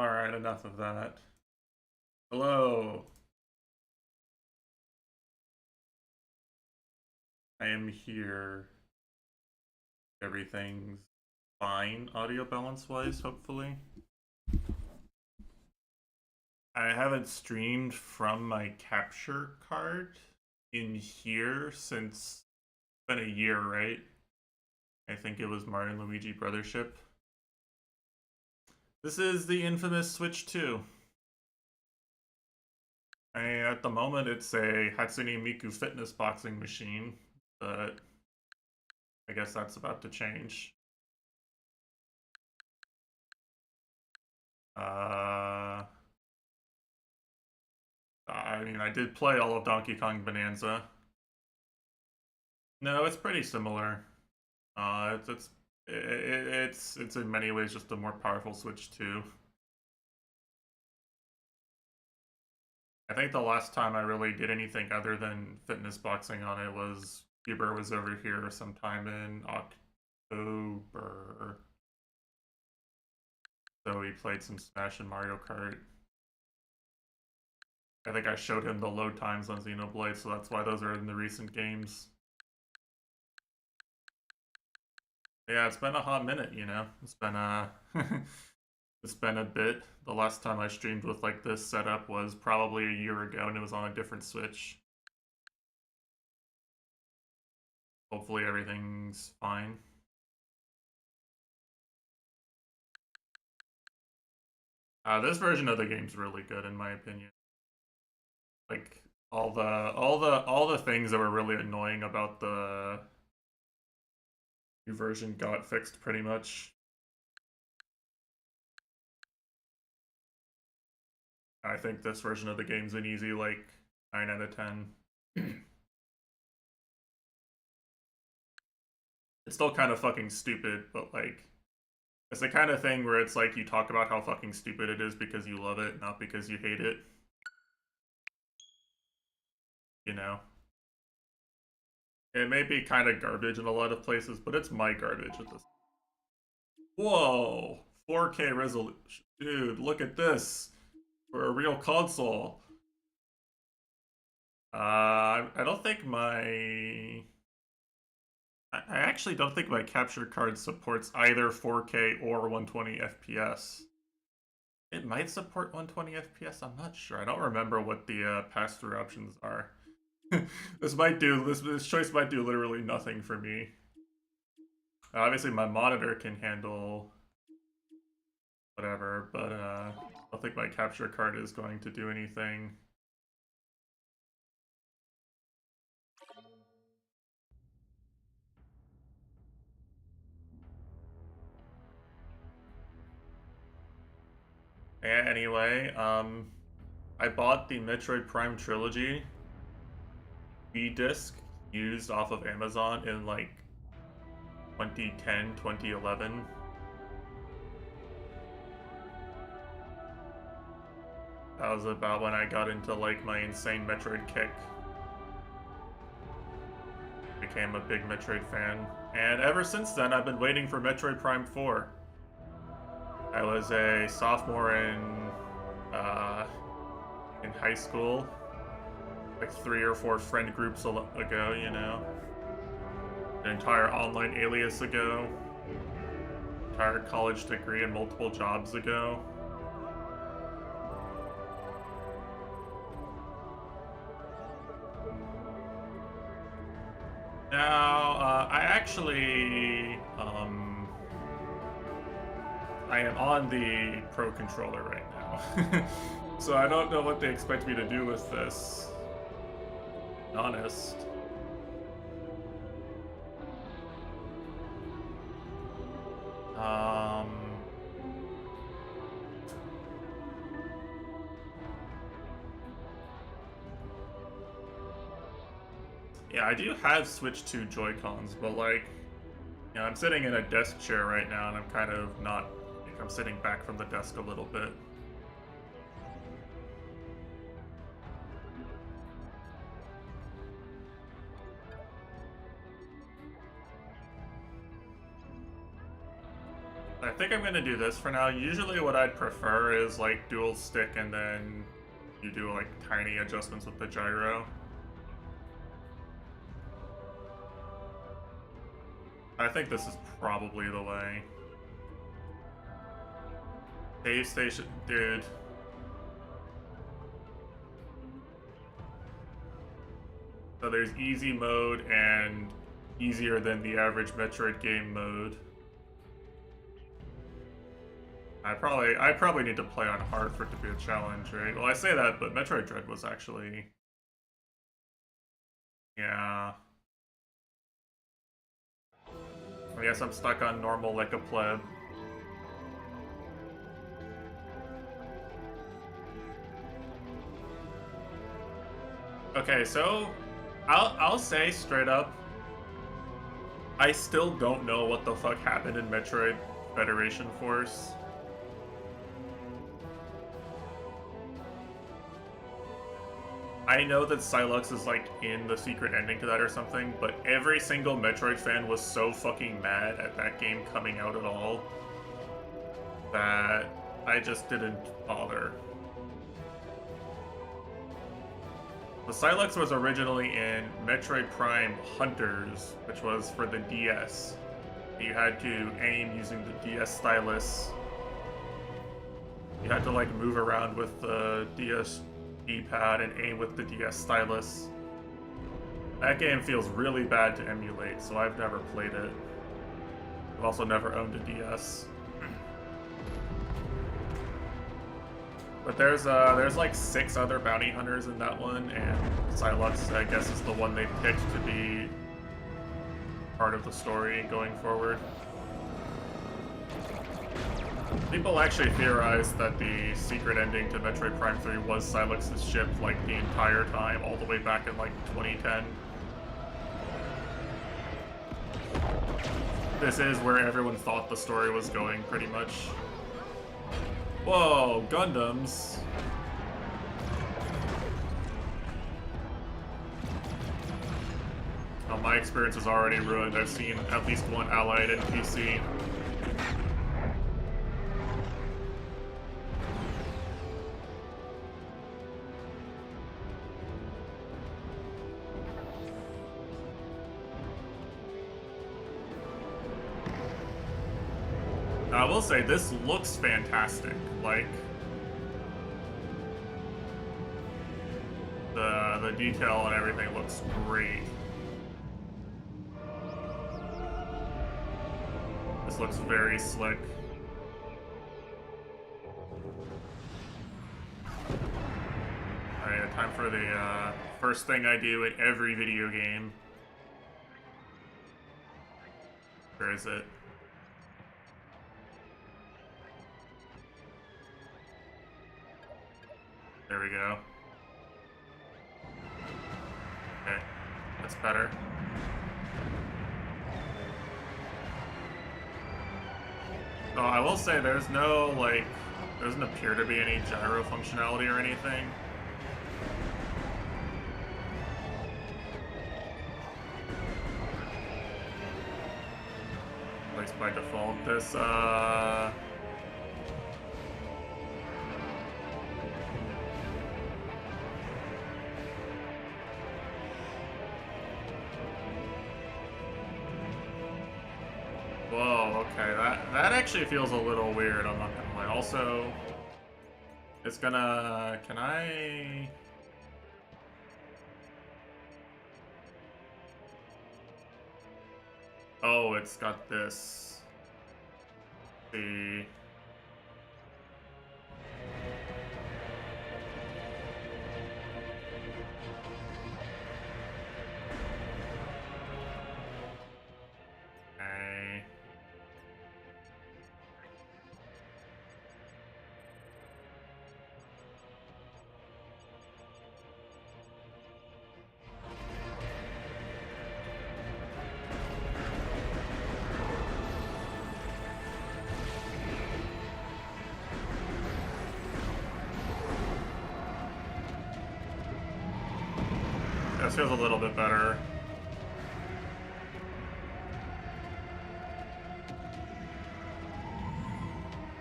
Alright, enough of that. Hello. I am here. Everything's fine audio balance wise, hopefully. I haven't streamed from my capture card in here since it's been a year, right? I think it was Mario and Luigi Brothership. This is the infamous Switch 2. At the moment, it's a Hatsune Miku fitness boxing machine, but I guess that's about to change. I mean, I did play all of Donkey Kong Bonanza. No, it's pretty similar. It's in many ways just a more powerful Switch 2. I think the last time I really did anything other than fitness boxing on it was Huber was over here sometime in October. So we played some Smash and Mario Kart. I think I showed him the load times on Xenoblade, so that's why those are in the recent games. Yeah, it's been a hot minute, you know? It's been it's been a bit. The last time I streamed with like this setup was probably a year ago and it was on a different Switch. Hopefully everything's fine. This version of the game's really good in my opinion. Like all the things that were really annoying about the new version got fixed pretty much. I think this version of the game's an easy like 9 out of 10. It's still kind of fucking stupid, but like it's the kind of thing where it's like you talk about how fucking stupid it is because you love it, not because you hate it. You know? It may be kind of garbage in a lot of places, but it's my garbage at this. Whoa! 4K resolution. Dude, look at this. For a real console. I don't think my... I actually don't think my capture card supports either 4K or 120 FPS. It might support 120 FPS, I'm not sure. I don't remember what the pass-through options are. This choice might do literally nothing for me. Obviously my monitor can handle whatever, but I don't think my capture card is going to do anything. Anyway, I bought the Metroid Prime trilogy disc used off of Amazon in like 2010, 2011. That was about when I got into like my insane Metroid kick. Became a big Metroid fan. And ever since then, I've been waiting for Metroid Prime 4. I was a sophomore in high school, like 3 or 4 friend groups ago, you know, an entire online alias ago, entire college degree and multiple jobs ago. Now, I actually, I am on the Pro Controller right now. So I don't know what they expect me to do with this. To be honest. Yeah, I do have Switch 2 Joy-Cons, but like, you know, I'm sitting in a desk chair right now and I'm kind of not, like, I'm sitting back from the desk a little bit. I think I'm gonna do this for now. Usually what I'd prefer is like dual stick and then you do like tiny adjustments with the gyro. I think this is probably the way. Save station, dude. So there's easy mode and easier than the average Metroid game mode. I probably need to play on hard for it to be a challenge, right? Well, I say that, but Metroid Dread was actually... Yeah. I guess I'm stuck on normal like a pleb. Okay, so I'll say straight up, I still don't know what the fuck happened in Metroid Federation Force. I know that Silux is like in the secret ending to that or something, but every single Metroid fan was so fucking mad at that game coming out at all that I just didn't bother. The Silux was originally in Metroid Prime Hunters, which was for the DS. You had to aim using the DS stylus. You had to like move around with the DS D-pad and aim with the DS stylus. That game feels really bad to emulate, so I've never played it. I've also never owned a DS. But there's like 6 other bounty hunters in that one, and Silux, I guess, is the one they picked to be part of the story going forward. People actually theorize that the secret ending to Metroid Prime 3 was Silux's ship like the entire time, all the way back in like 2010. This is where everyone thought the story was going, pretty much. Whoa, Gundams. Oh, my experience is already ruined. I've seen at least one allied NPC. I will say, this looks fantastic. Like, the detail and everything looks great. This looks very slick. Alright, time for the first thing I do in every video game. Where is it? There we go. Okay, that's better. So I will say there's no, like, there doesn't appear to be any gyro functionality or anything. At least by default. This, Whoa, okay, that actually feels a little weird, I'm not gonna lie. Also, it's gonna... Can I... Oh, it's got this. Let's see... This feels a little bit better.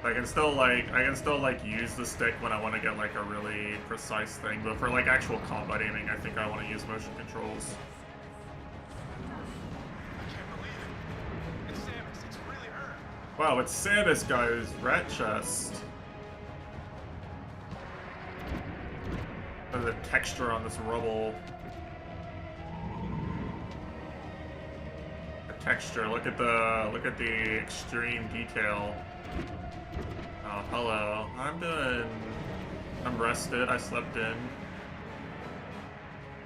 I can still like use the stick when I want to get like a really precise thing, but for like actual combat aiming, I think I want to use motion controls. I can't believe it. It's Samus. It's really her. Wow, it's Samus, guys. Rat chest. Look at the texture on this rubble. The texture. Look at the extreme detail. Oh, hello. I'm rested. I slept in.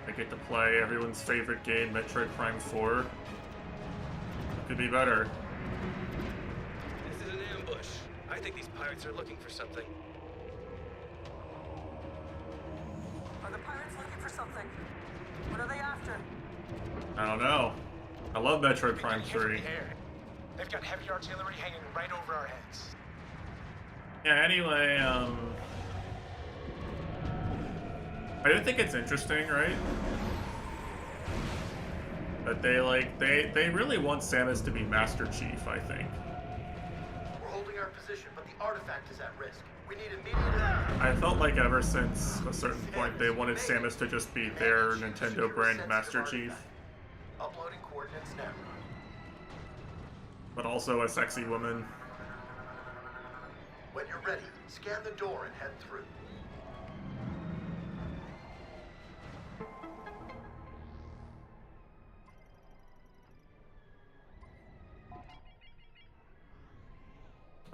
I get to play everyone's favorite game, Metroid Prime 4. Could be better. This is an ambush. I think these pirates are looking for something. Are the pirates looking for something? What are they after? I don't know. I love Metroid Prime 3. They've got heavy artillery hanging right over our heads. Yeah, anyway, I do think it's interesting, right? That they really want Samus to be Master Chief, I think. We're holding our position, but the artifact is at risk. We need immediate... I felt like ever since a certain point they wanted Samus to just be their Nintendo brand Master Chief. Uploading coordinates now. But also a sexy woman. When you're ready, scan the door and head through.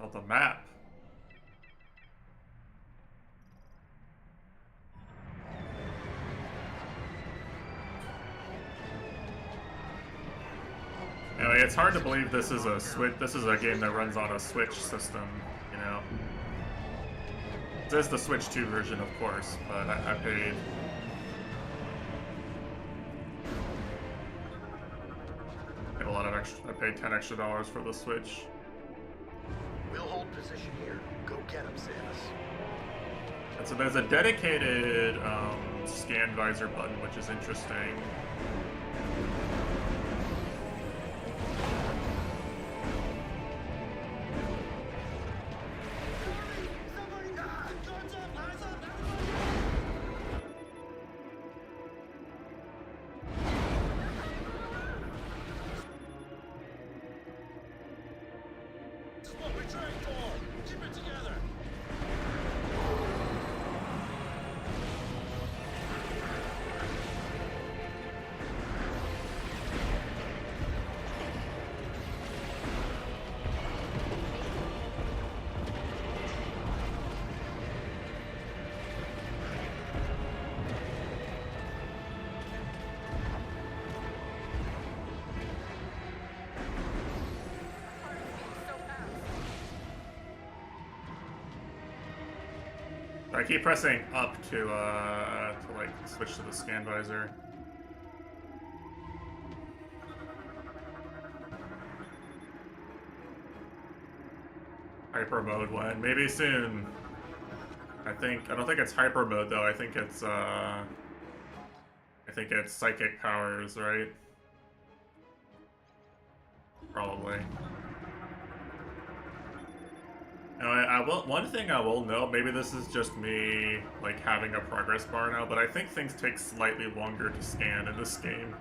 Oh, the map. Anyway, it's hard to believe this is a Switch. This is a game that runs on a Switch system, you know. This is the Switch 2 version, of course, but I paid. A lot of extra. I paid $10 extra for the Switch. We'll hold position here. Go get him, Samus. And so there's a dedicated scan visor button, which is interesting. I keep pressing up to like switch to the scan visor. Hyper mode when? Maybe soon. I don't think it's hyper mode though. I think it's psychic powers, right? Probably. Now, one thing I will note, maybe this is just me, like, having a progress bar now, but I think things take slightly longer to scan in this game.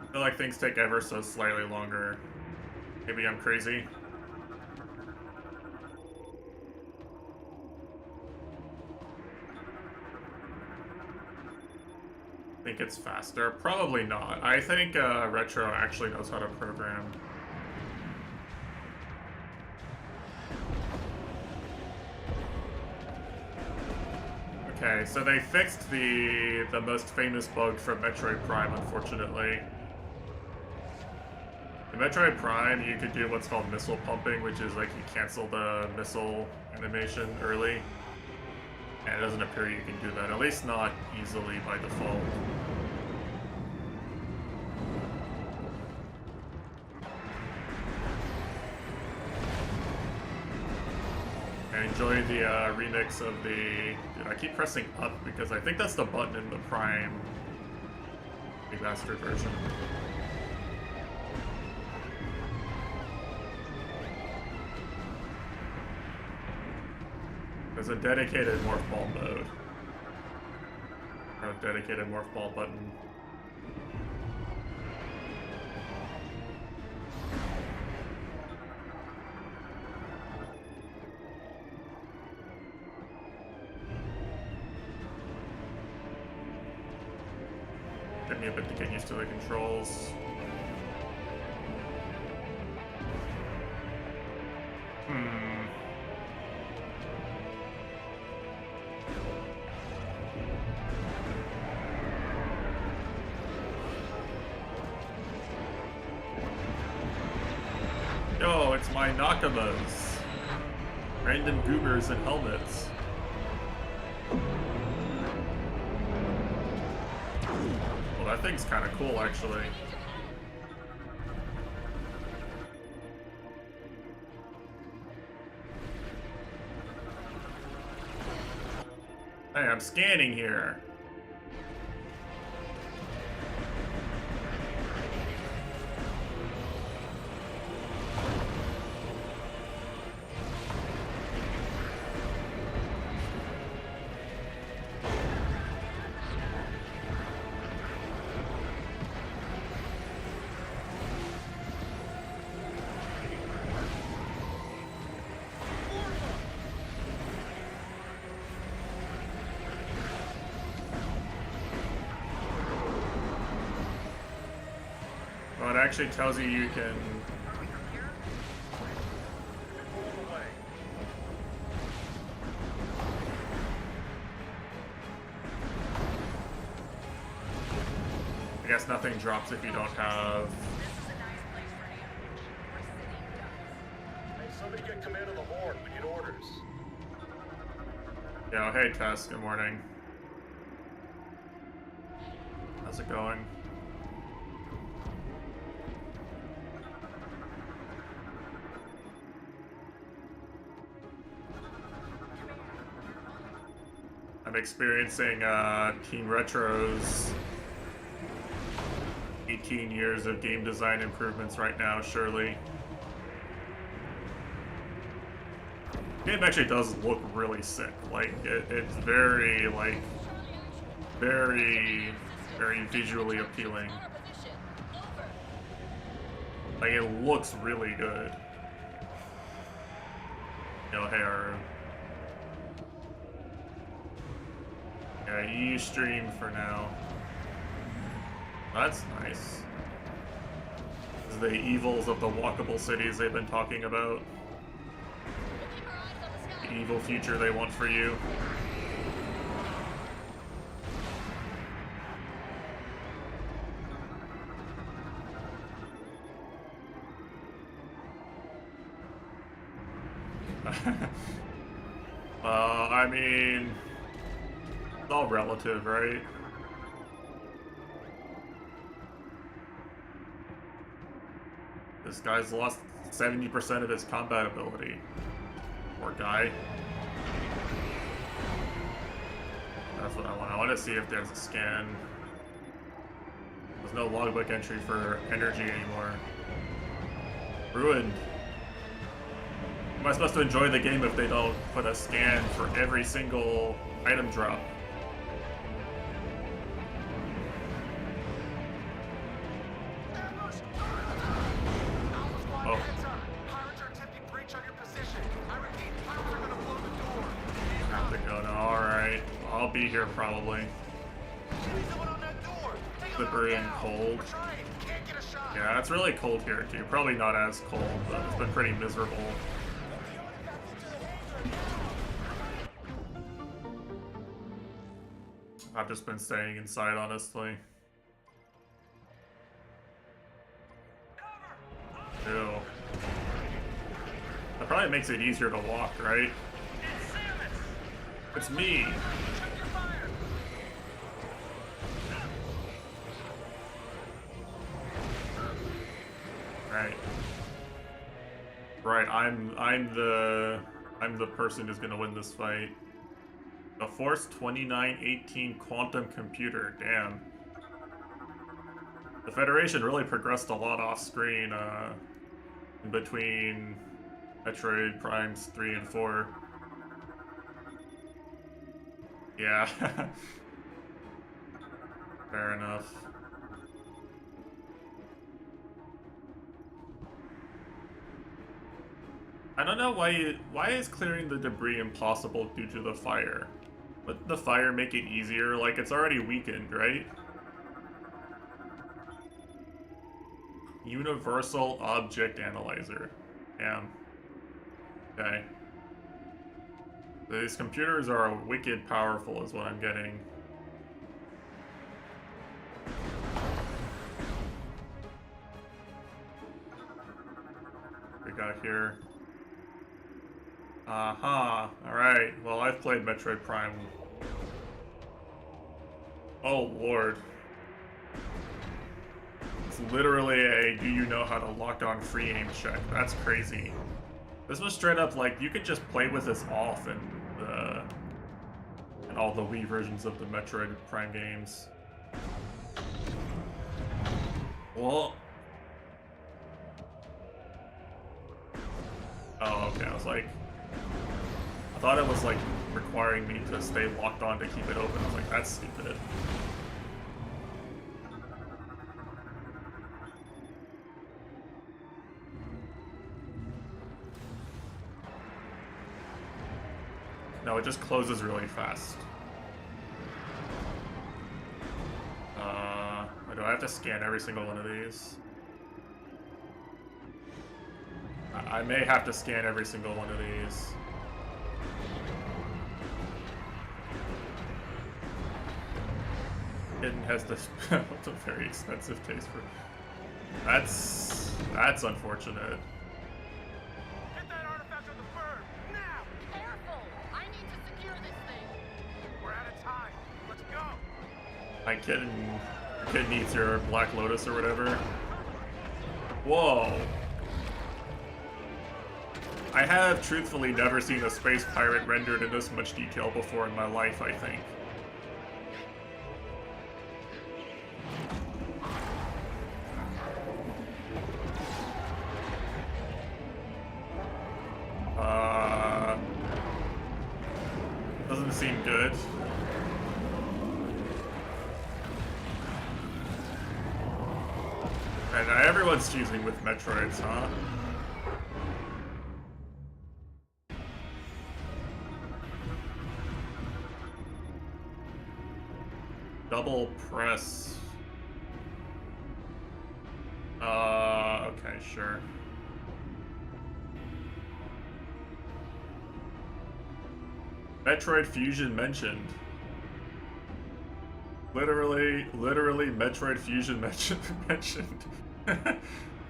I feel like things take ever so slightly longer. Maybe I'm crazy. Think it's faster? Probably not. I think Retro actually knows how to program. Okay, so they fixed the most famous bug from Metroid Prime, unfortunately. In Metroid Prime, you could do what's called missile pumping, which is like you cancel the missile animation early. And it doesn't appear you can do that, at least not easily by default. And enjoy the remix of the... Dude, I keep pressing up because I think that's the button in the Prime remastered version. There's a dedicated morph ball mode. Or a dedicated morph ball button. Took me a bit to get used to the controls. Yo, it's my Nakamas. Random goobers and helmets. Well, that thing's kind of cool, actually. Hey, I'm scanning here. Well, it actually tells you can... I guess nothing drops if you don't have... Hey, somebody get command of the horn. We need orders. Yo, hey Tess, good morning. How's it going? I'm experiencing Team Retro's 18 years of game design improvements right now, surely. The game actually does look really sick. Like, it's very, like, very visually appealing. Like, it looks really good. Yo, hey, yeah, you stream for now. That's nice. This is the evils of the walkable cities they've been talking about. The evil future they want for you. I mean... It's all relative, right? This guy's lost 70% of his combat ability. Poor guy. That's what I want. I want to see if there's a scan. There's no logbook entry for energy anymore. Ruined. Am I supposed to enjoy the game if they don't put a scan for every single item drop? Oh. Have to go now. Alright. I'll be here probably. Slippery and cold. Yeah, it's really cold here too. Probably not as cold, but it's been pretty miserable. I've just been staying inside, honestly. Ew. That probably makes it easier to walk, right? It's me! Right. Right, I'm the I'm the person who's gonna win this fight. The Force 2918 quantum computer. Damn. The Federation really progressed a lot off screen in between Metroid Primes 3 and 4. Yeah. Fair enough. I don't know why is clearing the debris impossible due to the fire? Wouldn't the fire make it easier? Like, it's already weakened, right? Universal Object Analyzer. Damn. Okay. These computers are wicked powerful is what I'm getting. We got here. Aha. Alright. Well, I've played Metroid Prime. Oh, Lord. It's literally a do you know how to lock on free aim check. That's crazy. This was straight up like you could just play with this off in all the Wii versions of the Metroid Prime games. Well. Oh, okay. I thought it was like requiring me to stay locked on to keep it open. I was like, that's stupid. No, it just closes really fast. Or do I have to scan every single one of these? I may have to scan every single one of these. Hidden has this a very expensive taste for. That's unfortunate. Get that artifact on the bird now! Careful! I need to secure this thing. We're out of time. Let's go. My kid needs your Black Lotus or whatever. Whoa. I have truthfully never seen a space pirate rendered in this much detail before in my life, I think. Doesn't seem good. And everyone's choosing with Metroids, huh? Double press. Okay, sure. Metroid Fusion mentioned. Literally Metroid Fusion mentioned.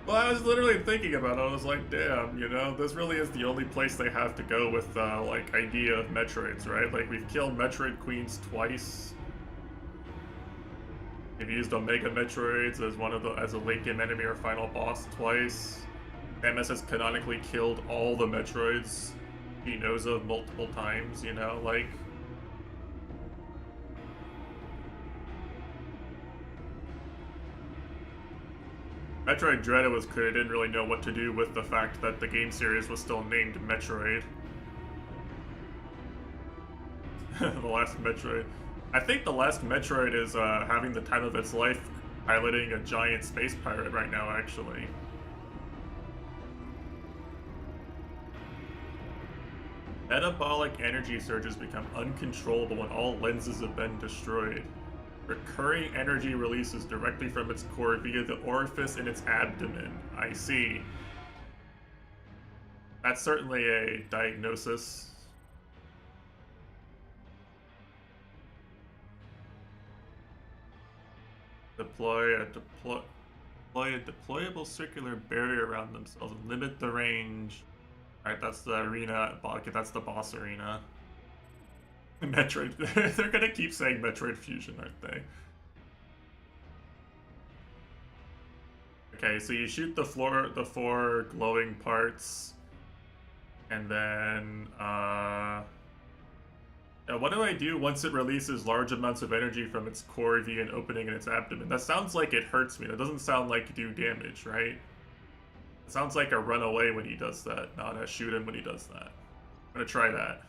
Well, I was literally thinking about it. I was like, damn, you know, this really is the only place they have to go with, like, idea of Metroids, right? Like, we've killed Metroid Queens twice. We've used Omega Metroids as a late game enemy or final boss twice. Samus has canonically killed all the Metroids he knows of multiple times, you know, like. Metroid Dread was clear, didn't really know what to do with the fact that the game series was still named Metroid. The last Metroid. I think the last Metroid is having the time of its life piloting a giant space pirate right now, actually. Metabolic energy surges become uncontrollable when all lenses have been destroyed. Recurring energy releases directly from its core via the orifice in its abdomen. I see. That's certainly a diagnosis. Deploy a deployable circular barrier around themselves and limit the range. Alright, that's the arena. Okay, that's the boss arena. Metroid. They're gonna keep saying Metroid Fusion, aren't they? Okay, so you shoot the four glowing parts. And then, what do I do once it releases large amounts of energy from its core via an opening in its abdomen? That sounds like it hurts me. That doesn't sound like do damage, right? It sounds like a run away when he does that, not a shoot him when he does that. I'm gonna try that.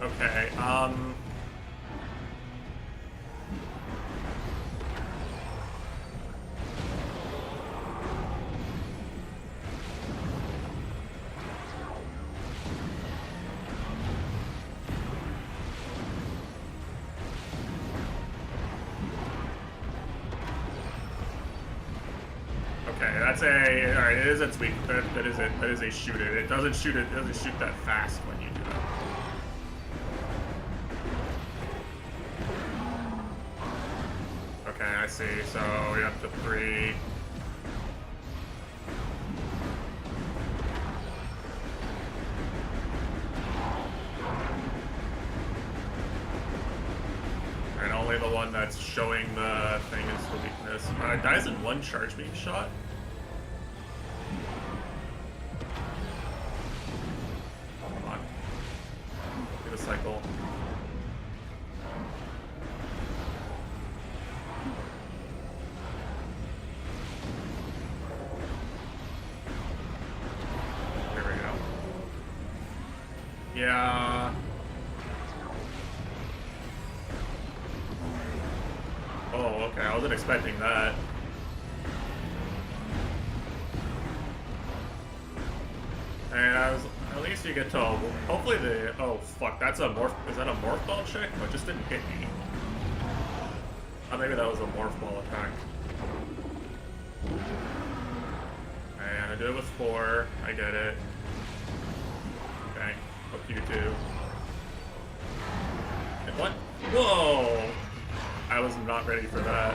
Okay, okay, that's a alright, it is its weak. That is a shoot it. It doesn't shoot that fast when you do that. Okay, I see. So we have to 3. And only the one that's showing the thing is the weakness. Dies in 1 charge beam shot. Come on. Do the cycle. There we go. Yeah. Oh, okay. I wasn't expecting that. And at least you get to, hopefully oh fuck, that's a morph, is that a morph ball check? No, it just didn't hit me. Oh, maybe that was a morph ball attack. And I did it with 4, I get it. Okay, hope you too. And what? Whoa! I was not ready for that.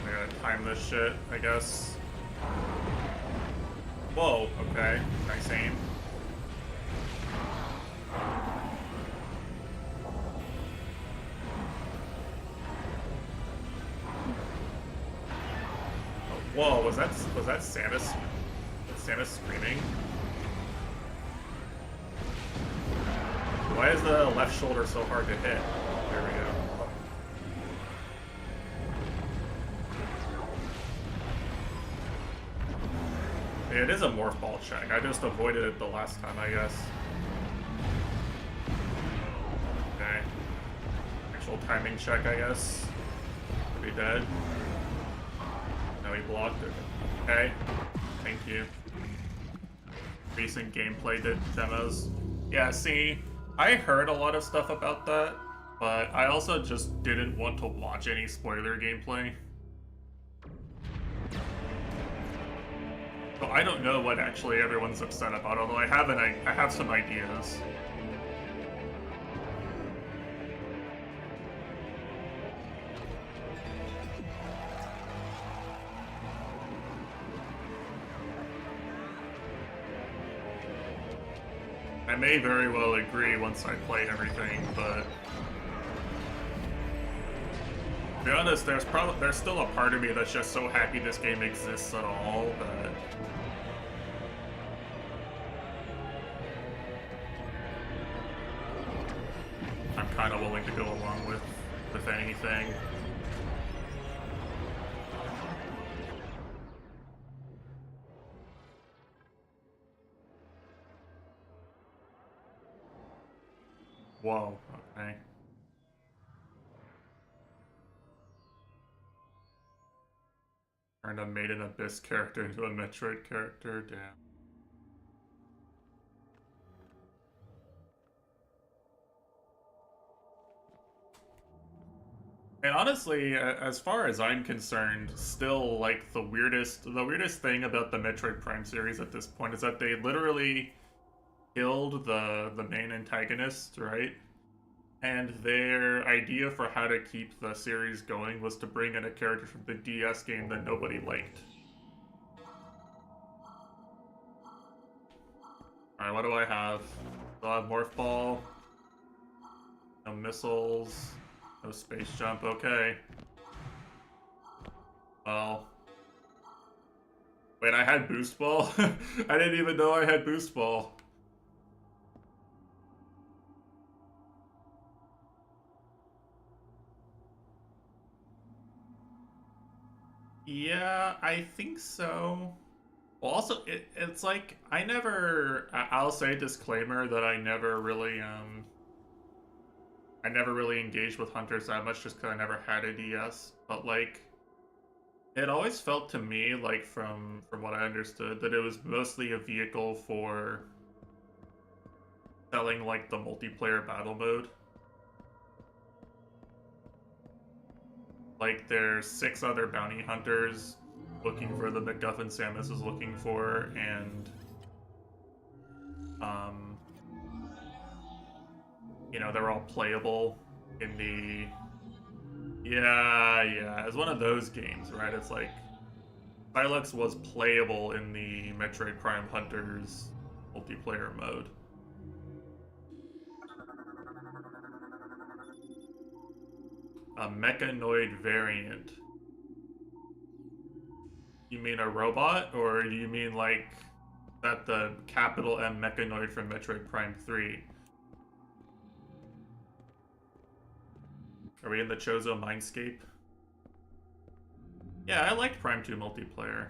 I gotta time this shit, I guess. Whoa, okay. Nice aim. Whoa, was that Samus? Was Samus screaming? Why is the left shoulder so hard to hit? There we go. Yeah, it is a morph ball check. I just avoided it the last time, I guess. Okay. Actual timing check, I guess. Be dead. No, he blocked it. Okay. Thank you. Recent gameplay demos. Yeah, see, I heard a lot of stuff about that, but I also just didn't want to watch any spoiler gameplay. So I don't know what actually everyone's upset about, although I have some ideas. I may very well agree once I play everything, but to be honest, there's still a part of me that's just so happy this game exists at all that I'm kind of willing to go along with anything. Whoa, okay. Turned a Maiden Abyss character into a Metroid character, damn. And honestly, as far as I'm concerned, still like the weirdest thing about the Metroid Prime series at this point is that they literally killed the main antagonist, right? And their idea for how to keep the series going was to bring in a character from the DS game that nobody liked. Alright, what do I have? I have Morph Ball. No missiles. No space jump. Okay. Well. Wait, I had Boost Ball? I didn't even know I had Boost Ball. Yeah, I think so. Well, also, it's like I'll say disclaimer that I never really engaged with hunters that much just because I never had a DS. But like, it always felt to me like from what I understood that it was mostly a vehicle for selling like the multiplayer battle mode. Like, there's 6 other bounty hunters looking for the MacGuffin Samus is looking for, and um, they're all playable in the yeah. It's one of those games, right? It's like Silex was playable in the Metroid Prime Hunters multiplayer mode. A mechanoid variant. You mean a robot, or do you mean like that the capital M mechanoid from Metroid Prime 3? Are we in the Chozo Mindscape? Yeah, I liked Prime 2 multiplayer.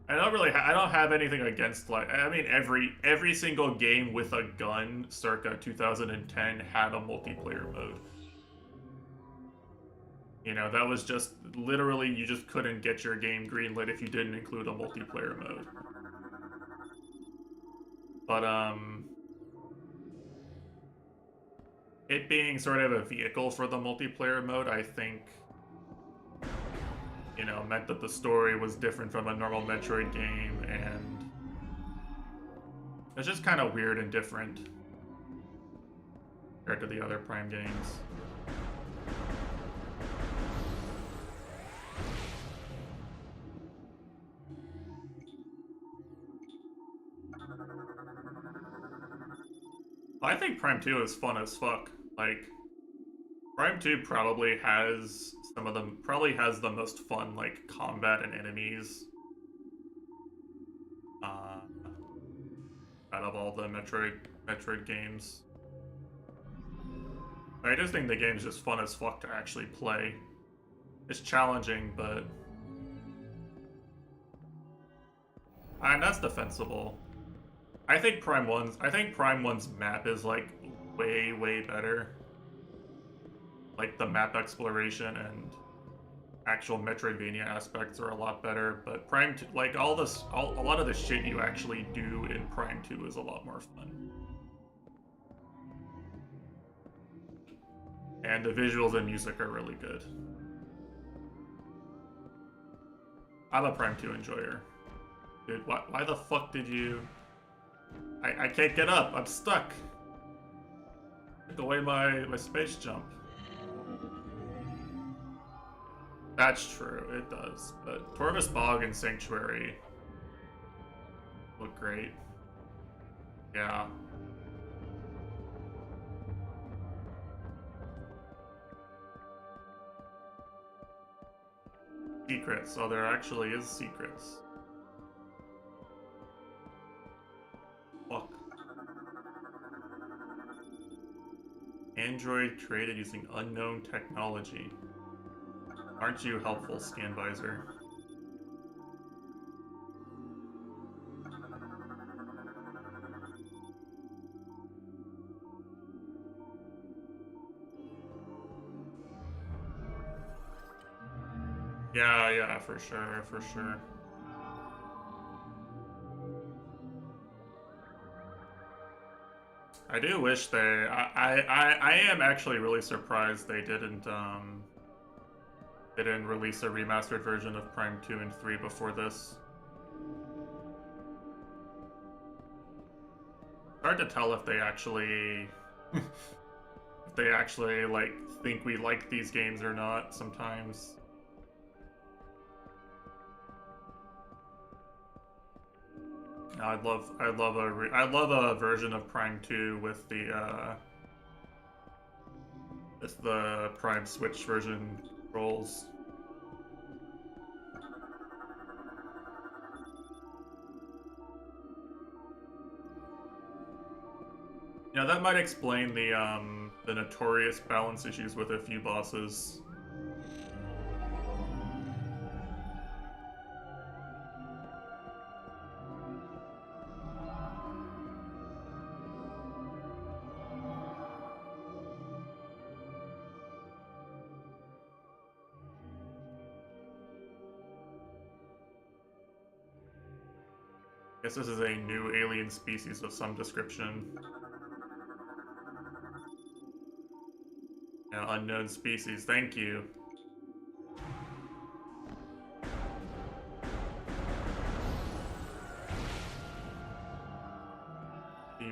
I don't have anything against, like, I mean, every single game with a gun circa 2010 had a multiplayer mode. That was just literally you just couldn't get your game greenlit if you didn't include a multiplayer mode. But it being sort of a vehicle for the multiplayer mode, I think meant that the story was different from a normal Metroid game, and it's just kind of weird and different compared to the other Prime games. I think Prime 2 is fun as fuck. Like, Prime 2 probably has the most fun, like, combat and enemies uh, out of all the Metroid games. I just think the game's just fun as fuck to actually play. It's challenging, but that's defensible. I think Prime 1's map is like way better. Like, the map exploration and actual Metroidvania aspects are a lot better, but Prime 2, like, a lot of the shit you actually do in Prime 2 is a lot more fun. And the visuals and music are really good. I'm a Prime 2 enjoyer. Dude, why the fuck did you... I can't get up, I'm stuck. Took away my space jump. That's true, it does. But Torvus Bog and Sanctuary look great. Yeah. Secrets. Oh, there actually is secrets. Fuck. Android created using unknown technology. Aren't you helpful, Scan Visor? Yeah, for sure. I do wish they. I am actually really surprised they didn't release a remastered version of Prime 2 and 3 before this. Hard to tell if they actually if they actually like think we like these games or not sometimes. I'd love a version of Prime 2 with the Prime Switch version controls. Yeah, that might explain the notorious balance issues with a few bosses. Guess this is a new alien species of some description. Yeah, unknown species, thank you.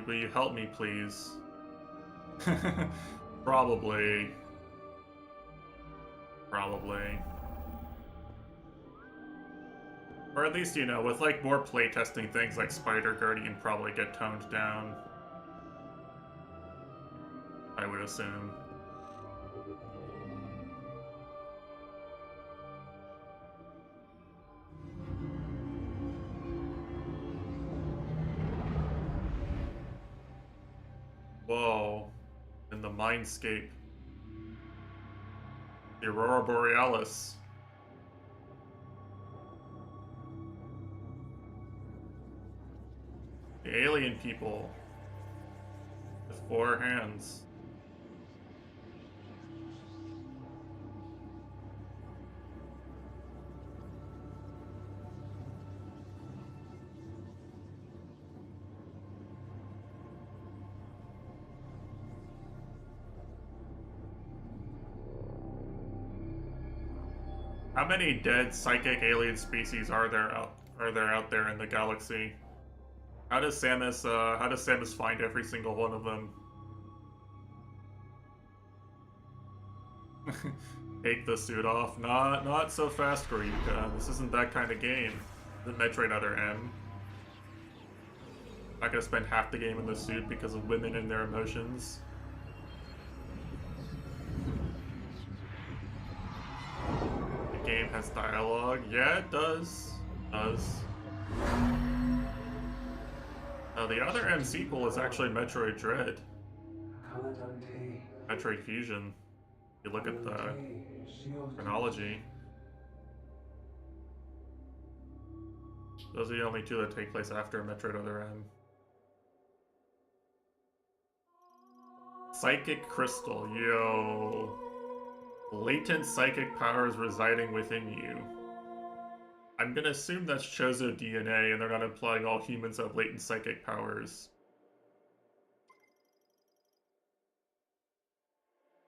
Will you help me, please? Probably. Probably. Or at least, you know, with like more playtesting, things like Spider Guardian probably get toned down. I would assume. Whoa. In the mindscape. The Aurora Borealis. The alien people. With 4 hands. How many dead psychic alien species are there out there in the galaxy? How does Samus find every single one of them? Take the suit off. Not so fast, Goryuka. This isn't that kind of game. The Metroid Other M. Not gonna spend half the game in the suit because of women and their emotions. The game has dialogue. Yeah, it does. The Other M sequel is actually Metroid Dread. Metroid Fusion. If you look at the chronology. Those are the only 2 that take place after Metroid Other M. Psychic Crystal, yo. Latent psychic powers residing within you. I'm gonna assume that's Chozo DNA, and they're not implying all humans have latent psychic powers.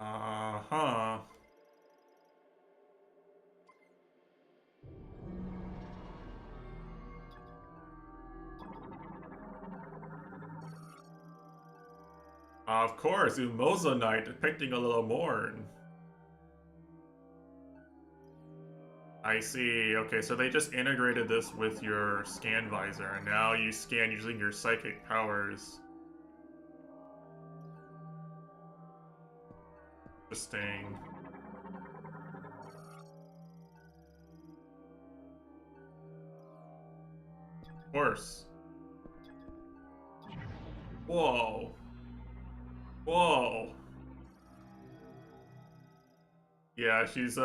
Uh-huh. Of course, Umozo Knight depicting a little Morn. I see. Okay, so they just integrated this with your scan visor, and now you scan using your psychic powers. Interesting. Of course. Whoa. Whoa. Yeah, she's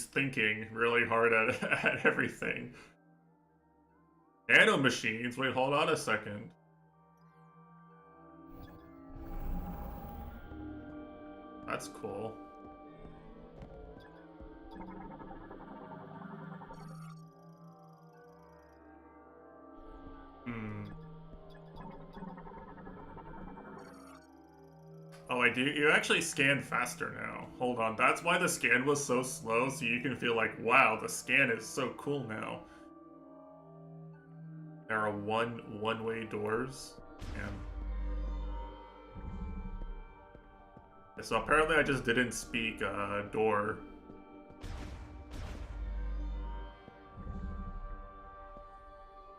thinking really hard at at everything. Nano machines? Wait, hold on a second. That's cool. Hmm. Like, you actually scan faster now. Hold on, that's why the scan was so slow, so you can feel like, wow, the scan is so cool now. There are one-way doors. And so apparently I just didn't speak door.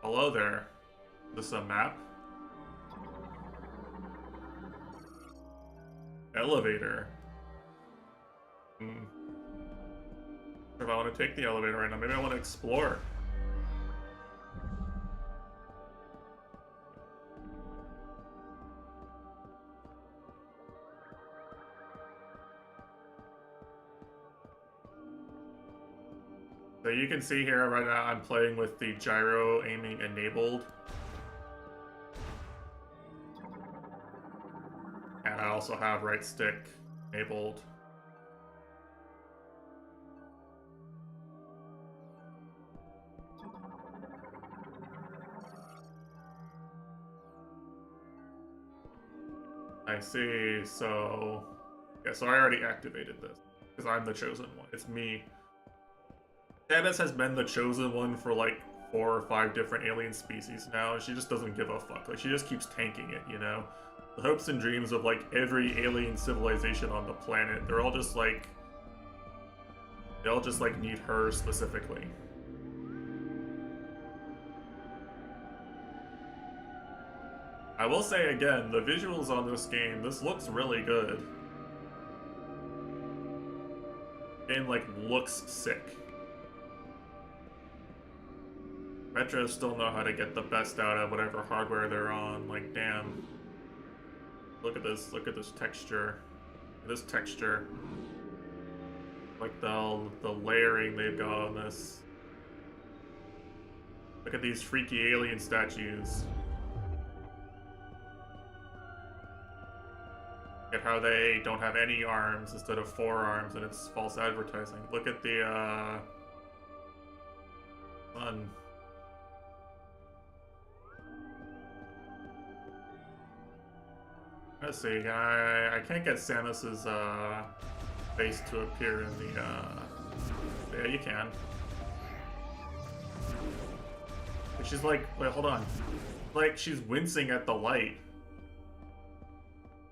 Hello there. Is this a map? Elevator. If I want to take the elevator right now, maybe I want to explore. So you can see here right now I'm playing with the gyro aiming enabled. And I also have right stick enabled. I see, so... Yeah, so I already activated this. Because I'm the chosen one. It's me. Janice has been the chosen one for like 4 or 5 different alien species now, and she just doesn't give a fuck. Like, she just keeps tanking it, you know? The hopes and dreams of like every alien civilization on the planet, they're all just like... They all just like need her specifically. I will say again, the visuals on this game, this looks really good. Game like looks sick. Retros still know how to get the best out of whatever hardware they're on. Like, damn. Look at this texture. This texture. Like the layering they've got on this. Look at these freaky alien statues. Look at how they don't have any arms instead of 4 arms, and it's false advertising. Look at the sun. Let's see, I can't get Samus's face to appear in the yeah, you can. But she's like, wait, hold on. Like, she's wincing at the light.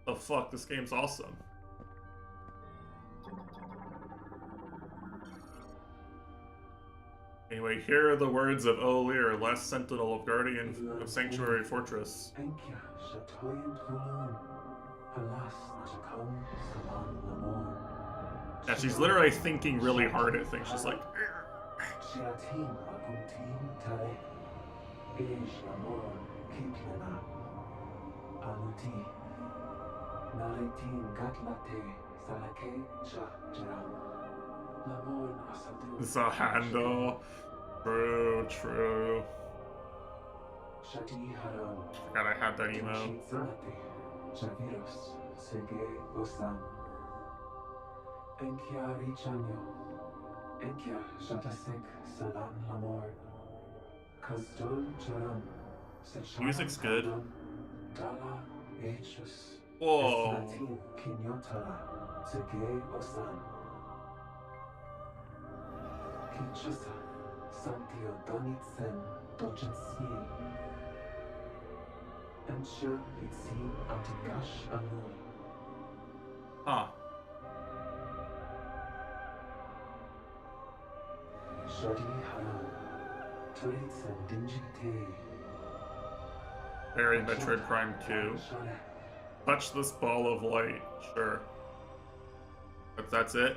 The fuck, this game's awesome. Anyway, here are the words of O'Lear, last sentinel of Guardian of Sanctuary Fortress. Yeah, she's literally thinking really hard at things. She's like... It's a handle. True, true. Forgot I had that emo. Music's good. Whoa. Huh. Very Metroid Prime 2. Touch this ball of light. Sure. But that's it?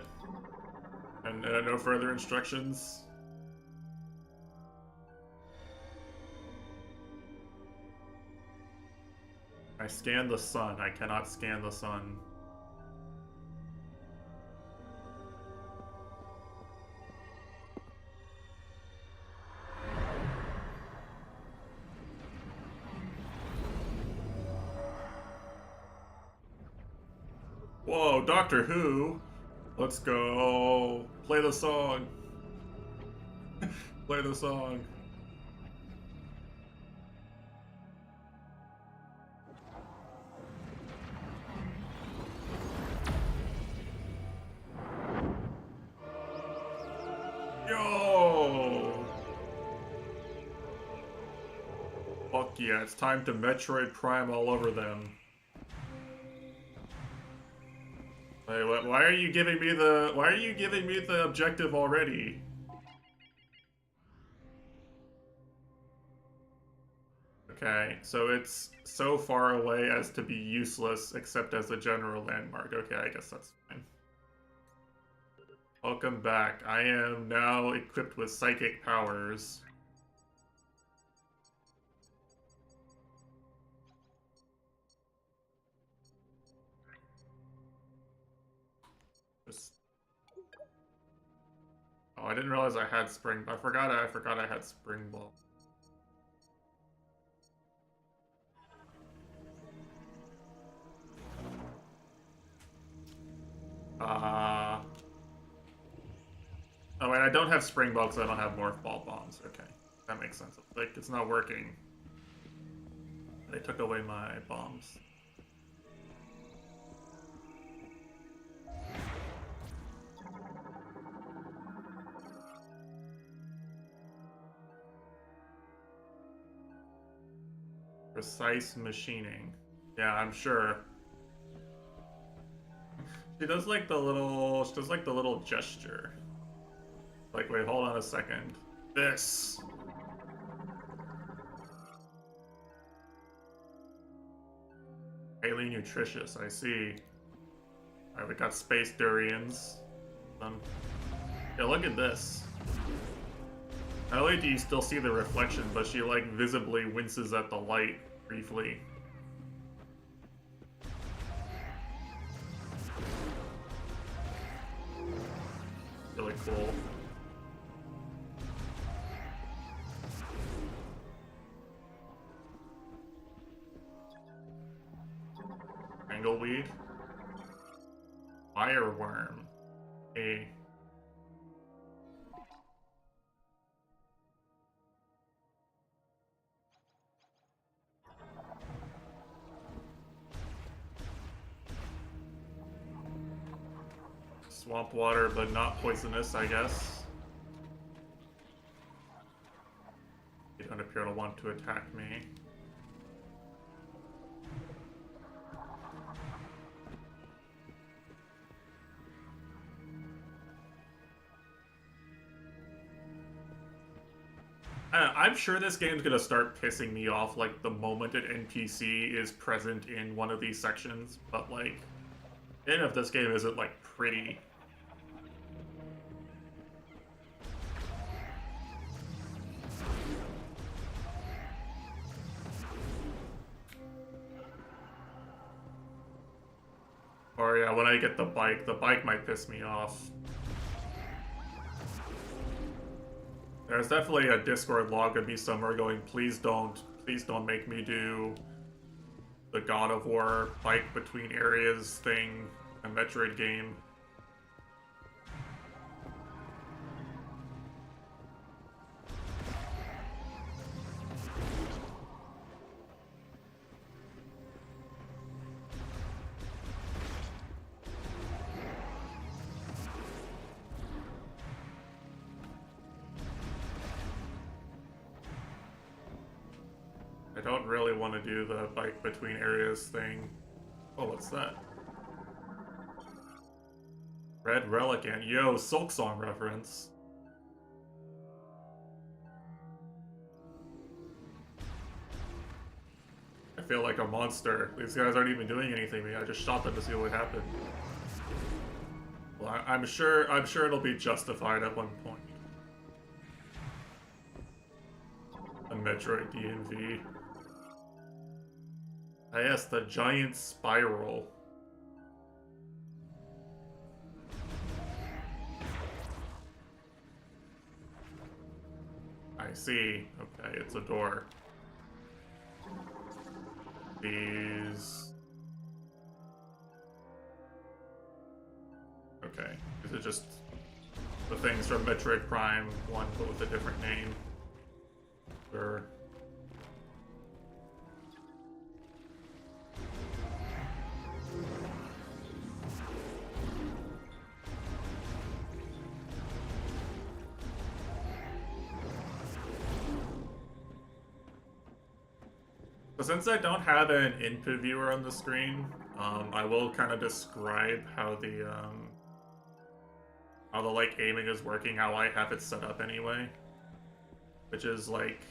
And no further instructions? I scan the sun. I cannot scan the sun. Whoa, Doctor Who? Let's go. Play the song. Play the song. Yo! Fuck yeah, it's time to Metroid Prime all over them. Wait, what, why are you giving me the objective already? Okay, so it's so far away as to be useless except as a general landmark. Okay, I guess that's fine. Welcome back. I am now equipped with psychic powers. Just... Oh, I didn't realize I had spring. I forgot I had spring ball. Oh wait, I don't have spring ball because I don't have morph ball bombs. Okay, that makes sense. Like, it's not working. They took away my bombs. Precise machining. Yeah, I'm sure. She does like the little gesture. Like, wait, hold on a second. This. Highly nutritious, I see. Alright, we got space durians. Yeah, look at this. Not only do you still see the reflection, but she, like, visibly winces at the light briefly. Really cool. Angleweed. Fireworm. A. Swamp water, but not poisonous, I guess. You don't appear to want to attack me. I'm sure this game's gonna start pissing me off, like, the moment an NPC is present in one of these sections, but, like, even if this game isn't, like, pretty. Or, yeah, when I get the bike might piss me off. There's definitely a Discord log of me somewhere going, please don't make me do the God of War bike between areas thing, a Metroid game. I don't really want to do the bike between areas thing. Oh, what's that? Red Relic, yo, Silk Song reference. I feel like a monster. These guys aren't even doing anything to me. I just shot them to see what would happen. Well, I'm sure it'll be justified at one point. A Metroid DMV. Yes, the giant spiral. I see. Okay, it's a door. These... Okay. Is it just the things from Metroid Prime 1 but with a different name? Sure. But since I don't have an input viewer on the screen, I will kind of describe how the like aiming is working, how I have it set up anyway. Which is like,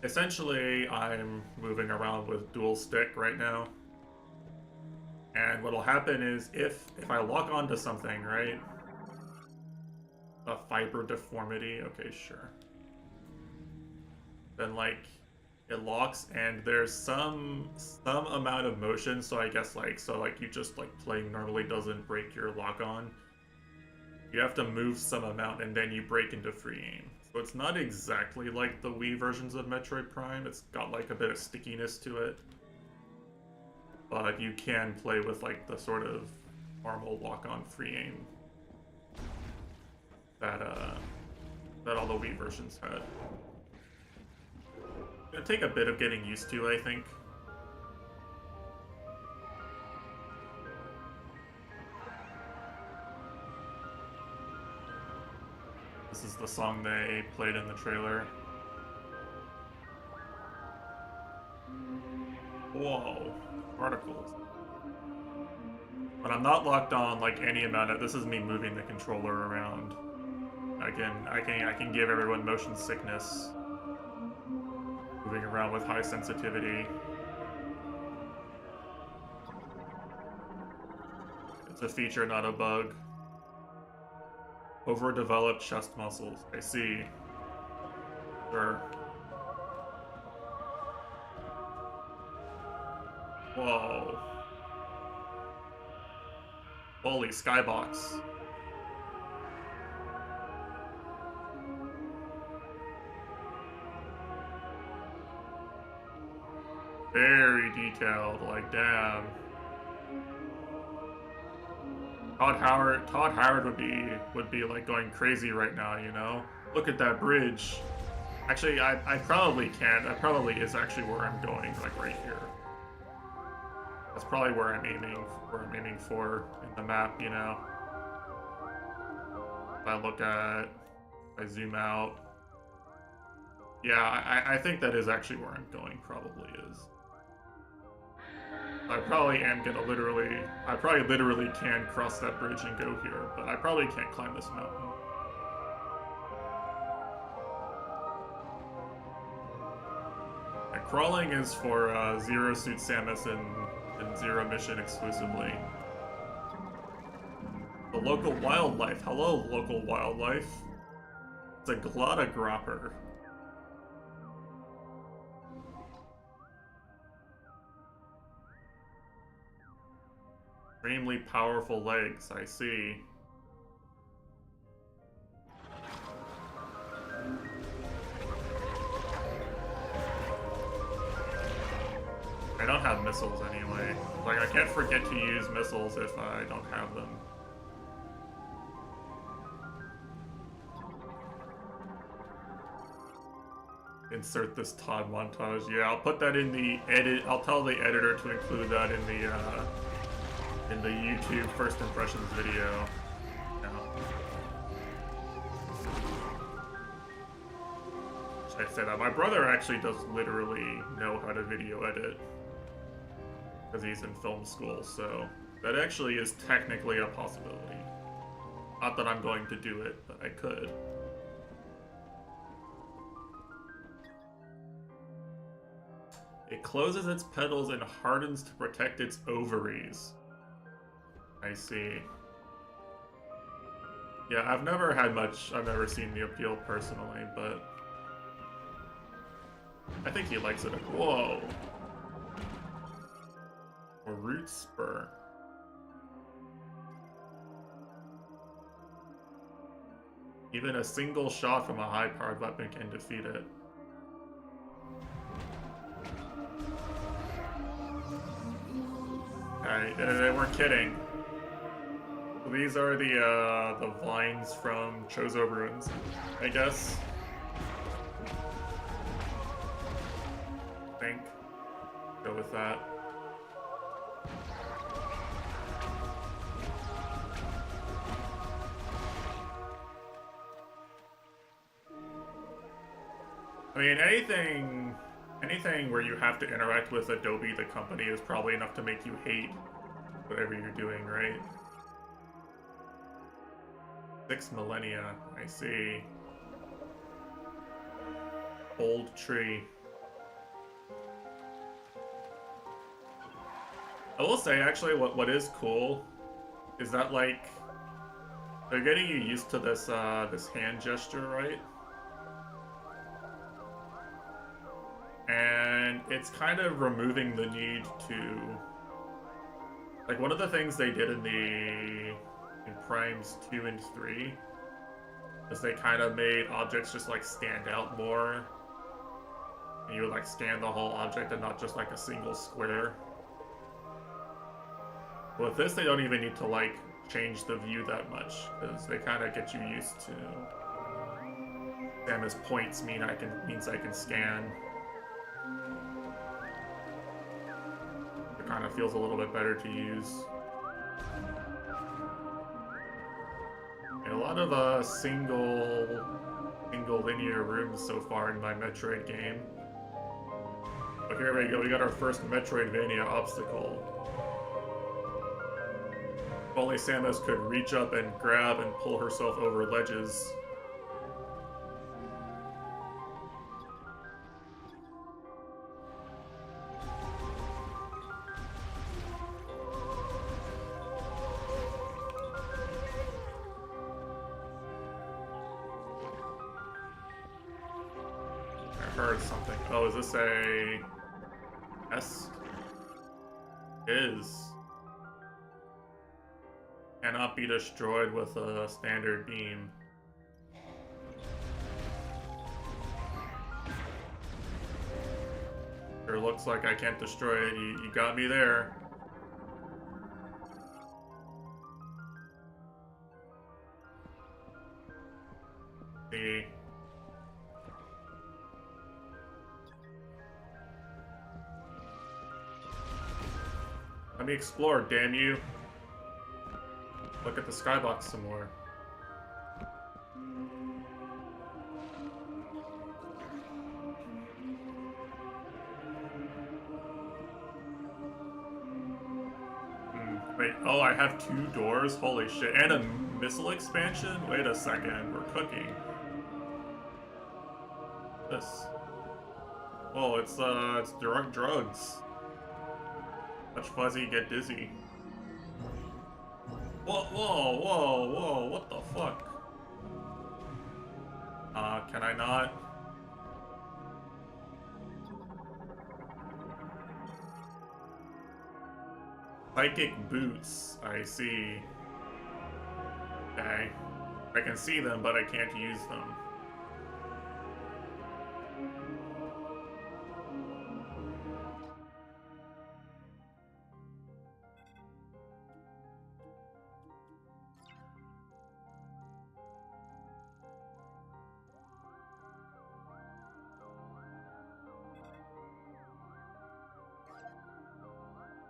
essentially I'm moving around with dual stick right now. And what'll happen is if I lock onto something, right? A fiber deformity, okay, sure. Then like it locks and there's some amount of motion, so I guess like you just like playing normally doesn't break your lock on. You have to move some amount and then you break into free aim. So it's not exactly like the Wii versions of Metroid Prime. It's got like a bit of stickiness to it. But you can play with like the sort of normal lock-on free aim that all the Wii versions had. It'll take a bit of getting used to, I think. This is the song they played in the trailer. Whoa, particles. But I'm not locked on like any amount of. This is me moving the controller around. I can give everyone motion sickness. Moving around with high sensitivity. It's a feature, not a bug. Overdeveloped chest muscles. I see. Sure. Whoa. Holy skybox. Very detailed, like damn. Todd Howard would be like going crazy right now, you know? Look at that bridge. Actually, I probably can't. That probably is actually where I'm going, like right here. That's probably where I'm aiming for in the map, you know? If I zoom out. Yeah, I think that is actually where I'm going, probably is. I probably literally can cross that bridge and go here, but I probably can't climb this mountain. And crawling is for Zero Suit Samus and Zero Mission exclusively. The local wildlife. Hello, local wildlife. It's a Glottogropper. Extremely powerful legs, I see. I don't have missiles anyway. Like, I can't forget to use missiles if I don't have them. Insert this Todd montage. Yeah, I'll put that in the edit. I'll tell the editor to include that in the YouTube first impressions video. Should I say that? My brother actually does literally know how to video edit. Because he's in film school, so that actually is technically a possibility. Not that I'm going to do it, but I could. It closes its petals and hardens to protect its ovaries. I see. Yeah, I've never seen the appeal personally, but I think he likes it. Whoa. A root spur. Even a single shot from a high-powered weapon can defeat it. Alright, they weren't kidding. These are the vines from Chozo Ruins, I guess. I think. Go with that. I mean, anything Anything where you have to interact with Adobe, the company, is probably enough to make you hate whatever you're doing, right? 6 millennia, I see. Old tree. I will say, actually, what is cool is that, like, they're getting you used to this, this hand gesture, right? And it's kind of removing the need to... Like, one of the things they did in Primes 2 and 3 is they kind of made objects just, like, stand out more. And you would, like, scan the whole object and not just, like, a single square. With this, they don't even need to, like, change the view that much, because they kind of get you used to... Them as points means I can scan. It kind of feels a little bit better to use. And a lot of single linear rooms so far in my Metroid game. But here we go, we got our first Metroidvania obstacle. If only Samus could reach up and grab and pull herself over ledges. Heard something. Oh, is this a S? Is. Cannot be destroyed with a standard beam. Sure looks like I can't destroy it. You got me there. See. Let me explore, damn you. Look at the skybox some more. Wait, oh, I have 2 doors? Holy shit. And a missile expansion? Wait a second, we're cooking. This. Oh, it's drugs. Touch fuzzy, get dizzy. Whoa, whoa, whoa, whoa, what the fuck? Can I not? Psychic boots, I see. Okay. I can see them, but I can't use them.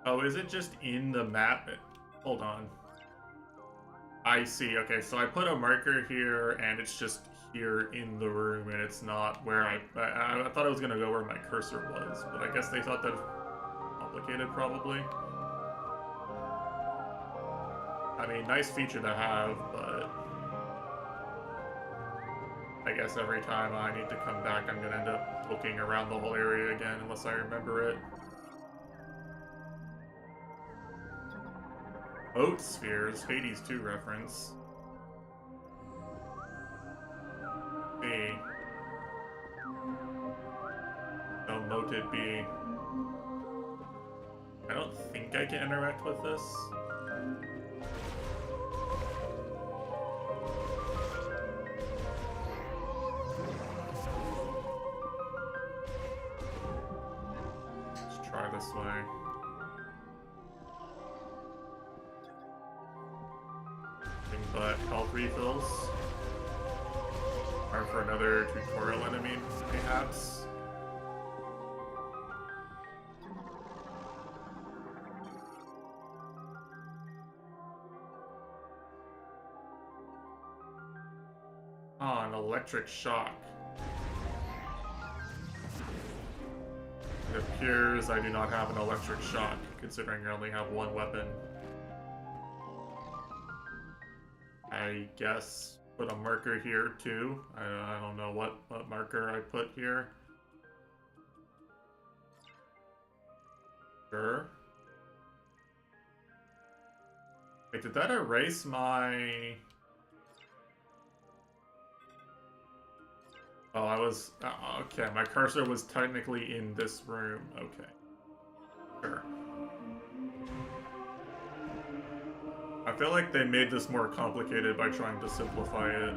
Oh, is it just in the map? Hold on. I see. Okay, so I put a marker here, and it's just here in the room, and it's not where I thought I was gonna go where my cursor was, but I guess they thought that complicated, probably. I mean, nice feature to have, but I guess every time I need to come back, I'm gonna end up looking around the whole area again, unless I remember it. Oat spheres, Hades 2 reference. B. No moted B. I don't think I can interact with this. Let's try this way. But health refills are for another tutorial enemy, perhaps. Ah, an electric shock. appears I do not have an electric shock, considering I only have one weapon. I guess put a marker here too. I don't know what marker I put here. Sure. Wait, did that erase my... Oh, I was... okay, my cursor was technically in this room. Okay. Sure. I feel like they made this more complicated by trying to simplify it.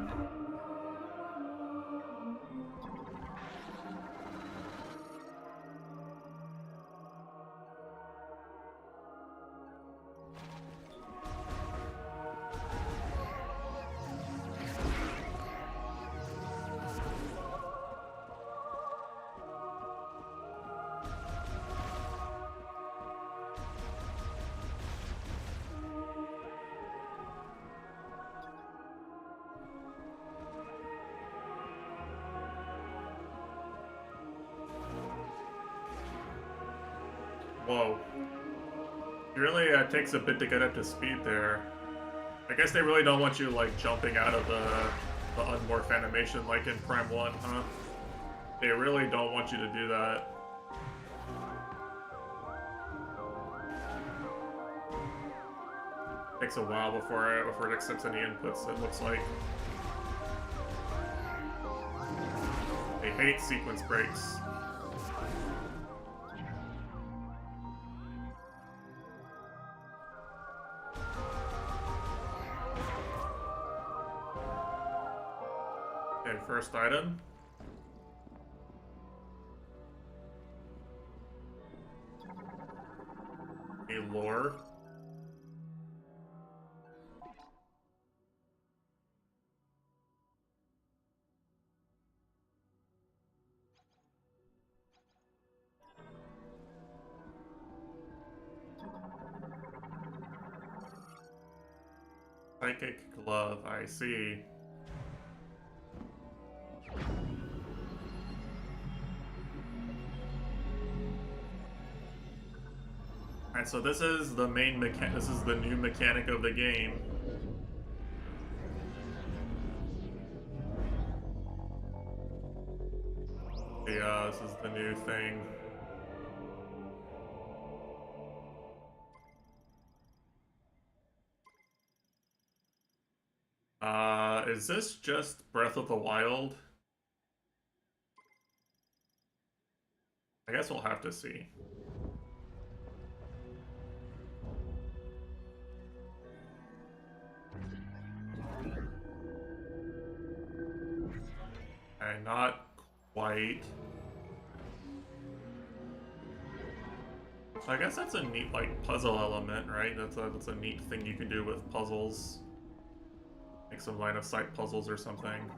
Whoa. It really takes a bit to get up to speed there. I guess they really don't want you, like, jumping out of the unmorph animation like in Prime 1, huh? They really don't want you to do that. Takes a while before it accepts any inputs, it looks like. They hate sequence breaks. Okay, first item. A lore. Psychic glove, I see. Alright, so this is the main this is the new mechanic of the game. Yeah, this is the new thing. Is this just Breath of the Wild? I guess we'll have to see. And not quite. So I guess that's a neat, like, puzzle element, right? That's a neat thing you can do with puzzles. Make some line of sight puzzles or something.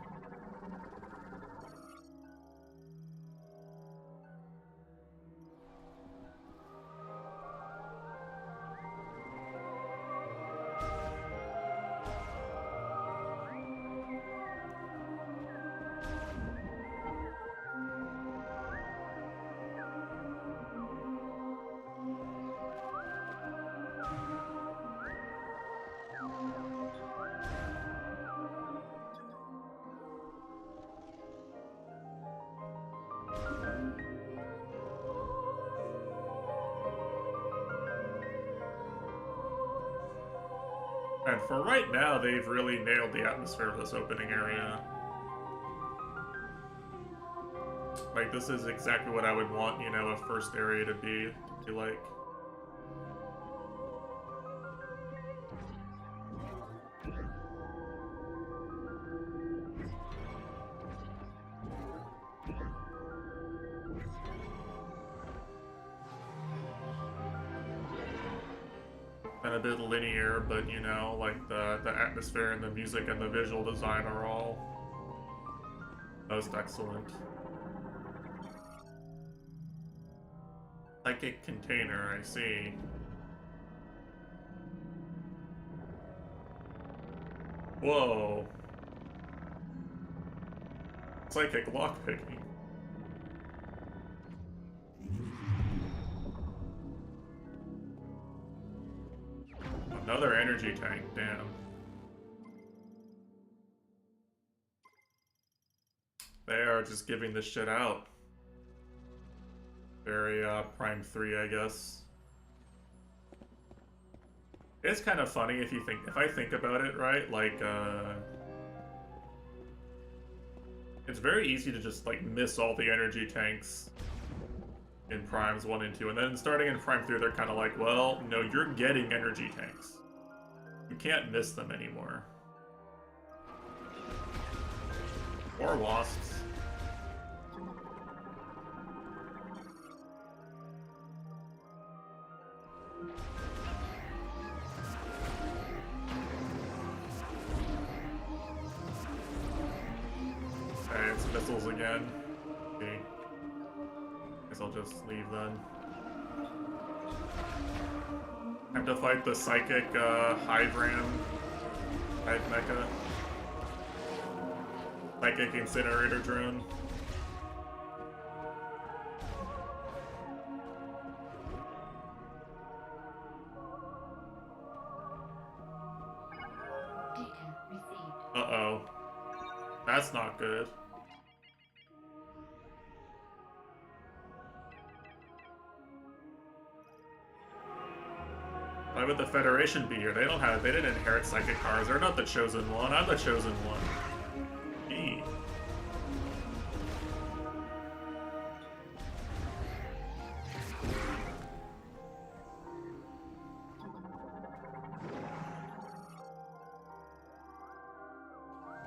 And for right now, they've really nailed the atmosphere of this opening area. Like, this is exactly what I would want, you know, a first area to be like. And a bit linear, but you know, like the atmosphere and the music and the visual design are all most excellent. Psychic container, I see. Whoa. Psychic lockpicking. Another energy tank, damn. They are just giving this shit out. Very, Prime 3, I guess. It's kind of funny if I think about it, right? Like, it's very easy to just, like, miss all the energy tanks in Primes 1 and 2, and then starting in Prime 3, they're kind of like, well, no, you're getting energy tanks. You can't miss them anymore. Or wasps. Okay, it's missiles again. Okay. Guess I'll just leave then. Time to fight the psychic Hive Mecha. Psychic incinerator drone. Data received. Uh-oh. That's not good. Why would the Federation be here? They didn't inherit psychic cars. They're not the chosen one. I'm the chosen one. Gee.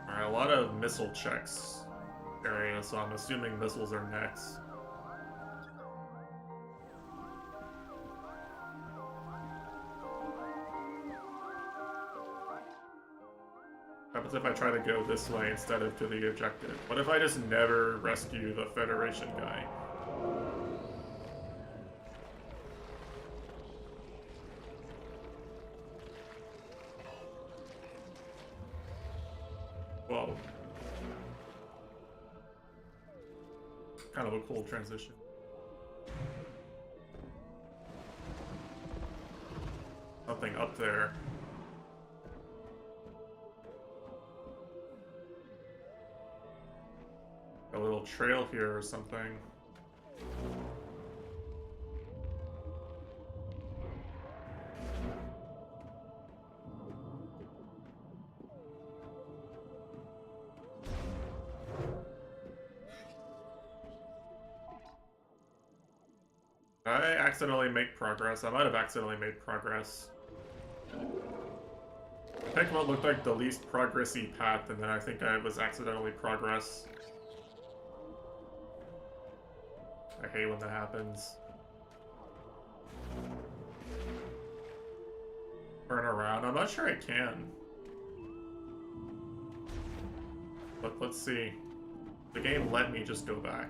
Alright, a lot of missile checks area, so I'm assuming missiles are next. What happens if I try to go this way instead of to the objective? What if I just never rescue the Federation guy? Whoa. Kind of a cool transition. Something up there. A little trail here or something. Did I accidentally make progress? I might have accidentally made progress. I picked what looked like the least progressy path, and then I think I was accidentally progress. I hate when that happens. Turn around. I'm not sure I can. But let's see. The game let me just go back.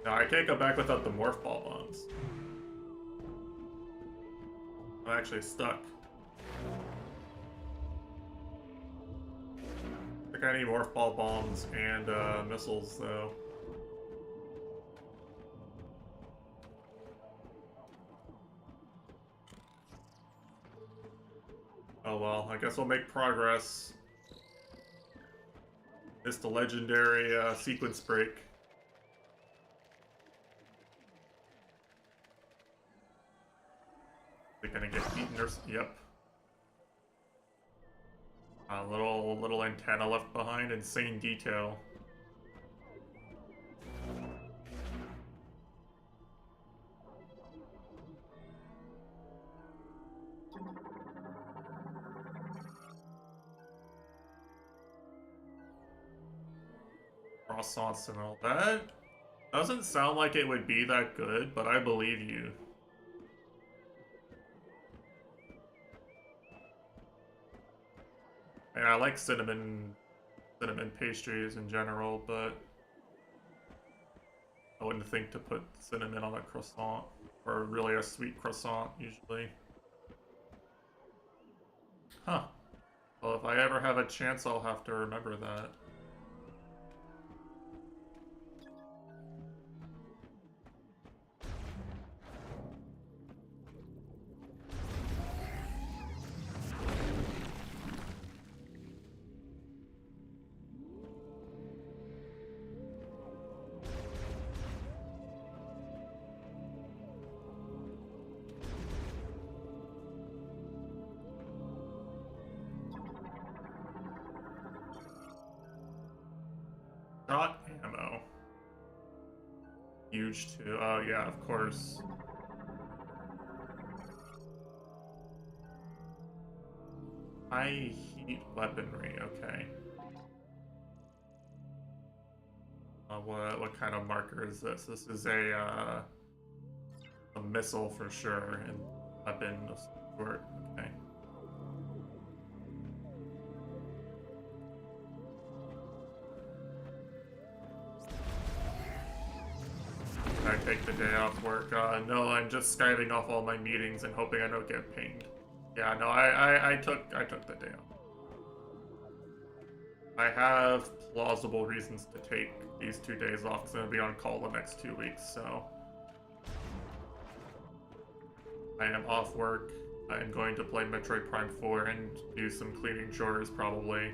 No, I can't go back without the morph ball bombs. I'm actually stuck. I think I need morph ball bombs and missiles, though. Oh well, I guess we'll make progress. It's the legendary sequence break. They're gonna get eaten or yep. A little antenna left behind, insane detail. Croissant Sentinel. That doesn't sound like it would be that good, but I believe you. And I like cinnamon pastries in general, but I wouldn't think to put cinnamon on a croissant, or really a sweet croissant usually. Huh. Well, if I ever have a chance, I'll have to remember that. Shot ammo. Huge too. Oh yeah, of course. High heat weaponry, okay. What kind of marker is this? This is a missile for sure, and weapon of some sort. Okay. I take the day off work. No, I'm just skiving off all my meetings and hoping I don't get pinged. Yeah, no, I took the day off. I have plausible reasons to take these 2 days off because I'm gonna be on call the next 2 weeks, so I am off work. I am going to play Metroid Prime 4 and do some cleaning chores probably.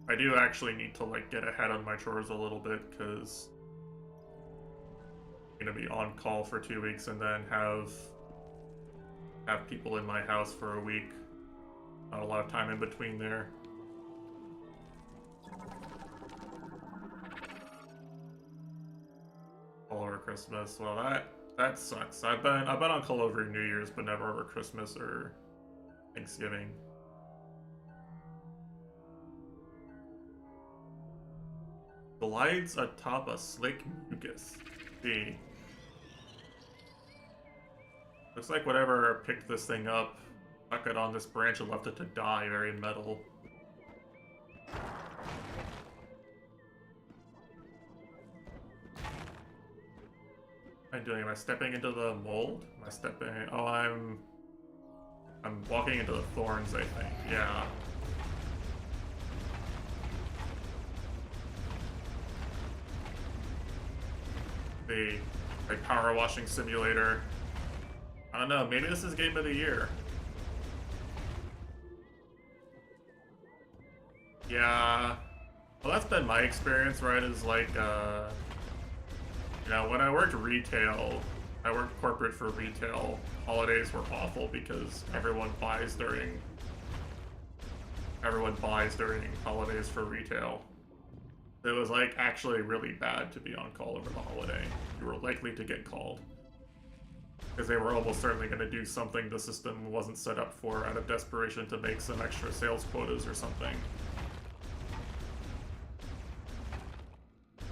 I do actually need to like get ahead on my chores a little bit because I'm gonna be on call for 2 weeks and then have people in my house for a week. Not a lot of time in between there. All over Christmas. Well, that sucks. I've been on call over New Year's, but never over Christmas or Thanksgiving. Glides atop a slick mucus. See. Looks like whatever picked this thing up stuck it on this branch and left it to die. Very metal. What am I doing? Am I stepping into the mold? Am I stepping? Oh, I'm walking into the thorns, I think. Yeah. The like power washing simulator. I don't know, maybe this is game of the year. Yeah. Well, that's been my experience, right? Is like, you know, when I worked retail, I worked corporate for retail, holidays were awful because everyone buys during holidays for retail. It was like actually really bad to be on call over the holiday. You were likely to get called. Because they were almost certainly going to do something the system wasn't set up for out of desperation to make some extra sales quotas or something.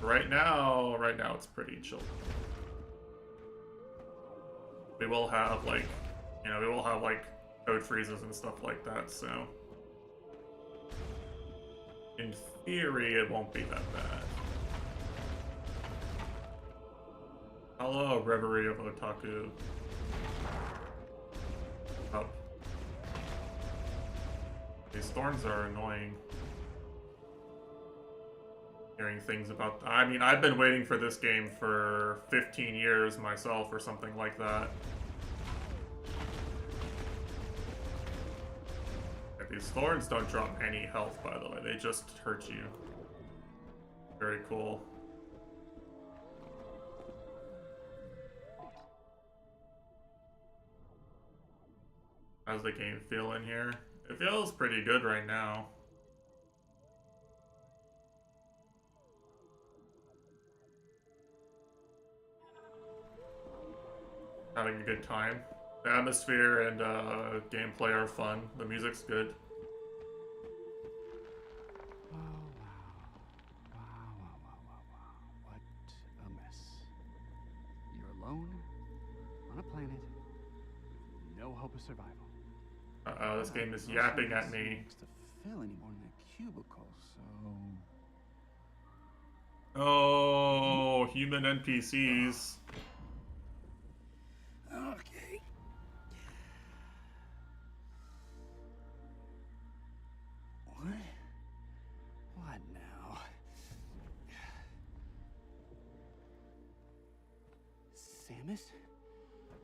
Right now it's pretty chill. We will have like, you know, we will have like code freezes and stuff like that, so in theory it won't be that bad. Hello, Reverie of Otaku. Up. These thorns are annoying. Hearing things about... I mean, I've been waiting for this game for 15 years myself or something like that. These thorns don't drop any health, by the way. They just hurt you. Very cool. How's the game feeling here? It feels pretty good right now. Having a good time. The atmosphere and gameplay are fun. The music's good. Oh, wow. Wow. What a mess. You're alone on a planet with no hope of survival. Uh-oh, this game is yapping at me. To fill anymore in a cubicle, so... Oh, human NPCs. Okay. What now? Samus?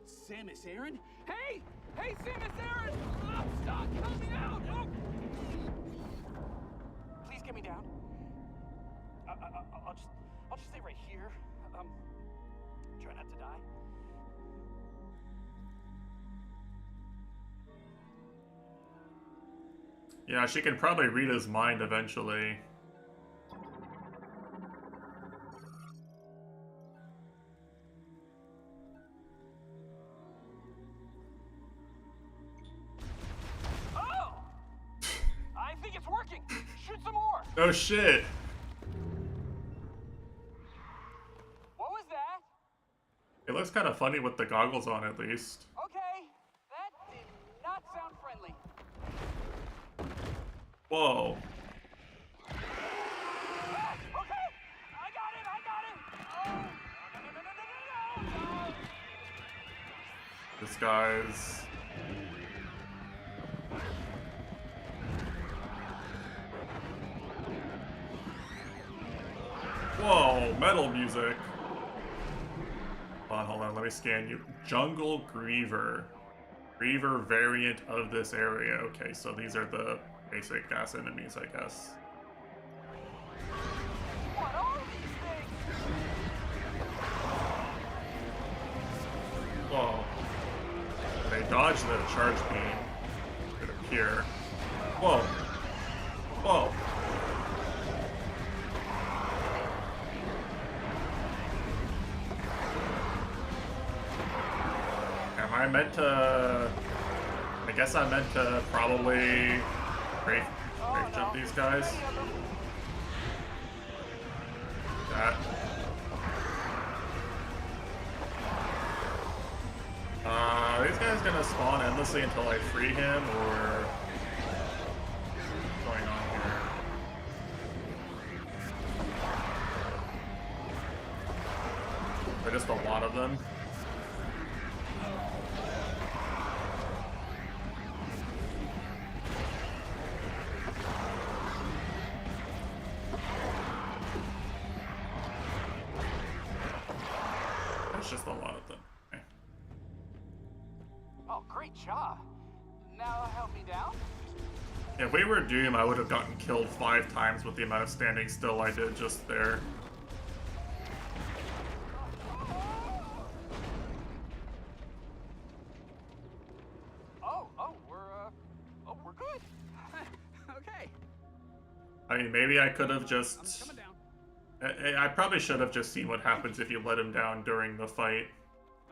Samus Aran? Hey! Hey, Samus Aran! I'm stuck! Help me out! Oh! Please get me down. I'll just stay right here. Try not to die. Yeah, she can probably read his mind eventually. Oh! I think it's working. Shoot some more. Oh shit! What was that? It looks kind of funny with the goggles on, at least. Okay, that did not sound friendly. Whoa. Ah, okay, I got it. Oh, no. This guy's... Whoa, metal music. Hold on, let me scan you. Jungle Griever. Griever variant of this area. Okay, so these are the basic gas enemies, I guess. What are these things? Whoa. They dodge the charge beam. It appear. Whoa. Whoa. Am I meant to... I guess I meant to probably brave jump these guys. That. Are these guys gonna spawn endlessly until I free him, or what's going on here? Are there just a lot of them? There's just a lot of them. Okay. Oh, great job. Now help me down. If we were Doom, I would have gotten killed 5 times with the amount of standing still I did just there. We're good. Okay. I mean, maybe I could have just... I'm coming down. I probably should have just seen what happens if you let him down during the fight.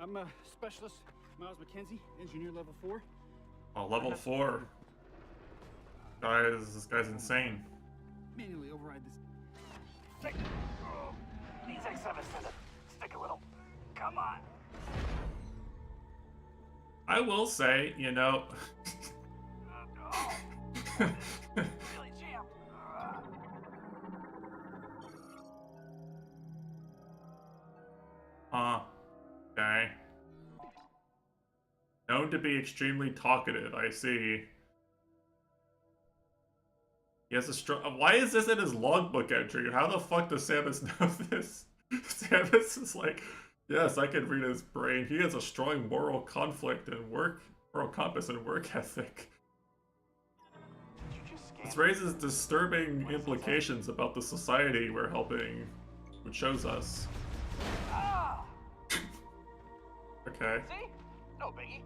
I'm a specialist, Miles McKenzie, engineer level 4. Oh, level 4. This guy's insane. Manually override this. These X7s tend to stick a little. Come on. I will say, you know... Really jammed. Okay. Known to be extremely talkative, I see. He has a strong... Why is this in his logbook entry? How the fuck does Samus know this? Samus is like, yes, I can read his brain. He has a strong moral conflict and moral compass and work ethic. This raises disturbing implications about the society we're helping, which shows us. Ah! Okay. See? No biggie.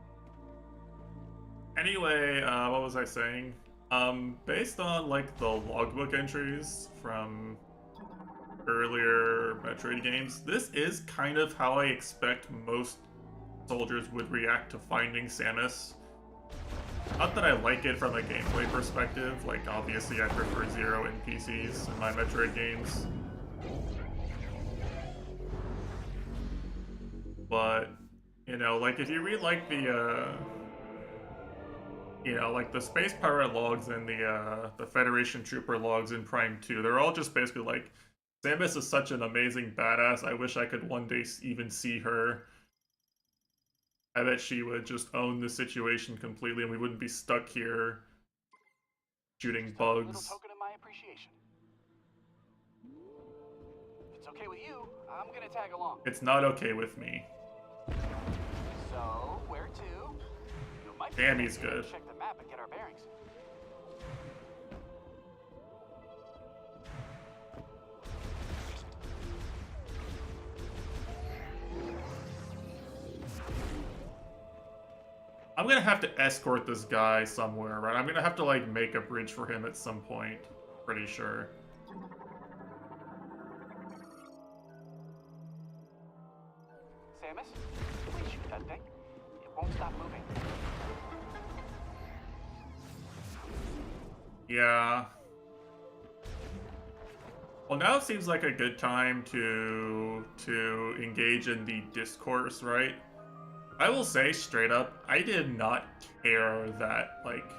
Anyway, what was I saying? Based on, like, the logbook entries from earlier Metroid games, this is kind of how I expect most soldiers would react to finding Samus. Not that I like it from a gameplay perspective, like, obviously I prefer zero NPCs in my Metroid games. But, you know, like, if you read, like, the, you know, like the Space Pirate logs and the Federation Trooper logs in Prime 2, they're all just basically like, Samus is such an amazing badass, I wish I could one day even see her. I bet she would just own the situation completely and we wouldn't be stuck here shooting bugs. A little token of my appreciation. If it's okay with you, I'm gonna tag along. It's not okay with me. So, where to? You might be Damn, able he's to good. check the map and get our bearings. I'm gonna have to escort this guy somewhere, right? I'm gonna have to, like, make a bridge for him at some point. Pretty sure. Samus, please shoot that thing. It won't stop moving. Yeah. Well, now it seems like a good time to engage in the discourse, right? I will say straight up, I did not care that, like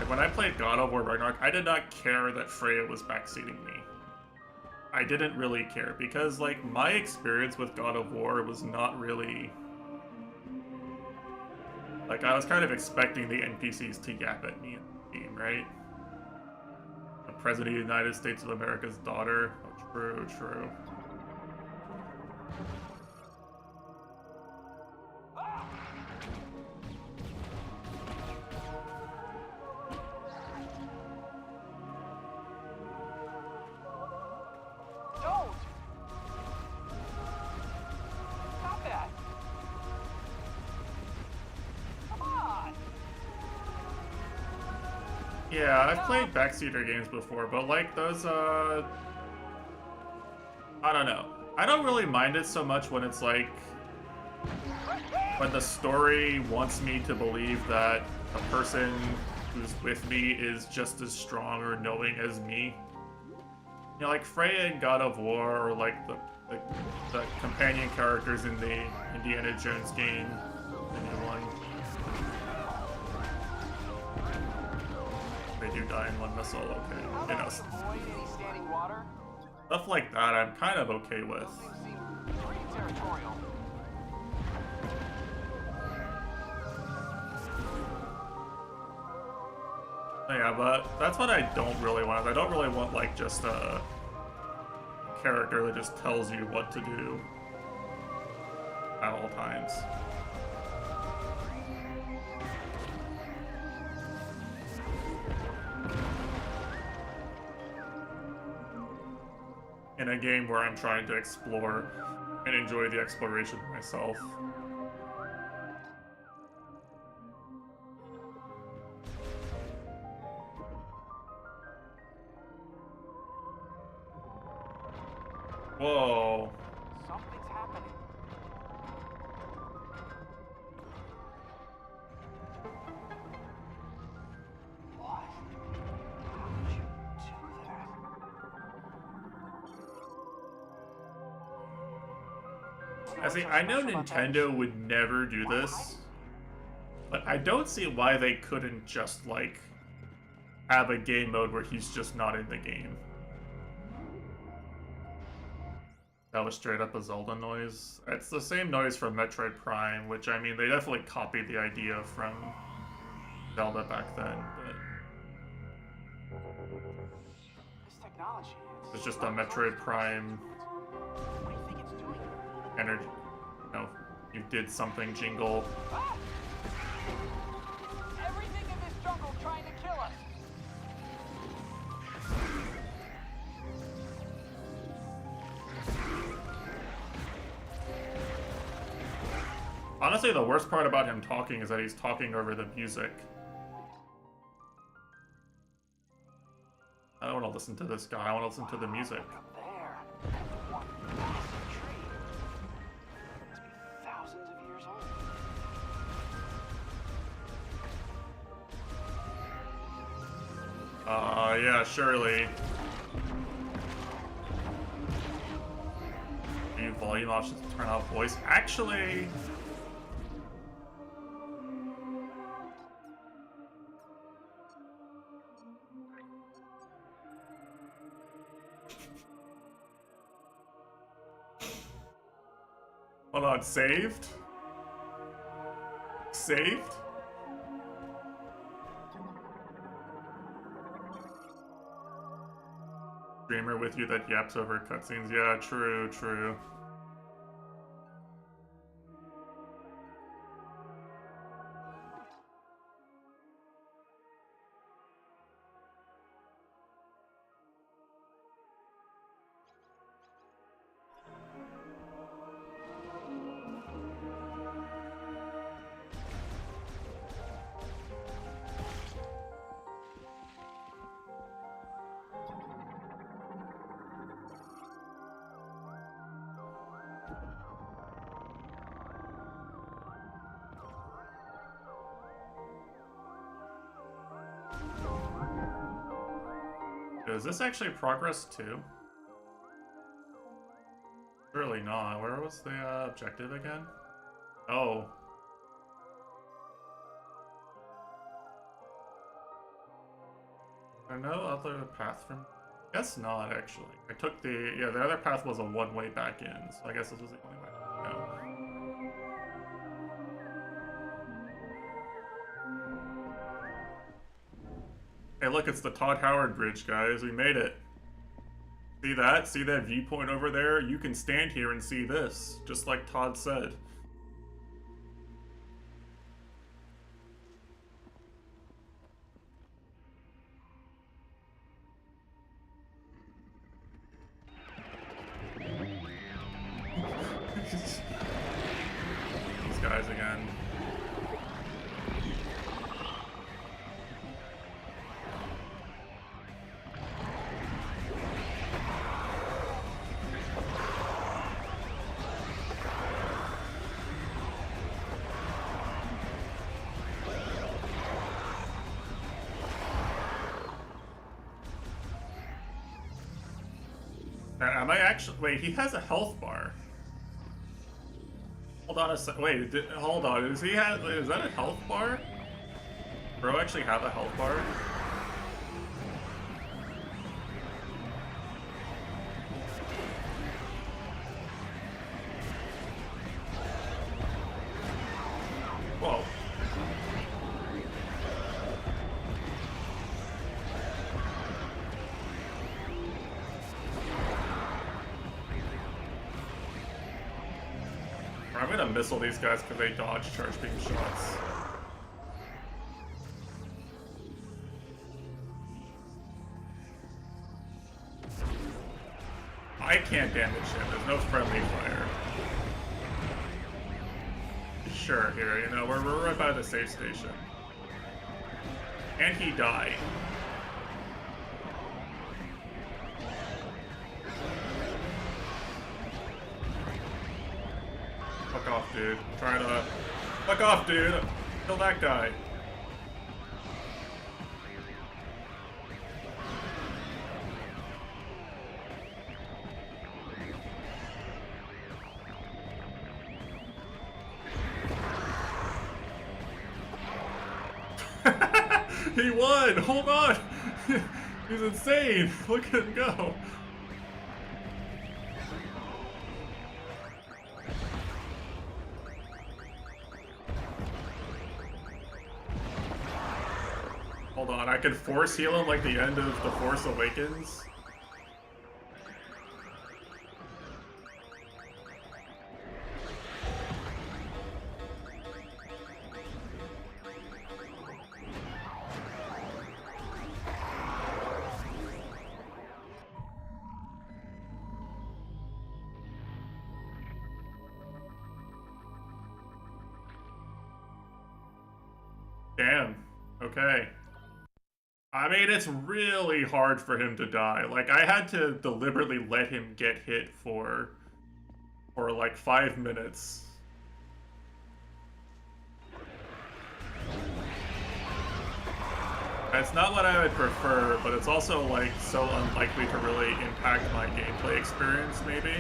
when I played God of War Ragnarok, I did not care that Freya was backseating me. I didn't really care because, like, my experience with God of War was not really like, I was kind of expecting the NPCs to yap at me in the game, right? The President of the United States of America's daughter. Oh, true, true. Don't! Stop that! Come on! Yeah, I've played backseater games before, but like those, I don't know. I don't really mind it so much when it's like, when the story wants me to believe that the person who's with me is just as strong or knowing as me. You know, like Freya in God of War, or like the companion characters in the Indiana Jones game, the new one. They do die in one missile, okay. You know, Avoid any standing water. stuff like that I'm kind of okay with. Things seem pretty territorial. Yeah, but that's what I don't really want. I don't really want, like, just a character that just tells you what to do at all times. In a game where I'm trying to explore and enjoy the exploration myself. Whoa. Something's happening. What? How did you do that? I see, I know Nintendo would never do this, but I don't see why they couldn't just, like, have a game mode where he's just not in the game. That was straight up a Zelda noise. It's the same noise from Metroid Prime, which, I mean, they definitely copied the idea from Zelda back then, but This technology, it's just a Metroid Prime What do you think it's doing? energy. You know, you did something jingle. Ah! Everything in this jungle trying to kill us. Honestly, the worst part about him talking is that he's talking over the music. I don't want to listen to this guy, I want to listen to the music. Look up there. One massive tree. Must be thousands of years old. Yeah, surely. New volume options to turn off voice. Actually... Hold on, saved? Saved? Streamer with you that yaps over cutscenes. Yeah, true, true. Is this actually progress too? Surely not. Where was the objective again? Oh. There no other path from... Guess not, actually. I took the... Yeah, the other path was a one-way back in, so I guess this was the only way to go. Hey, look, it's the Todd Howard Bridge, guys. We made it. See that? See that viewpoint over there? You can stand here and see this, just like Todd said. These guys again. Am I actually... Wait, he has a health bar. Hold on a sec. Wait, hold on. Is that a health bar? Bro actually have a health bar? Whoa. I'm gonna missile these guys because they dodge charge beam shots. I can't damage him. There's no friendly fire. Sure, here, you know, we're right by the safe station. And he died. Fuck off, dude. I'm trying to... Fuck off, dude! Kill that guy. He won! Hold on! He's insane! Look at him go! Hold on, I can force heal him like the end of The Force Awakens. Damn. Okay. I mean, it's really hard for him to die. Like, I had to deliberately let him get hit for like 5 minutes. It's not what I would prefer, but it's also, like, so unlikely to really impact my gameplay experience, maybe?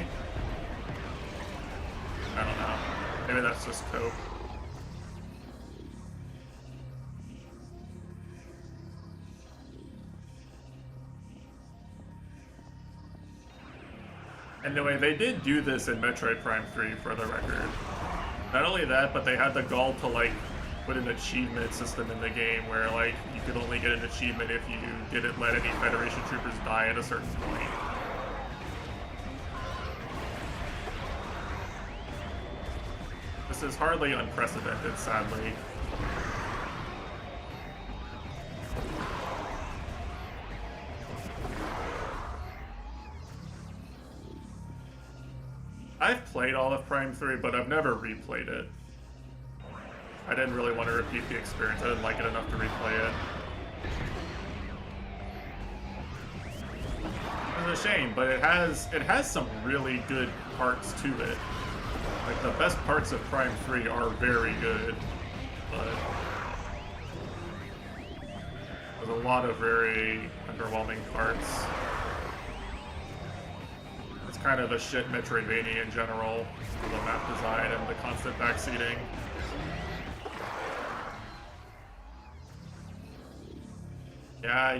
I don't know. Maybe that's just cope. Anyway, they did do this in Metroid Prime 3, for the record. Not only that, but they had the gall to, like, put an achievement system in the game where, like, you could only get an achievement if you didn't let any Federation troopers die at a certain point. This is hardly unprecedented, sadly. I've played all of Prime 3, but I've never replayed it. I didn't really want to repeat the experience. I didn't like it enough to replay it. It's a shame, but it has some really good parts to it. Like, the best parts of Prime 3 are very good, but There's a lot of very underwhelming parts. It's kind of a shit Metroidvania in general, for the map design and the constant backseating. Yeah.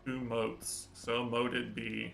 Two moats. So moated be.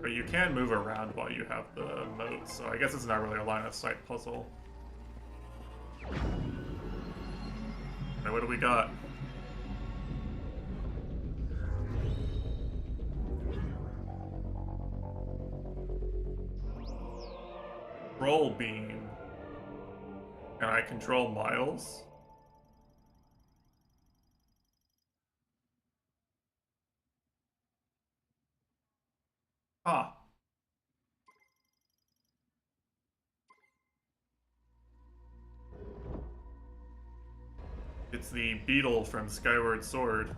But you can move around while you have the moat, so I guess it's not really a line of sight puzzle. Okay, what do we got? Control beam. Can I control Miles? Ah. It's the beetle from Skyward Sword.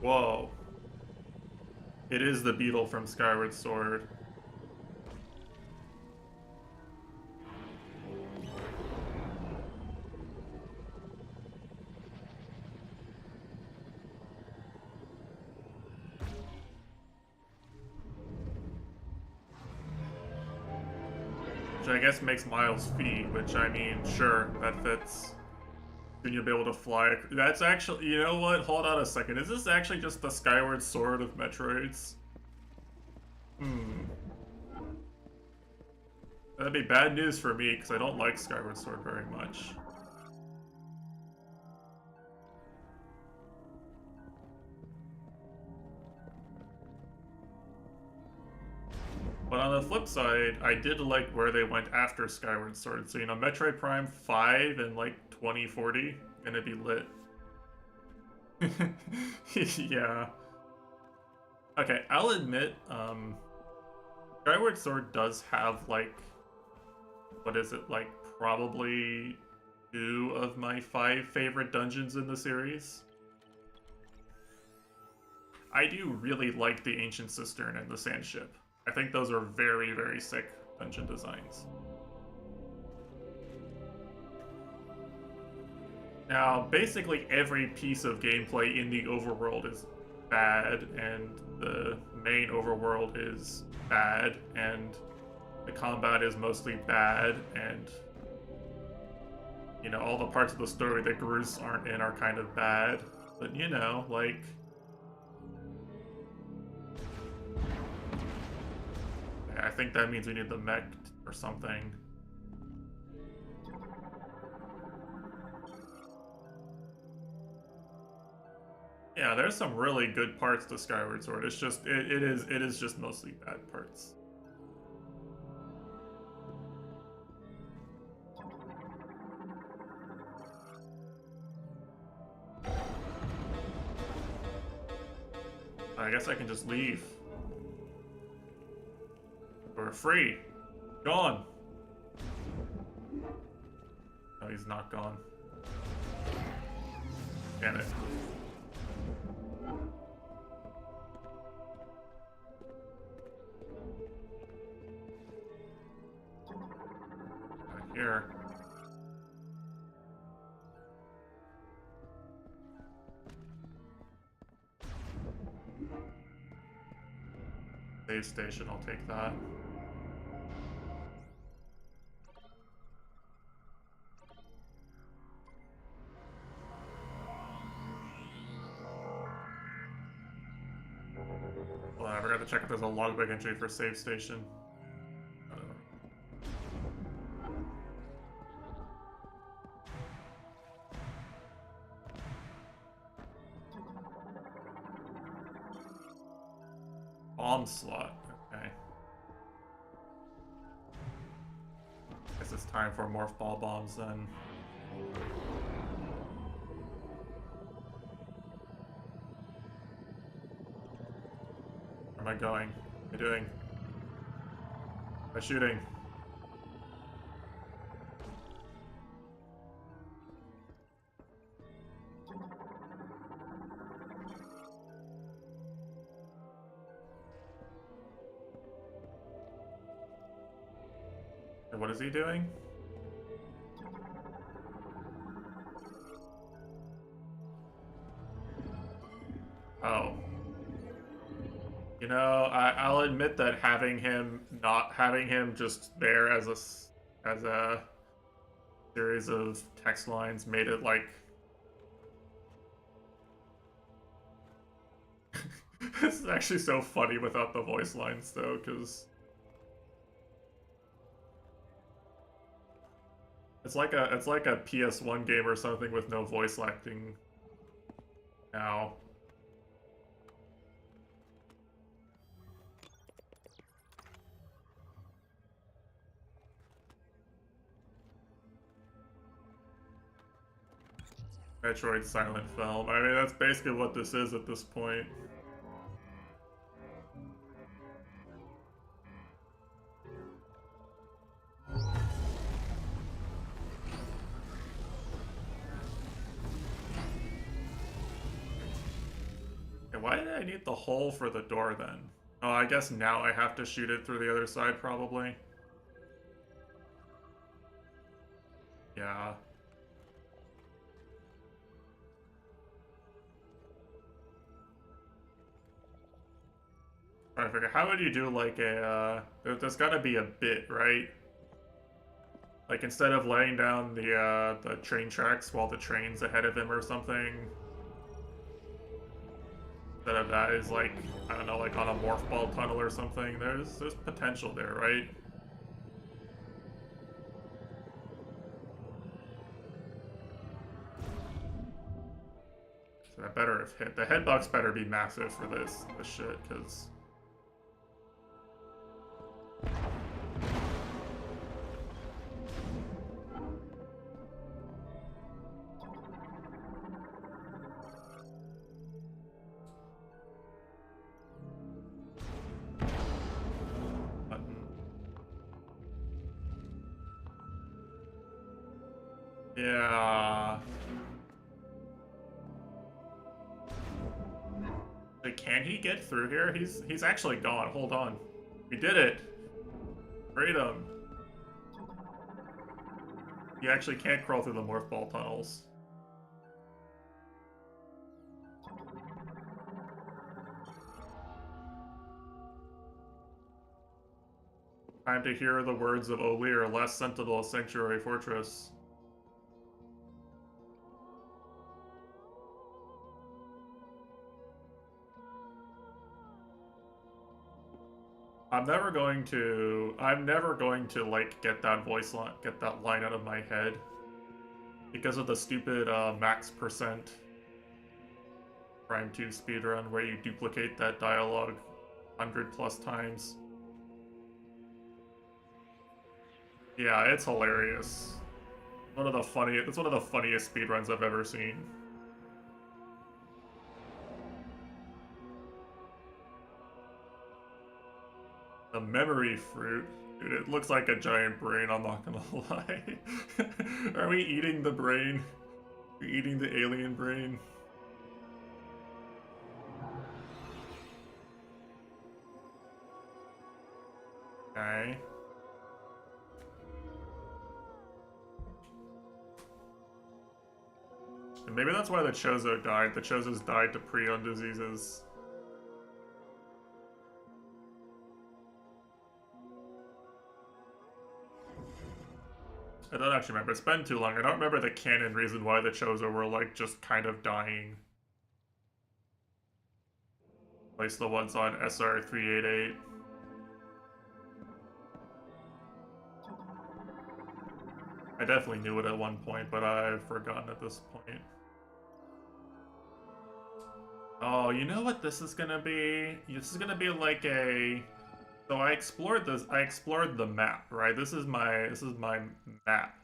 Whoa. It is the beetle from Skyward Sword. Which I guess makes Miles' feet, which I mean, sure, that fits. Then you'll be able to fly. That's actually, you know what? Hold on a second. Is this actually just the Skyward Sword of Metroids? That'd be bad news for me, because I don't like Skyward Sword very much. But on the flip side, I did like where they went after Skyward Sword. So, you know, Metroid Prime 5 in like 2040, gonna be lit. Yeah. Okay, I'll admit, Skyward Sword does have like, what is it, like probably 2 of my 5 favorite dungeons in the series. I do really like the Ancient Cistern and the Sand Ship. I think those are very, very sick dungeon designs. Now, basically every piece of gameplay in the overworld is bad, and the main overworld is bad, and the combat is mostly bad, and you know, all the parts of the story that Garus aren't in are kind of bad. But you know, like, I think that means we need the mech or something. Yeah, there's some really good parts to Skyward Sword. It's just it is just mostly bad parts. I guess I can just leave. We're free. Gone. No, he's not gone. Damn it. Right here. Save station, I'll take that. Well, I forgot to check if there's a logbook entry for save station. Bomb slot, okay. Guess it's time for morph ball bombs then. Where am I going? What am I doing? Am I shooting? What is he doing? Oh. You know, I'll admit that having him just there as a series of text lines made it like this is actually so funny without the voice lines though, because it's like a PS1 game or something with no voice acting now. Metroid silent film. I mean, that's basically what this is at this point. Okay, why did I need the hole for the door then? Oh, I guess now I have to shoot it through the other side, probably. Yeah. Trying to figure, how would you do like a, there's gotta be a bit, right? Like instead of laying down the train tracks while the train's ahead of him or something, instead of that is like, I don't know, like on a morph ball tunnel or something, there's potential there, right? So that better have hit. The headbox better be massive for this shit, because yeah. Like, can he get through here? He's actually gone. Hold on. We did it. Freedom. He actually can't crawl through the morph ball tunnels. Time to hear the words of O'Lear, last sentinel of Sanctuary Fortress. I'm never going to like get that line out of my head because of the stupid max percent Prime 2 speedrun where you duplicate that dialogue 100+ times. Yeah, it's hilarious. It's one of the funniest speedruns I've ever seen. The memory fruit. Dude, it looks like a giant brain, I'm not gonna lie. Are we eating the brain? Are we eating the alien brain? Okay. And maybe that's why the Chozo died. The Chozos died to prion diseases. I don't actually remember. It's been too long. I don't remember the canon reason why the Chozo were, like, just kind of dying. Place the ones on SR-388. I definitely knew it at one point, but I've forgotten at this point. Oh, you know what this is gonna be? This is gonna be like a... So I explored this. I explored the map, right? This is my map.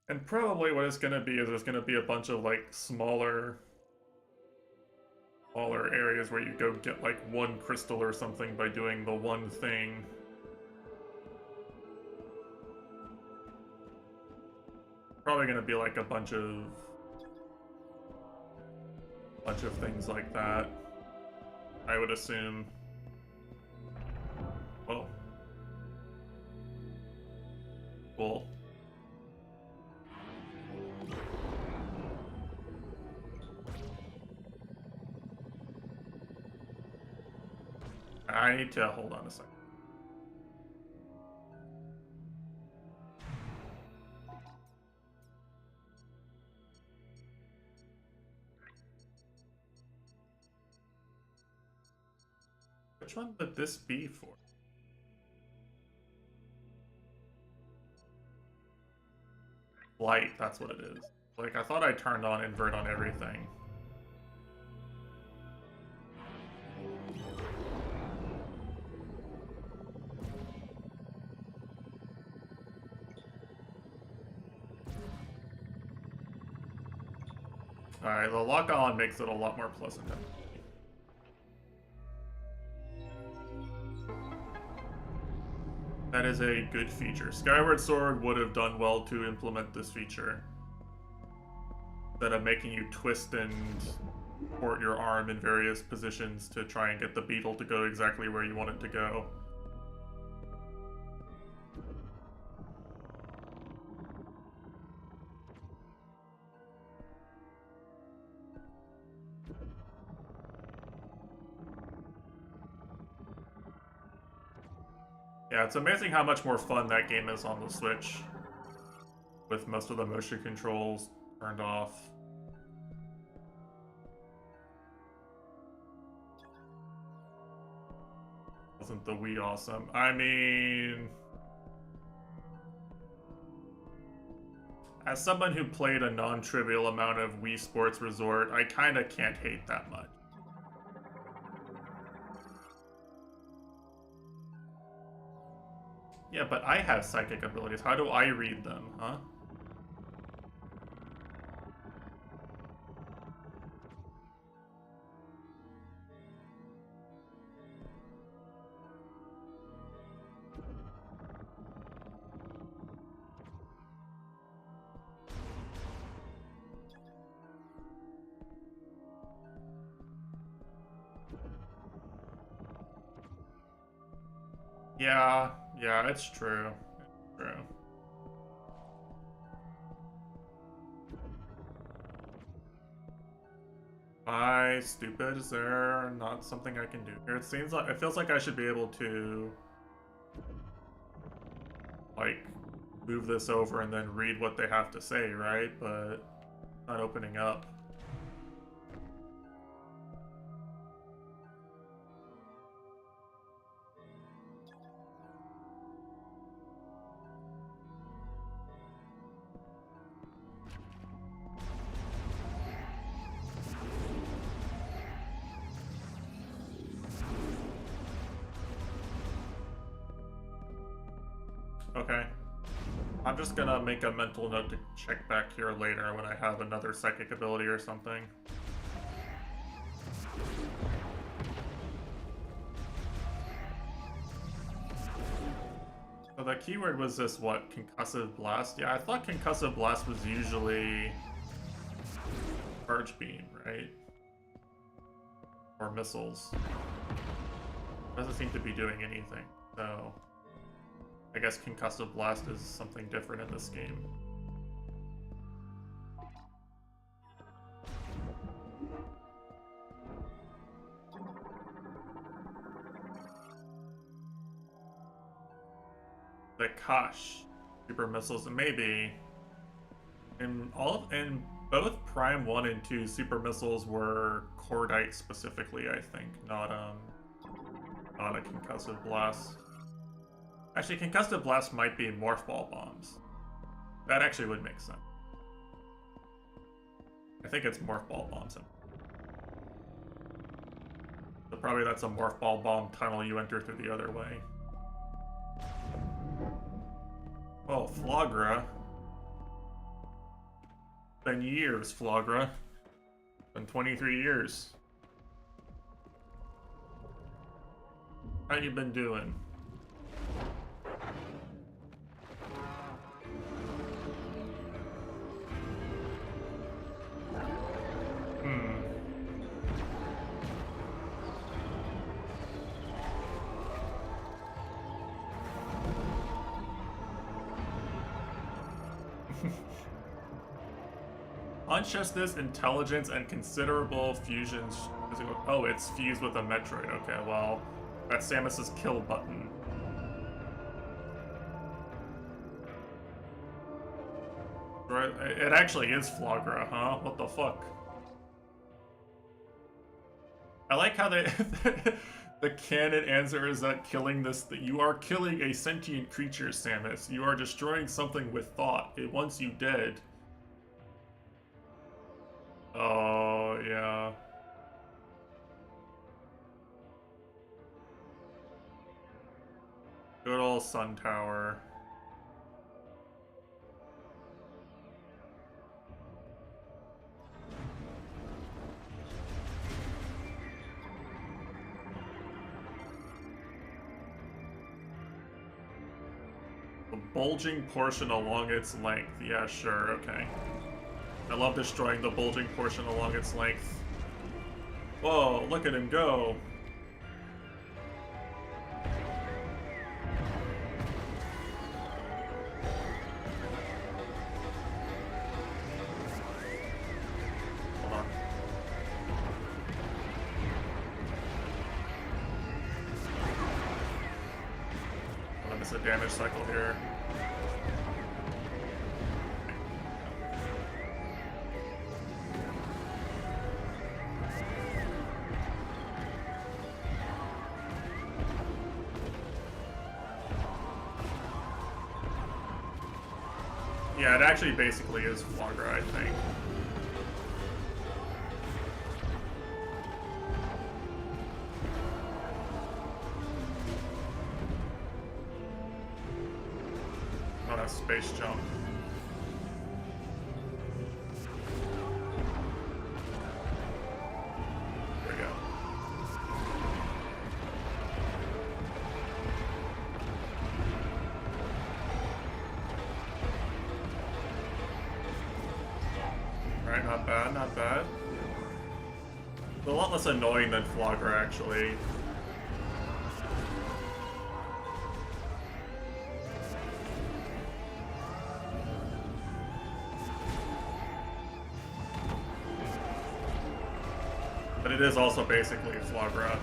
And probably what it's gonna be is there's gonna be a bunch of like smaller areas where you go get like one crystal or something by doing the one thing. Probably gonna be like a bunch of things like that, I would assume. Whoa. Cool. I need to hold on a second. Which one would this be for? Light, that's what it is. Like, I thought I turned on invert on everything. Alright, the lock-on makes it a lot more pleasant. That is a good feature. Skyward Sword would have done well to implement this feature. Instead of making you twist and port your arm in various positions to try and get the beetle to go exactly where you want it to go. Yeah, it's amazing how much more fun that game is on the Switch, with most of the motion controls turned off. Wasn't the Wii awesome? I mean... As someone who played a non-trivial amount of Wii Sports Resort, I kinda can't hate that much. Yeah, but I have psychic abilities. How do I read them, huh? Yeah, it's true. It's true. Am I stupid? Is there not something I can do here? It feels like I should be able to like move this over and then read what they have to say, right? But not opening up. Okay. I'm just gonna make a mental note to check back here later when I have another psychic ability or something. So the keyword was this, what? Concussive Blast? Yeah, I thought Concussive Blast was usually Charge Beam, right? Or missiles. Doesn't seem to be doing anything, so... I guess Concussive Blast is something different in this game. The Kosh. super missiles, and maybe in both Prime 1 and 2 super missiles were cordite specifically, I think, not a concussive blast. Actually, concussive blast might be morph ball bombs. That actually would make sense. I think it's morph ball bombs. So probably that's a morph ball bomb tunnel you enter through the other way. Oh, Flagra. Been years, Flagra. Been 23 years. How you been doing? Consciousness, intelligence, and considerable fusions. Oh, it's fused with a metroid. Okay, well, that's Samus's kill button. Right, it actually is Flagra, huh? What the fuck? I like how they the canon answer is that you are killing a sentient creature, Samus. You are destroying something with thought. It wants you dead. Oh, yeah. Good old Sun Tower. The bulging portion along its length. Yeah, sure, okay. I love destroying the bulging portion along its length. Whoa, look at him go. Hold on. I'm gonna miss a damage cycle here. Yeah, it actually basically is Flagra, I think. Oh, that's space jump. There we go. Alright, not bad, not bad. It's a lot less annoying than Flagra, actually. But it is also basically Flagra.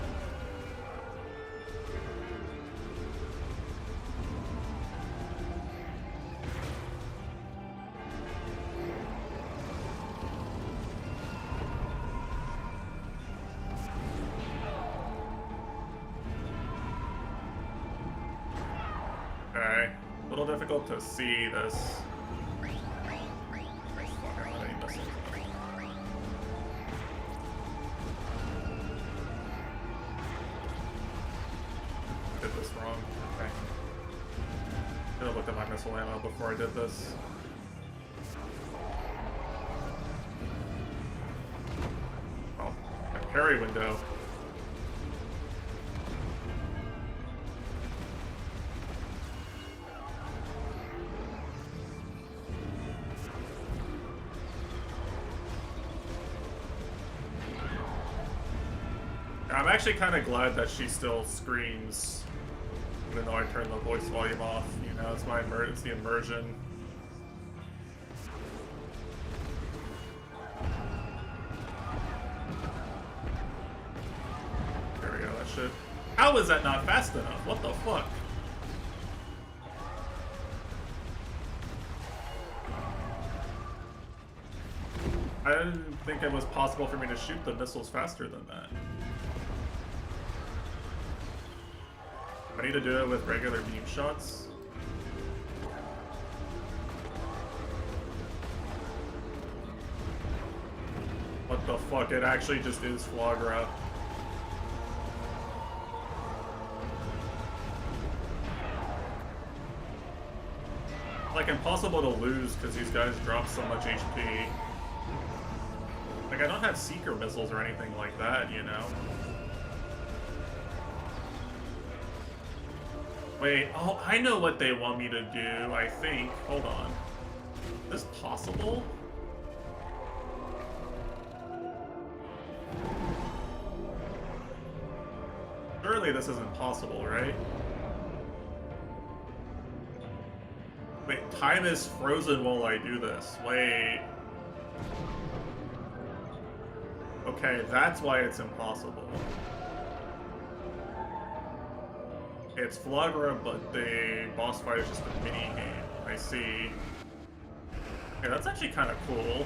Okay, a little difficult to see this. Did this wrong. Okay. Should have looked at my missile ammo before I did this. Oh, a parry window. I'm actually kind of glad that she still screams, even though I turned the voice volume off. You know, it's the immersion. There we go. That should. How is that not fast enough? What the fuck? I didn't think it was possible for me to shoot the missiles faster than that. I need to do it with regular beam shots. What the fuck? It actually just is Flagra. Like, impossible to lose because these guys drop so much HP. Like, I don't have Seeker missiles or anything like that, you know? Wait, oh, I know what they want me to do, I think. Hold on. Is this possible? Surely this isn't possible, right? Wait, time is frozen while I do this. Wait. Okay, that's why it's impossible. It's Flagra, but the boss fight is just a mini game. I see. Okay, that's actually kind of cool.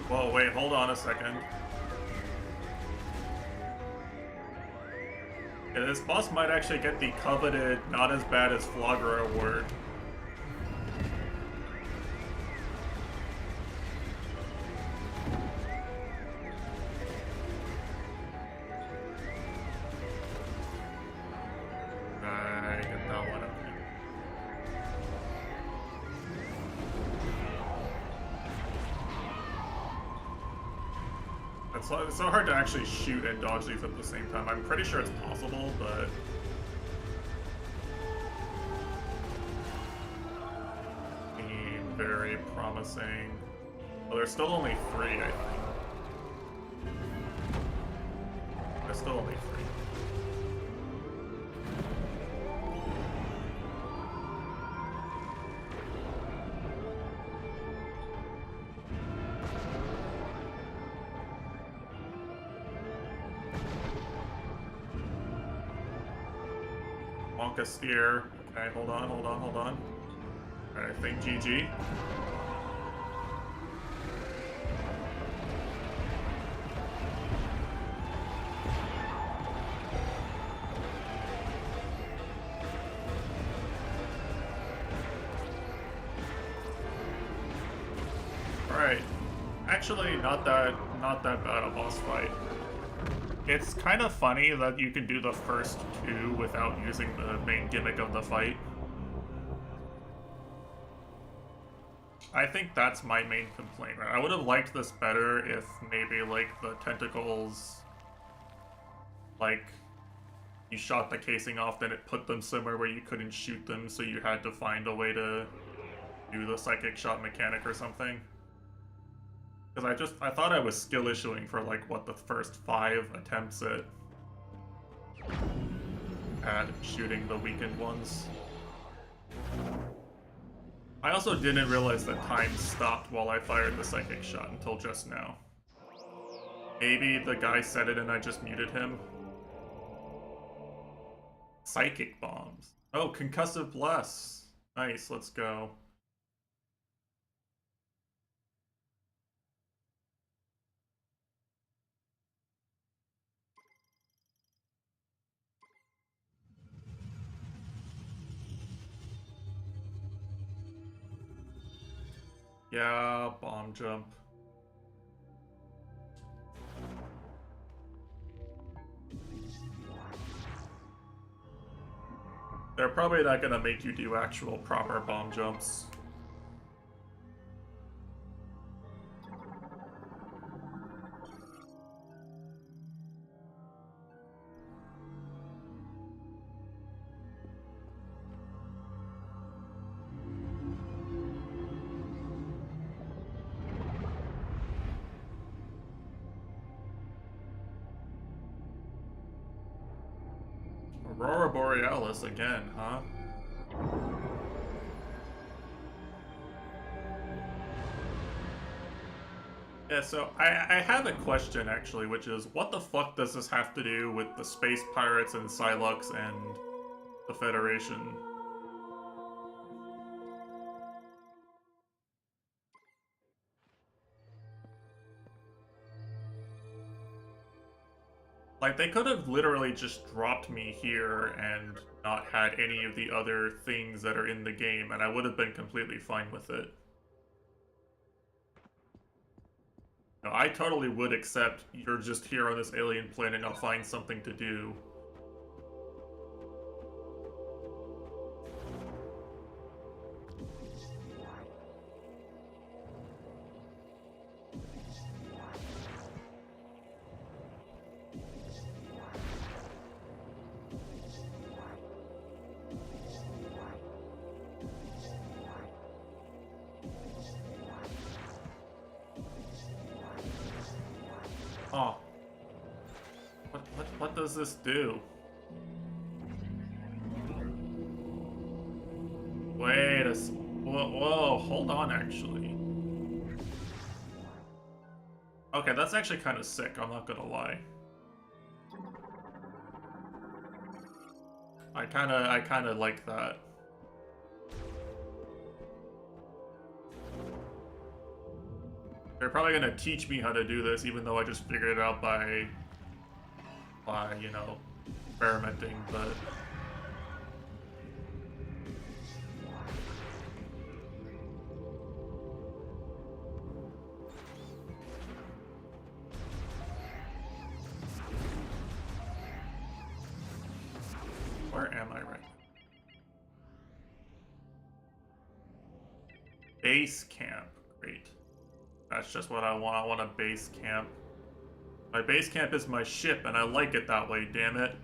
Whoa, wait, hold on a second. Yeah, this boss might actually get the coveted not as bad as Flagra award. I get that one, okay. It's so hard to actually shoot and dodge these at the same time. I'm pretty sure it's possible, but... very promising. Well, there's still only 3, I think. There's still only 3. Wonka steer. Okay, hold on. Alright, I think GG. Alright. Actually, not that bad a boss fight. It's kind of funny that you can do the first 2 without using the main gimmick of the fight. I think that's my main complaint, right? I would have liked this better if maybe, like, the tentacles, like, you shot the casing off, then it put them somewhere where you couldn't shoot them, so you had to find a way to do the psychic shot mechanic or something. Because I thought I was skill issuing for, like, what, the first 5 attempts at shooting the weakened ones. I also didn't realize that time stopped while I fired the psychic shot until just now. Maybe the guy said it and I just muted him. Psychic bombs. Oh, concussive bless. Nice, let's go. Yeah, bomb jump. They're probably not gonna make you do actual proper bomb jumps. Aurora Borealis again, huh? Yeah, so I have a question actually, which is what the fuck does this have to do with the space pirates and Psylocke and the Federation? Like, they could have literally just dropped me here and not had any of the other things that are in the game, and I would have been completely fine with it. No, I totally would accept you're just here on this alien planet, now find something to do. Oh. What does this do? Wait a whoa, hold on actually. Okay, that's actually kind of sick, I'm not gonna lie. I kinda like that. They're probably gonna teach me how to do this, even though I just figured it out by you know, experimenting, but... Where am I right now? Base camp. Great. That's just what I want. I want a base camp. My base camp is my ship, and I like it that way, damn it.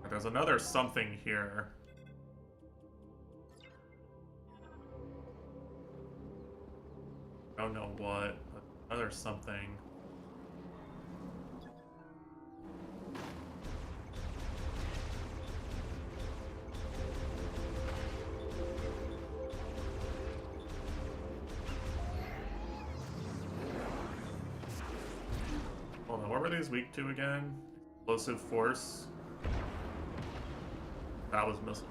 There's another something here. I don't know what. Another something. Hold on, what were these weak to again? Explosive force. That was missile.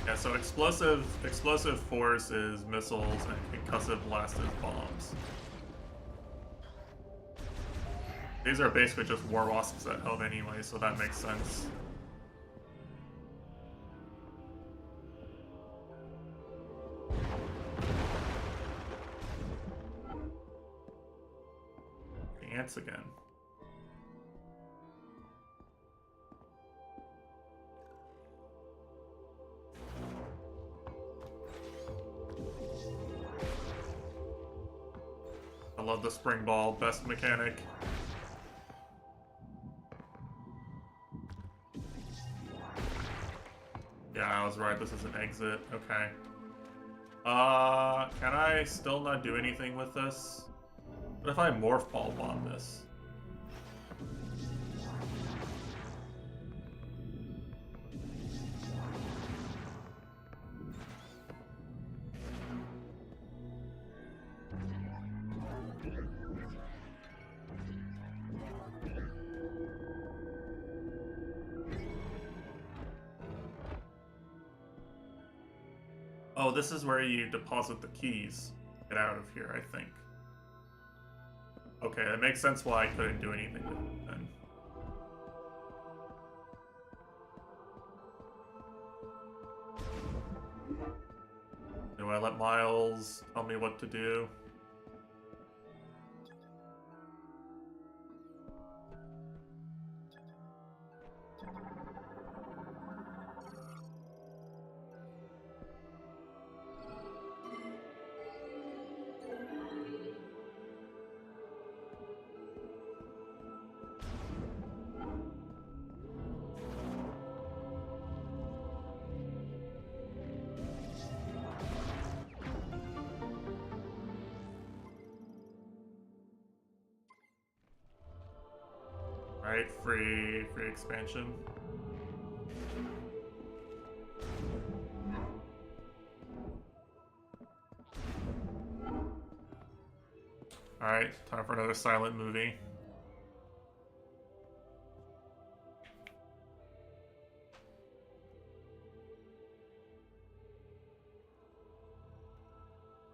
Yeah, so explosive force is missiles and concussive blast is bombs. These are basically just war wasps at home anyway, so that makes sense. The ants again. I love the spring ball, best mechanic. Yeah, I was right, this is an exit, okay. Can I still not do anything with this? What if I morph ball bomb this? Oh, this is where you deposit the keys. Get out of here, I think. Okay, that makes sense why I couldn't do anything with it then. Do I let Miles tell me what to do? Right, free expansion. Alright, time for another silent movie.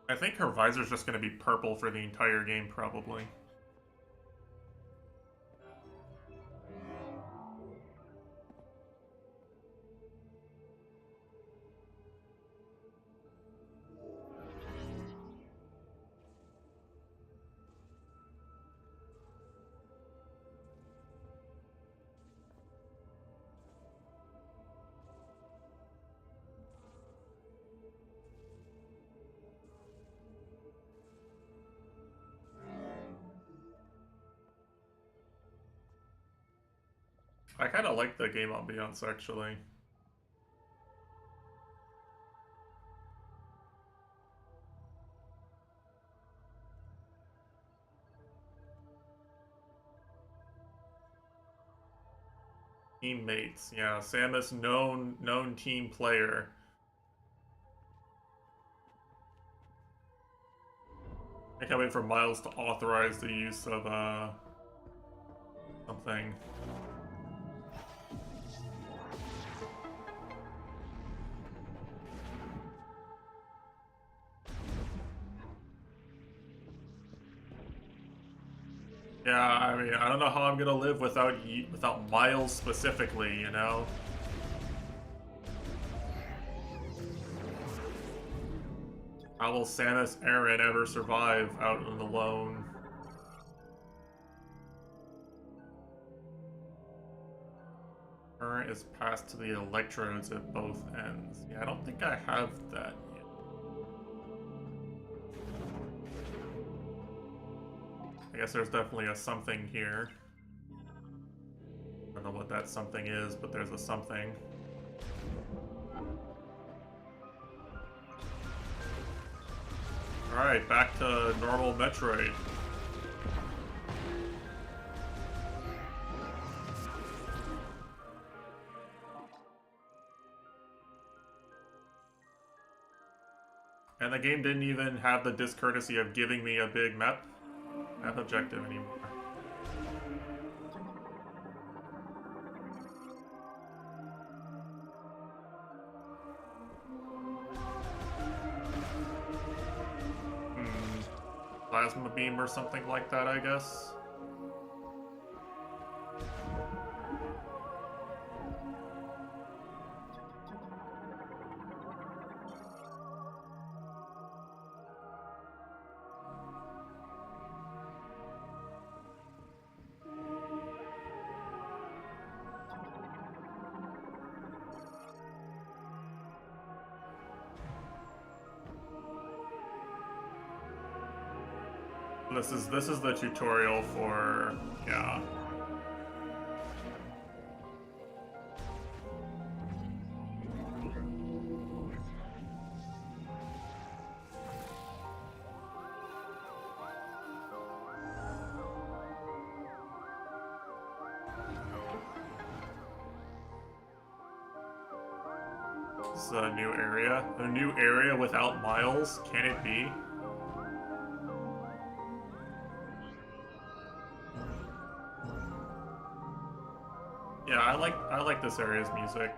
I think her visor's just gonna be purple for the entire game, probably. I kind of like the game ambiance, actually. Teammates, yeah. Samus, known team player. I can't wait for Miles to authorize the use of something. Yeah, I mean, I don't know how I'm gonna live without Miles specifically, you know? How will Samus Aran ever survive out on the lone? Current is passed to the electrodes at both ends. Yeah, I don't think I have that yet. I guess there's definitely a something here. I don't know what that something is, but there's a something. Alright, back to normal Metroid. And the game didn't even have the discourtesy of giving me a big map objective anymore. Plasma beam or something like that, I guess. This is the tutorial for, yeah. This is a new area. A new area without Miles? Can it be? Yeah, I like this area's music.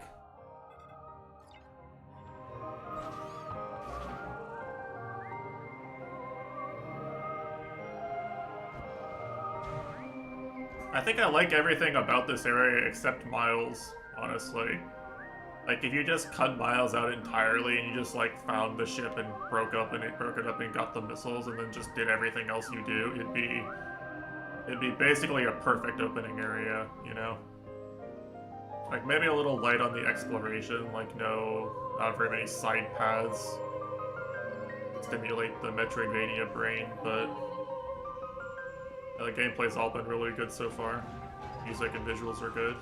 I think I like everything about this area except Miles, honestly. Like, if you just cut Miles out entirely and you just, like, found the ship and broke it up and got the missiles and then just did everything else you do, it'd be basically a perfect opening area, you know? Like, maybe a little light on the exploration, like, not very many side paths stimulate the Metroidvania brain, but the gameplay's all been really good so far. Music and visuals are good.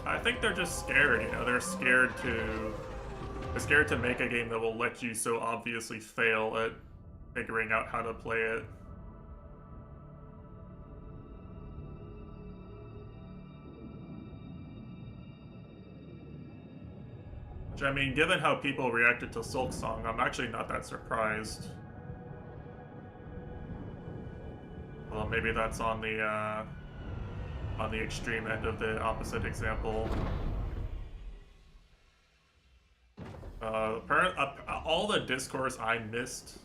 I think they're just scared, you know, they're scared to make a game that will let you so obviously fail at figuring out how to play it. Which, I mean, given how people reacted to Silk Song, I'm actually not that surprised. Well, maybe that's on the extreme end of the opposite example. All the discourse I missed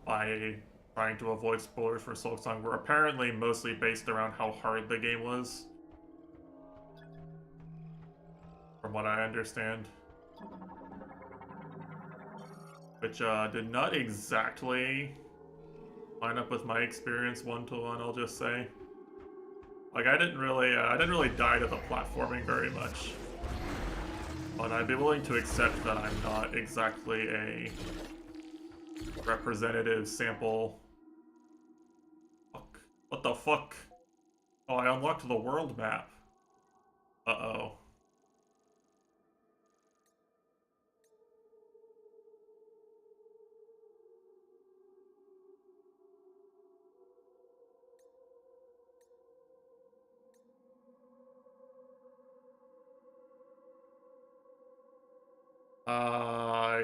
by trying to avoid spoilers for Silk Song were apparently mostly based around how hard the game was. From what I understand. Which did not exactly line up with my experience 1-to-1, I'll just say. Like, I didn't really die to the platforming very much. But I'd be willing to accept that I'm not exactly a representative sample. Fuck. What the fuck? Oh, I unlocked the world map. Uh-oh.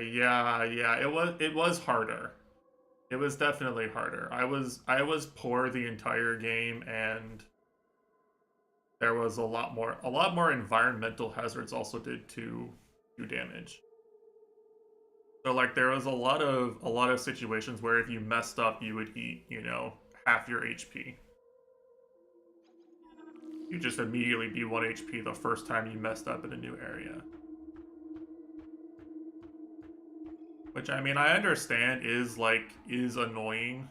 Yeah, it was harder. It was definitely harder. I was poor the entire game, and there was a lot more environmental hazards also did to damage. So like there was a lot of situations where if you messed up, you would eat, you know, half your HP. You just immediately be 1 HP the first time you messed up in a new area. Which, I mean, I understand is annoying.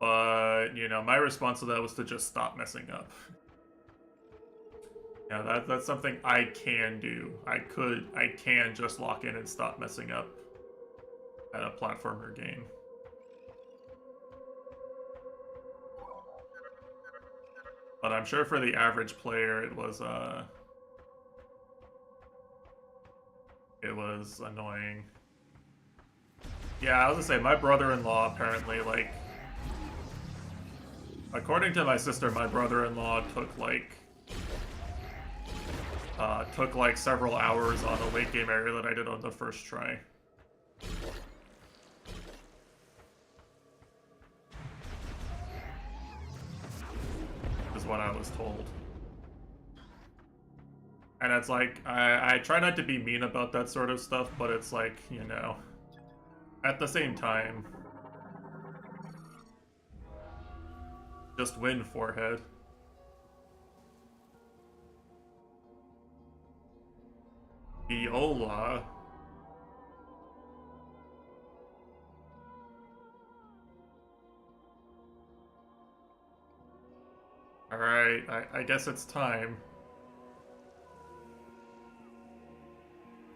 But, you know, my response to that was to just stop messing up. Yeah, that's something I can do. I can just lock in and stop messing up at a platformer game. But I'm sure for the average player it was annoying. Yeah, I was gonna say, my brother-in-law apparently, like, according to my sister, my brother-in-law took like several hours on a late game area that I did on the first try. Is what I was told. And it's like, I try not to be mean about that sort of stuff, but it's like, you know, at the same time, just win, forehead. Viola. Alright, I guess it's time.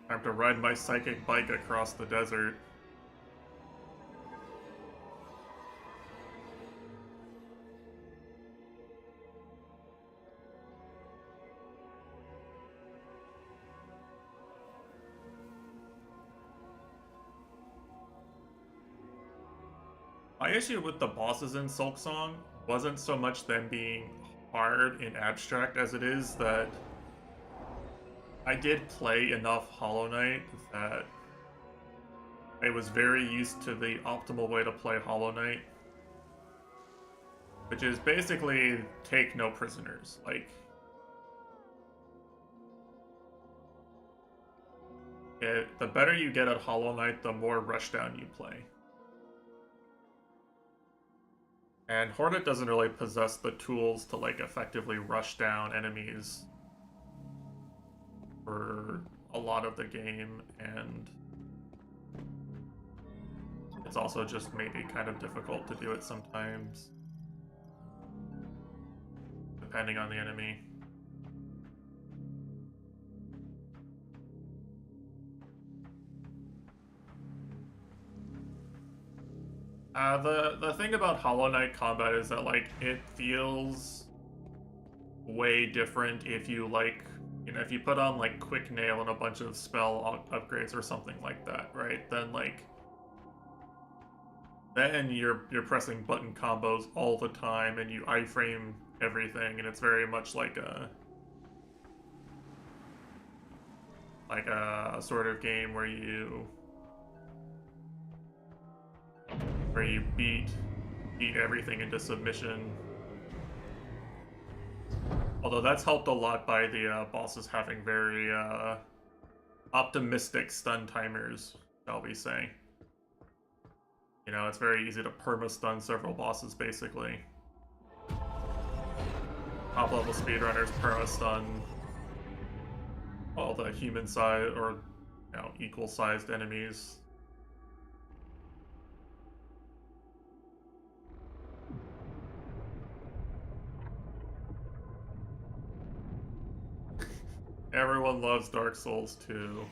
Time to ride my psychic bike across the desert. My issue with the bosses in Silk Song wasn't so much them being hard and abstract as it is that I did play enough Hollow Knight that I was very used to the optimal way to play Hollow Knight, which is basically take no prisoners. Like, the better you get at Hollow Knight, the more rushdown you play. And Hornet doesn't really possess the tools to, like, effectively rush down enemies for a lot of the game, and it's also just maybe kind of difficult to do it sometimes, depending on the enemy. The thing about Hollow Knight combat is that, like, it feels way different if you, like, you know, if you put on, like, Quick Nail and a bunch of spell upgrades or something like that, right? Then, like, then you're pressing button combos all the time and you iframe everything, and it's very much like a like a sort of game where you beat everything into submission. Although that's helped a lot by the bosses having very optimistic stun timers, shall we say. You know, it's very easy to perma-stun several bosses, basically. Top-level speedrunners perma-stun all the human-sized, or, you know, equal-sized enemies. Everyone loves Dark Souls 2.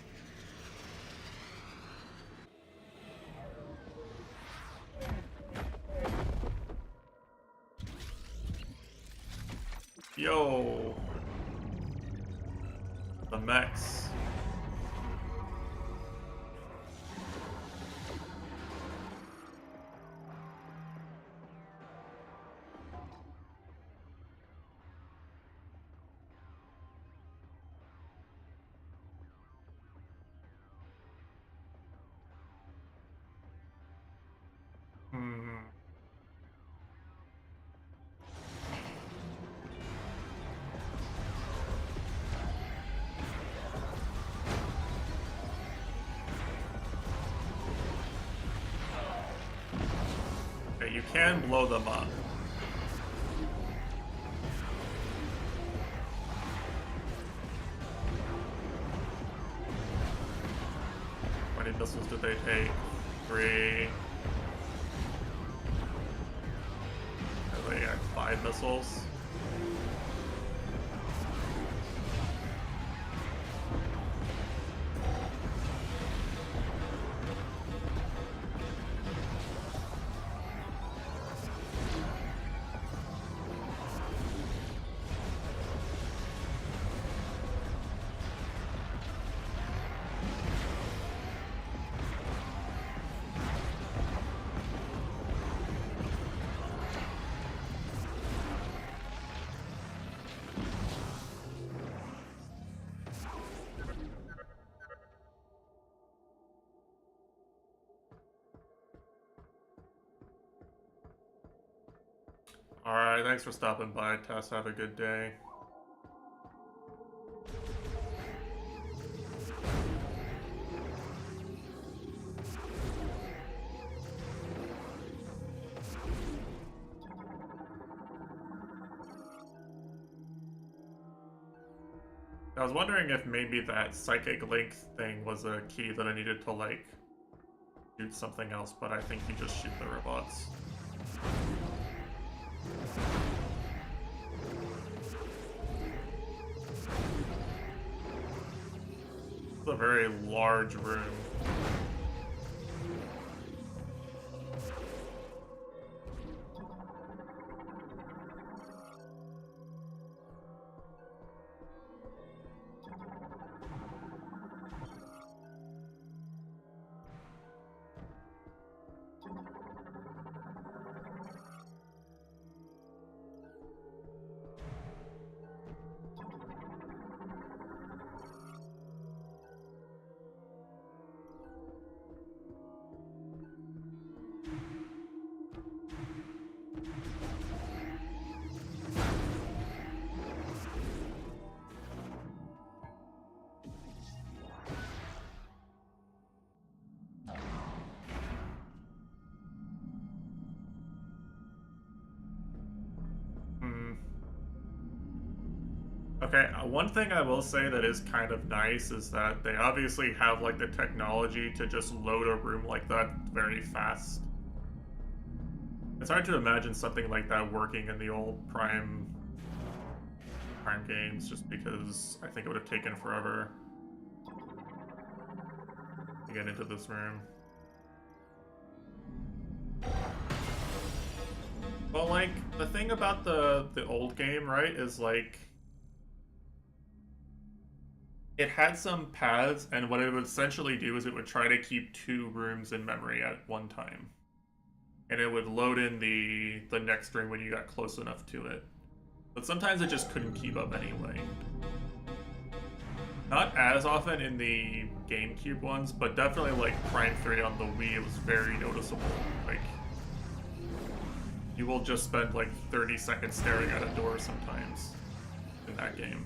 Yo! The mechs. Okay, you can blow them up. How many missiles did they take? 3. They got 5 missiles. Alright, thanks for stopping by, Tess. Have a good day. I was wondering if maybe that psychic link thing was a key that I needed to, like, shoot something else, but I think you just shoot the robots. It's a very large room. Okay, one thing I will say that is kind of nice is that they obviously have, like, the technology to just load a room like that very fast. It's hard to imagine something like that working in the old Prime games, just because I think it would have taken forever to get into this room. Well, like, the thing about the old game, right, is, like, it had some paths, and what it would essentially do is it would try to keep 2 rooms in memory at one time. And it would load in the next room when you got close enough to it. But sometimes it just couldn't keep up anyway. Not as often in the GameCube ones, but definitely like Prime 3 on the Wii, it was very noticeable. Like, you will just spend like 30 seconds staring at a door sometimes in that game.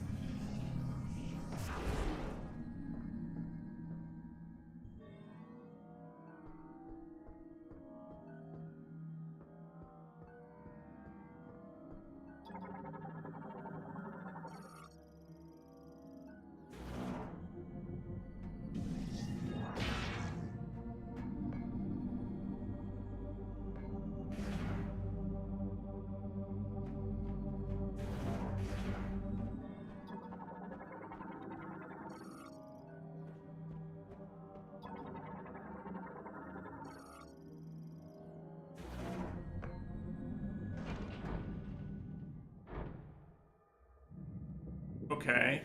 Okay.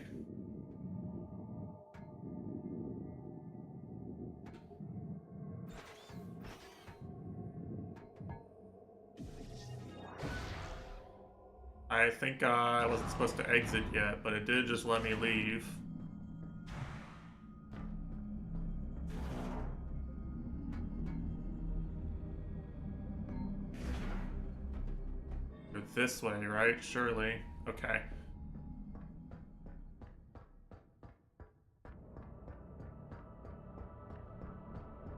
I think I wasn't supposed to exit yet, but it did just let me leave. Go this way, right? Surely. Okay.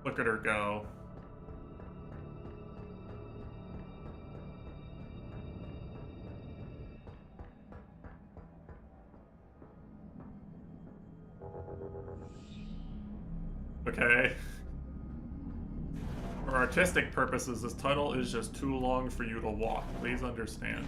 Look at her go. Okay. For artistic purposes, this tunnel is just too long for you to walk. Please understand.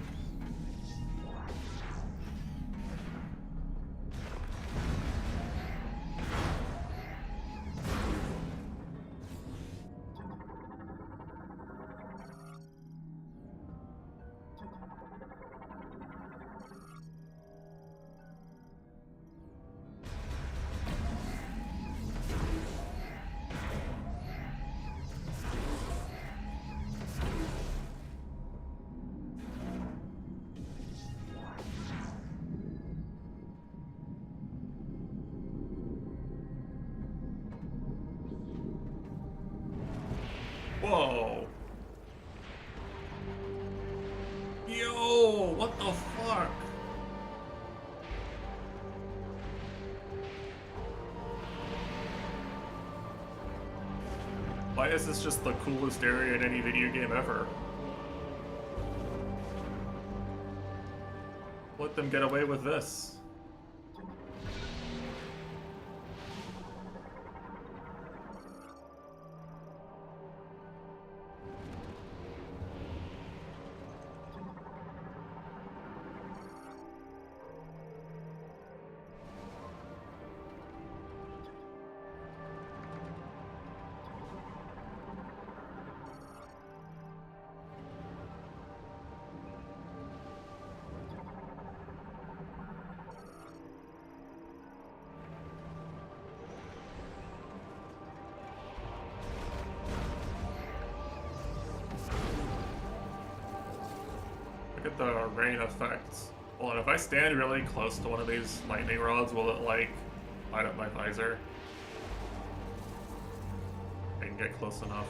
Whoa. Yo, what the fuck? Why is this just the coolest area in any video game ever? Let them get away with this. Look at the rain effects. Well, and if I stand really close to one of these lightning rods, will it, like, light up my visor? I can get close enough.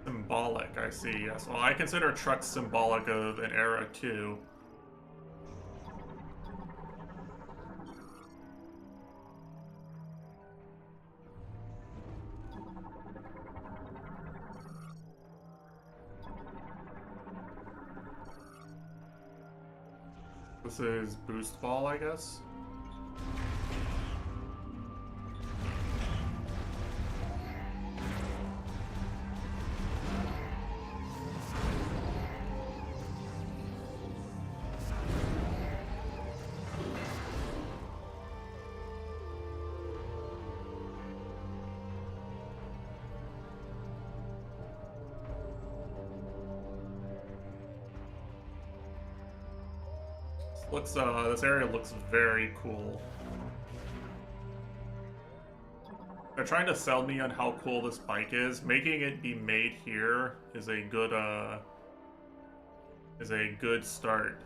Symbolic, I see, yes. Well, I consider trucks symbolic of an era, too. This is boost ball, I guess? This area looks very cool. They're trying to sell me on how cool this bike is. Making it be made here is a good start.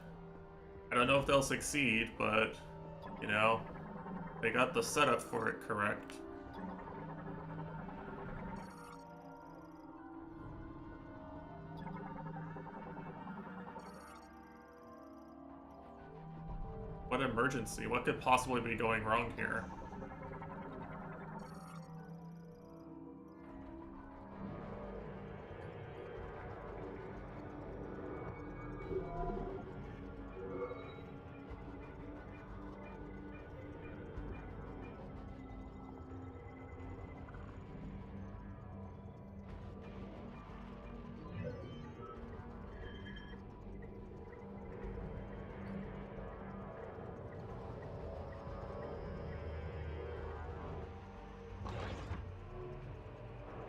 I don't know if they'll succeed, but you know, they got the setup for it correct. What emergency? What could possibly be going wrong here?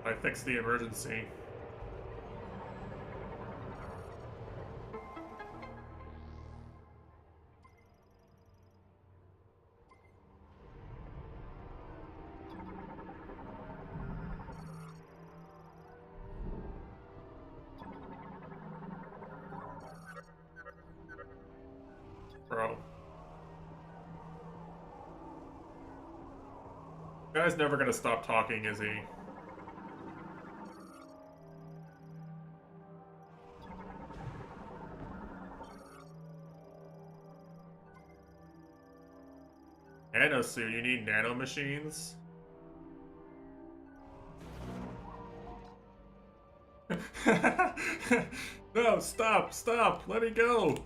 I fixed the emergency. Bro. Guy's never gonna stop talking, is he? Nanosuit, you need nano machines? No, stop, let me go!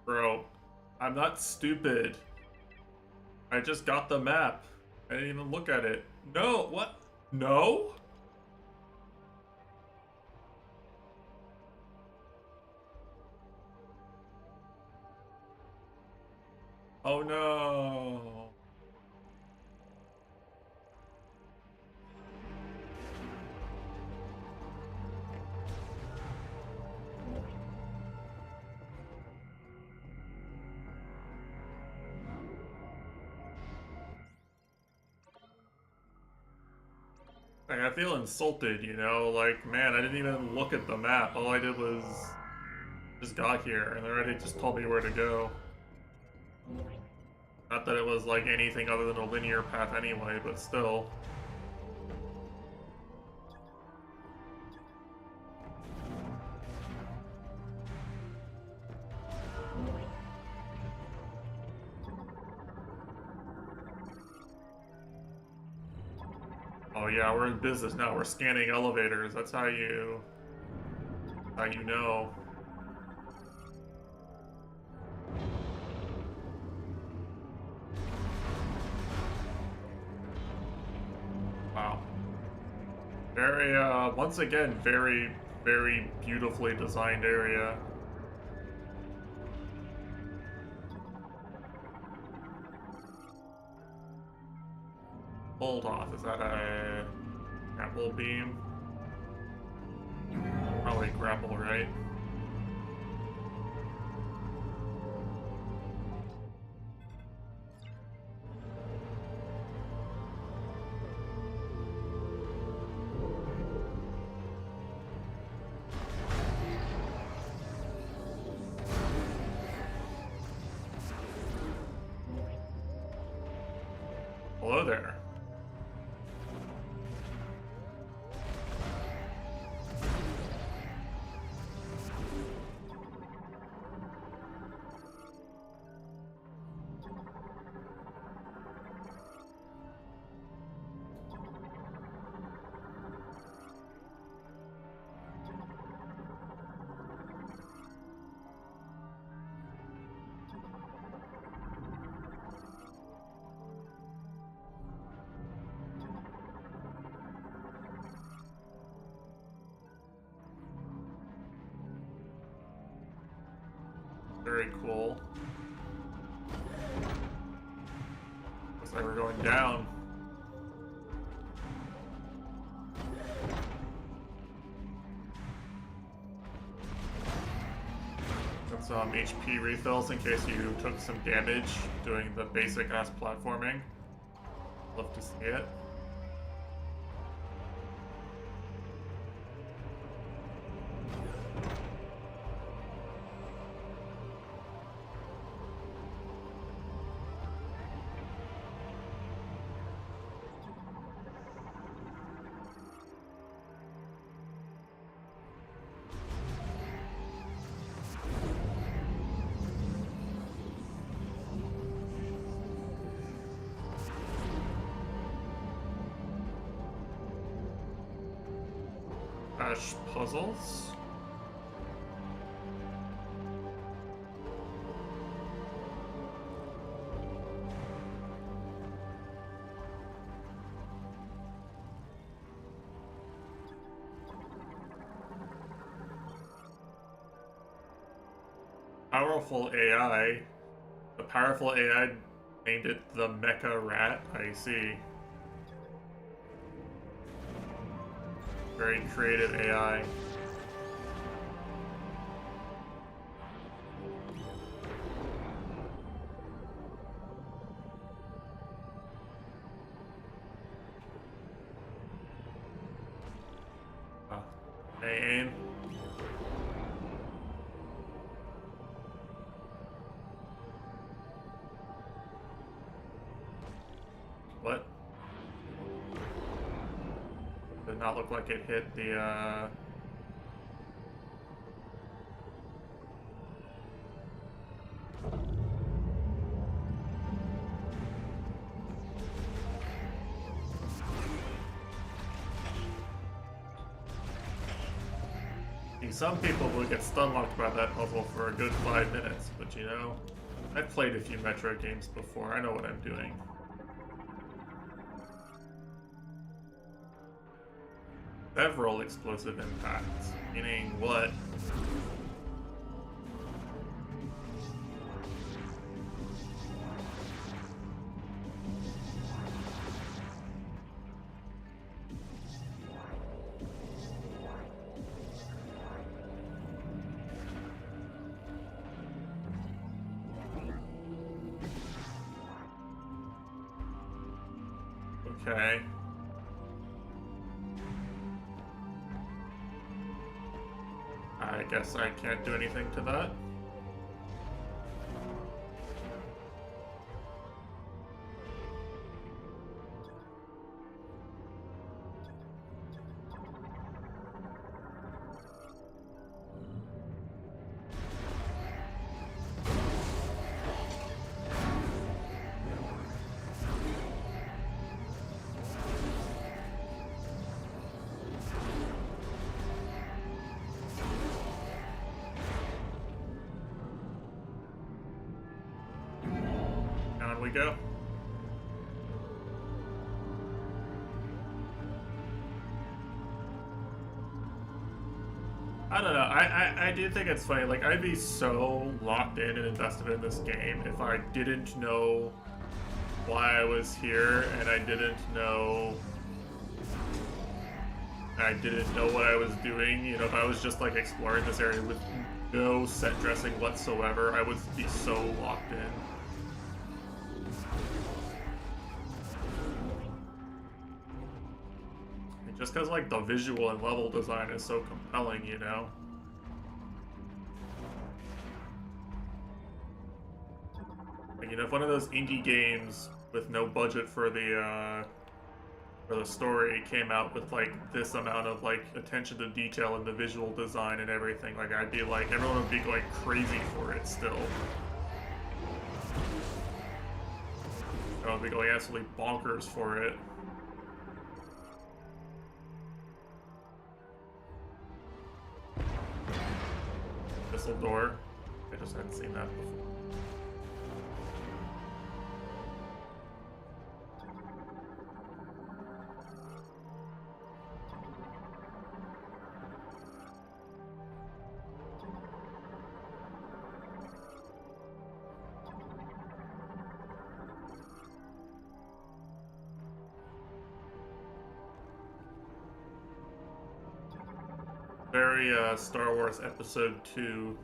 Bro, I'm not stupid. I just got the map. I didn't even look at it. No, what? No? Oh no. Like, I feel insulted, you know? Like, man, I didn't even look at the map. All I did was just got here, and they already just told me where to go. Not that it was like anything other than a linear path anyway, but still. Oh yeah, we're in business now. We're scanning elevators. That's how you know. Wow. Very once again, very, very beautifully designed area. Hold off, is that a grapple beam? Probably grapple, right? Hello there. Very cool. Looks like we're going down. Got some HP refills in case you took some damage doing the basic ass platforming. Love to see it. Puzzles. Powerful AI. The powerful AI named it the Mecha Rat. I see. Very creative AI. Aim. What? Did not look like it hit the, Some people would get stun-locked by that puzzle for a good 5 minutes, but you know, I've played a few Metroid games before, I know what I'm doing. Several explosive impacts, meaning what? Okay. I guess I can't do anything to that. Down we go. I don't know. I do think it's funny. Like, I'd be so locked in and invested in this game if I didn't know why I was here and I didn't know what I was doing. You know, if I was just like exploring this area with no set dressing whatsoever, I would be so locked in. Just because, like, the visual and level design is so compelling, you know? Like, you know, if one of those indie games with no budget for the story came out with, like, this amount of, like, attention to detail and the visual design and everything, like, I'd be like, everyone would be going crazy for it still. Everyone would be going absolutely bonkers for it. Missile door. I just hadn't seen that before. Very Star Wars Episode 2,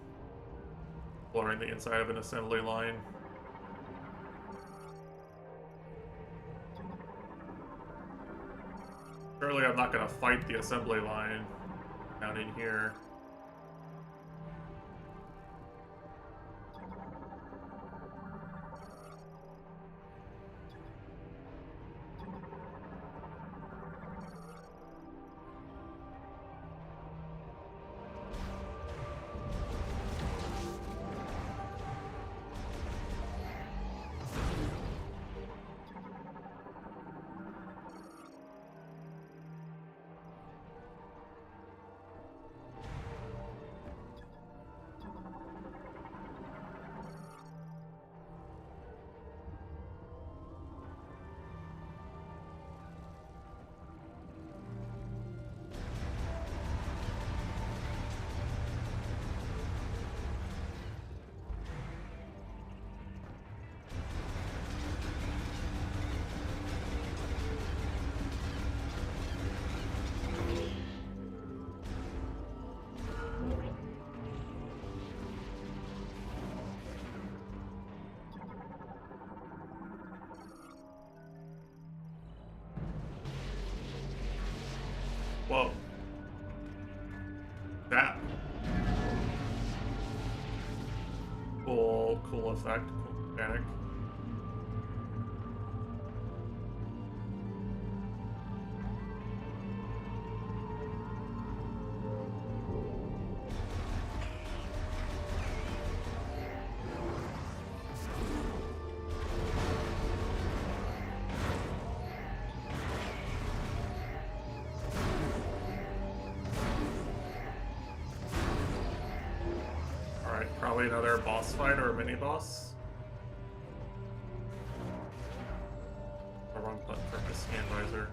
exploring the inside of an assembly line. Surely I'm not gonna fight the assembly line down in here. Whoa. That. Cool effect, cool mechanic. Probably another boss fight or a mini boss. The wrong button for my scan visor.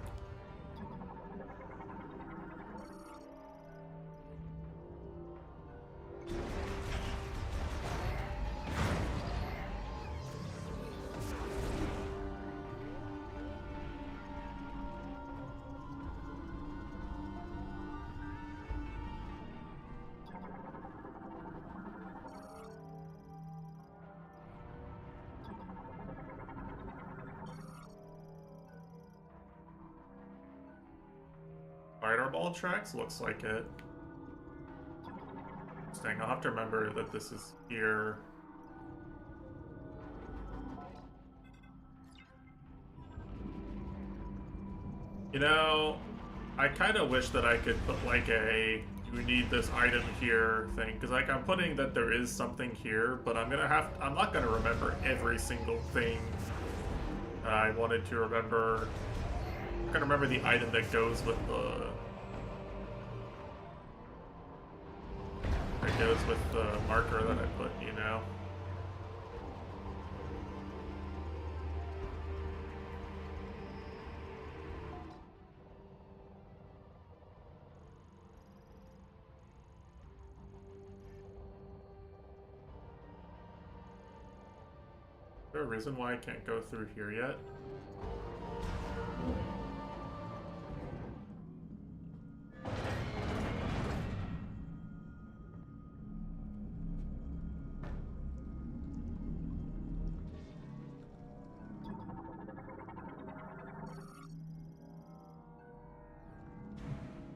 Fireball tracks? Looks like it. Interesting. I'll have to remember that this is here. You know, I kind of wish that I could put like a you need this item here thing, because like I'm putting that there is something here, but I'm not gonna remember every single thing I wanted to remember. I'm gonna remember the item that goes with the marker that I put, you know. Is there a reason why I can't go through here yet?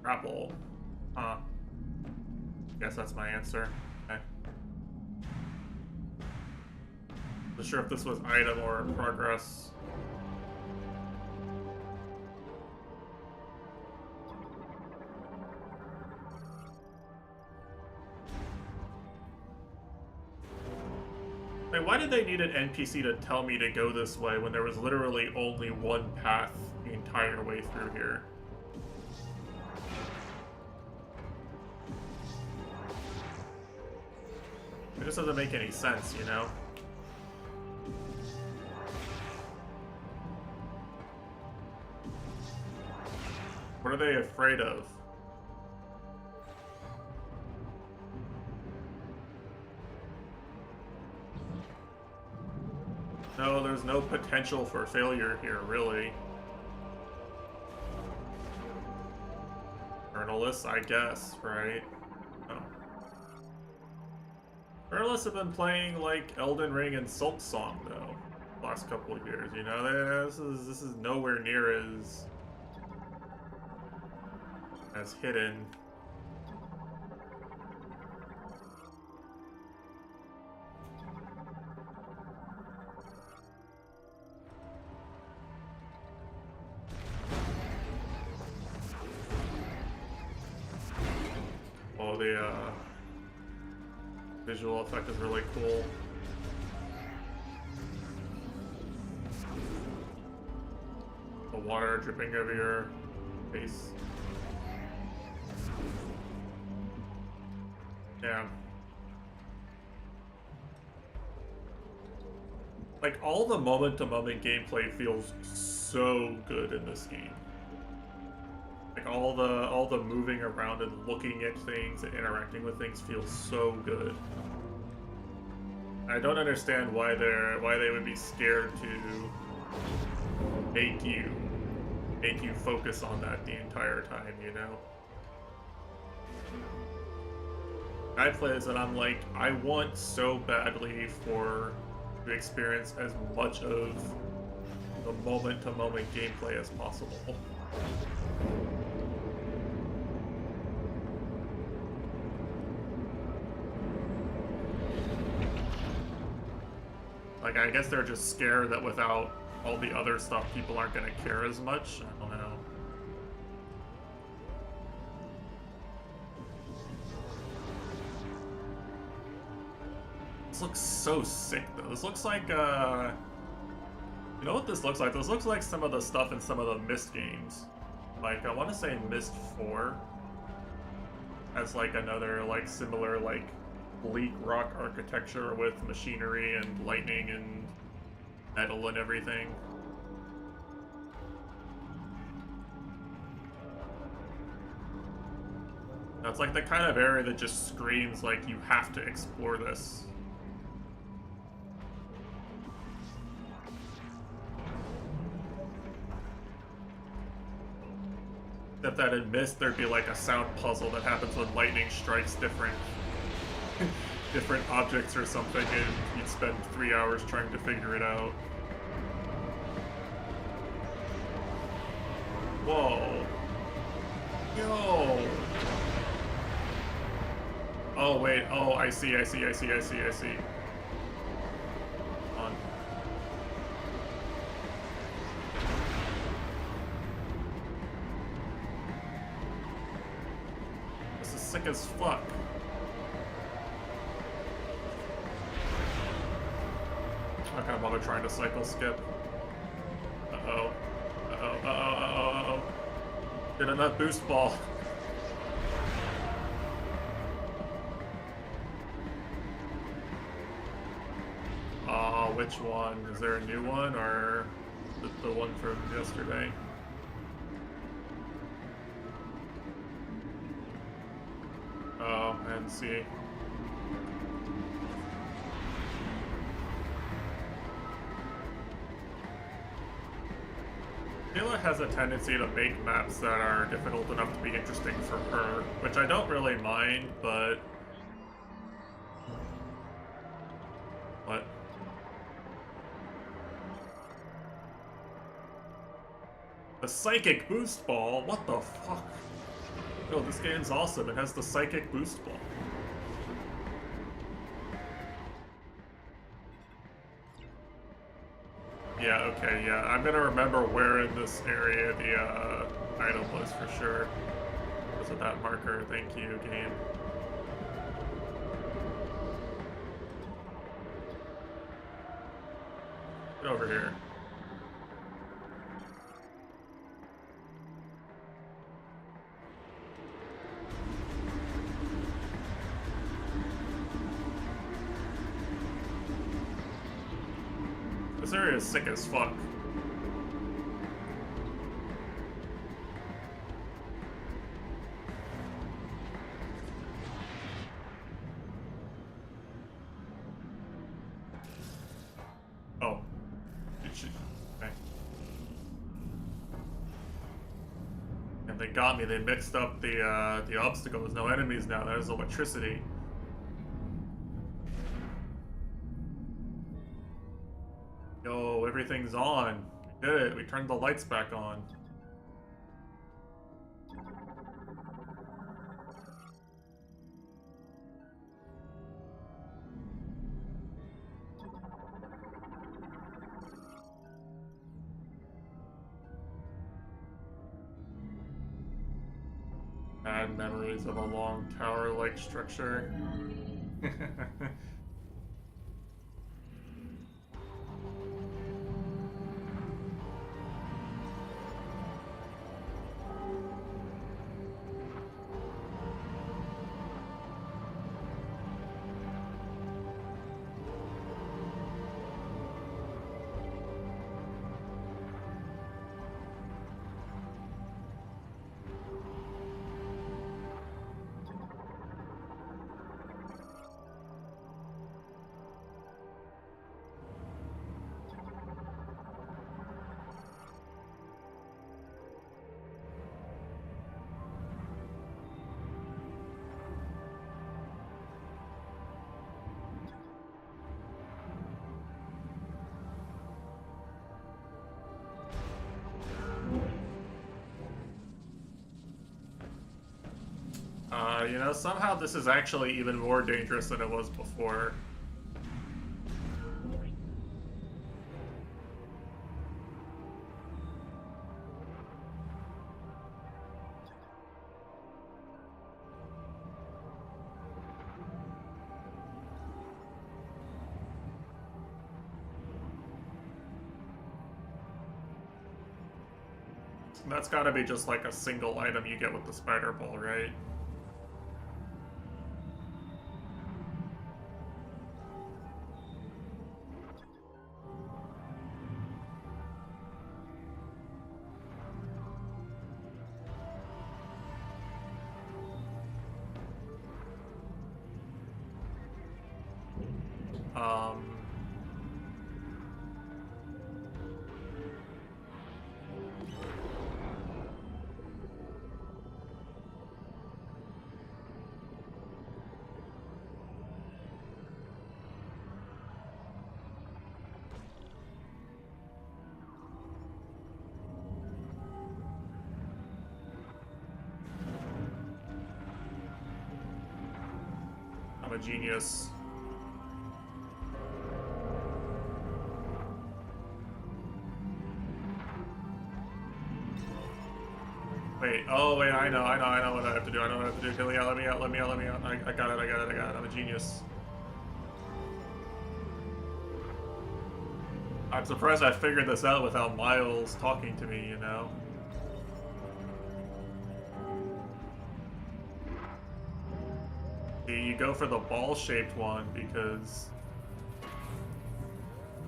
Grapple. Huh. Guess that's my answer. Okay. Not sure if this was item or progress. Wait, why did they need an NPC to tell me to go this way when there was literally only one path the entire way through here? It just doesn't make any sense, you know? What are they afraid of? No, there's no potential for failure here, really. Journalists, I guess, right? Carlos have been playing like Elden Ring and Silk Song though, last couple of years. You know, this is nowhere near as hidden. Oh, the visual effect is really cool. The water dripping over your face. Yeah. Like, all the moment-to-moment gameplay feels so good in this game. Like, all the moving around and looking at things and interacting with things feels so good. I don't understand why they would be scared to make you focus on that the entire time, you know? I play this and I'm like, I want so badly to experience as much of the moment-to-moment gameplay as possible. Like, I guess they're just scared that without all the other stuff, people aren't gonna care as much. I don't know. This looks so sick, though. This looks like, you know what this looks like? This looks like some of the stuff in some of the Myst games. Like, I want to say Myst 4 has, like, another, like, similar, like, bleak rock architecture with machinery and lightning and metal and everything. That's like the kind of area that just screams like you have to explore this. Except that in Myst there'd be like a sound puzzle that happens when lightning strikes different objects or something, and you'd spend 3 hours trying to figure it out. Whoa. Yo. Oh, wait. Oh, I see. On. This is sick as fuck. I'm not gonna bother trying to cycle skip. Uh-oh. Get in that boost ball. Which one? Is there a new one, or the one from yesterday? Oh, I didn't see. Kayla has a tendency to make maps that are difficult enough to be interesting for her, which I don't really mind, but... What? The psychic boost ball? What the fuck? Yo, this game's awesome. It has the psychic boost ball. Yeah, okay, yeah. I'm gonna remember where in this area the item was for sure. Was it that marker? Thank you, game. Get over here. This area is sick as fuck. Oh. Okay. And they got me. They mixed up the obstacle. There's no enemies now. There's electricity. everything's on. We did it. We turned the lights back on. Bad memories of a long tower-like structure. You know, somehow this is actually even more dangerous than it was before. That's gotta be just like a single item you get with the spider ball, right? I'm a genius. Wait, oh wait, I know what I have to do. I know what I have to do. Let me out. I got it. I'm a genius. I'm surprised I figured this out without Miles talking to me, you know? You go for the ball-shaped one because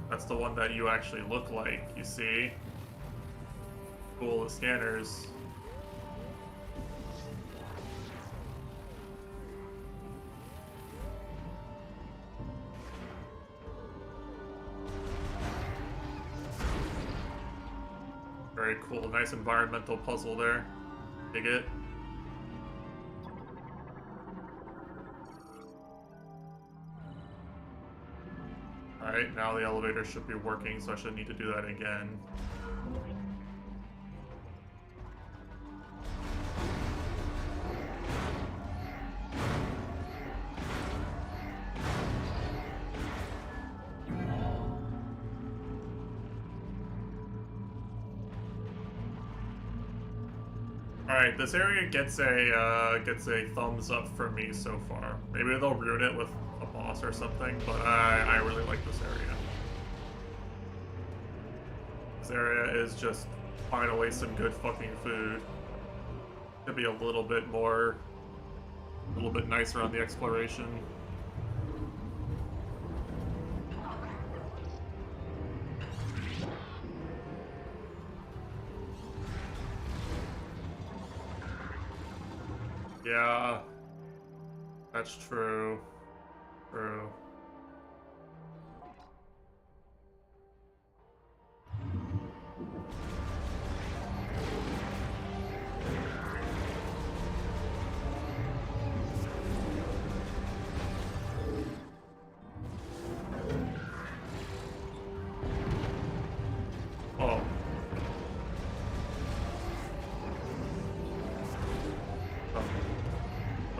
that's the one that you actually look like, you see? Cool, the scanners. Very cool, nice environmental puzzle there. Dig it. Alright, now the elevator should be working, so I shouldn't need to do that again. Alright, this area gets a thumbs up for me so far. Maybe they'll ruin it with a boss or something, but I really like this area. This area is just finally some good fucking food. Could be a little bit nicer on the exploration. Yeah, that's true. True.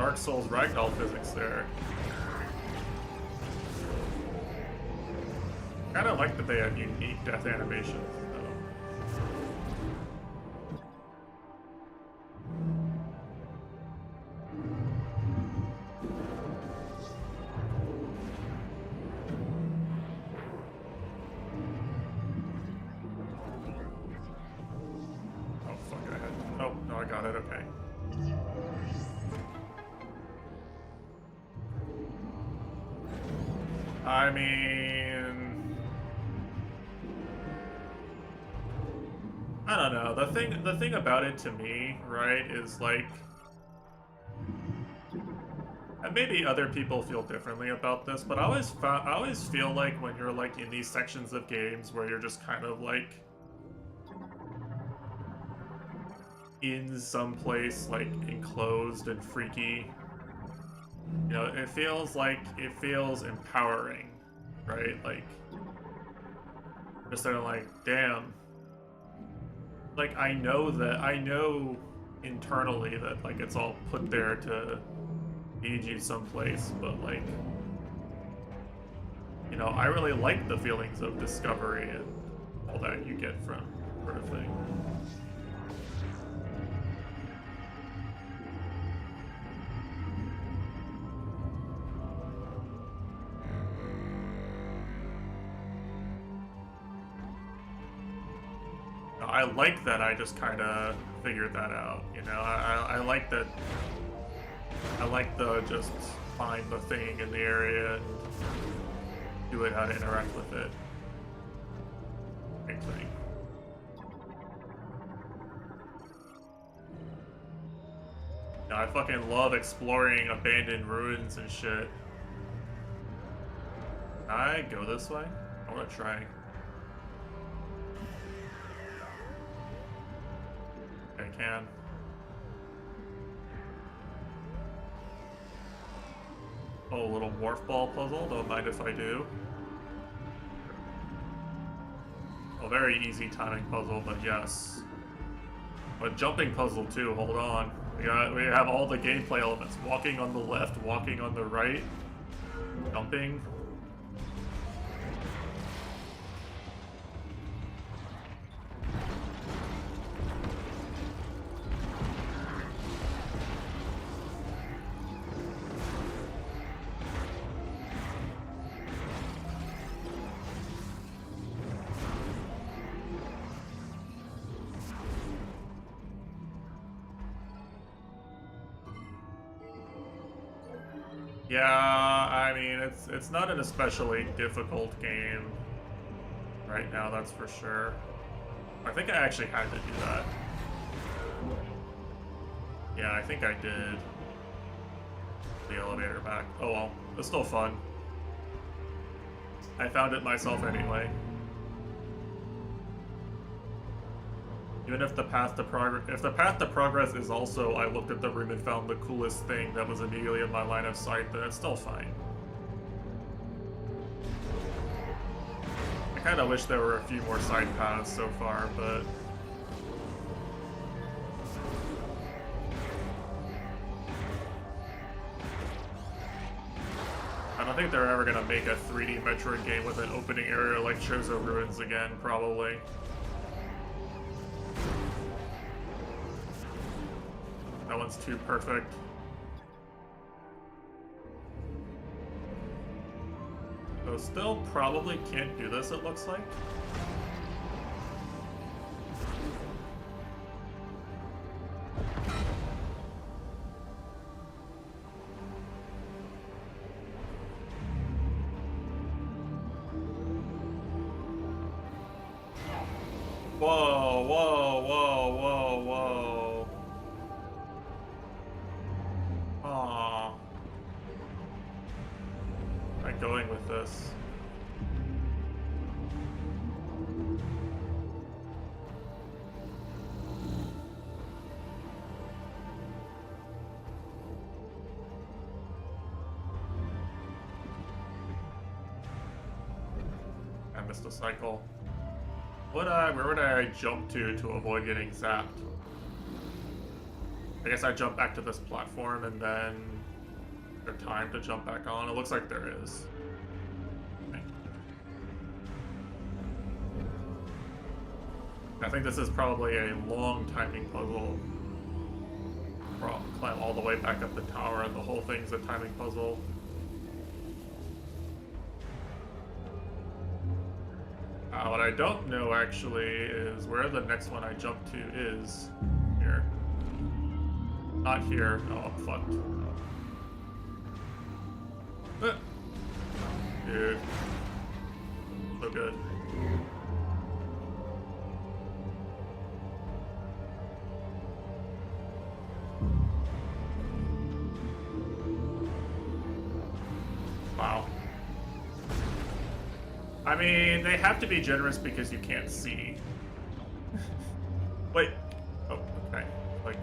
Dark Souls ragdoll physics there. Kinda like that they have unique death animations, though. Oh, fuck, I had... Oh, no, I got it, okay. I mean... I don't know. The thing about it to me, right, is like... And maybe other people feel differently about this, but I always feel like when you're like in these sections of games where you're just kind of like in some place like enclosed and freaky, you know, it feels empowering, right? Like just sort of like, damn, like I know internally that like it's all put there to lead you someplace, but like, you know, I really like the feelings of discovery and all that you get from sort of thing. I like that I just kind of figured that out, you know, I like that. I like the just find the thing in the area and do it how to interact with it. Same thing. Yeah, I fucking love exploring abandoned ruins and shit. Can I go this way? I wanna try. I can. Oh, a little morph ball puzzle. Don't mind if I do. A very easy timing puzzle, but yes. A jumping puzzle too. Hold on. We have all the gameplay elements. Walking on the left, walking on the right, jumping. Yeah, I mean, it's not an especially difficult game right now, that's for sure. I think I actually had to do that. Yeah, I think I did. The elevator back. Oh well, it's still fun. I found it myself anyway. Even if the path to progress is also I looked at the room and found the coolest thing that was immediately in my line of sight, then it's still fine. I kind of wish there were a few more side paths so far, but I don't think they're ever gonna make a 3D Metroid game with an opening area like Chozo Ruins again, probably. That one's too perfect. So still probably can't do this, it looks like. Whoa, whoa, whoa, whoa, whoa. Aww. Where am I going with this? I missed a cycle. Where would I jump to avoid getting zapped? I guess I jump back to this platform and then there time to jump back on? It looks like there is. Okay. I think this is probably a long timing puzzle. Climb all the way back up the tower, and the whole thing's a timing puzzle. What I don't know actually is where the next one I jump to is. Here. Not here. Oh, I'm fucked. Dude. So good. Wow. I mean, they have to be generous because you can't see. Wait. Oh, okay. Like.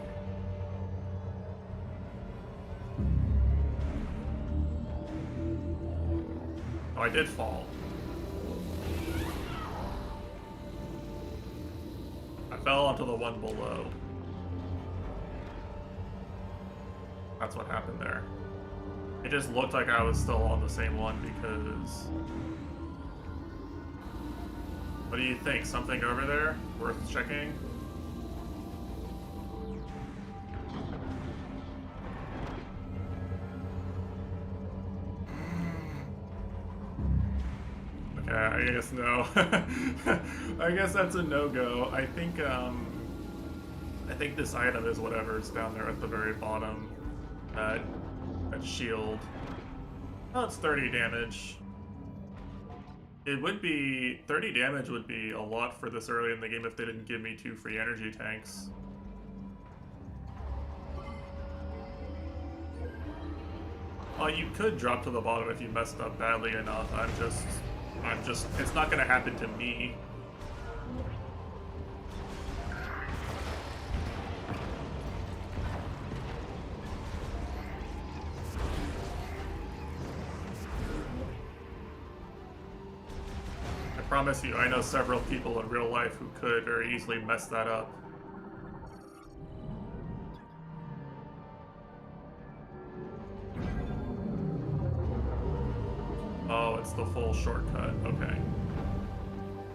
Oh, I did fall. I fell onto the one below. That's what happened there. It just looked like I was still on the same one because... What do you think? Something over there? Worth checking? Okay, I guess no. I guess that's a no-go. I think this item is whatever's down there at the very bottom. That shield. Oh, it's 30 damage. It would be... 30 damage would be a lot for this early in the game if they didn't give me 2 free energy tanks. Well, you could drop to the bottom if you messed up badly enough. I'm just... It's not gonna happen to me. I promise you, I know several people in real life who could very easily mess that up. Oh, it's the full shortcut. Okay.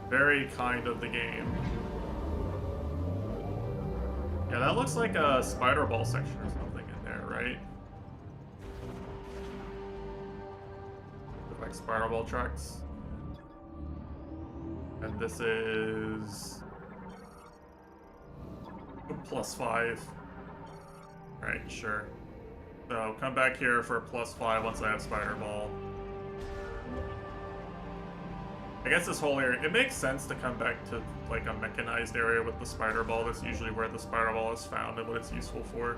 Very kind of the game. Yeah, that looks like a spider ball section or something in there, right? Look like spider ball tracks. And this is +5. Right, sure. So come back here for +5 once I have spider ball. I guess this whole area, it makes sense to come back to like a mechanized area with the spider ball. That's usually where the spider ball is found and what it's useful for.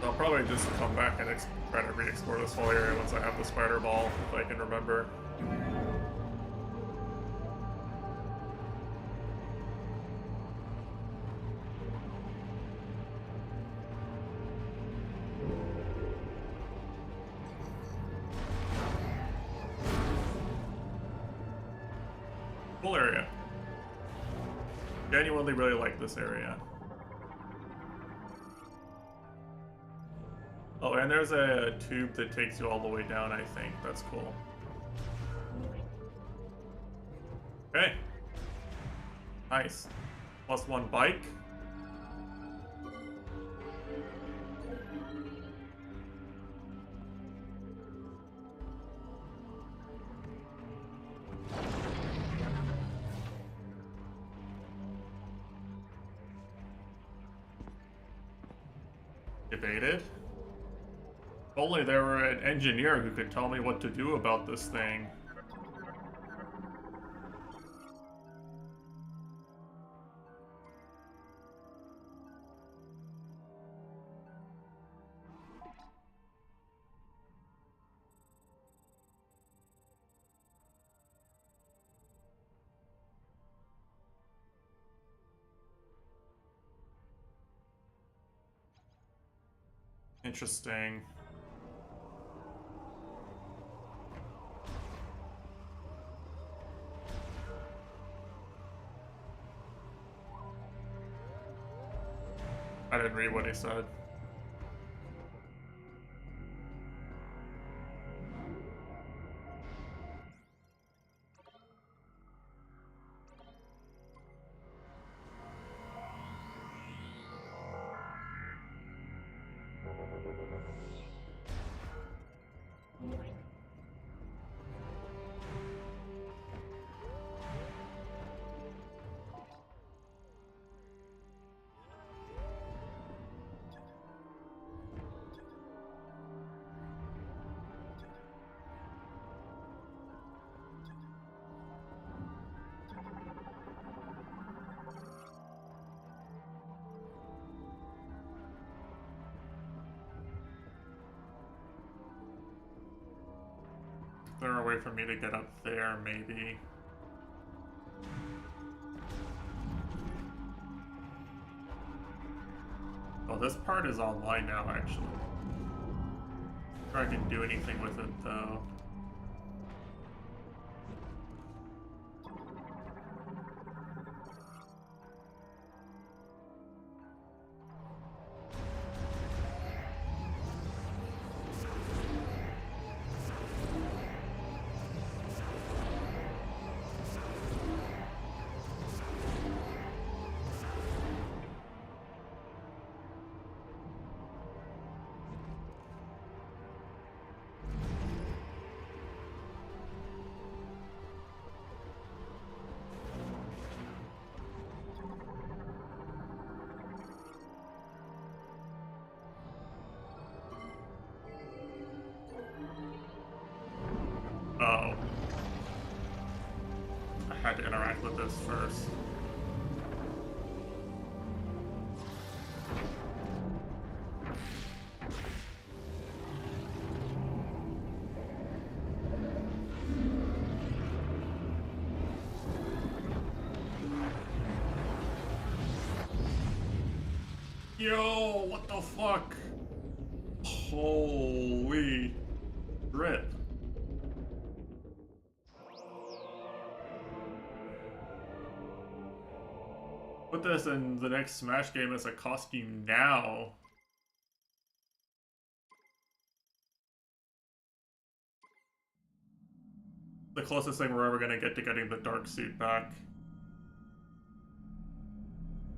So I'll probably just come back and try to re-explore this whole area once I have the spider ball, if I can remember. Cool area. Genuinely really like this area. Oh, and there's a tube that takes you all the way down, I think. That's cool. Okay. Nice. +1 bike. Debated. If only there were an engineer who could tell me what to do about this thing. Interesting. I didn't read what he said. there a way for me to get up there, maybe? Oh, this part is online now, actually. If I can do anything with it, though. Oh. I had to interact with this first. Yo, what the fuck? Holy shit. Put this in the next Smash game as a costume now. The closest thing we're ever gonna get to getting the dark suit back.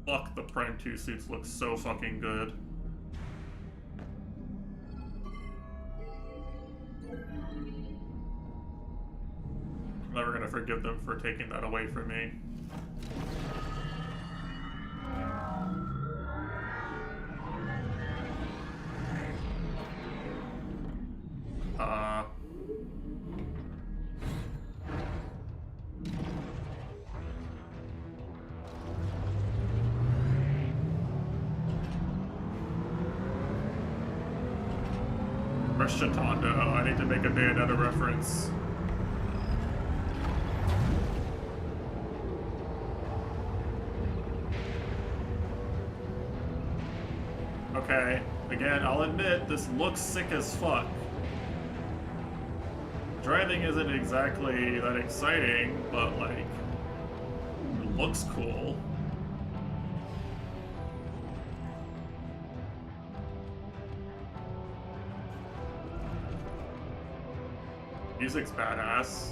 Fuck, the Prime 2 suits look so fucking good. I'm never gonna forgive them for taking that away from me. Chatondo. I need to make a Bayonetta reference. Okay, again, I'll admit, this looks sick as fuck. Driving isn't exactly that exciting, but like, it looks cool. Music's badass.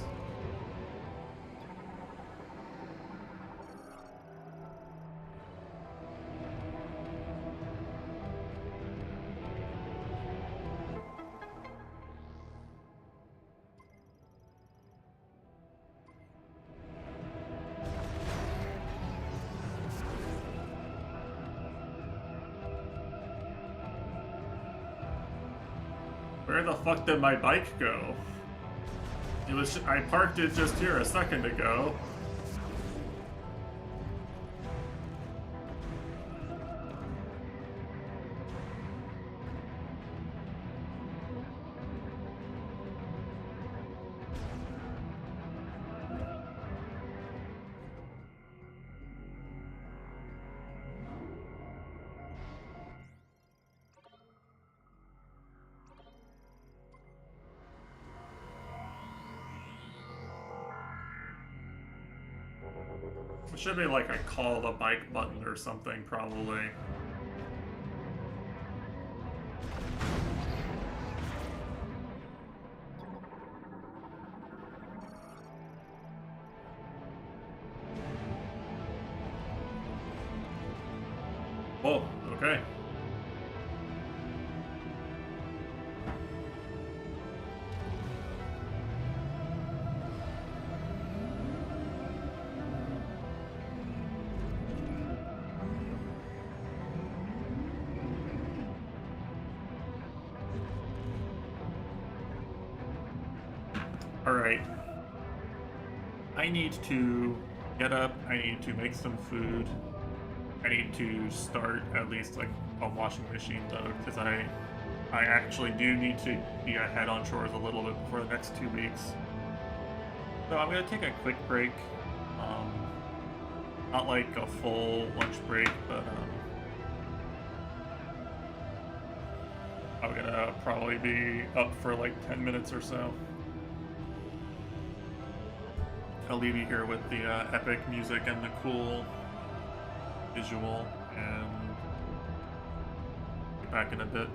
Where the fuck did my bike go? I parked it just here a second ago. It should be like a call the bike button or something, probably. Whoa, okay. Alright. I need to get up, I need to make some food. I need to start at least like a washing machine though, because I actually do need to be ahead on chores a little bit for the next 2 weeks. So I'm gonna take a quick break. Um, Not like a full lunch break, but I'm gonna probably be up for like 10 minutes or so. I'll leave you here with the epic music and the cool visual, and be back in a bit.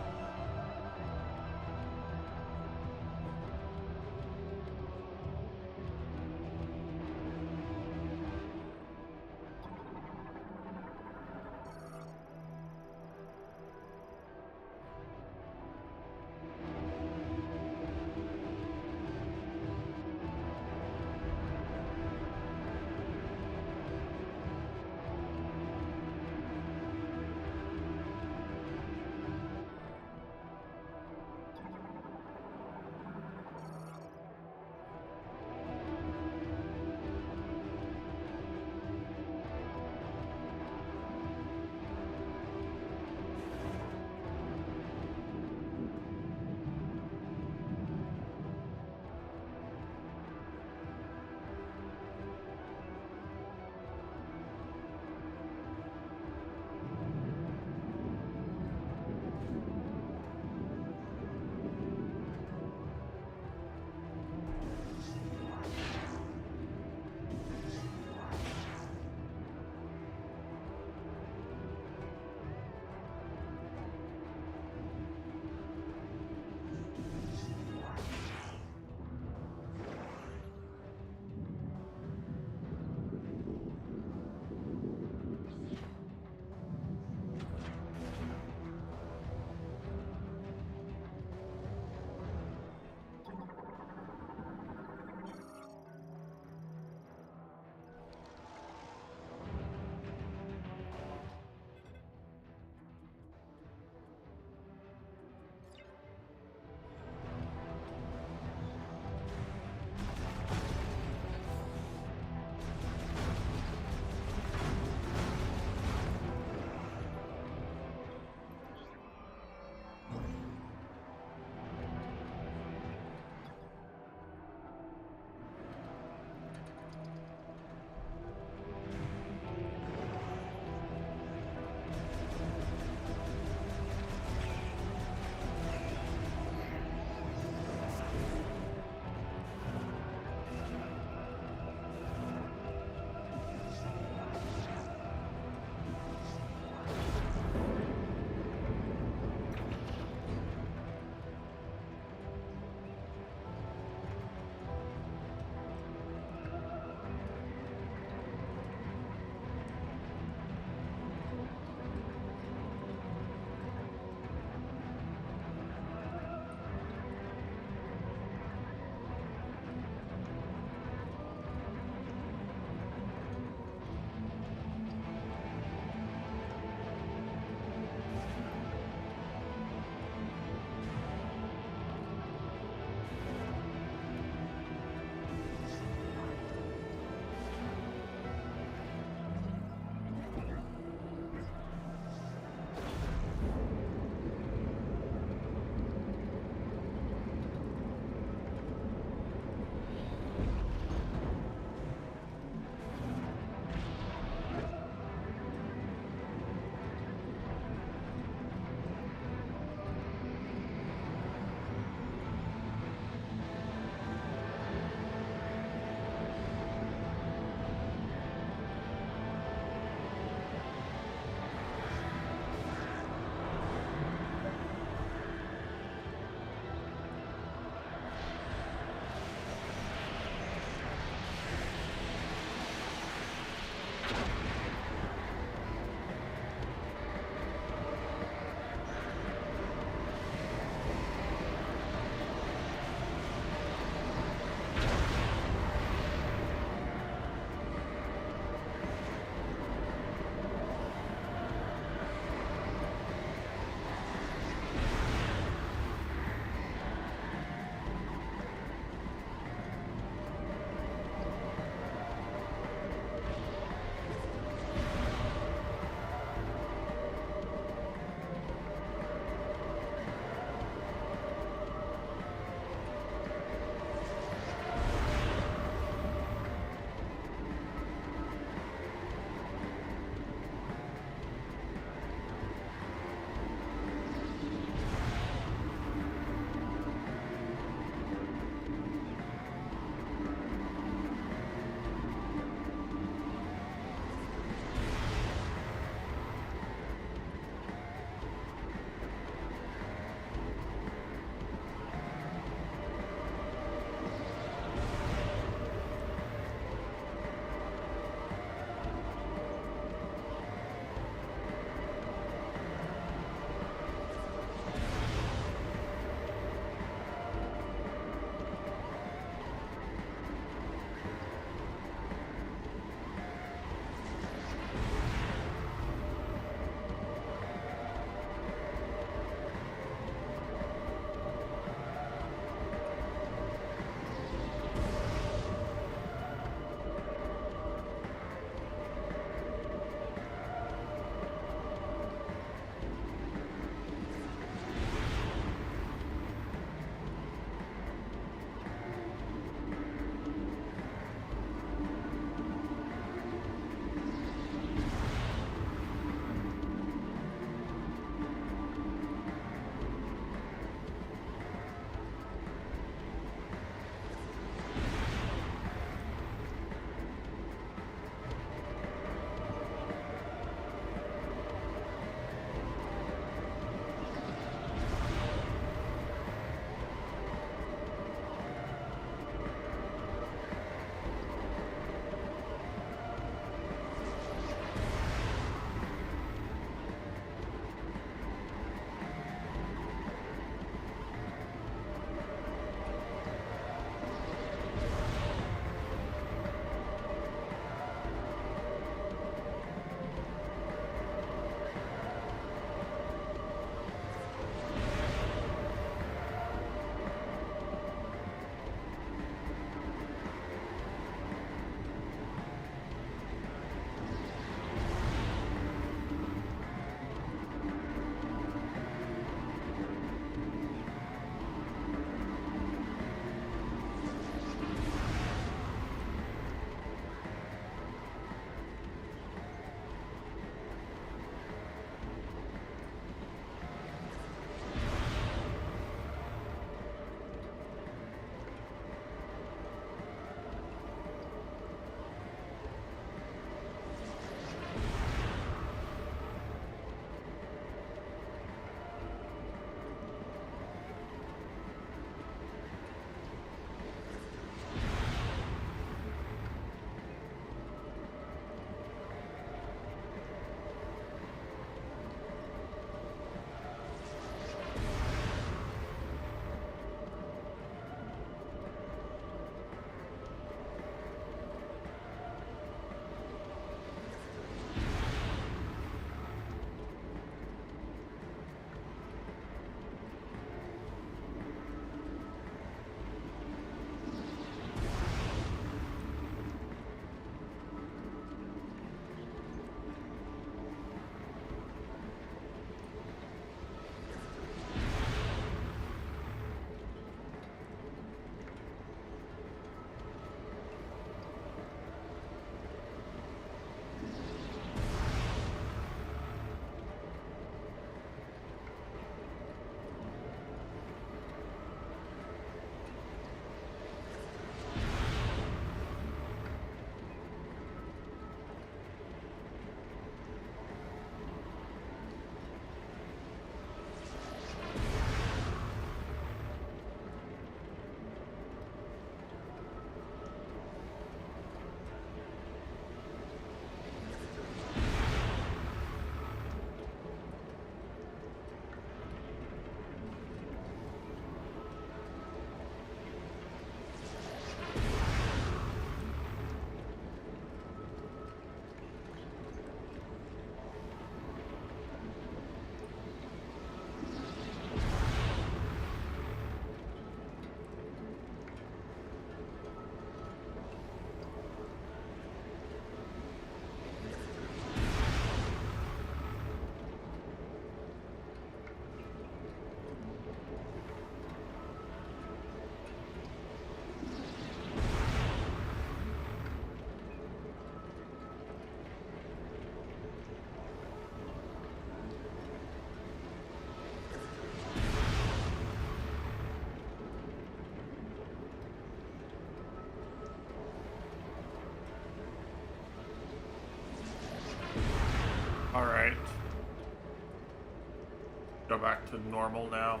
go back to normal now.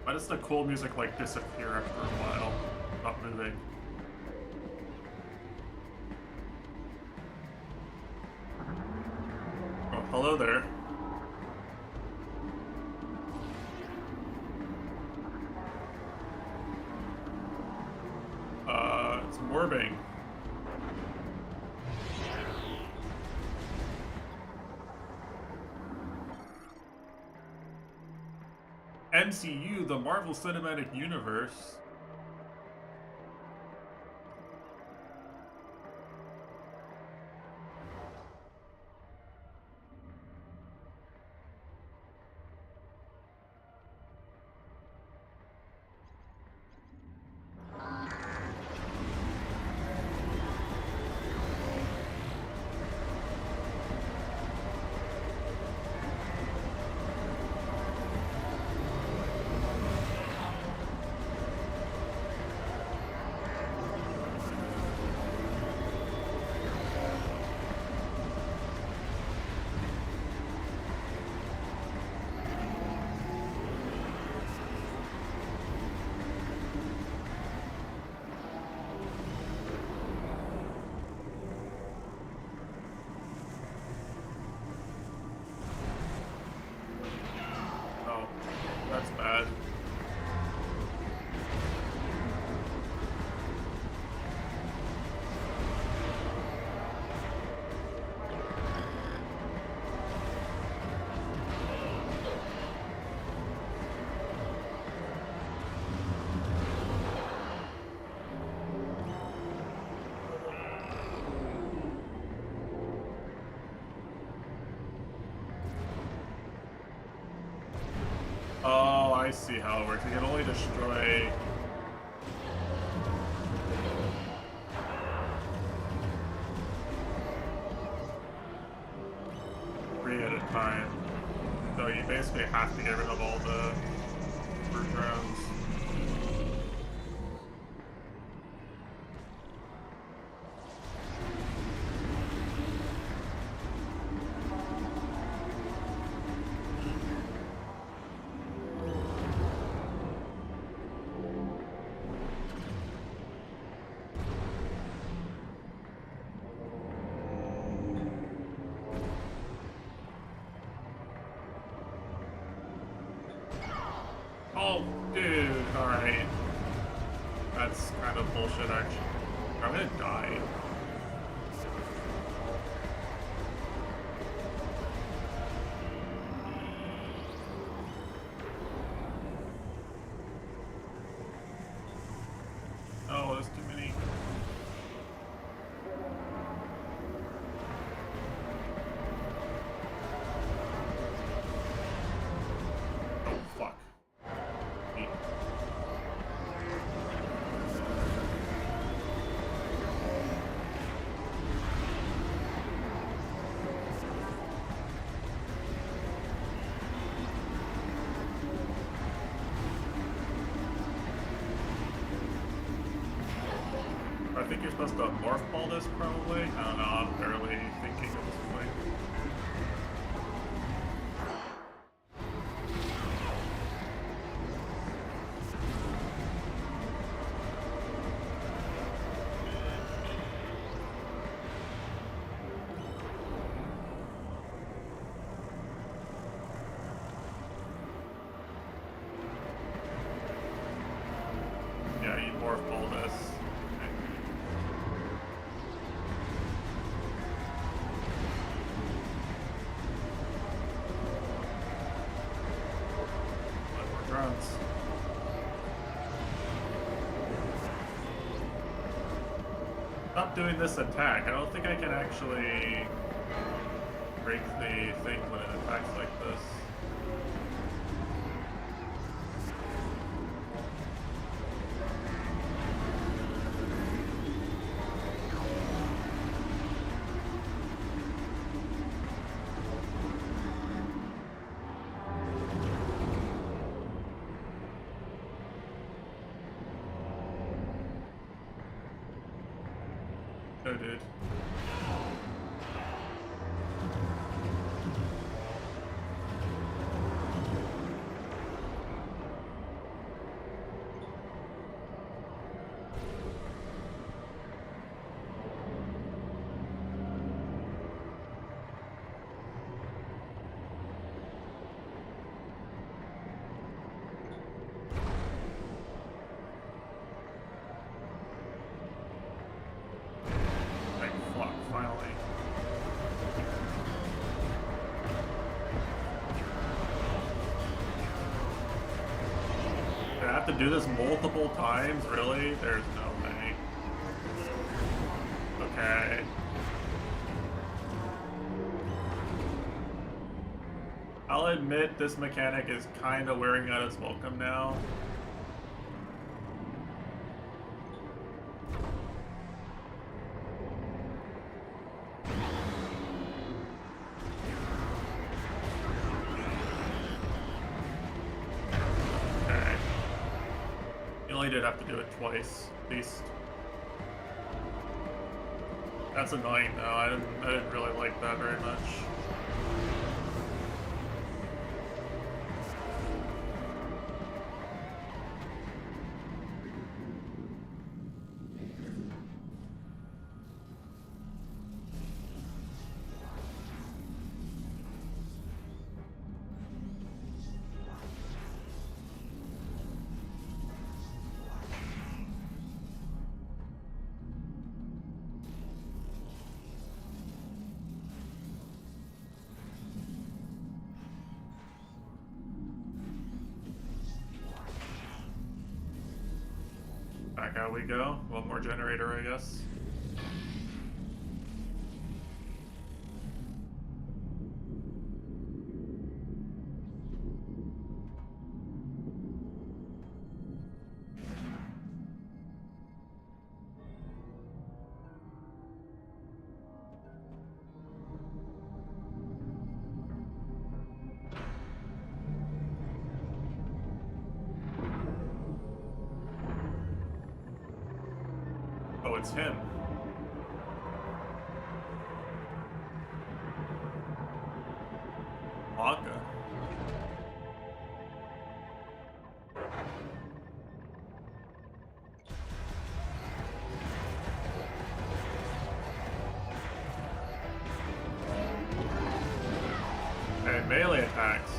Why does the cool music like disappear after a while? Not moving. Oh, hello there. It's warping. MCU, the Marvel Cinematic Universe. Oh, that's bad. Oh, I see how it works. You can only destroy... three at a time. So you basically have to get rid of all the root drones. Oh, dude, alright. That's kind of bullshit, actually. I'm gonna die. Oh, there's too many. Oh, fuck. Neat. I think you're supposed to morph ball this, probably. I don't know, I'm barely thinking at this point. Yeah, you morph ball this. Drones. Stop doing this attack. I don't think I can actually break the thing when it attacks like this. Oh, dude. to do this multiple times? Really? There's no way. Okay. I'll admit this mechanic is kind of wearing out its welcome now. Okay. You only did have to do it twice, at least. That's annoying though. I didn't really like that very much. Back out we go. One more generator, I guess. Oh, it's him. Maka. Hey, melee attacks.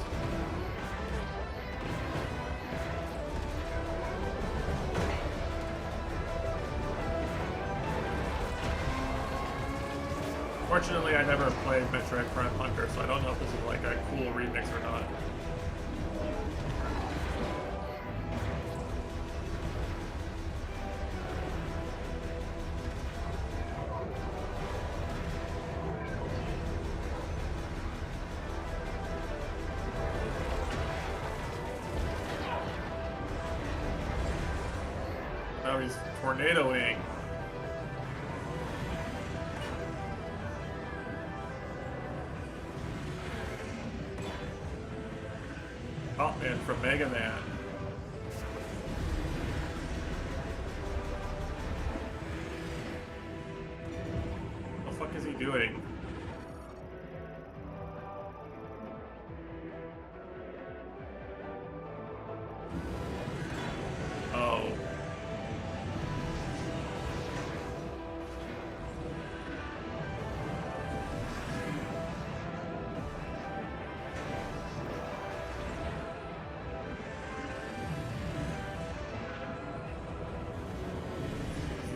Fortunately, I never played Metroid Prime Hunter, so I don't know if this is like a cool remix or not. Oh, he's tornadoing. Oh man, from Mega Man. What the fuck is he doing? Oh.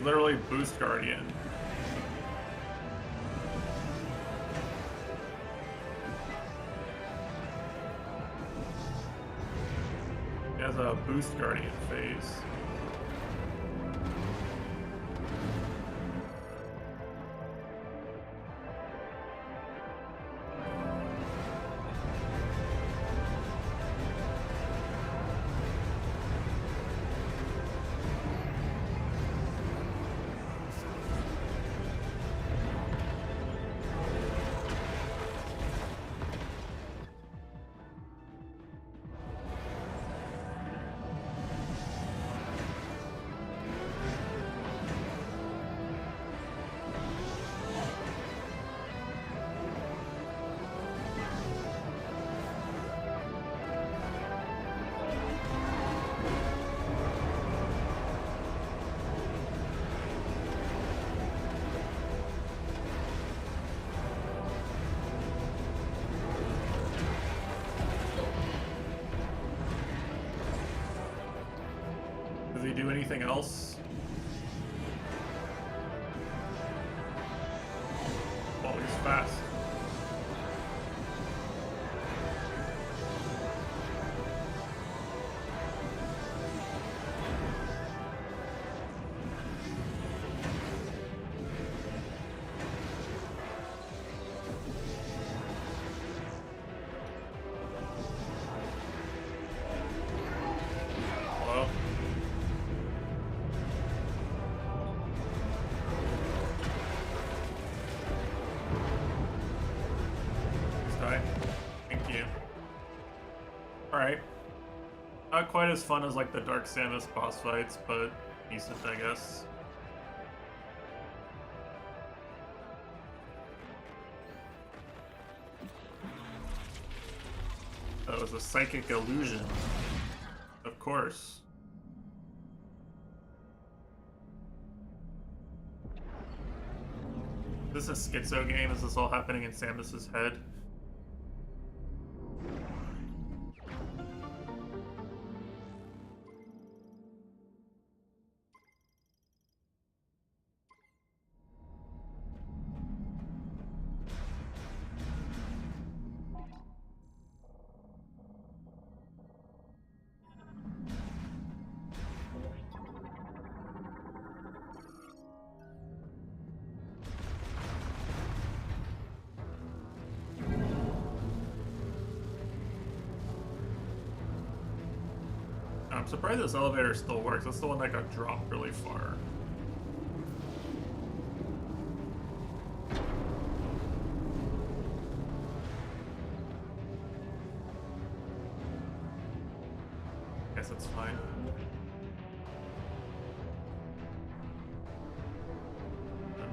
Literally Boost Guardian. He has a Boost Guardian phase. Does he do anything else? Oh, he's fast. Alright. Not quite as fun as like the Dark Samus boss fights, but decent, I guess. That was a psychic illusion. Of course. Is this a schizo game? Is this all happening in Samus's head? I'm surprised this elevator still works. That's the one that got dropped really far. Guess it's fine.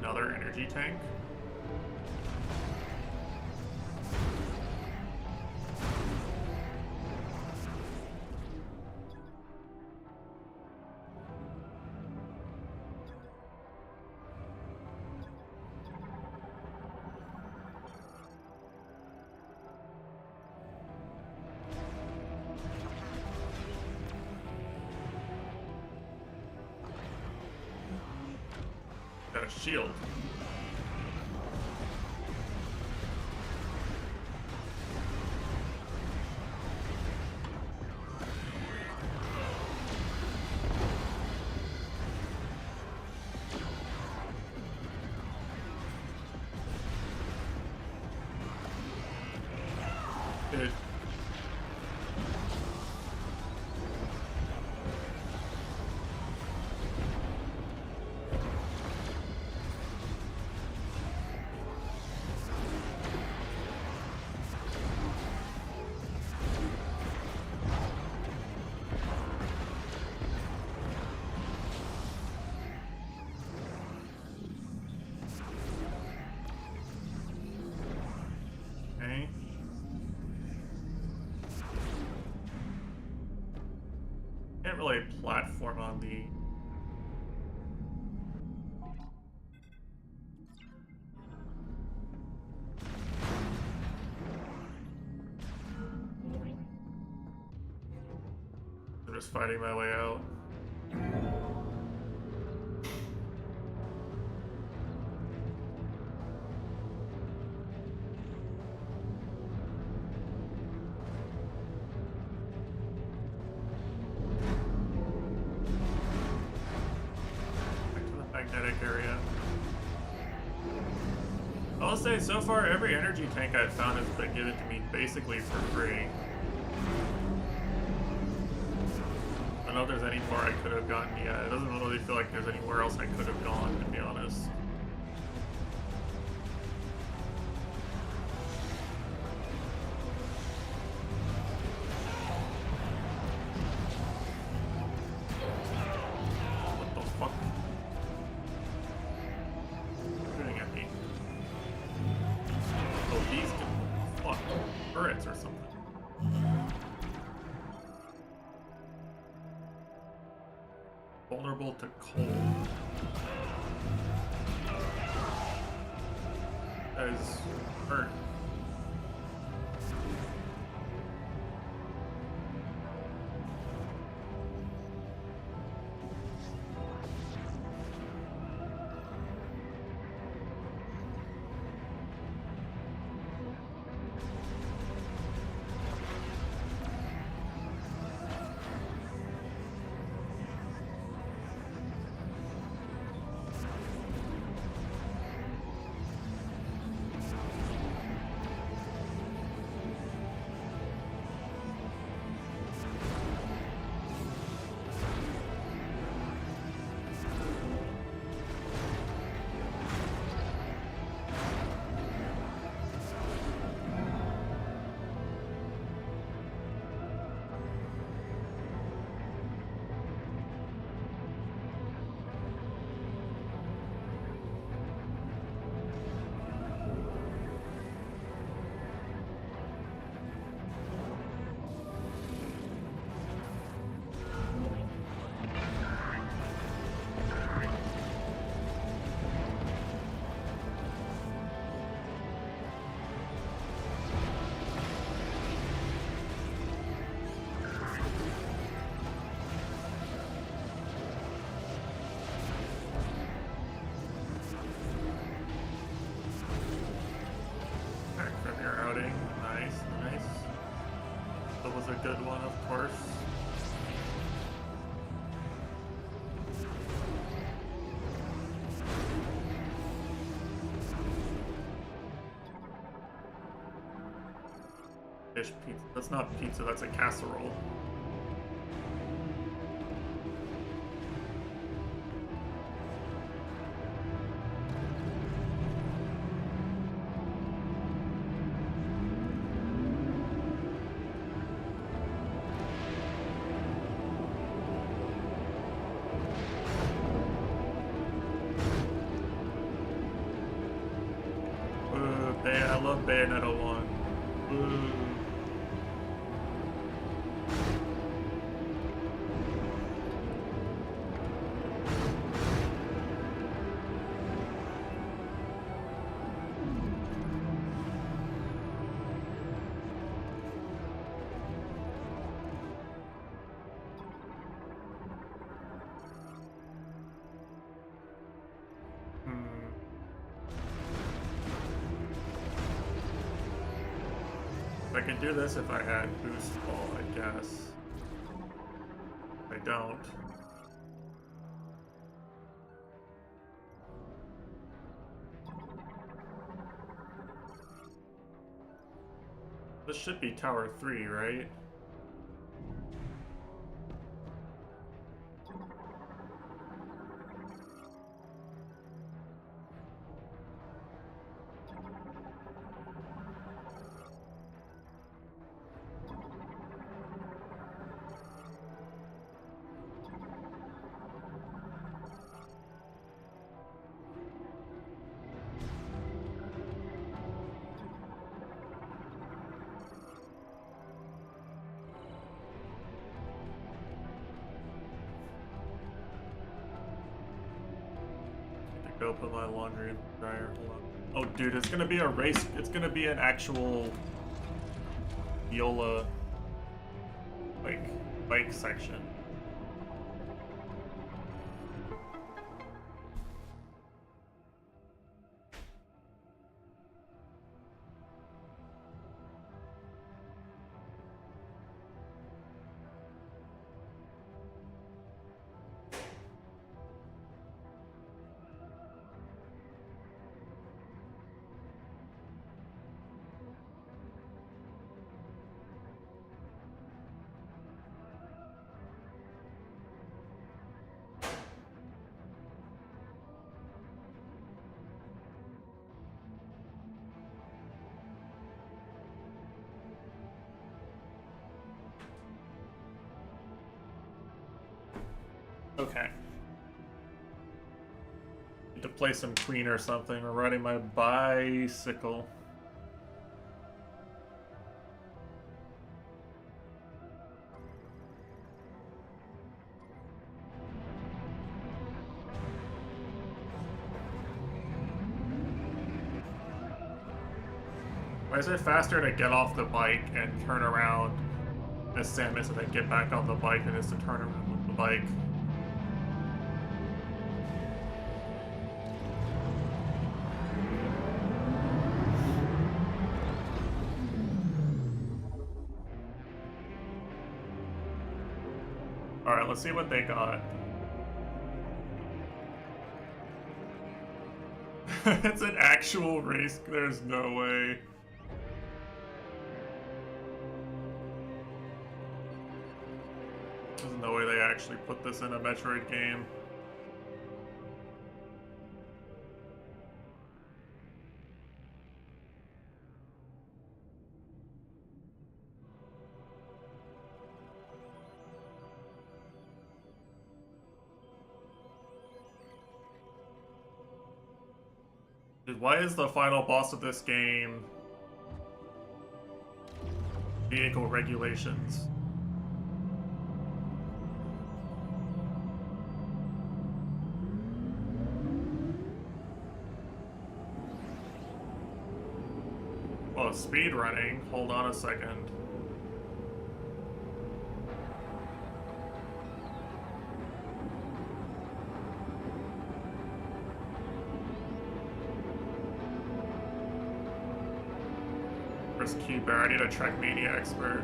Another energy tank. Got a shield. Dude. Okay. Can't really platform on the... I'm just fighting my way out. Back to the magnetic area. I'll say, so far, every energy tank I've found has been given to me basically for free. I don't know if there's any more I could have gotten yet. It doesn't really feel like there's anywhere else I could have gone, to be honest. What the fuck? Shooting at me. Oh, these can fuck turrets or something. Vulnerable to cold. That is hurt. That was a good one, of course. Fish pizza. That's not pizza, that's a casserole. I love Bayonetta 1. Ooh. I could do this if I had boost ball, I guess. I don't. This should be Tower 3, right? Go put my laundry in the dryer. Hold on. Oh, dude, it's gonna be a race. It's gonna be an actual Viola, like, bike section. Okay. Need to play some Queen or something. Or riding my bicycle. Why is it faster to get off the bike and turn around as Samus and then get back on the bike than it is to turn around with the bike? Alright, let's see what they got. It's an actual race. There's no way. There's no way they actually put this in a Metroid game. Dude, why is the final boss of this game vehicle regulations? Oh, speed running. Hold on a second. Where's Cuber? I need a Trackmania expert.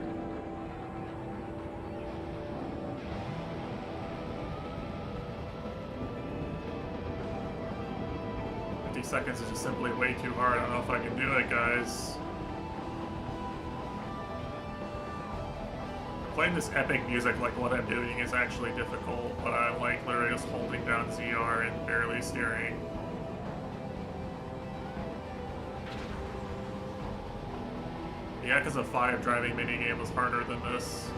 seconds is just simply way too hard. I don't know if I can do it, guys. Playing this epic music like what I'm doing is actually difficult, but I'm like literally just holding down ZR and barely steering. The Yakuza 5 driving minigame was harder than this.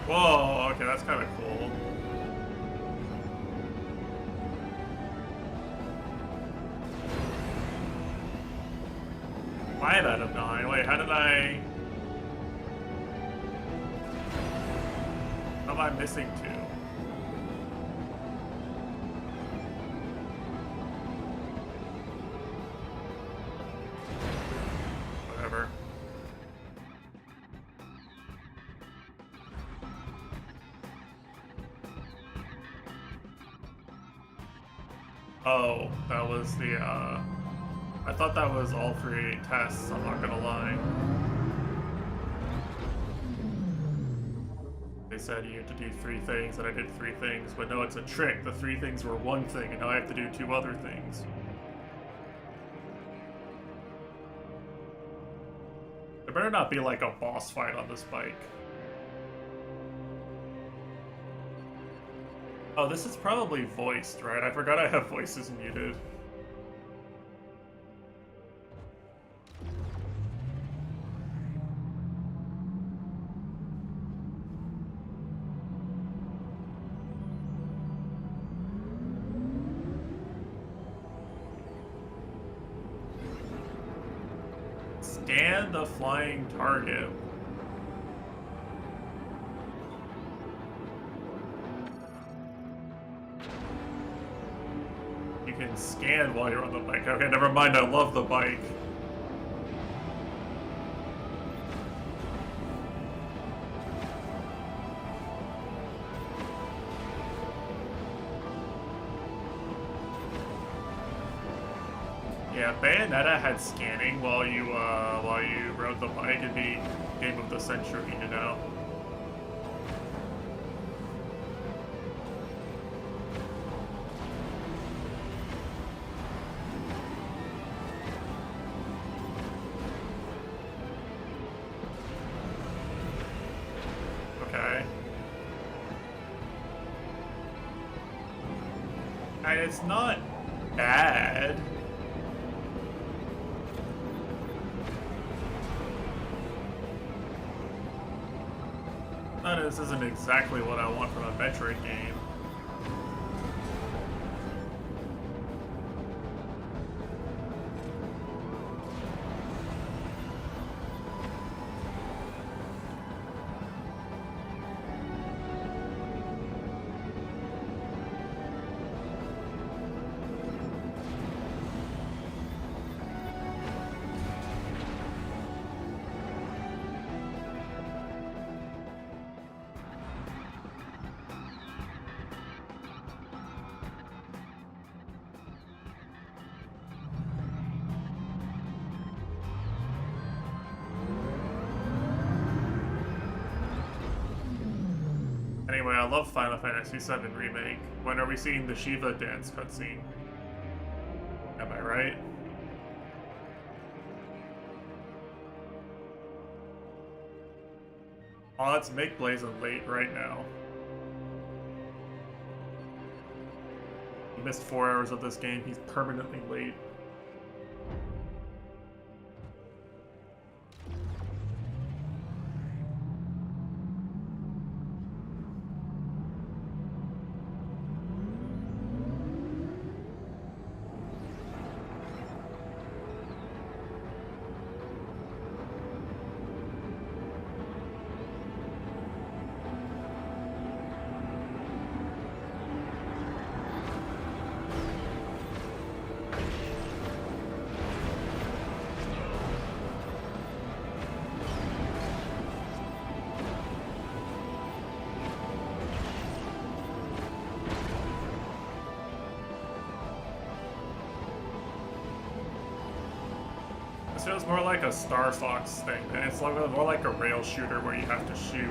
Whoa, okay, that's kind of cool. Five out of 9. Wait, how am I missing 2? Whatever. Oh, that was the, I thought that was all 3 tests, I'm not gonna lie. They said you had to do 3 things, and I did 3 things, but no, it's a trick. The 3 things were 1 thing, and now I have to do 2 other things. There better not be like a boss fight on this bike. Oh, this is probably voiced, right? I forgot I have voices muted. Scan the flying target. You can scan while you're on the bike. Okay, never mind, I love the bike. Yeah, Bayonetta had scanning while you rode the bike. It'd be game of the century, you know. Okay. And it's not bad. This isn't exactly what I want from a metroid game. Anyway, I love Final Fantasy VII Remake. When are we seeing the Shiva dance cutscene? Am I right? Oh, let's make Blazin' late right now. He missed 4 hours of this game, he's permanently late. feels more like a Star Fox thing, and it's more like a rail shooter where you have to shoot.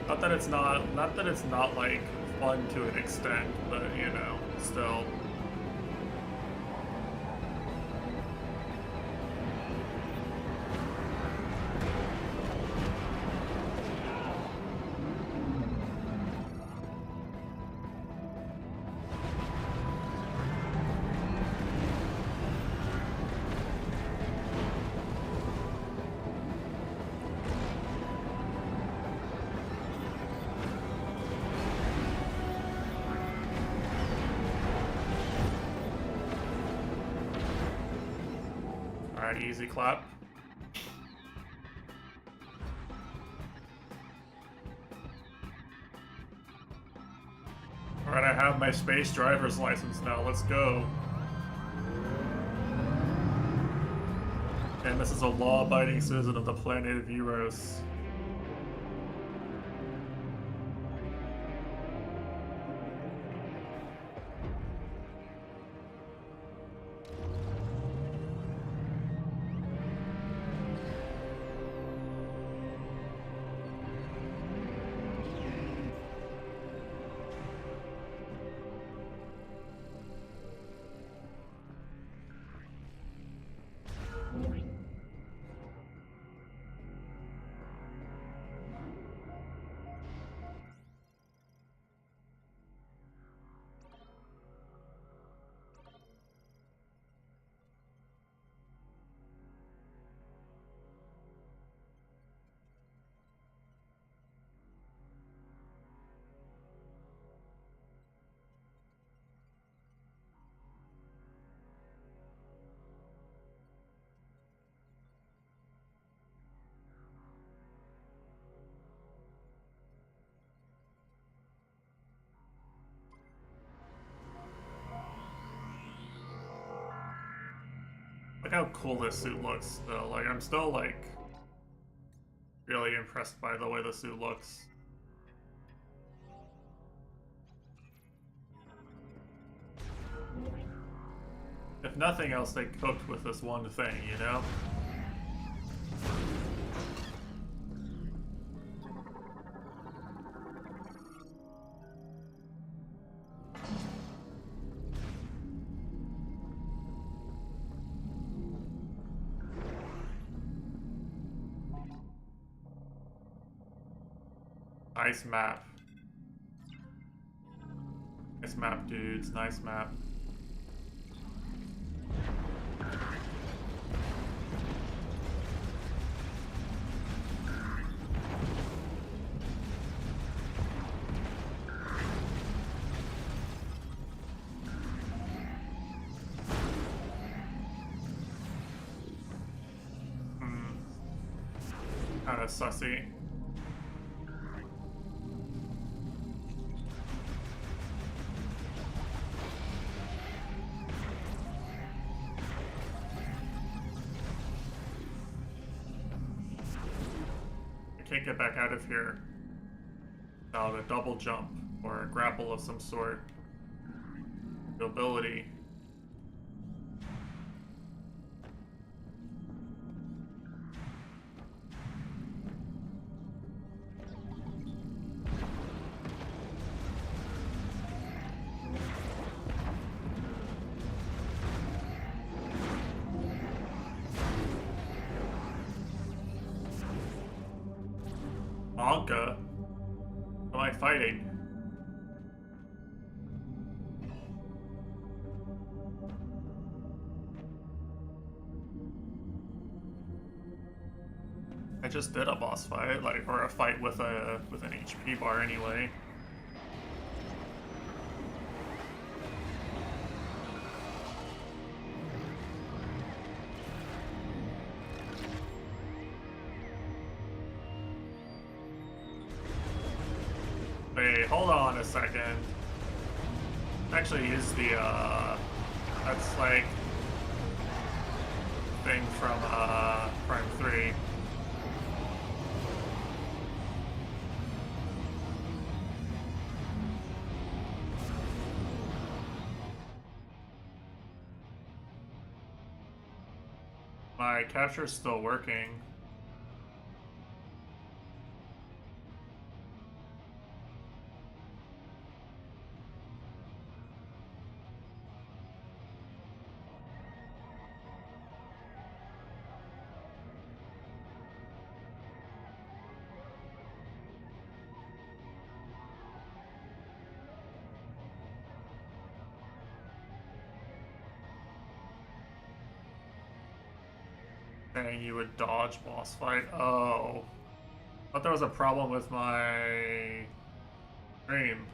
Not that it's not like fun to an extent, but you know, still. Alright, easy clap. Alright, I have my space driver's license now, let's go. And this is a law-abiding citizen of the planet Viros. Look how cool this suit looks, though. Like, I'm still, like, really impressed by the way the suit looks. If nothing else, they cooked with this one thing, you know? Nice map. Nice map, dudes. Nice map. Kinda sussy. Can't get back out of here without a double jump or a grapple of some sort. Ability. Anka? Who am I fighting? I just did a boss fight, like, or a fight with an HP bar anyway. Wait, hold on a second. Actually, is the, that's like, thing from, Prime 3. my capture's still working. Saying you would dodge boss fight. Oh. I thought there was a problem with my stream.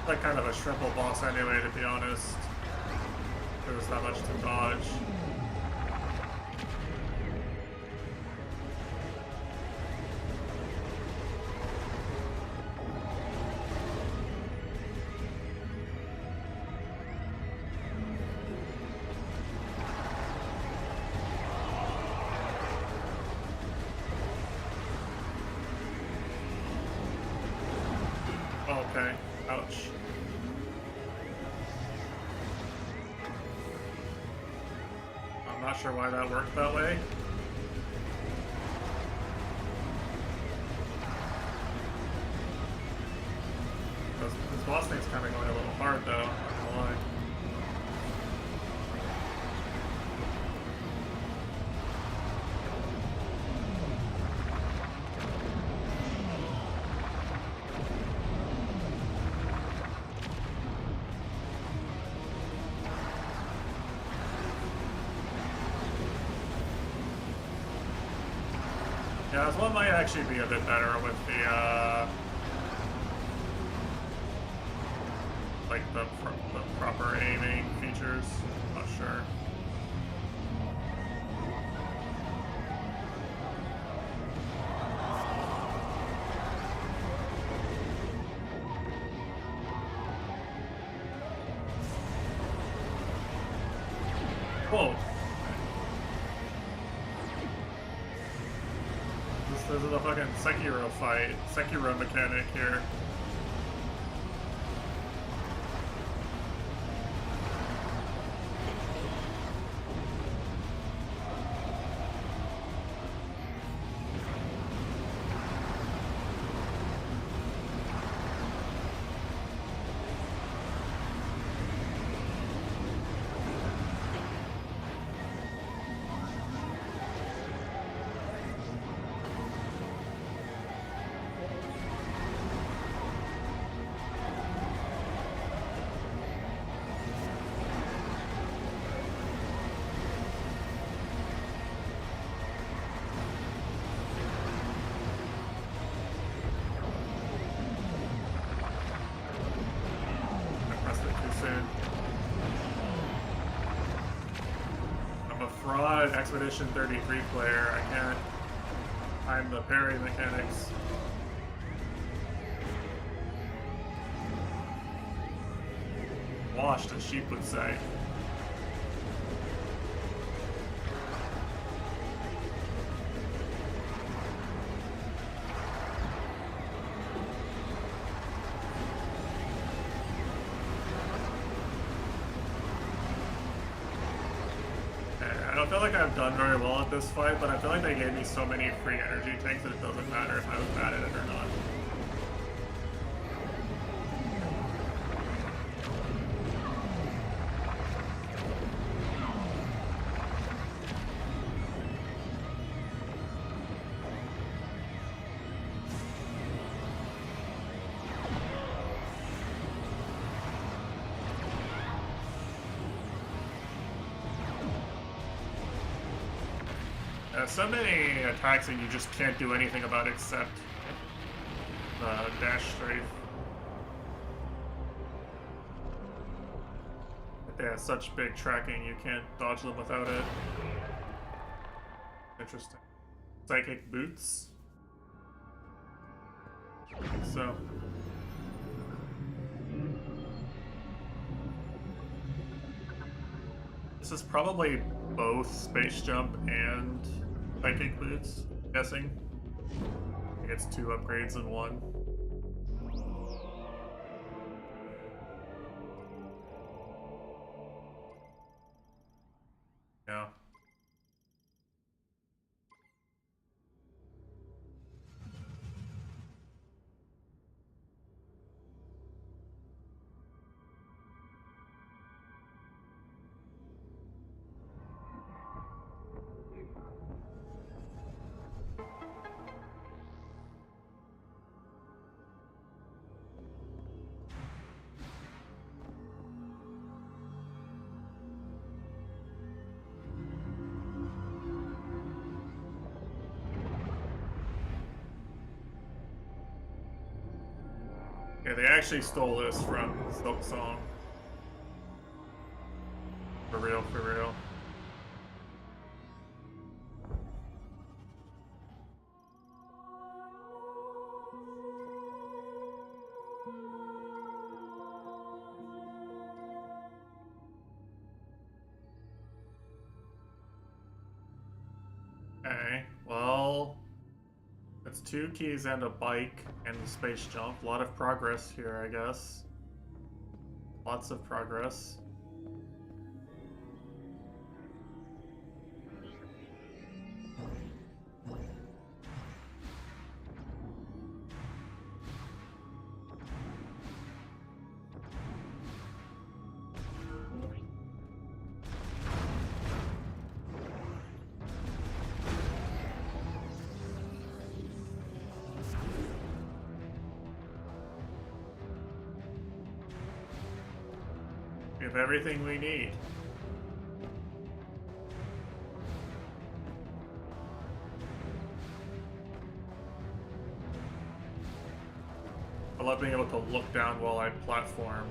Like kind of a triple boss anyway, to be honest. There was that much to dodge. Okay, ouch. I'm not sure why that worked that way. This boss thing's kind of going a little hard though, not gonna lie. Yeah, this one might actually be a bit better with the, like the proper aiming features. Not sure. Whoa. This is a fucking Sekiro fight, Sekiro mechanic here. I'm a fraud Expedition 33 player. I can't time the parry mechanics. Washed, as sheep would say. I don't feel like I've done very well at this fight, but I feel like they gave me so many free energy tanks that it doesn't matter if I was bad at it or not. so many attacks and you just can't do anything about it except the dash strafe. They have such big tracking, you can't dodge them without it. Interesting. Psychic boots? I think so. This is probably both space jump and psychic boots, I'm guessing. I think it's 2 upgrades in one. Yeah. Yeah, they actually stole this from Silk Song. For real, for real. Okay, well, that's 2 keys and a bike and the space jump. A lot of progress here, I guess. Lots of progress. We have everything we need. I love being able to look down while I platform.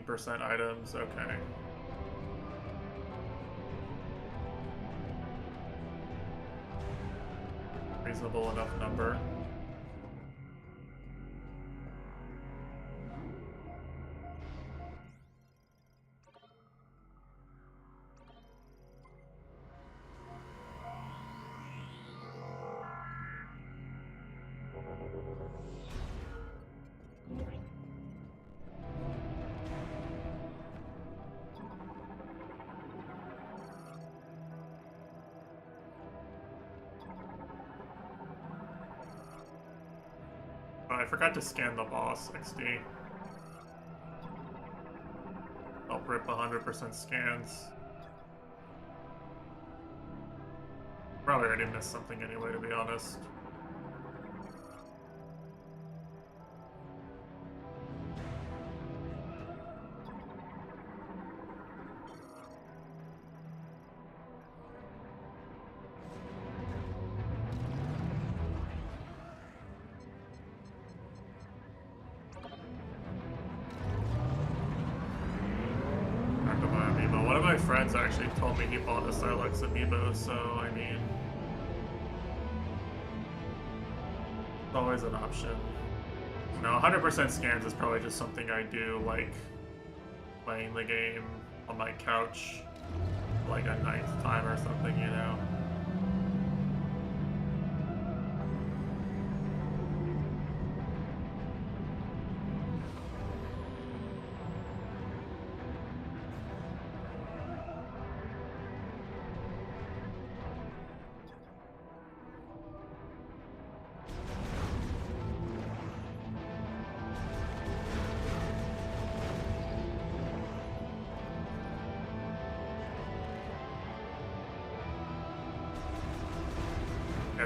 %, items, okay. Reasonable enough number. I forgot to scan the boss, XD. I'll rip 100% scans. Probably already missed something anyway, to be honest. One of my friends actually told me he bought a Silex amiibo, so I mean, it's always an option. You know, 100% scans is probably just something I do, like playing the game on my couch, like a 9th time or something, you know.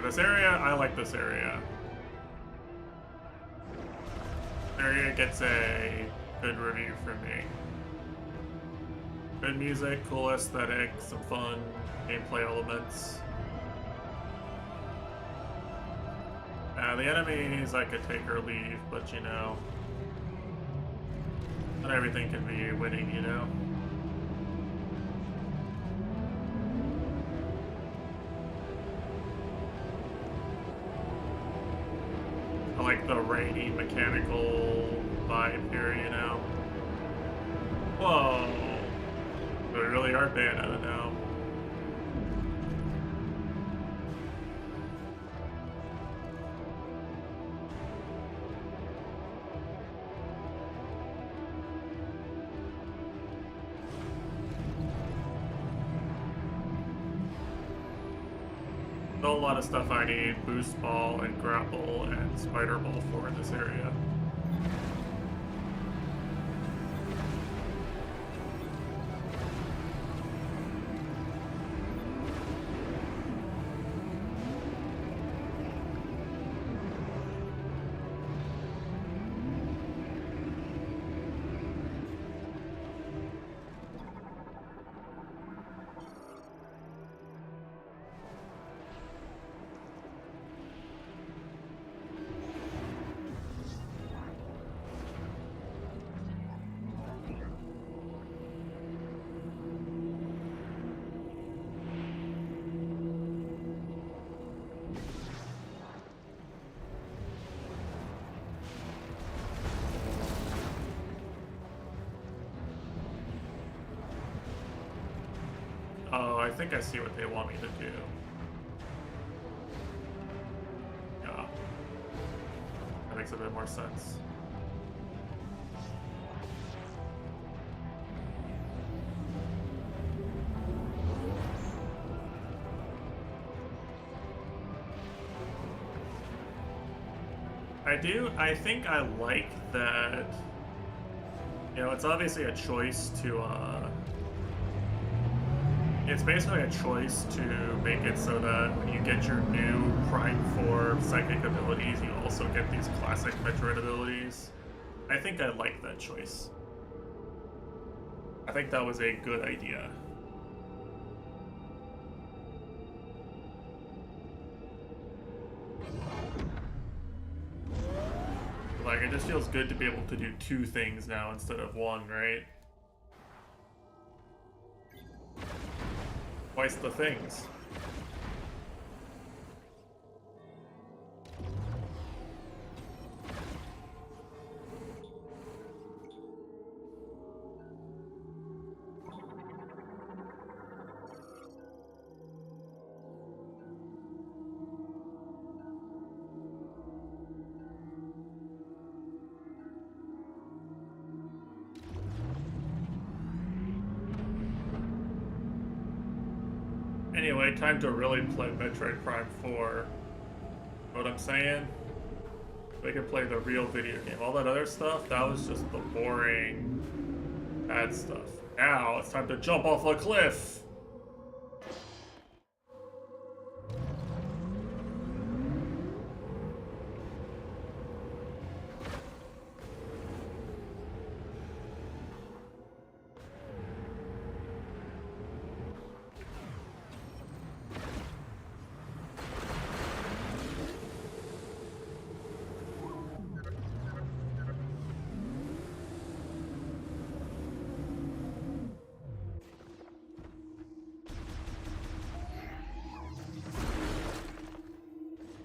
this area, I like this area. This area gets a good review from me. Good music, cool aesthetic, some fun gameplay elements. The enemies I could take or leave, but you know, not everything can be winning, you know? I like the rainy mechanical vibe here, you know? Whoa! We really are Bayonetta now. Still a lot of stuff I need boost ball and grapple and spider ball for in this area. Oh, I think I see what they want me to do. Yeah. That makes a bit more sense. I think I like that, you know, it's obviously a choice to, it's basically a choice to make it so that when you get your new Prime 4 psychic abilities, you also get these classic Metroid abilities. I think I like that choice. I think that was a good idea. Like, it just feels good to be able to do two things now instead of one, right? Twice the things. Anyway, time to really play Metroid Prime 4. Know what I'm saying? We can play the real video game. All that other stuff, that was just the boring, bad stuff. Now, it's time to jump off a cliff!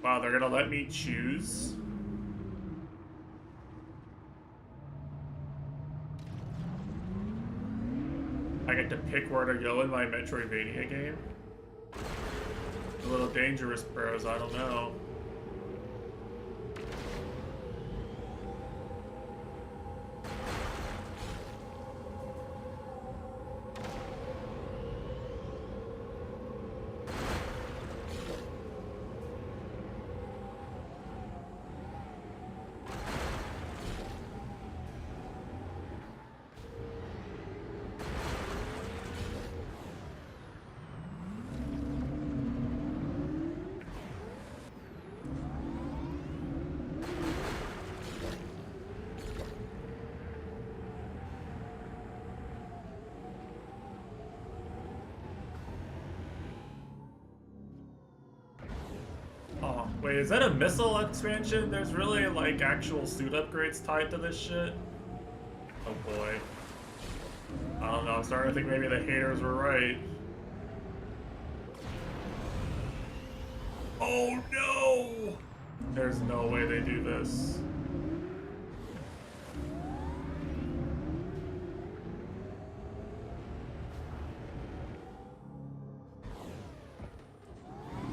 Wow, they're gonna let me choose? I get to pick where to go in my Metroidvania game? A little dangerous, bros, I don't know. Wait, is that a missile expansion? There's really, like, actual suit upgrades tied to this shit? Oh boy. I don't know, I'm starting to think maybe the haters were right. Oh no! There's no way they do this.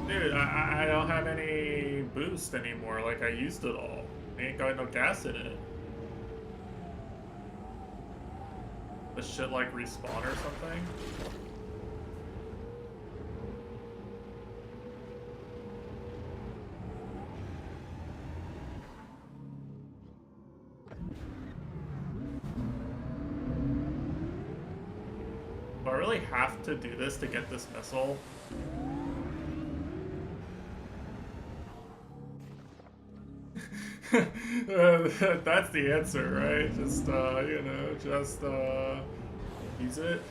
Dude, I don't have any boost anymore, like I used it all. I ain't got no gas in it. This shit like respawn or something? Do I really have to do this to get this missile? That's the answer, right? Just, you know, just, use it.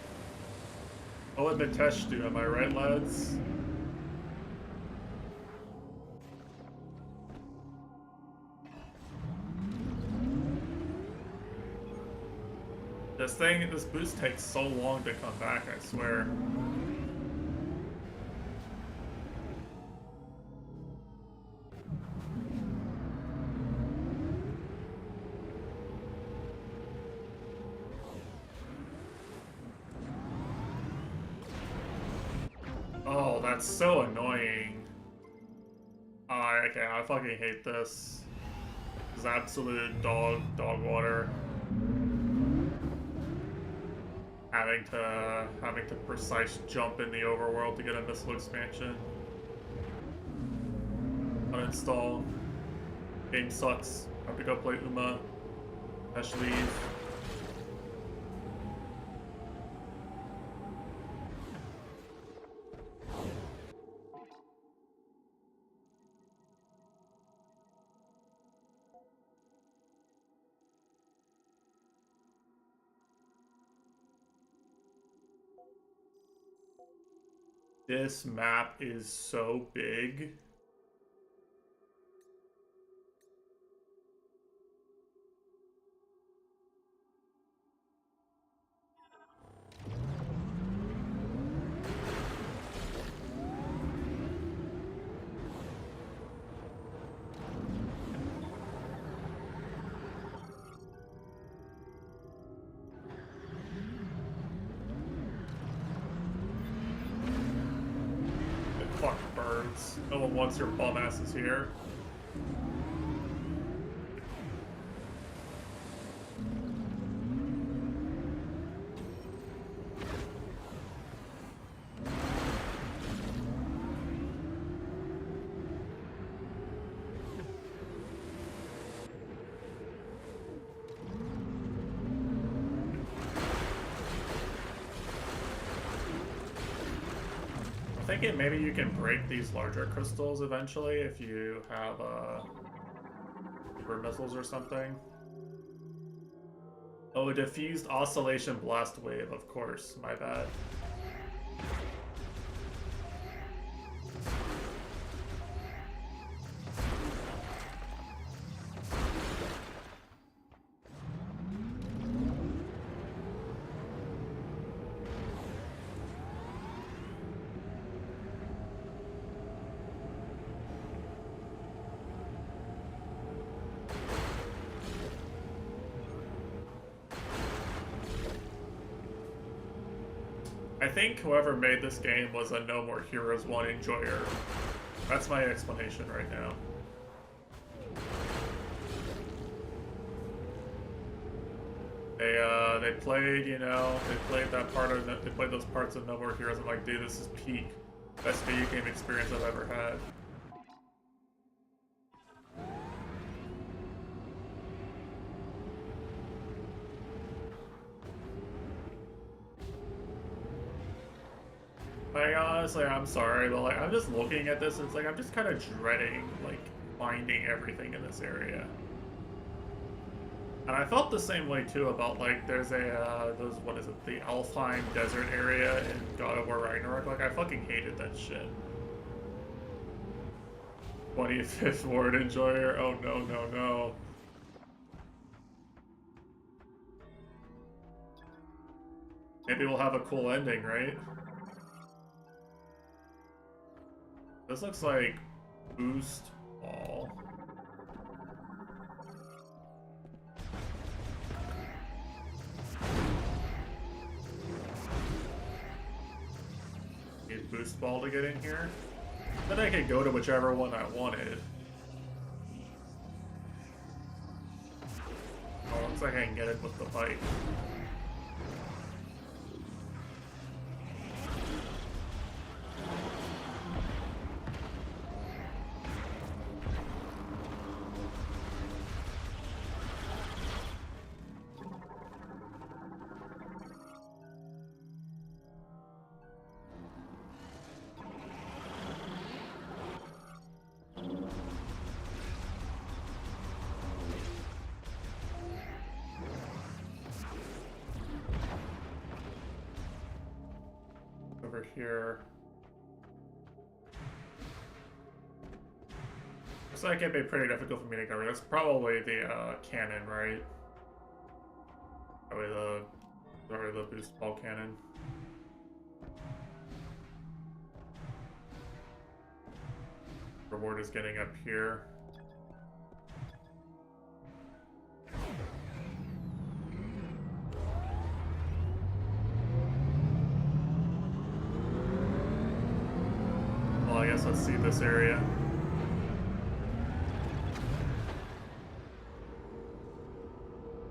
I'll let Mitesh do, am I right, lads? This boost takes so long to come back, I swear. Oh, that's so annoying. Oh, okay, I fucking hate this. This is absolute dog water. Having to precise jump in the overworld to get a missile expansion. Uninstall. Game sucks. Have to go play Uma. Dash leave. This map is so big. Fuck birds. No one wants your bum asses here. I'm thinking maybe you can break these larger crystals eventually if you have super missiles or something. Oh, a diffused oscillation blast wave, of course. My bad. I think whoever made this game was a No More Heroes 1 enjoyer. That's my explanation right now. They played, you know, they played that part of, they played those parts of No More Heroes. I'm like, dude, this is peak. Best video game experience I've ever had. Like, honestly, I'm sorry, but like, I'm just looking at this and it's like, I'm just kind of dreading, like, finding everything in this area. And I felt the same way, too, about, like, there's what is it, the Alfheim desert area in God of War Ragnarok. Like, I fucking hated that shit. 25th Ward Enjoyer. Oh no, no, no. Maybe we'll have a cool ending, right? This looks like boost ball. Need boost ball to get in here. Then I could go to whichever one I wanted. Oh, looks like I can get it with the bike. Over here. Looks like it'd be pretty difficult for me to cover. That's probably the cannon, right? Probably the boost ball cannon. Reward is getting up here. Well, I guess let's see this area.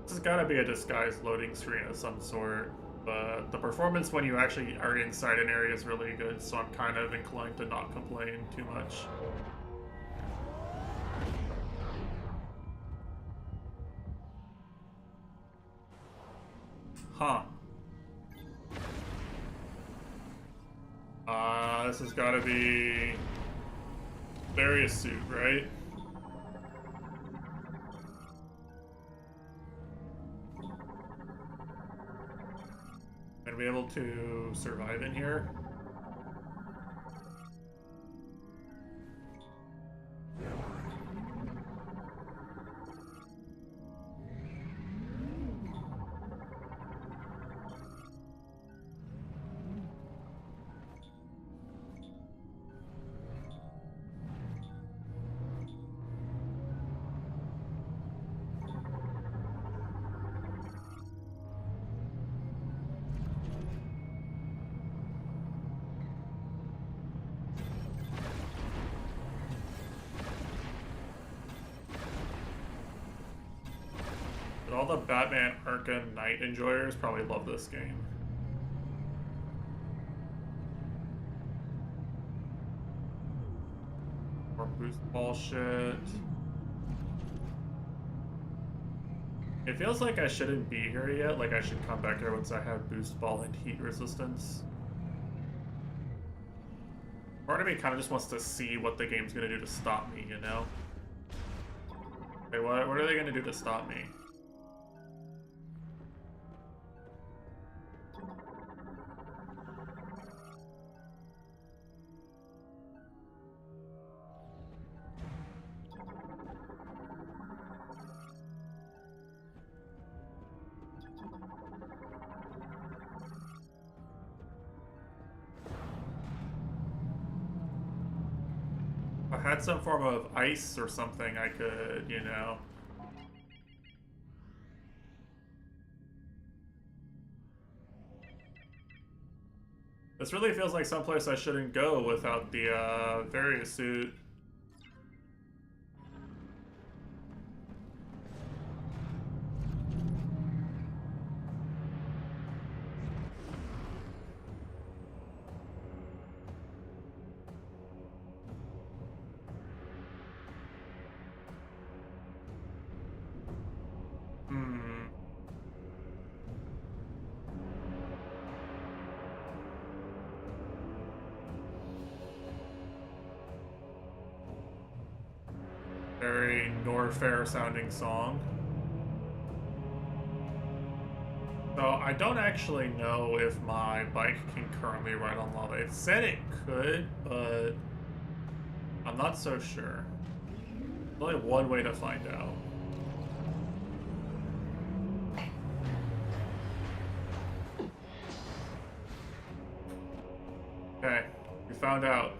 This has got to be a disguised loading screen of some sort, but the performance when you actually are inside an area is really good, so I'm kind of inclined to not complain too much. Huh. This has got to be various suit, right? And be able to survive in here. But all the Batman Arkham Knight enjoyers probably love this game. More boost ball shit. It feels like I shouldn't be here yet, like I should come back here once I have boost ball and heat resistance. Part of me kind of just wants to see what the game's gonna do to stop me, you know? Wait, what are they gonna do to stop me? If I had some form of ice or something, I could, you know. This really feels like someplace I shouldn't go without the various suit. Very Norfair sounding song. So I don't actually know if my bike can currently ride on lava. It said it could, but I'm not so sure. Only one way to find out. Okay, we found out.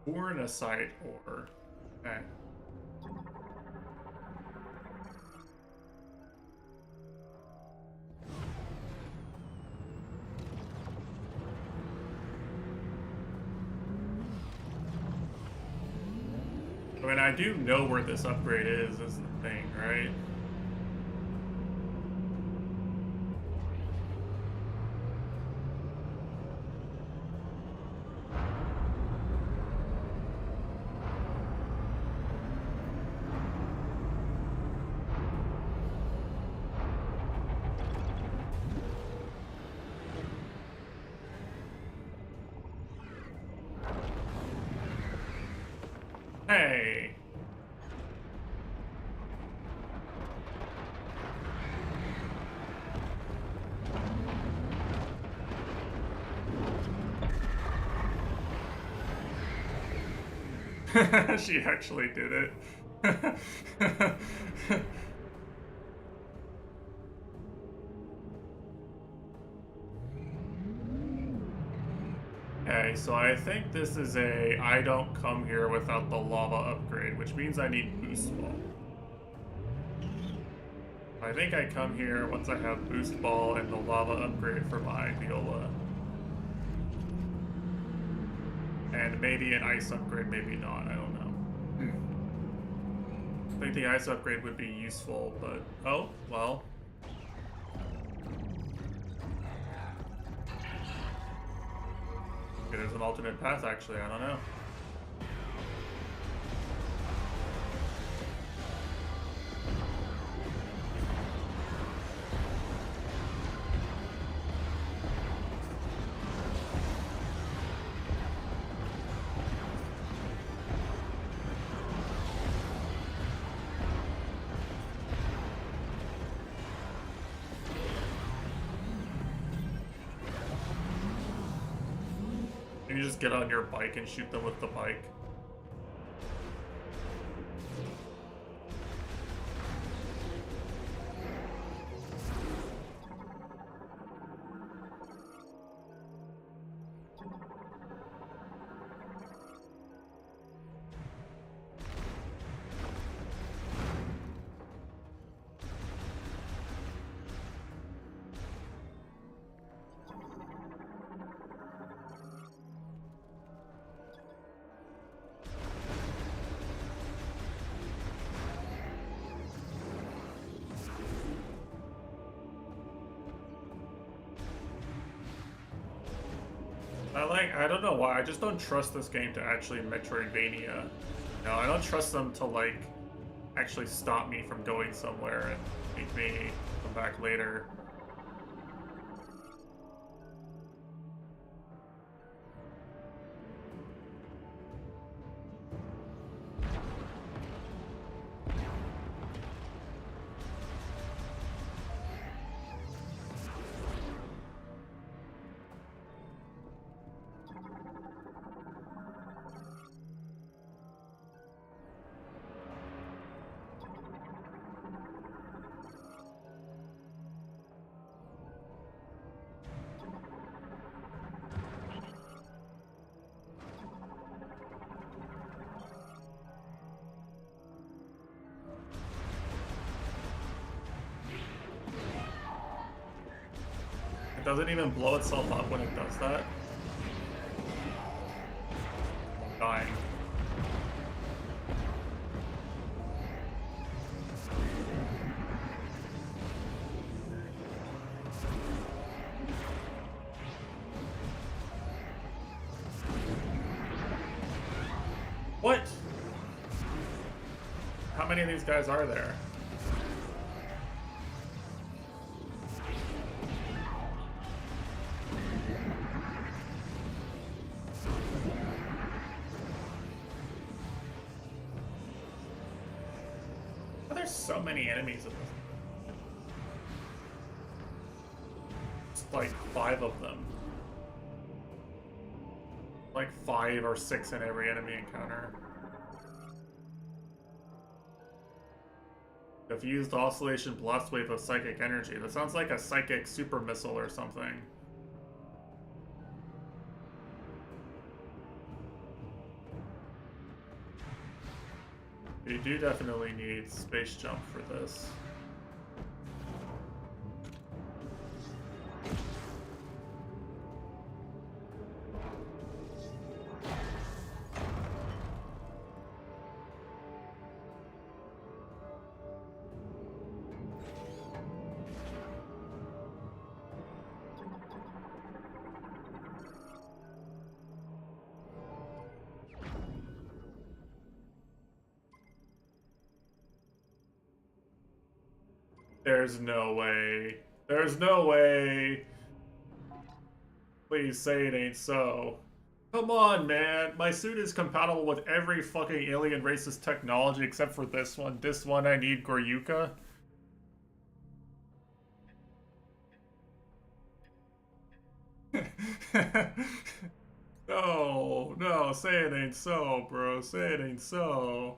Bornasite ore. Okay. I mean, I do know where this upgrade is the thing, right? Hey! She actually did it. Okay, so I think this is a I don't come here without the lava upgrade, which means I need boost ball. I think I come here once I have boost ball and the lava upgrade for my viola. And maybe an ice upgrade, maybe not, I don't know. I think the ice upgrade would be useful, but oh, well. Okay, there's an alternate path actually, I don't know. Can you just get on your bike and shoot them with the bike? I don't know why, I just don't trust this game to actually Metroidvania. No, I don't trust them to, like, actually stop me from going somewhere and make me come back later. It doesn't even blow itself up when it does that. I'm dying. What? How many of these guys are there? There's so many enemies in this. It's like 5 of them. Like 5 or 6 in every enemy encounter. Diffused oscillation blast wave of psychic energy. That sounds like a psychic super missile or something. You do definitely need space jump for this. There's no way. There's no way. Please say it ain't so. Come on, man. My suit is compatible with every fucking alien race's technology except for this one. This one I need Goryuka. No, no, say it ain't so, bro. Say it ain't so.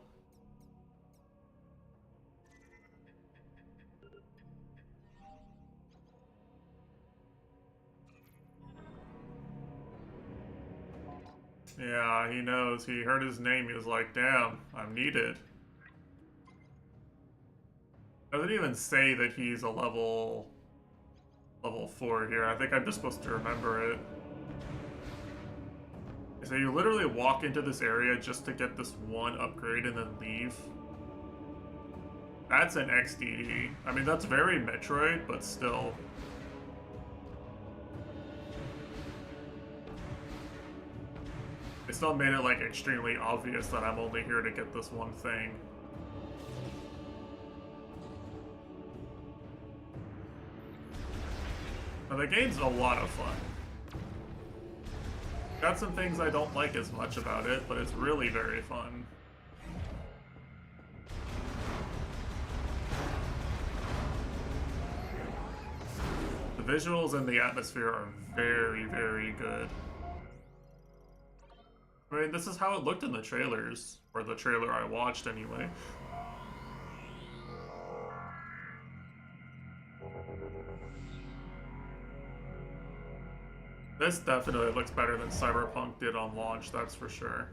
Yeah, he knows. He heard his name. He was like, damn, I'm needed. Doesn't even say that he's a level 4 here. I think I'm just supposed to remember it. So you literally walk into this area just to get this one upgrade and then leave. That's an XDD. I mean, that's very Metroid, but still. They still made it, like, extremely obvious that I'm only here to get this one thing. Now, the game's a lot of fun. Got some things I don't like as much about it, but it's really very fun. The visuals and the atmosphere are very, very good. I mean, this is how it looked in the trailers, or the trailer I watched anyway. This definitely looks better than Cyberpunk did on launch, that's for sure.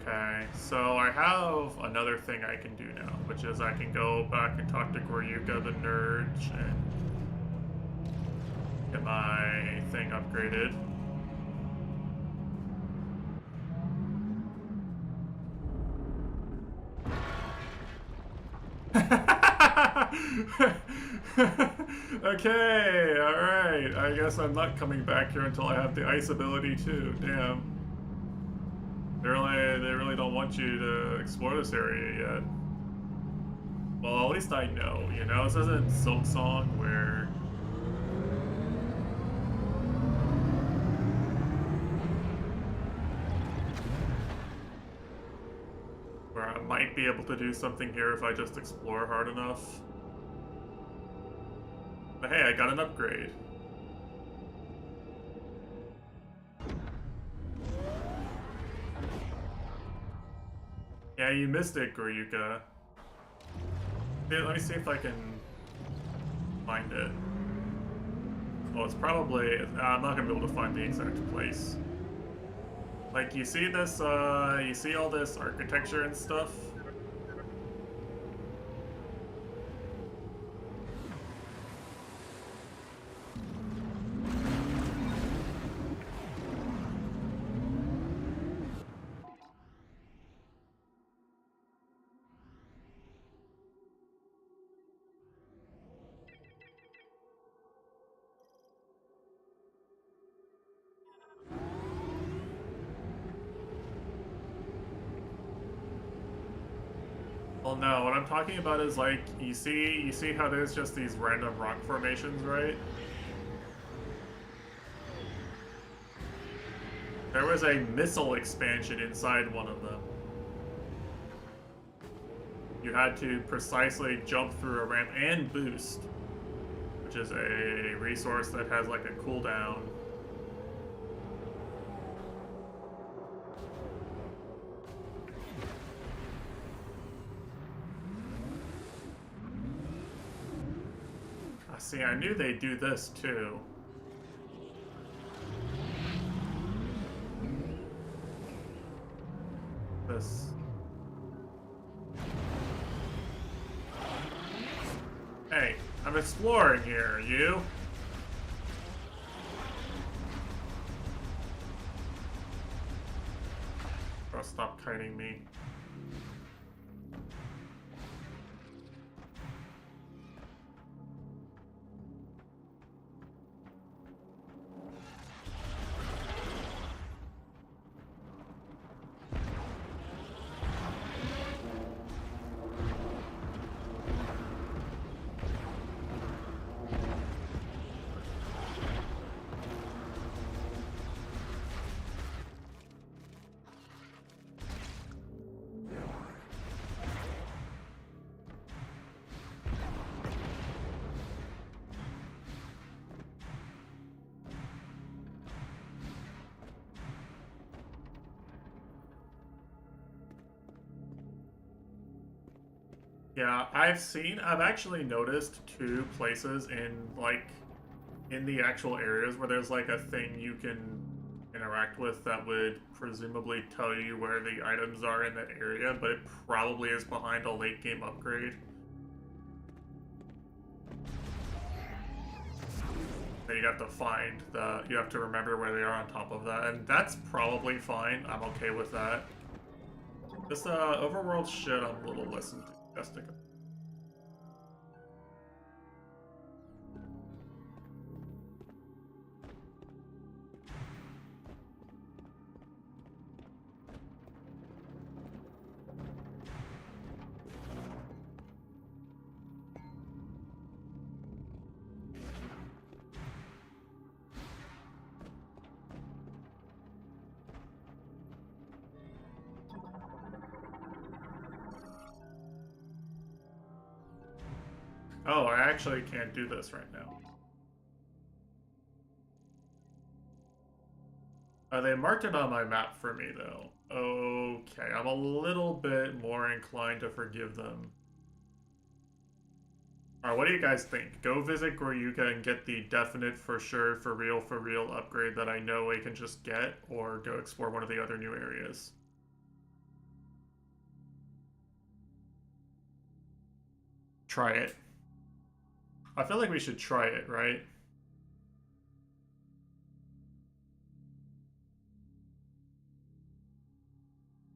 Okay, so I have another thing I can do now, which is I can go back and talk to Goryuka the nerd and get my thing upgraded. Okay, alright. I guess I'm not coming back here until I have the ice ability too. Damn. They really don't want you to explore this area yet. Well, at least I know, you know? This isn't Silksong where... I might be able to do something here if I just explore hard enough. But hey, I got an upgrade. Yeah, you missed it, Goryuka. Here, let me see if I can find it. Well, it's probably... I'm not gonna be able to find the exact place. Like, you see this, you see all this architecture and stuff? Well, no, what I'm talking about is, like, you see how there's just these random rock formations, right? There was a missile expansion inside one of them. you had to precisely jump through a ramp and boost, which is a resource that has like a cooldown. See, I knew they'd do this too. This. Hey, I'm exploring here, you? Bro, stop kiting me. Yeah, I've actually noticed two places in the actual areas where there's like a thing you can interact with that would presumably tell you where the items are in that area, but it probably is behind a late game upgrade. Then you have to remember where they are on top of that, and that's probably fine. I'm okay with that. This overworld shit, I'm a little less enthusiastic. Oh, I actually can't do this right now. They marked it on my map for me, though. Okay, I'm a little bit more inclined to forgive them. Alright, what do you guys think? Go visit Goryuka and get the definite, for sure, for real upgrade that I know I can just get, or go explore one of the other new areas? Try it. I feel like we should try it, right?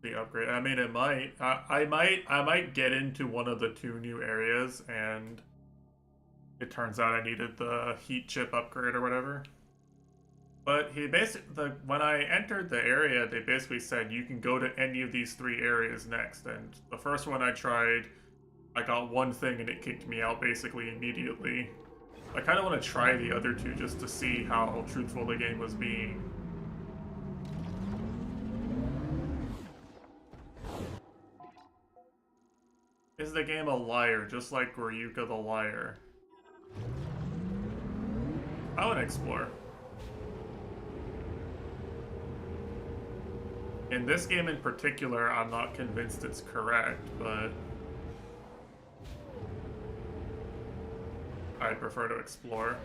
The upgrade. I mean, it might. I might get into one of the two new areas, and it turns out I needed the heat chip upgrade or whatever. But when I entered the area, they basically said you can go to any of these three areas next. And the first one I tried, I got one thing and it kicked me out basically immediately. I kind of want to try the other two just to see how truthful the game was being. Is the game a liar, just like Goryuka the liar? I want to explore. In this game in particular, I'm not convinced it's correct, but I prefer to explore.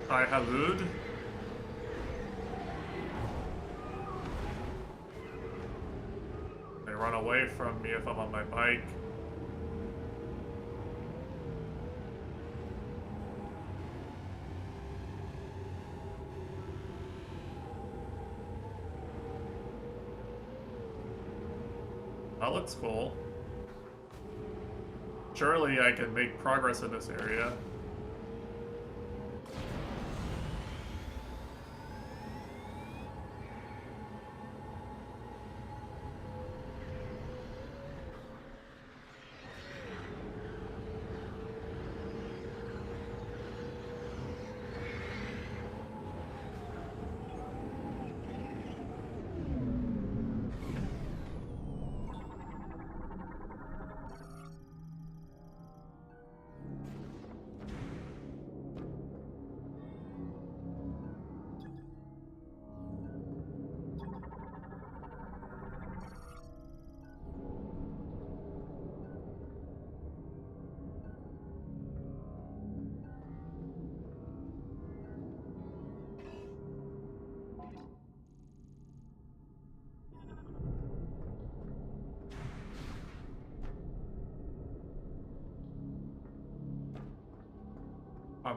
Hi, Halud. They run away from me if I'm on my bike. That looks cool. Surely I can make progress in this area.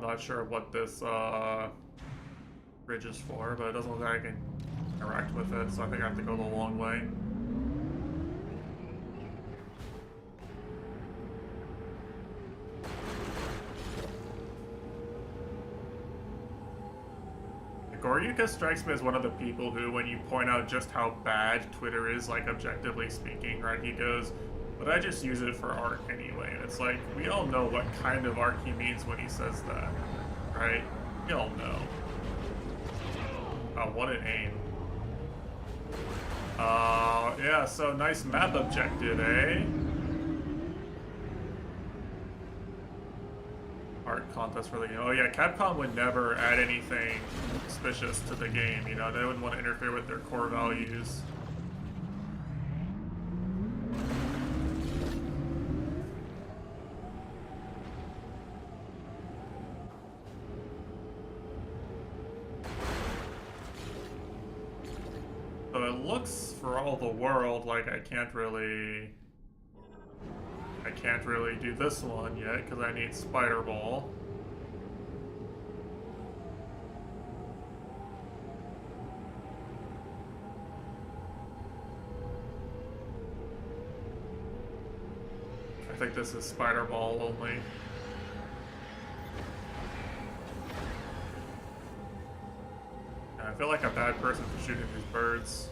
not sure what this bridge is for, but it doesn't look like I can interact with it, so I think I have to go the long way. Goryuka strikes me as one of the people who, when you point out just how bad Twitter is, like, objectively speaking, right, he goes, but I just use it for art anyway. And it's like, we all know what kind of art he means when he says that, right? We all know. Oh, what an aim. Yeah, so nice map objective, eh? Art contest for the game. Oh yeah, Capcom would never add anything suspicious to the game, you know, they wouldn't want to interfere with their core values. So it looks for all the world like I can't really do this one yet because I need Spider Ball. I think this is Spider Ball only. And I feel like a bad person for shooting these birds.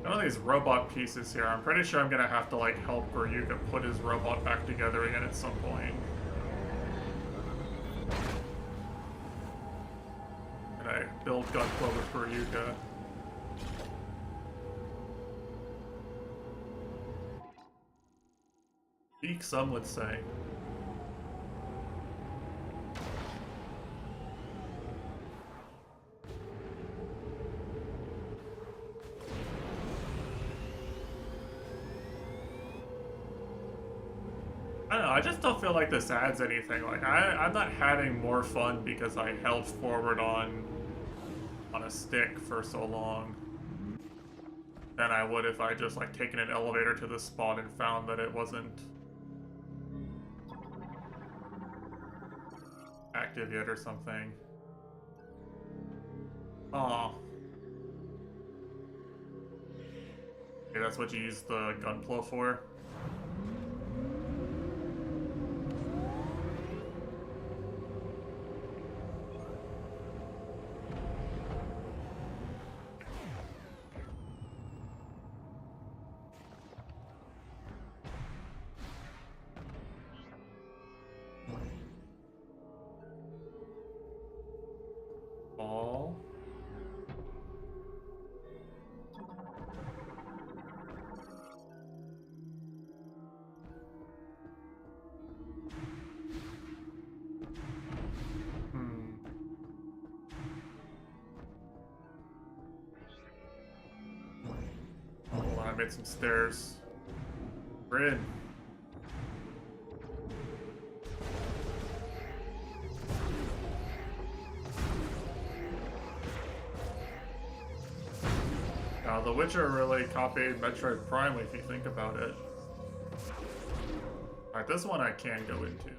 None of these robot pieces here. I'm pretty sure I'm gonna have to like help Goryuka put his robot back together again at some point. And I build Gunpla with Goryuka. Peak, some would say. I don't know, I just don't feel like this adds anything. Like, I'm not having more fun because I held forward on a stick for so long than I would if I just, like, taken an elevator to the spot and found that it wasn't active yet or something. Aw. Okay, that's what you use the Gunpla for? Ball. Hold on, I made some stairs. We're in. The Witcher really copied Metroid Prime if you think about it. Alright, this one I can go into.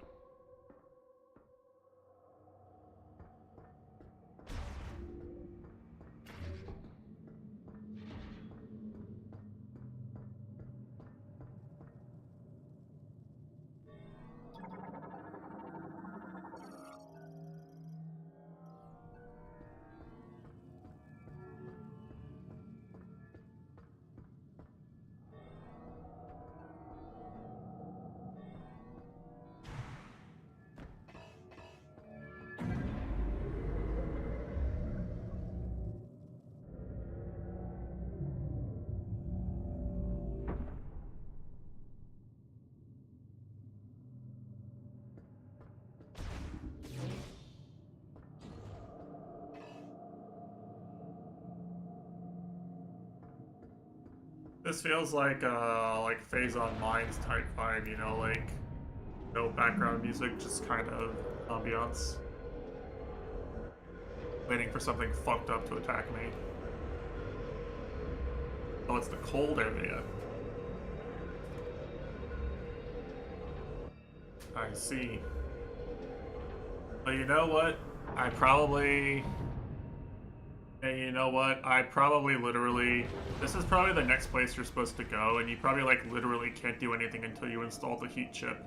This feels like Phase on Mines type vibe, you know, like No background music, just kind of ambiance. Waiting for something fucked up to attack me. Oh, it's the cold area. I see. But you know what? I probably literally... This is probably the next place you're supposed to go, and you probably, like, literally can't do anything until you install the heat chip.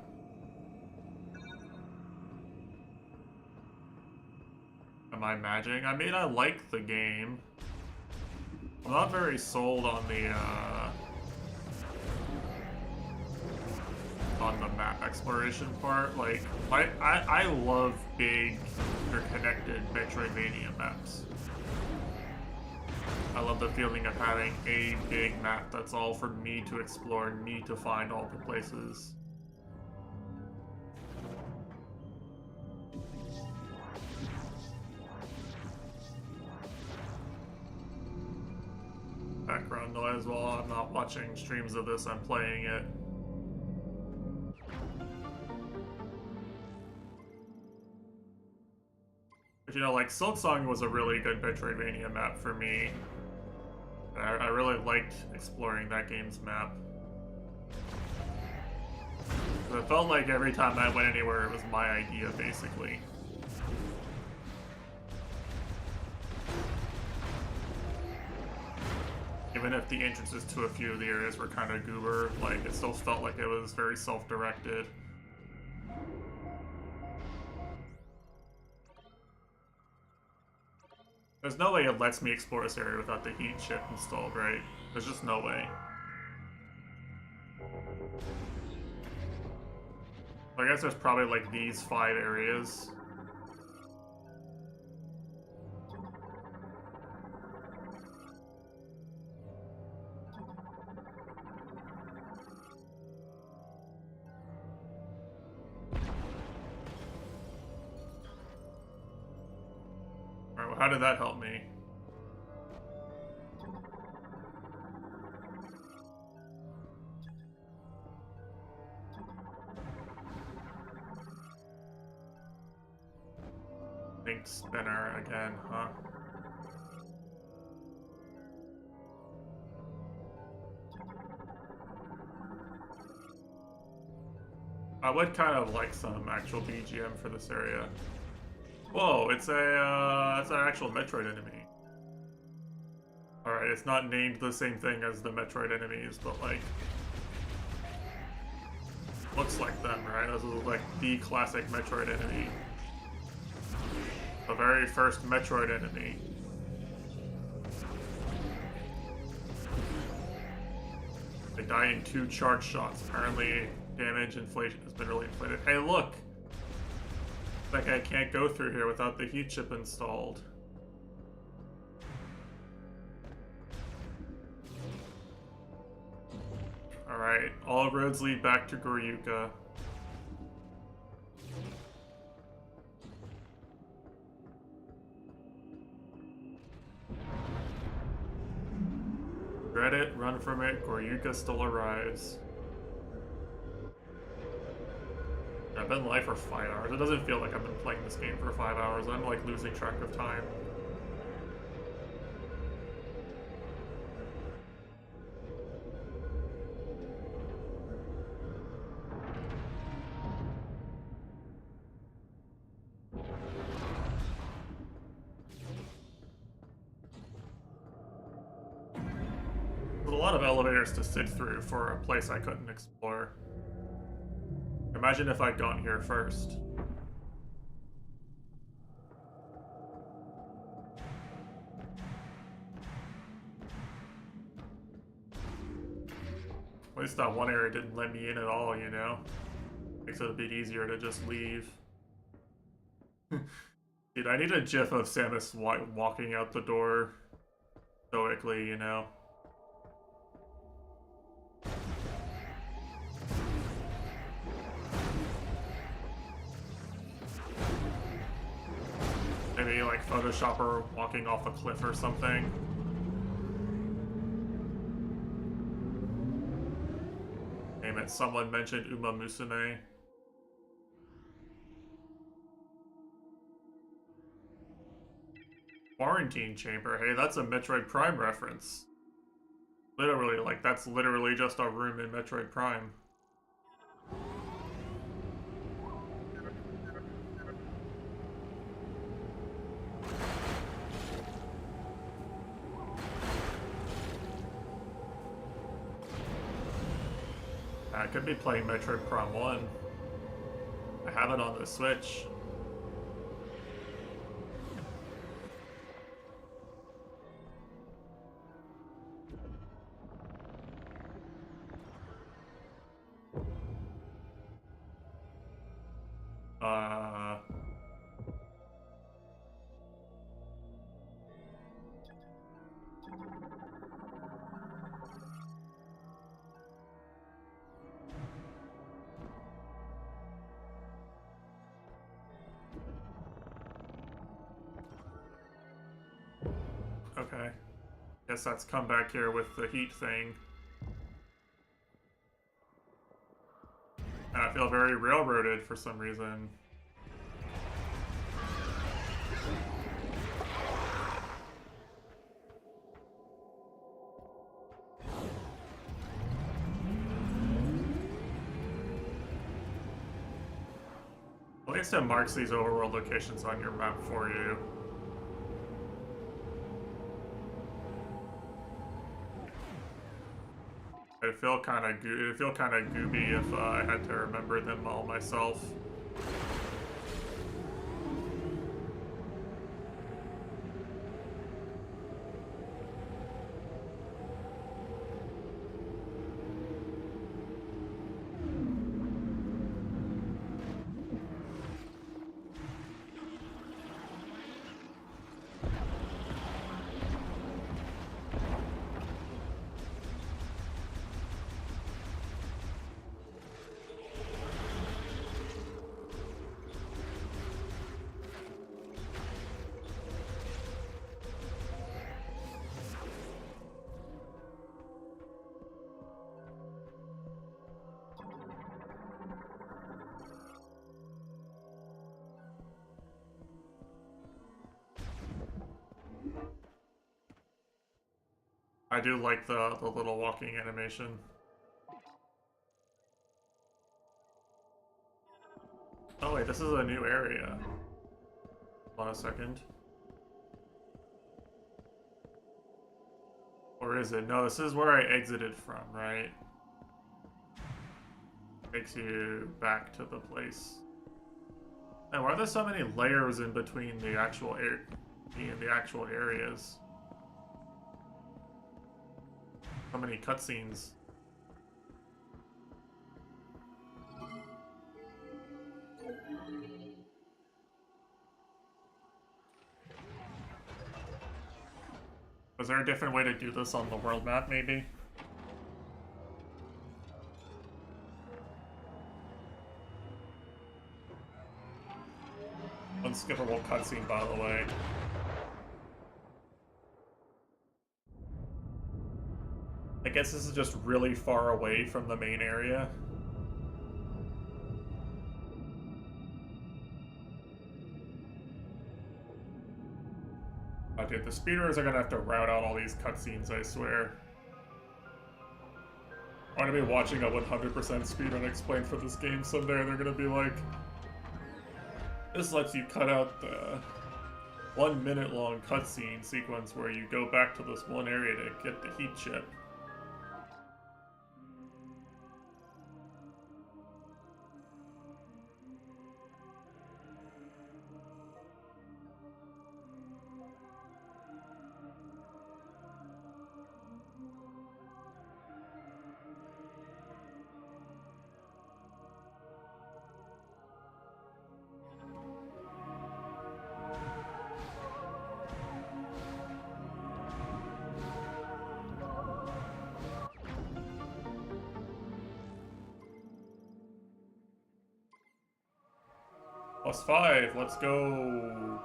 Am I imagining? I mean, I like the game. I'm not very sold on the map exploration part. Like, I love big, interconnected Metroidvania maps. I love the feeling of having a big map that's all for me to explore and me to find all the places. Background noise while I'm not watching streams of this, I'm playing it. But you know, like, Silksong was a really good Metroidvania map for me. I really liked exploring that game's map. It felt like every time I went anywhere, it was my idea, basically. Even if the entrances to a few of the areas were kind of goober, like, it still felt like it was very self-directed. There's no way it lets me explore this area without the heat chip installed, right? There's just no way. So I guess there's probably like these 5 areas. Alright, well, how did that help me? Think spinner again, huh? I would kind of like some actual BGM for this area. Whoa, it's an actual Metroid enemy. Alright, it's not named the same thing as the Metroid enemies, but like... looks like them, right? This is like the classic Metroid enemy. The very first Metroid enemy. They die in 2 charge shots. Apparently, damage inflation has been really inflated. Hey, look! Like I can't go through here without the heat chip installed. Alright, all roads lead back to Goryuka. Dread it, run from it, Goryuka still arrives. I've been live for 5 hours. It doesn't feel like I've been playing this game for 5 hours. I'm like losing track of time. There's a lot of elevators to sit through for a place I couldn't explore. Imagine if I'd gone here first. At least that one area didn't let me in at all, you know? Makes it a bit easier to just leave. Dude, I need a gif of Samus walking out the door stoically, you know? Maybe like Photoshop her walking off a cliff or something. Damn it, someone mentioned Uma Musume. Quarantine chamber. Hey, that's a Metroid Prime reference. Literally, like, that's literally just a room in Metroid Prime. I could be playing Metroid Prime 1. I have it on the Switch. Okay. Guess that's come back here with the heat thing. And I feel very railroaded for some reason. At least it marks these overworld locations on your map for you. It'd feel kind of gooby if I had to remember them all myself. I do like the little walking animation. Oh wait, this is a new area. Hold on a second. Or is it? No, this is where I exited from, right? Takes you back to the place. And why are there so many layers in between the actual areas? So many cutscenes. Was there a different way to do this on the world map, maybe? Unskippable cutscene, by the way. I guess this is just really far away from the main area. Oh, dude, the speedrunners are gonna have to route out all these cutscenes, I swear. I'm gonna be watching a 100% speedrun explained for this game someday, and they're gonna be like, this lets you cut out the 1 minute long cutscene sequence where you go back to this one area to get the heat chip. +5, let's go.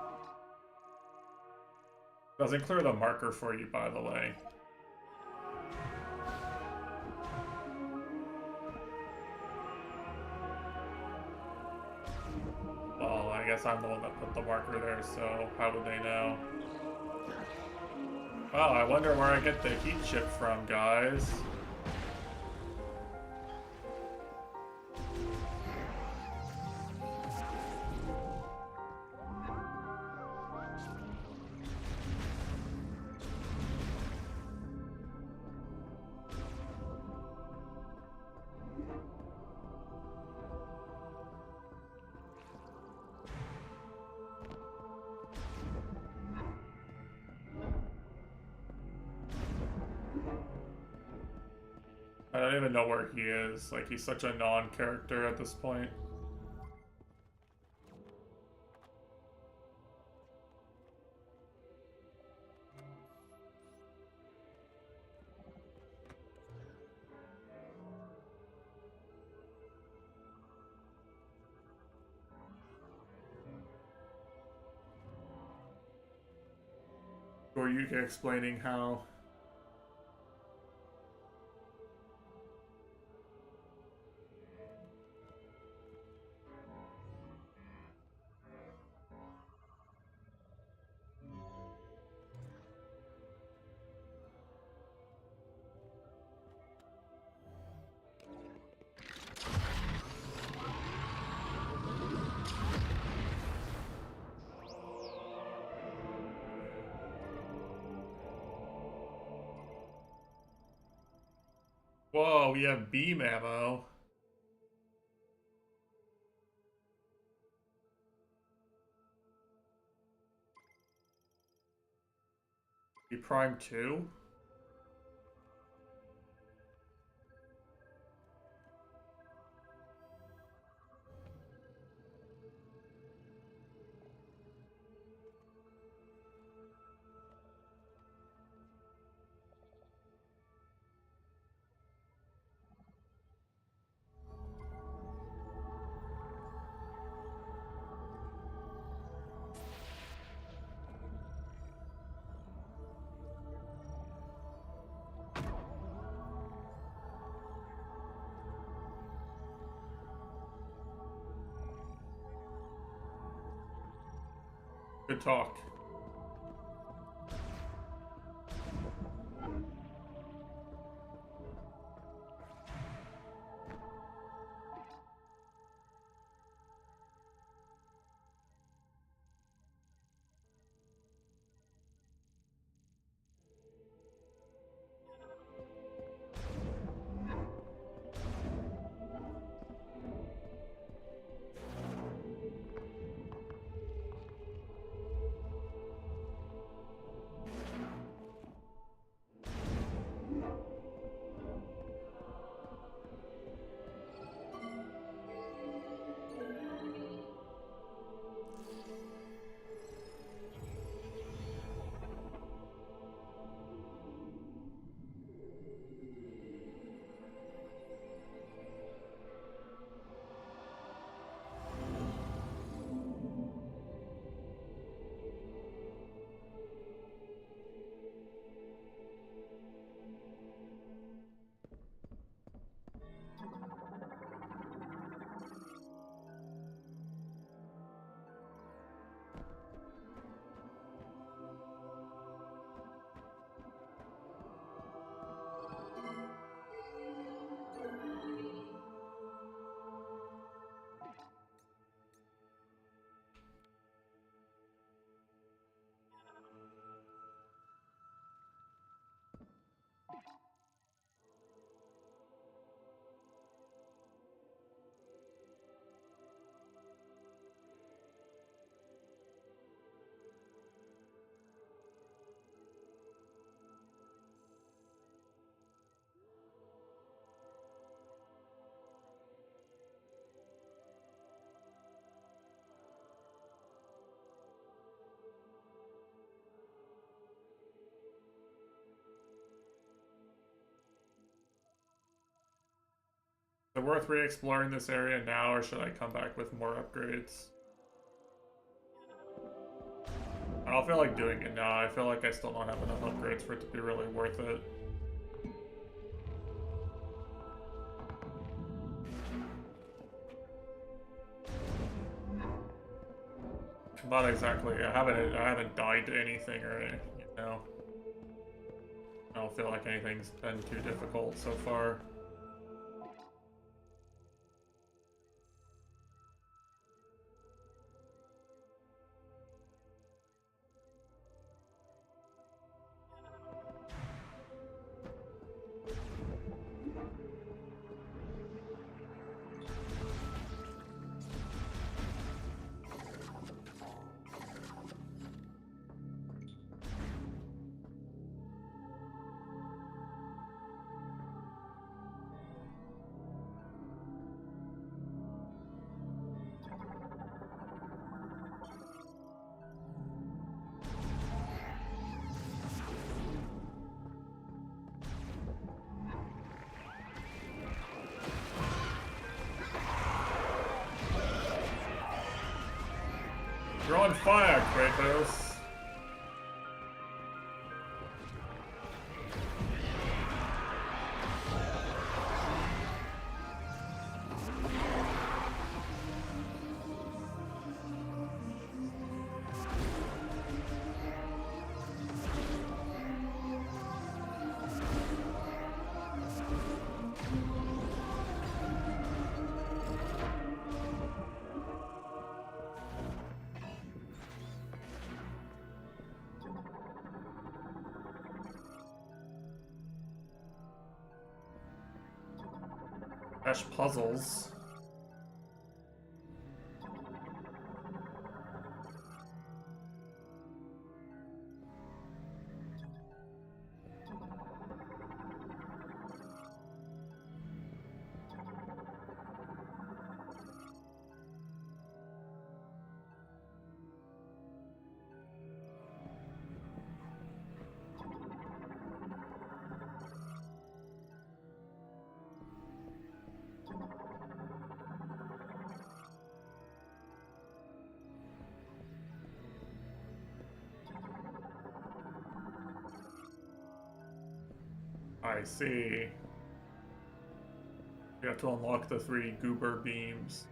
Doesn't clear the marker for you, by the way. Well, I guess guess I'm the one that put the marker there, so how would they know? Well, I wonder where I get the heat chip from, guys. I don't even know where he is. Like, he's such a non-character at this point. Or you explaining how... Whoa, we have beam ammo. Be prime 2? Good talk. Is it worth re-exploring this area now, or should I come back with more upgrades? I don't feel like doing it now. I feel like I still don't have enough upgrades for it to be really worth it. not exactly. I haven't died to anything or you know. I don't feel like anything's been too difficult so far. You're on fire, Kratos. Dash puzzles. I see. You have to unlock the 3 goober beams.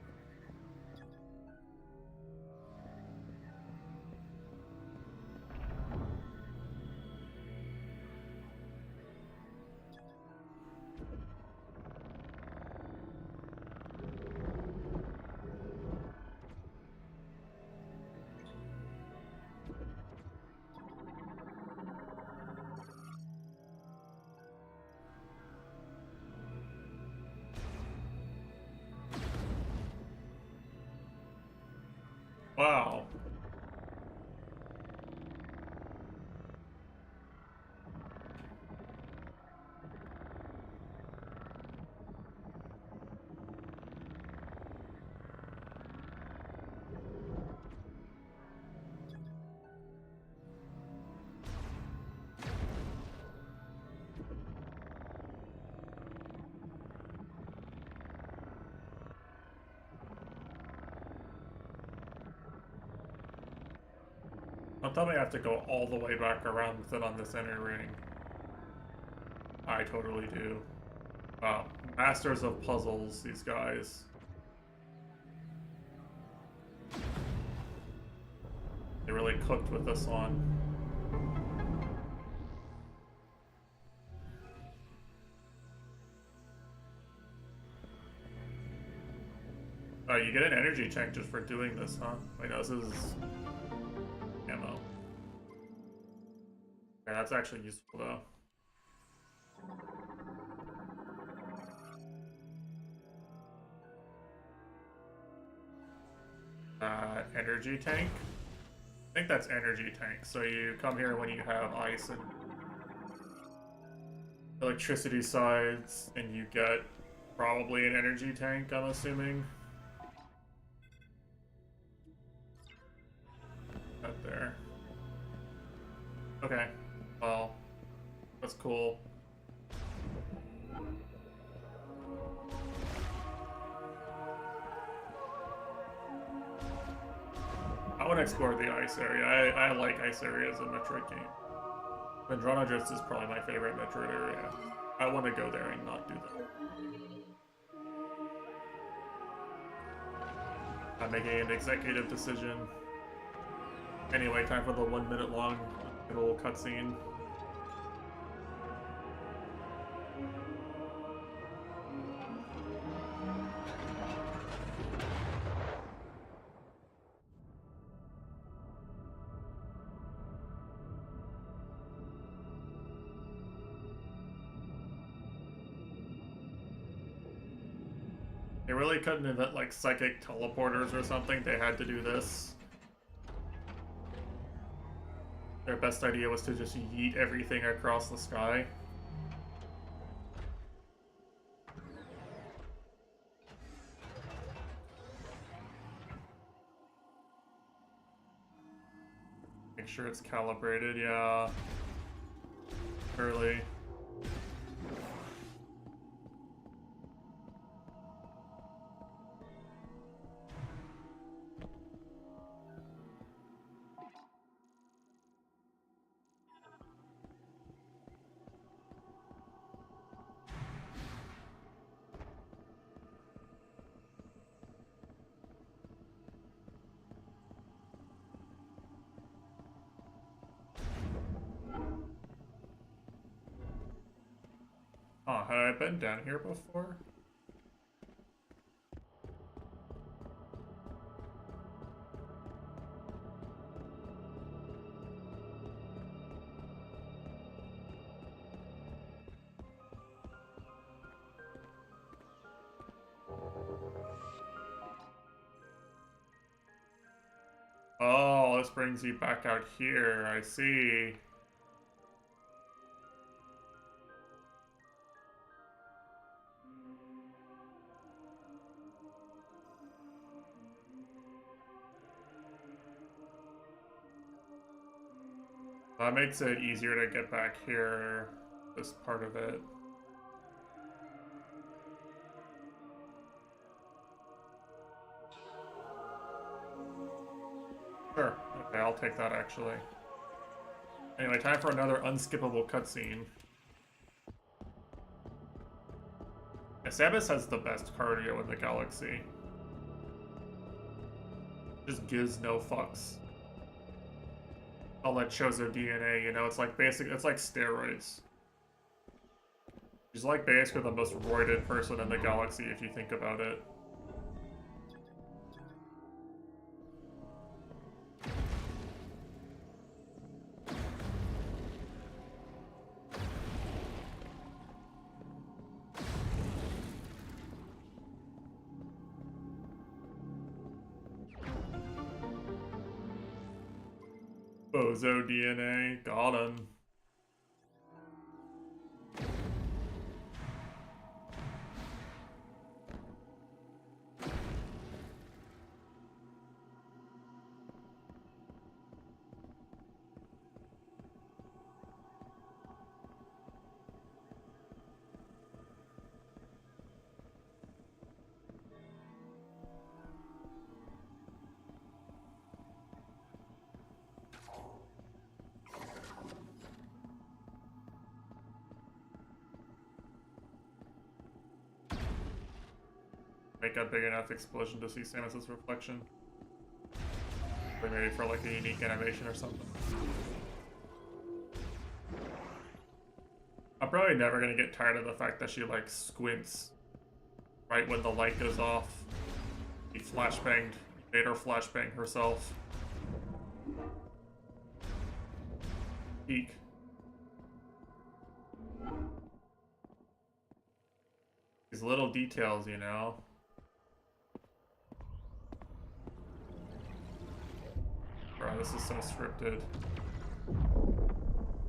Wow. Don't tell me I have to go all the way back around with it on this inner ring. I totally do. Wow. Masters of puzzles, these guys. They really cooked with this one. You get an energy tank just for doing this, huh? Wait, no, this is ammo. Yeah, that's actually useful, though. Energy tank? I think that's energy tank. So you come here when you have ice and electricity sides, and you get probably an energy tank, I'm assuming. Up there. Okay. Well, that's cool. I want to explore the ice area. I like ice areas in Metroid game. Vendrana Drifts is probably my favorite Metroid area. I want to go there and not do that. I'm making an executive decision. Anyway, time for the 1 minute long little cutscene. They really couldn't invent like psychic teleporters or something. They had to do this. Their best idea was to just yeet everything across the sky. Make sure it's calibrated, yeah. Early. Oh, had I been down here before? Oh, this brings you back out here, I see. That makes it easier to get back here, this part of it. Sure, okay, I'll take that actually. Anyway, time for another unskippable cutscene. Yeah, Samus has the best cardio in the galaxy. Just gives no fucks. All that shows her DNA, you know, it's like it's like steroids. She's like basically the most roided person in the galaxy if you think about it. Bozo DNA, got him. Make a big enough explosion to see Samus's reflection. Or maybe for like a unique animation or something. I'm probably never gonna get tired of the fact that she like squints right when the light goes off. He flashbanged, made her flashbang herself. Peak. These little details, you know. Bro, this is so scripted.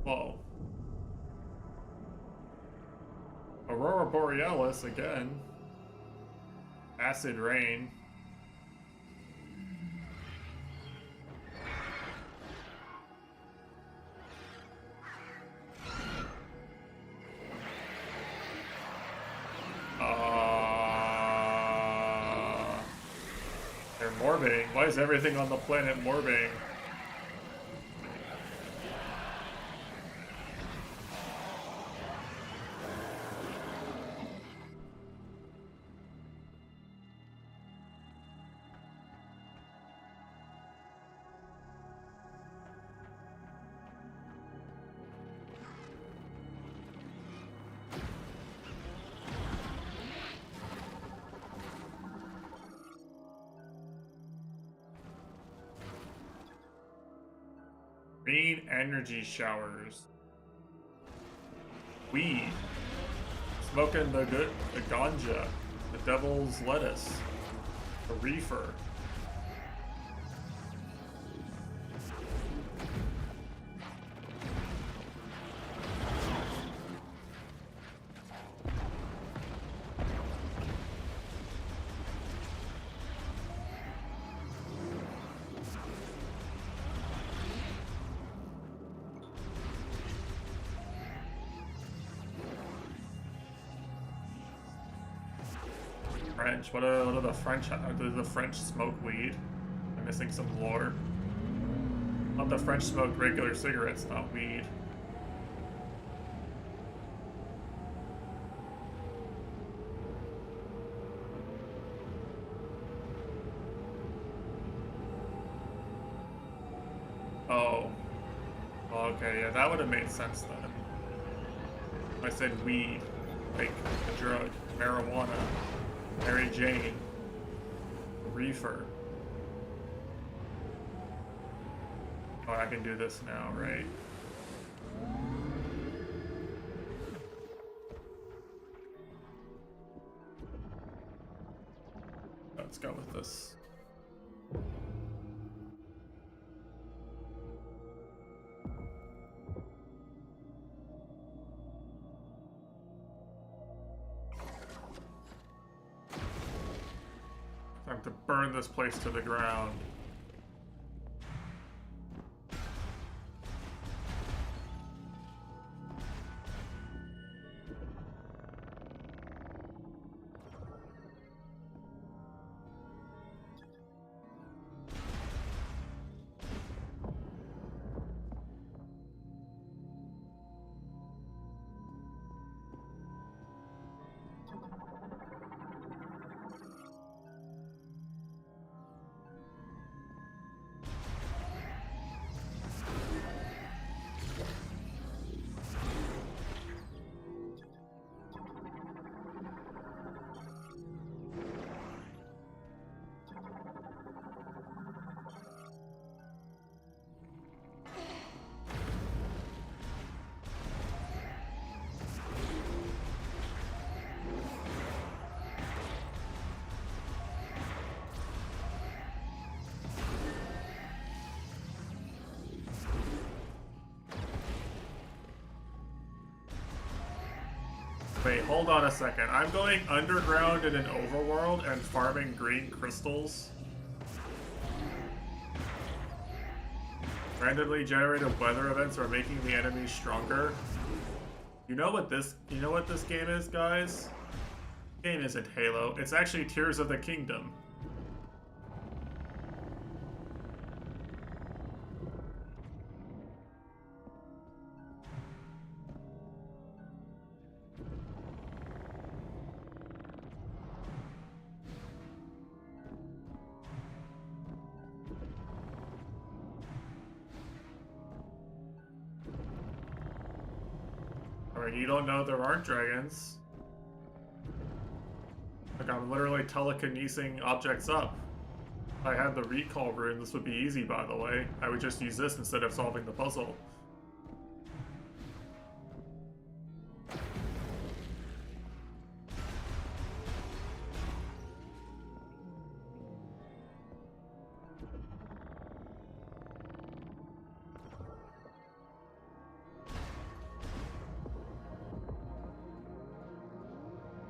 Whoa. Aurora Borealis again. Acid rain. They're morbing. Why is everything on the planet morbing? Green energy showers. Weed. Smoking the ganja. The devil's lettuce. The reefer. French. What are the French? Do the French smoke weed? I'm missing some lore. Not the French smoke regular cigarettes, not weed. Oh. Okay, yeah, that would have made sense then. I said weed, like a drug, marijuana. Mary Jane. Reefer. Oh, I can do this now, right? Let's go with this. Time to burn this place to the ground. Wait, hold on a second. I'm going underground in an overworld and farming green crystals. Randomly generated weather events are making the enemies stronger. You know what this game is, guys? This game isn't Halo. It's actually Tears of the Kingdom. Alright, you don't know there aren't dragons. Like, I'm literally telekinesing objects up. If I had the recall rune, this would be easy, by the way. I would just use this instead of solving the puzzle.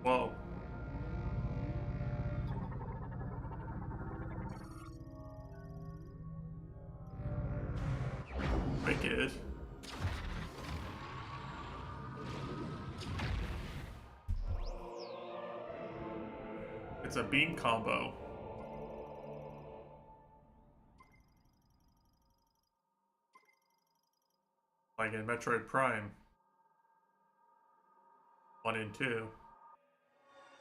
Whoa. Wicked. It's a beam combo. Like in Metroid Prime 1 and 2.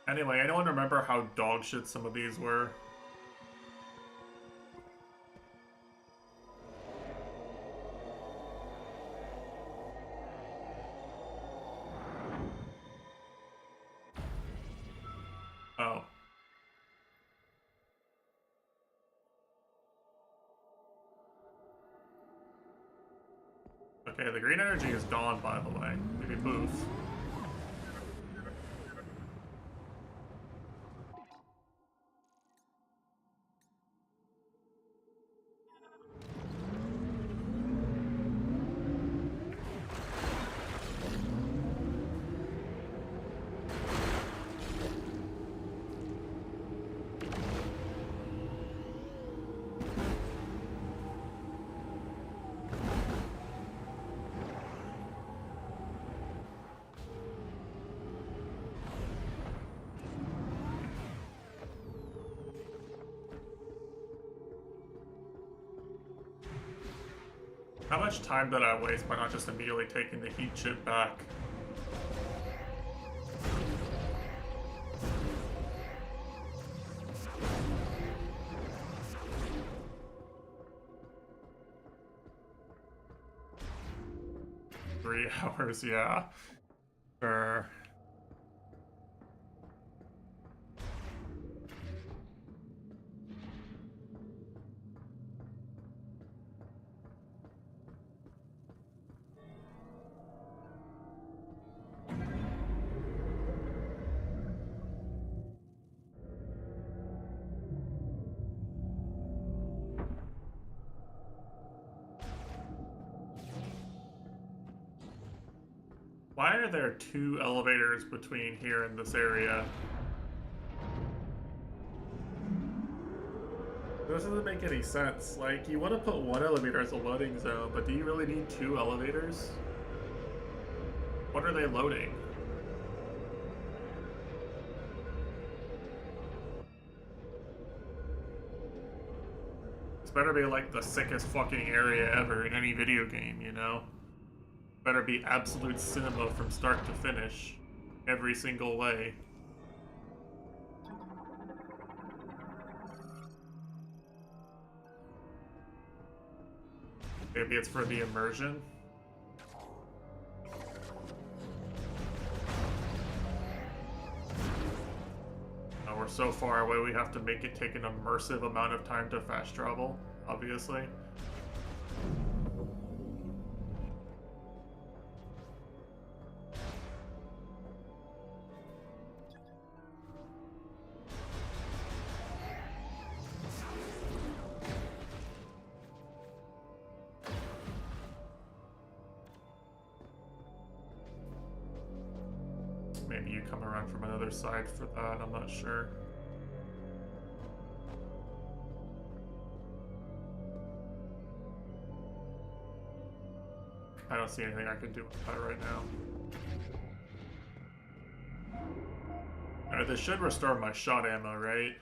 Anyway, anyone remember how dog shit some of these were? Oh. Okay, the green energy is gone, by the way. Maybe move. How much time did I waste by not just immediately taking the heat chip back? $3 yeah. Sure. Why are there 2 elevators between here and this area? This doesn't make any sense. Like, you want to put 1 elevator as a loading zone, but do you really need 2 elevators? What are they loading? This better be like the sickest fucking area ever in any video game, you know? Better be absolute cinema from start to finish. Every single way. Maybe it's for the immersion? Oh, we're so far away we have to make it take an immersive amount of time to fast travel, obviously. Maybe you come around from another side for that, I'm not sure. I don't see anything I can do with that right now. Alright, this should restore my shot ammo, right?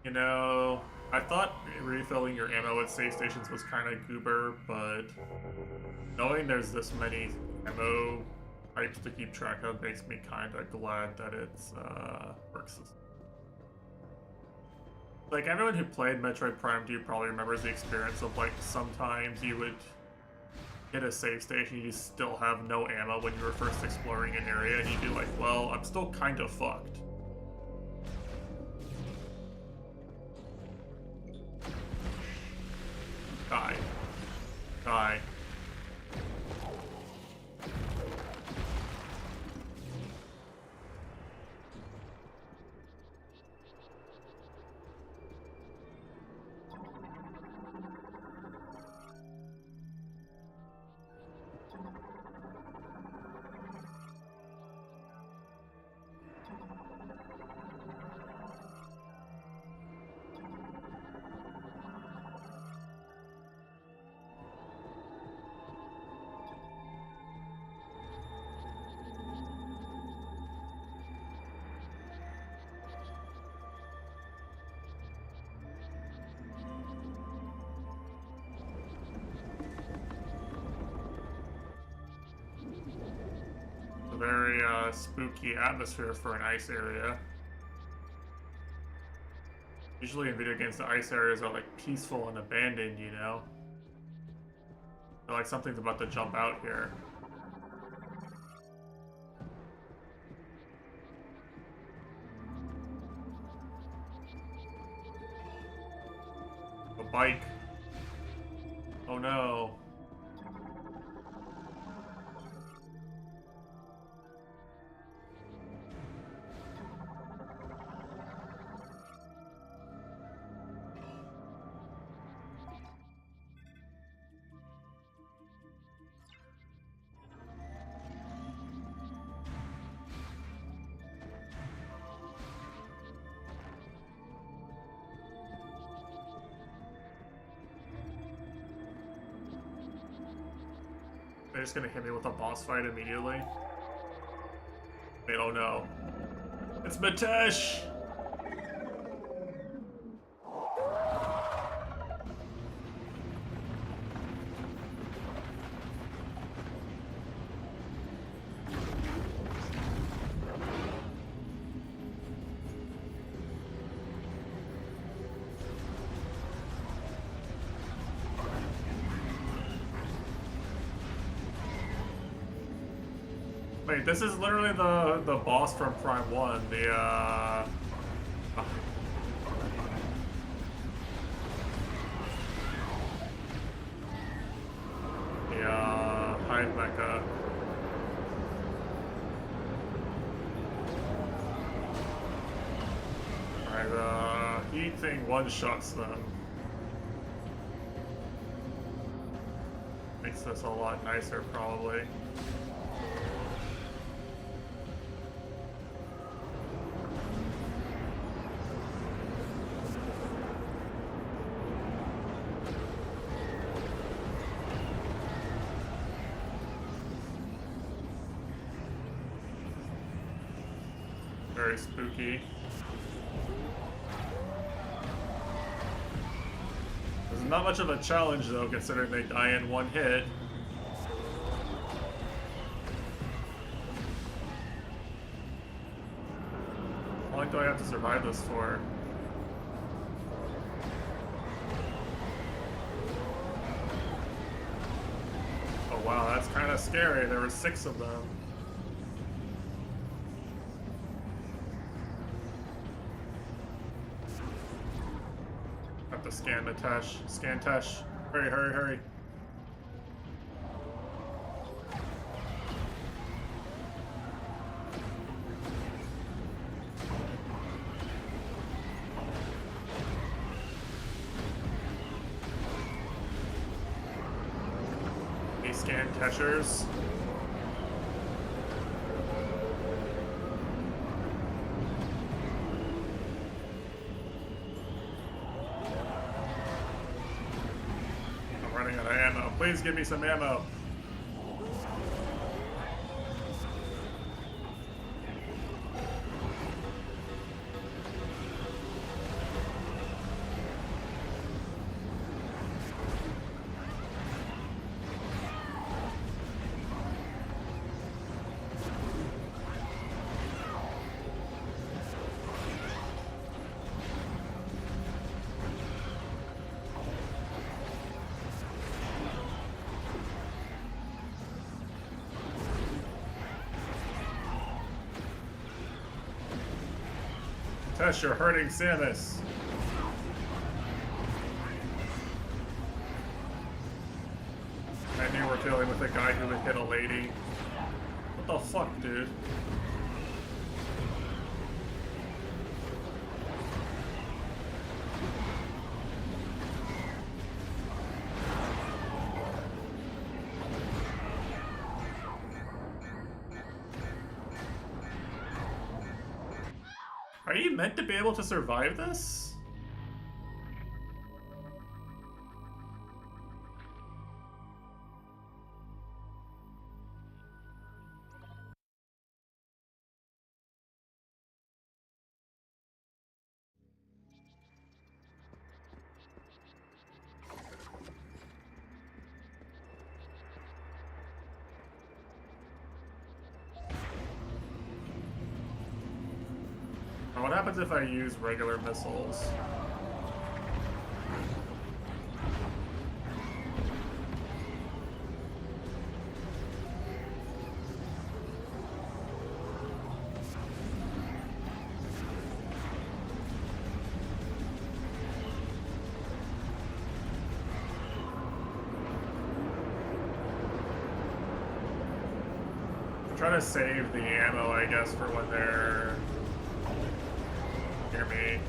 You know, I thought refilling your ammo at save stations was kind of goober, but knowing there's this many ammo types to keep track of makes me kind of glad that it's works. Like, everyone who played Metroid Prime 2 probably remembers the experience of, like, sometimes you would hit a save station, you still have no ammo when you were first exploring an area, and you'd be like, well, I'm still kind of fucked. Die. Die. A very spooky atmosphere for an ice area. Usually in video games, the ice areas are like peaceful and abandoned, you know? I feel like something's about to jump out here. A bike. Oh no. They're just gonna hit me with a boss fight immediately. Wait, oh no. It's Mitesh! Wait, this is literally the boss from Prime 1, the Hive Mecha. Alright, the heat thing one-shots them. Makes this a lot nicer, probably. Very spooky. This is not much of a challenge though, considering they die in one hit. How long do I have to survive this for? Oh wow, that's kind of scary. There were 6 of them. Have to scan the Tesh. Scan Tesh. Hurry, hurry, hurry. These scan Teshers. Running out of ammo. Please give me some ammo. Tesh, you're hurting Samus. I knew we're dealing with a guy who would hit a lady. What the fuck, dude? Are you meant to be able to survive this? Now, what happens if I use regular missiles? Try to save the ammo, I guess, for when they're near me.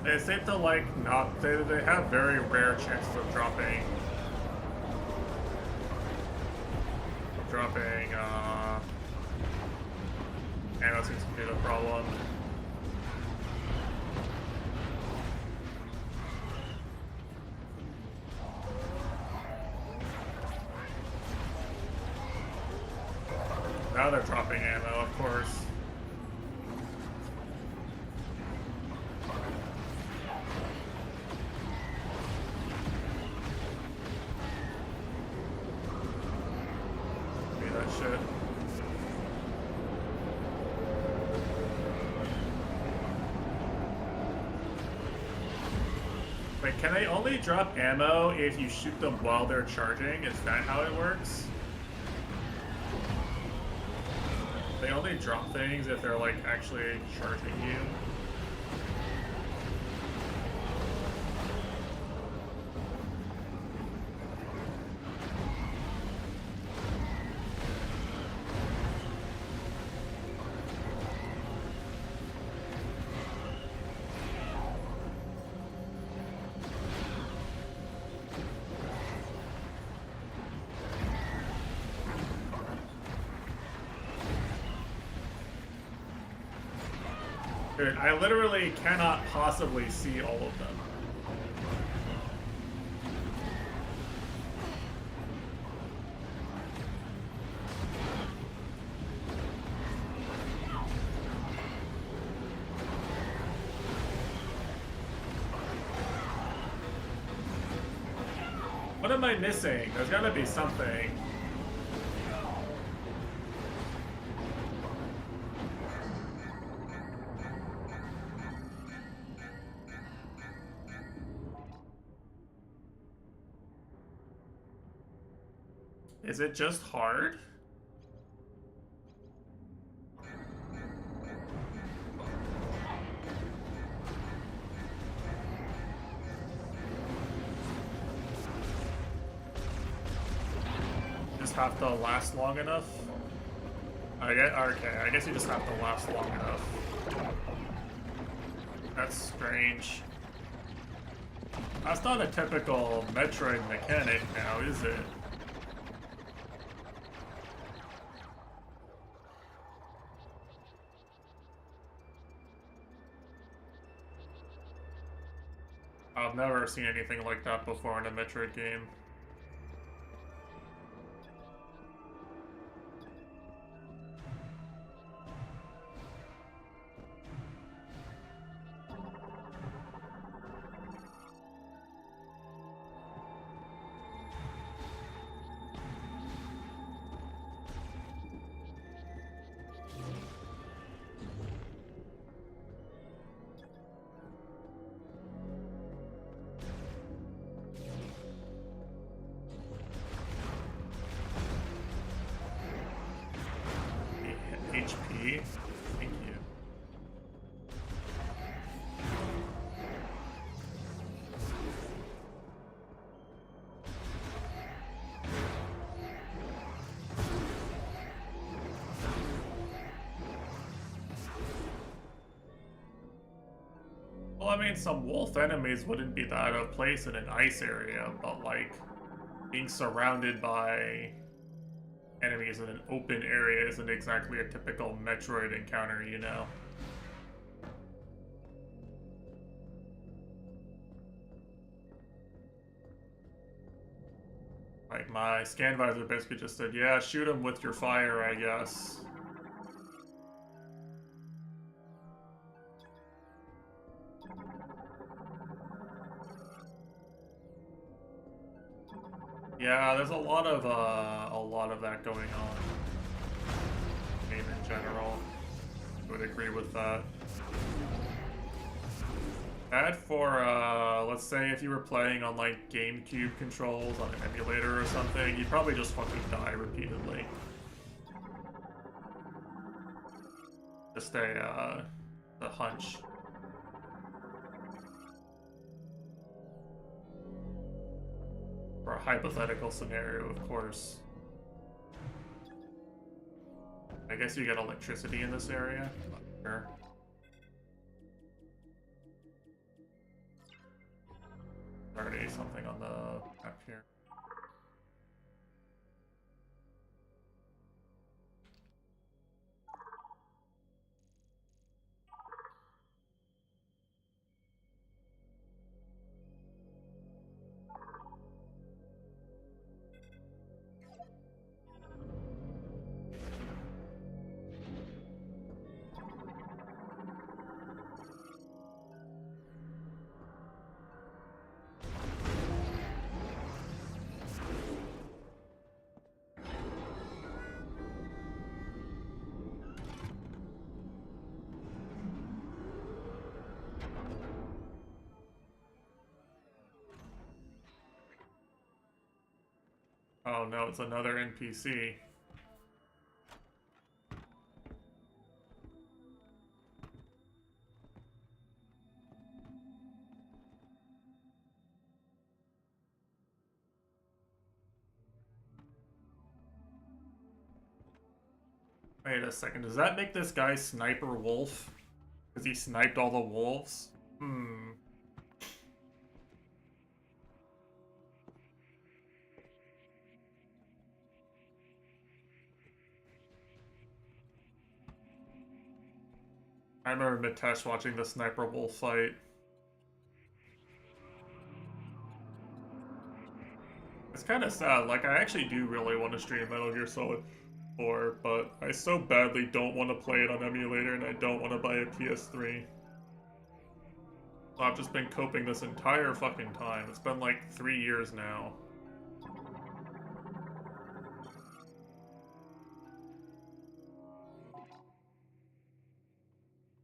They seem to like not. They have very rare chances of dropping. Ammo seems to be the problem. Now they're dropping ammo, of course. Shit. Wait, can they only drop ammo if you shoot them while they're charging? Is that how it works? They only drop things if they're like actually charging you? Dude, I literally cannot possibly see all of them. What am I missing? There's gotta be something. Is it just hard? Just have to last long enough? Okay, I guess you just have to last long enough. That's strange. That's not a typical Metroid mechanic now, is it? I've never seen anything like that before in a Metroid game. HP. Thank you. Well, I mean, some wolf enemies wouldn't be that out of place in an ice area, but like being surrounded by enemies in an open area isn't exactly a typical Metroid encounter, you know? Like, my scan visor basically just said, yeah, shoot him with your fire, I guess. Yeah, there's a lot of that going on. Game in general. I would agree with that. Bad for, let's say if you were playing on, like, GameCube controls on an emulator or something, you'd probably just fucking die repeatedly. Just a hunch. For a hypothetical scenario, of course. I guess you get electricity in this area. Sure. Already something on the map here. Oh no, it's another NPC. Wait a second, does that make this guy Sniper Wolf? Because he sniped all the wolves? Hmm. I remember Mitesh watching the Sniper Wolf fight. It's kind of sad, like I actually do really want to stream Metal Gear Solid 4, but I so badly don't want to play it on emulator and I don't want to buy a PS3. So I've just been coping this entire fucking time. It's been like 3 years now.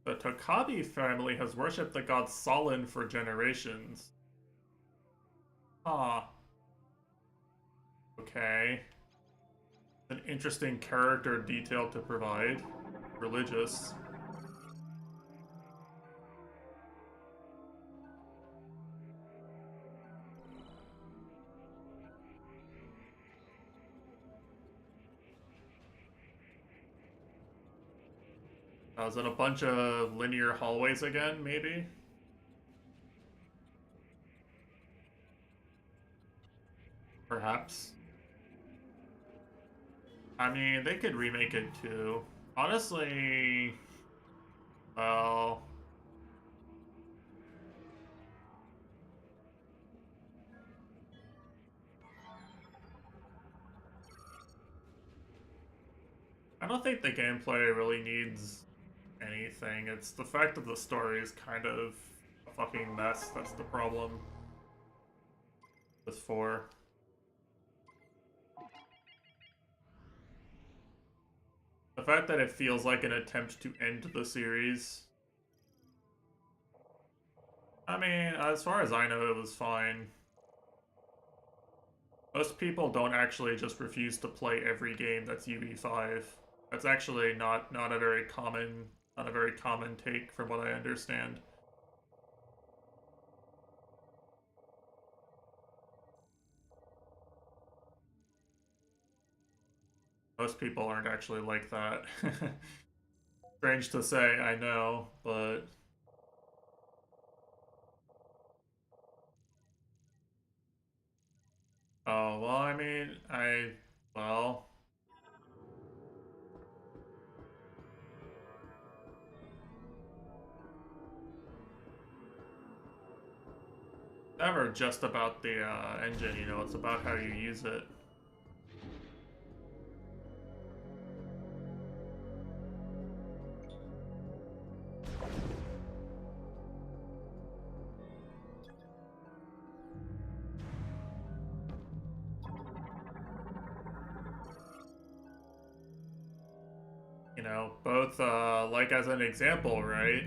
The Tokabi family has worshipped the god Solin for generations. Ah. Okay. An interesting character detail to provide. Religious. Is it a bunch of linear hallways again, maybe? Perhaps. I mean, they could remake it too. Honestly, well... I don't think the gameplay really needs anything. It's the fact that the story is kind of a fucking mess that's the problem with 4. The fact that it feels like an attempt to end the series. I mean, as far as I know, it was fine. Most people don't actually just refuse to play every game that's UE5. That's actually not a very common take from what I understand. Most people aren't actually like that. Strange to say, I know, but... Oh, well, I mean, well... Never just about the engine, you know, it's about how you use it. you know, both, like as an example, right?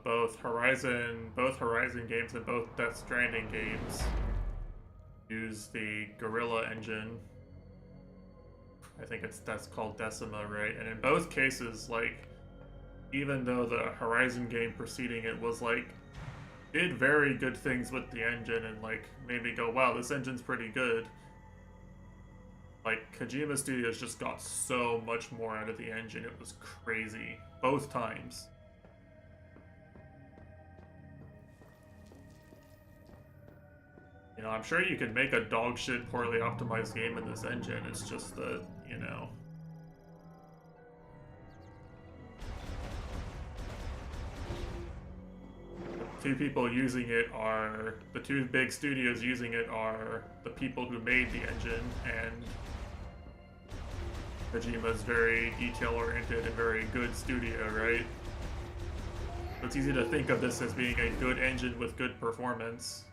Both Horizon games and both Death Stranding games use the Gorilla engine. I think that's called Decima, right? And in both cases, like, even though the Horizon game preceding it was like did very good things with the engine and like made me go, wow, this engine's pretty good. Like Kojima Studios just got so much more out of the engine, it was crazy. Both times. You know, I'm sure you could make a dog shit poorly optimized game in this engine. It's just that, you know. The two big studios using it are the people who made the engine, and Kojima's very detail-oriented and very good studio, right? So it's easy to think of this as being a good engine with good performance.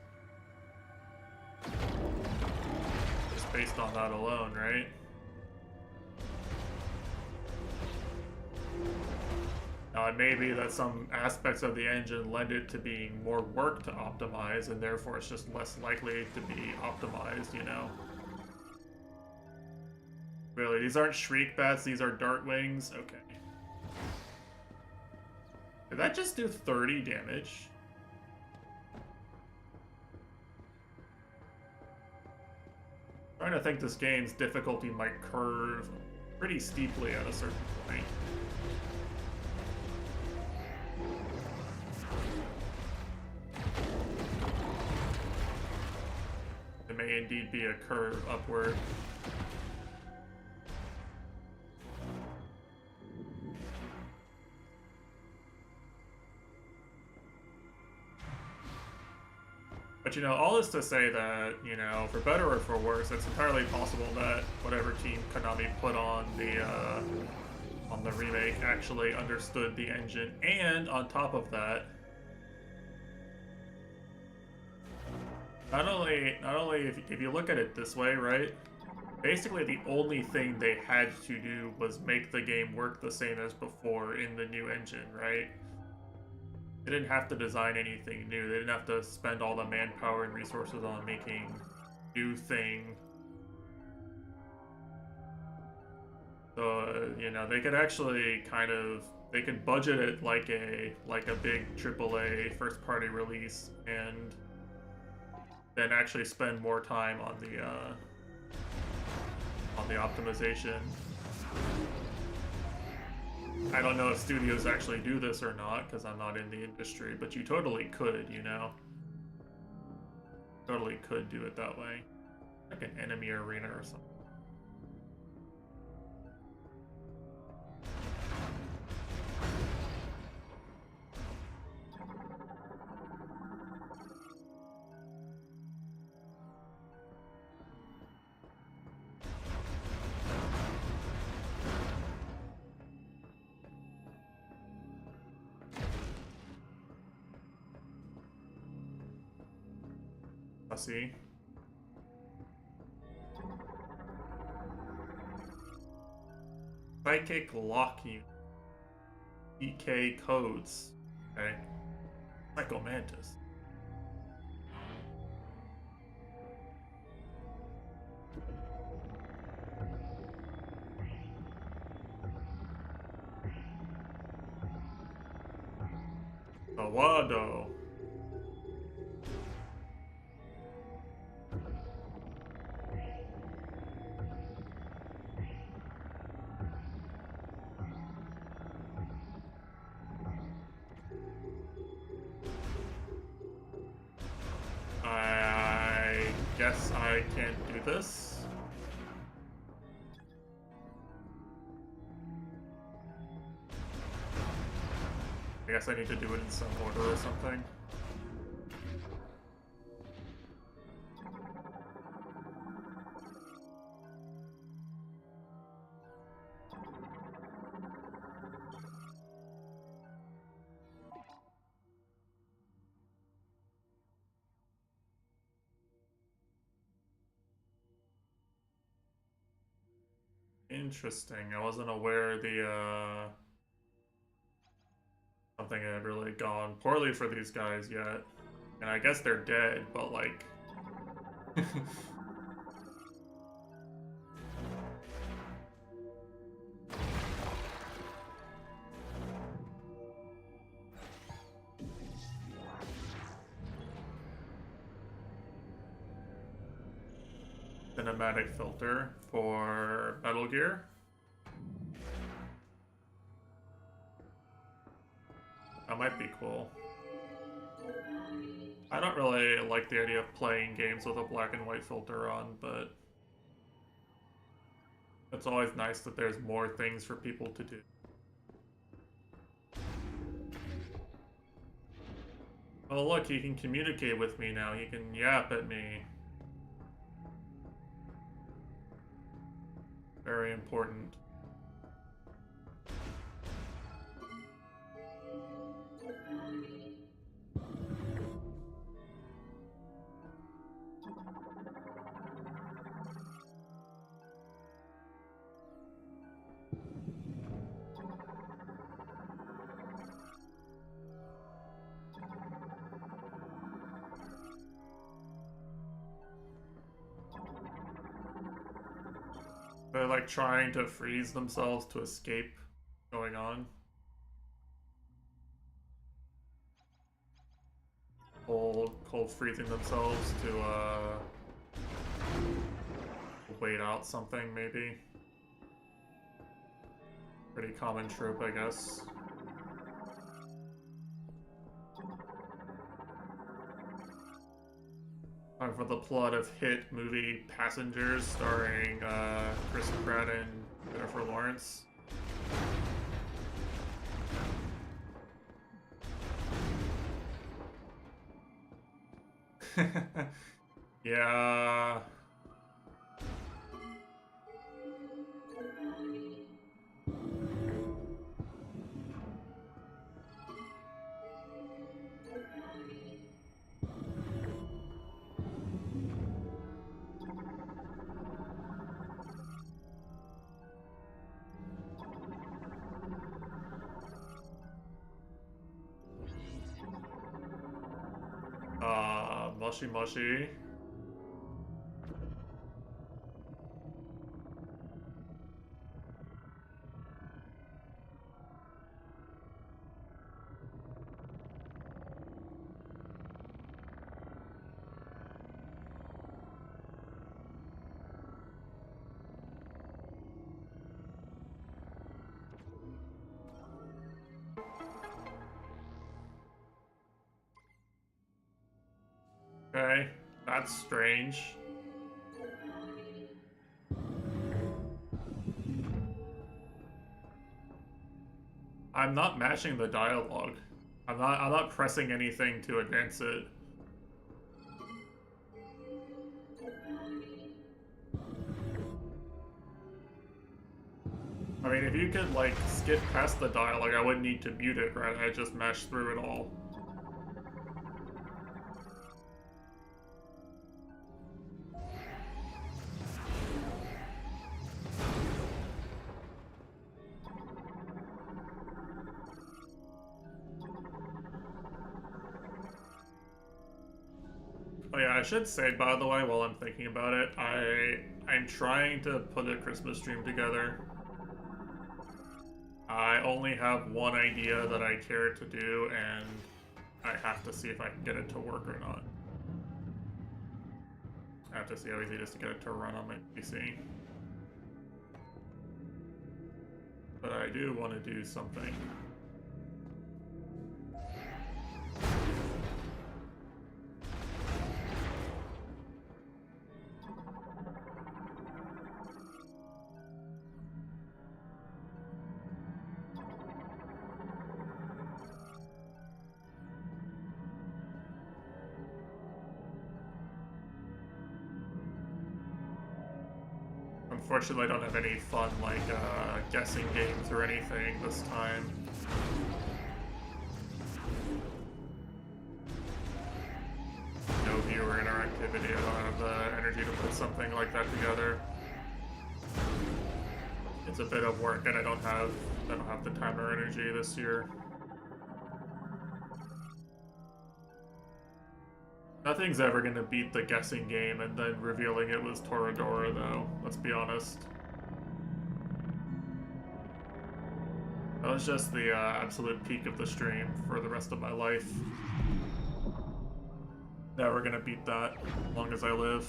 Just based on that alone, right? Now, it may be that some aspects of the engine lend it to being more work to optimize, and therefore it's just less likely to be optimized, you know? Really, these aren't Shriek Bats, these are Dart Wings? Okay. Did that just do 30 damage? I'm trying to think this game's difficulty might curve pretty steeply at a certain point. It may indeed be a curve upward. But you know, all this to say that, you know, for better or for worse, it's entirely possible that whatever team Konami put on the remake actually understood the engine, and on top of that, not only if you look at it this way, right? Basically, the only thing they had to do was make the game work the same as before in the new engine, right? They didn't have to design anything new. They didn't have to spend all the manpower and resources on making new thing. So, you know, they could actually they could budget it like a big AAA first-party release, and then actually spend more time on the optimization. I don't know if studios actually do this or not, because I'm not in the industry, but you totally could, you know? Totally could do it that way. Like an enemy arena or something. See. Psychic lock unit. EK codes. Okay. Psycho Mantis. Awado. I guess I can't do this. I guess I need to do it in some order or something. Interesting. I wasn't aware the something had really gone poorly for these guys yet. And I guess they're dead, but like cinematic filter for Metal Gear. That might be cool. I don't really like the idea of playing games with a black and white filter on, but it's always nice that there's more things for people to do. Oh look, he can communicate with me now. He can yap at me. Very important. They're like trying to freeze themselves to escape going on. Cold freezing themselves to wait out something maybe. Pretty common trope, I guess. Time for the plot of hit movie Passengers, starring Chris Pratt and Jennifer Lawrence. Yeah. Moshi Moshi. Okay, that's strange. I'm not matching the dialogue. I'm not pressing anything to advance it. I mean, if you could like skip past the dialogue, I wouldn't need to mute it, right? I just mash through it all. Oh yeah, I should say, by the way, while I'm thinking about it, I'm trying to put a Christmas stream together. I only have one idea that I care to do, and I have to see if I can get it to work or not. I have to see how easy it is to get it to run on my PC. But I do want to do something. Unfortunately, I don't have any fun, like, guessing games or anything this time. No viewer interactivity. I don't have the energy to put something like that together. it's a bit of work, and I don't have the time or energy this year. Nothing's ever gonna beat the guessing game and then revealing it was Toradora, though. Let's be honest. That was just the absolute peak of the stream for the rest of my life. Never gonna beat that as long as I live.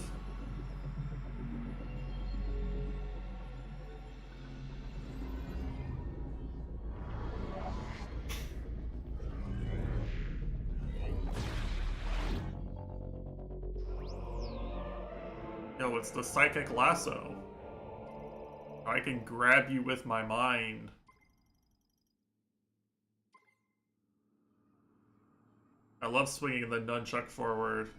Yo, it's the psychic lasso. I can grab you with my mind. I love swinging the nunchuck forward.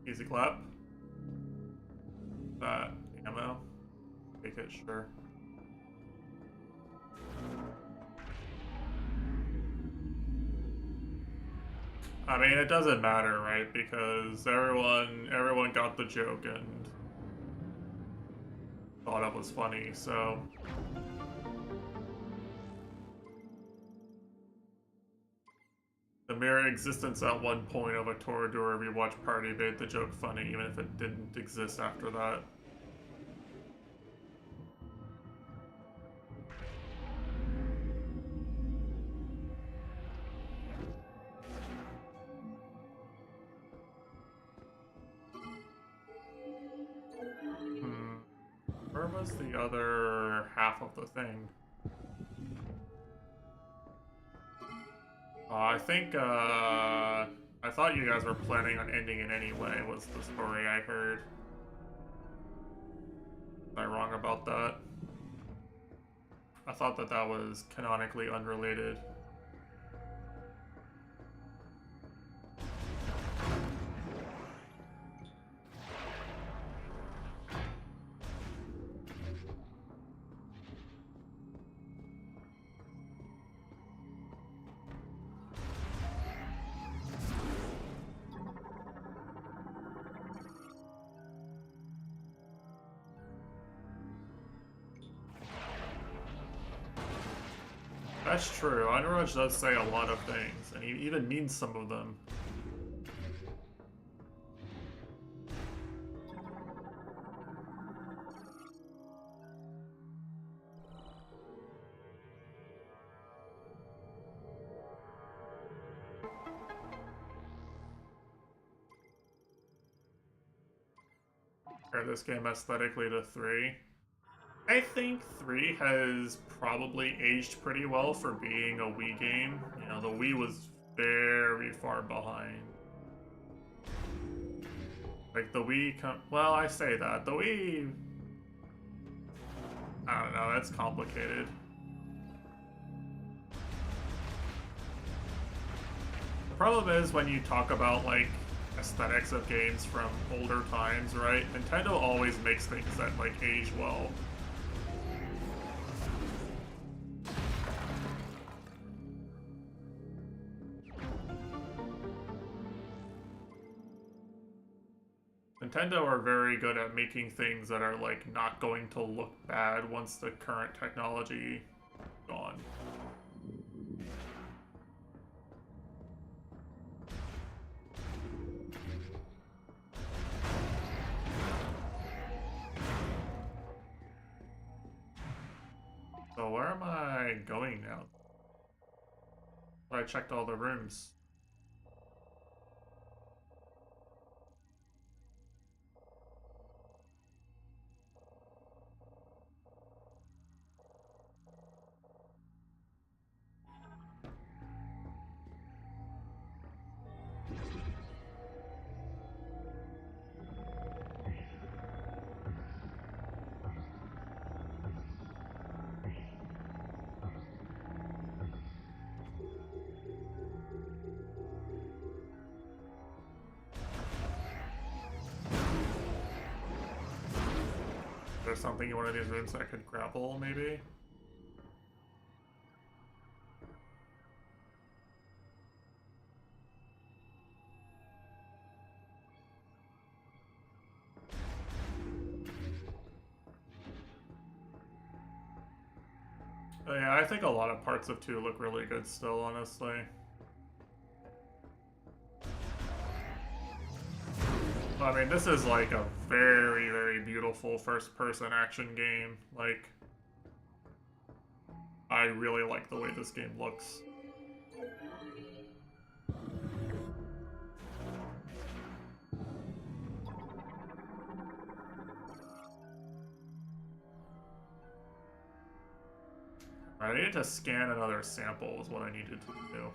Easy clap. That ammo. Take it, sure. I mean, it doesn't matter, right? Because everyone got the joke and thought it was funny, so. The mere existence at one point of a Toradora rewatch party made the joke funny, even if it didn't exist after that. Where was the other half of the thing? I thought you guys were planning on ending it anyway, was the story I heard. Am I wrong about that? I thought that that was canonically unrelated. That's true. Underrush does say a lot of things, and he even means some of them. Compare this game aesthetically to 3. I think 3 has probably aged pretty well for being a Wii game. You know, the Wii was very far behind. Like, the Wii... well, I say that. The Wii... I don't know, that's complicated. The problem is when you talk about, like, aesthetics of games from older times, right? Nintendo always makes things that, like, age well. Nintendo are very good at making things that are, like, not going to look bad once the current technology is gone. So where am I going now? I checked all the rooms. There's something in one of these rooms I could grapple, maybe? But yeah, I think a lot of parts of 2 look really good still, honestly. I mean, this is like a very, very beautiful first-person action game. Like, I really like the way this game looks. I needed to scan another sample is what I needed to do.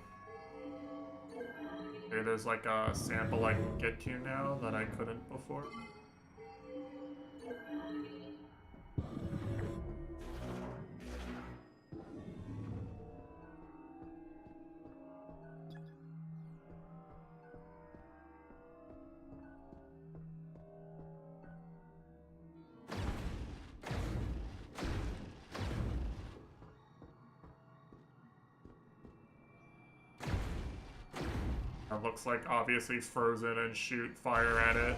Okay, there's like a sample I can get to now that I couldn't before. It looks like obviously frozen and shoot fire at it.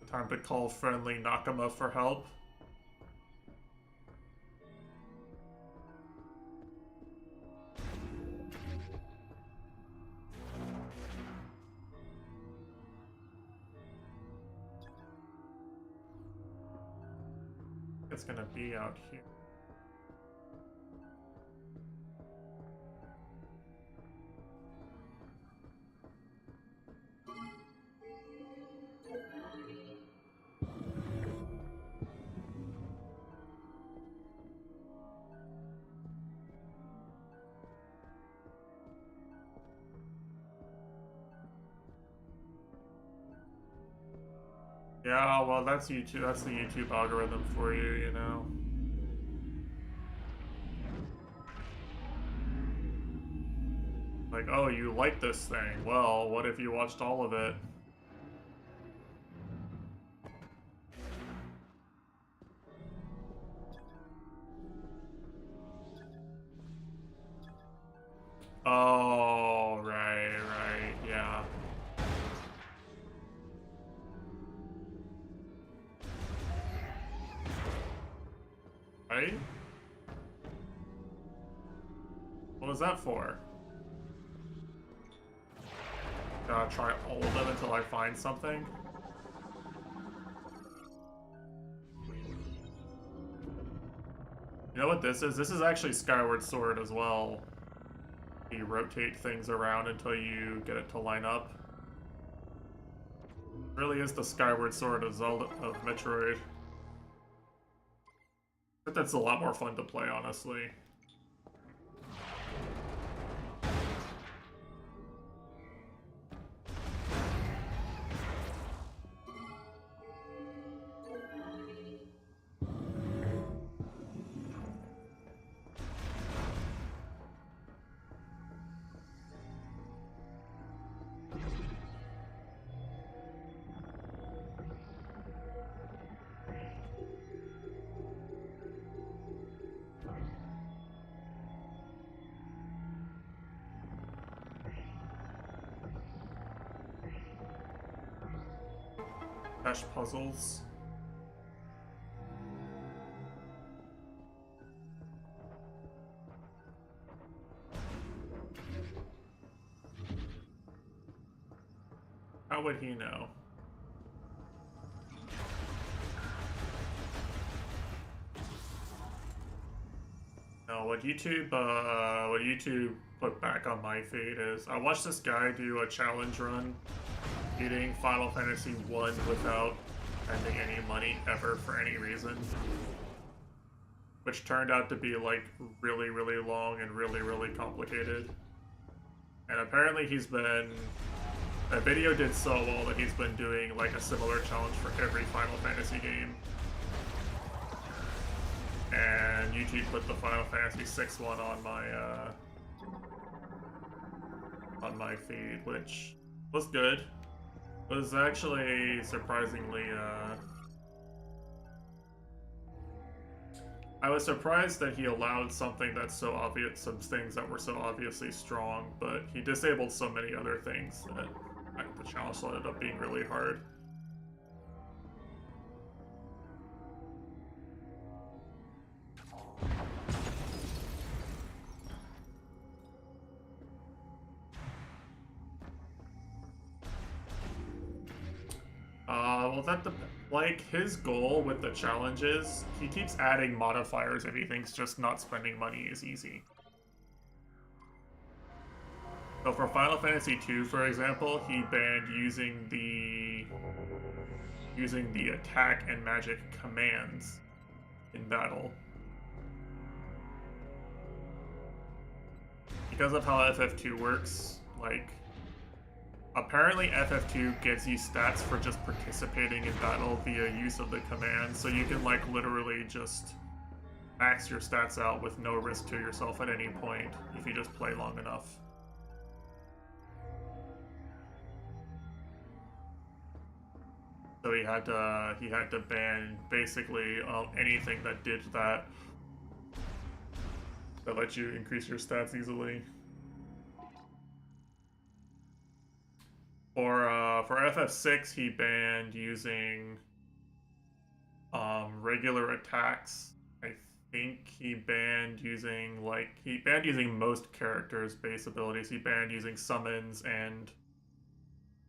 Time to call friendly Nakama for help. It's gonna be out here. Yeah, well, that's YouTube. That's the YouTube algorithm for you, you know. Like, oh, you like this thing. Well, what if you watched all of it? Oh, right, yeah. Right? What was that for? Gotta try all of them until I find something? You know what this is? This is actually Skyward Sword as well. You rotate things around until you get it to line up. It really is the Skyward Sword of Zelda of Metroid. But that's a lot more fun to play, honestly. Dash puzzles. would he know? No, what YouTube put back on my feed is I watched this guy do a challenge run beating Final Fantasy 1 without spending any money ever for any reason. Which turned out to be like really, really long and really, really complicated. And apparently that video did so well that he's been doing like a similar challenge for every Final Fantasy game. And YouTube put the Final Fantasy 6 one on my feed, which was good. It was actually surprisingly I was surprised that he allowed something that's so obvious, some things that were so obviously strong, but he disabled so many other things that the challenge ended up being really hard. Like, his goal with the challenges, he keeps adding modifiers if he thinks just not spending money is easy. So for Final Fantasy II, for example, he banned using the attack and magic commands in battle. Because of how FF2 works, like, apparently FF2 gives you stats for just participating in battle via use of the command, so you can like literally just max your stats out with no risk to yourself at any point if you just play long enough. So he had to ban basically anything that did that let you increase your stats easily. For FF6, he banned using regular attacks. I think he banned using most characters' base abilities. He banned using summons and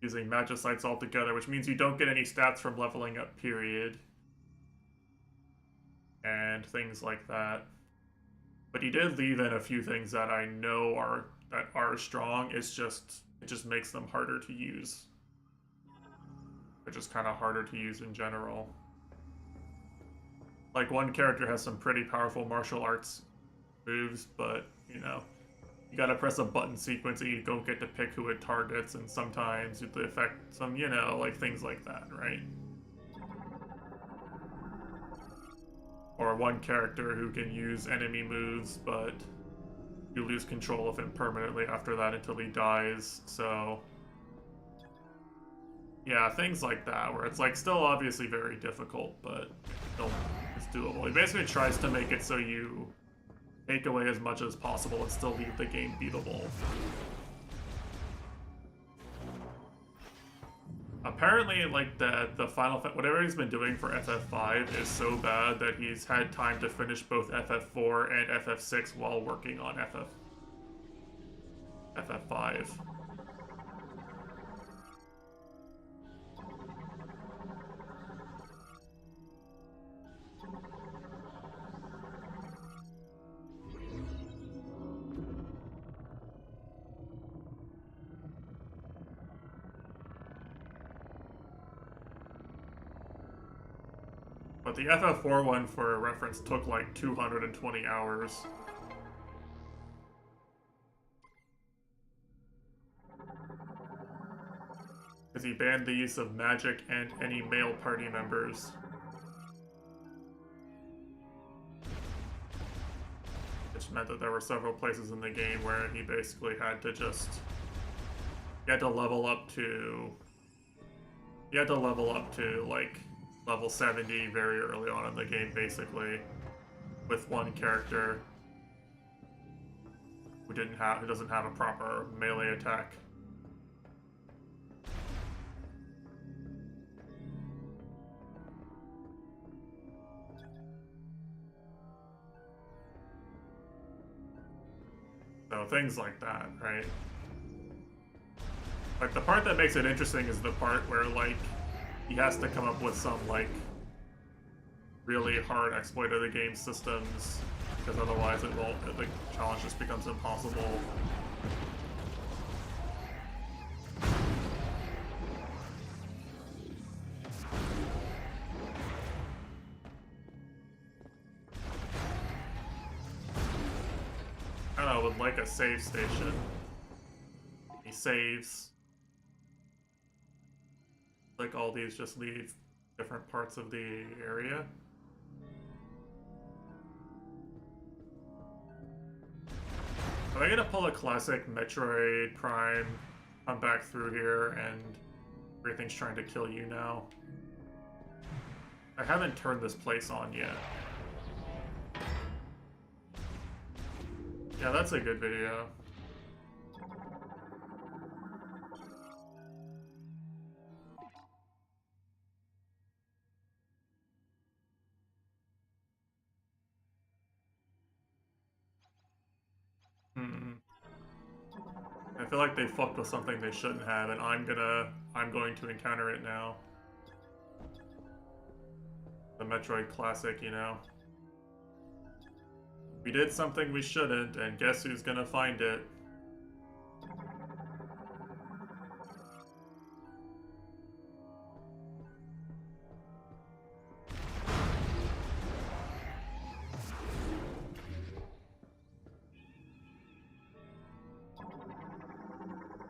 using magicites altogether, which means you don't get any stats from leveling up, period. And things like that. But he did leave in a few things that I know are strong. It just makes them harder to use. They're just kind of harder to use in general. Like, one character has some pretty powerful martial arts moves, but, you know, you gotta press a button sequence and you don't get to pick who it targets, and sometimes it affect some, you know, like things like that, right? Or one character who can use enemy moves, but you lose control of him permanently after that until he dies, so... yeah, things like that, where it's like still obviously very difficult, but it's doable. He basically tries to make it so you take away as much as possible and still leave the game beatable. Apparently, like, the final... whatever he's been doing for FF5 is so bad that he's had time to finish both FF4 and FF6 while working on FF5. But the FF4 one, for reference, took like 220 hours. Because he banned the use of magic and any male party members. Which meant that there were several places in the game where he basically had to just... he had to level up to, like, level 70 very early on in the game, basically, with one character who doesn't have a proper melee attack. So things like that, right? Like, the part that makes it interesting is the part where, like, he has to come up with some, like, really hard exploit of the game systems, because otherwise the challenge just becomes impossible. I don't know, with like a save station. He saves. Like all these just leave different parts of the area. Am I gonna pull a classic Metroid Prime, come back through here, and everything's trying to kill you now? I haven't turned this place on yet. Yeah, that's a good video. I feel like they fucked with something they shouldn't have, and I'm going to encounter it now. The Metroid classic, you know. We did something we shouldn't, and guess who's gonna find it?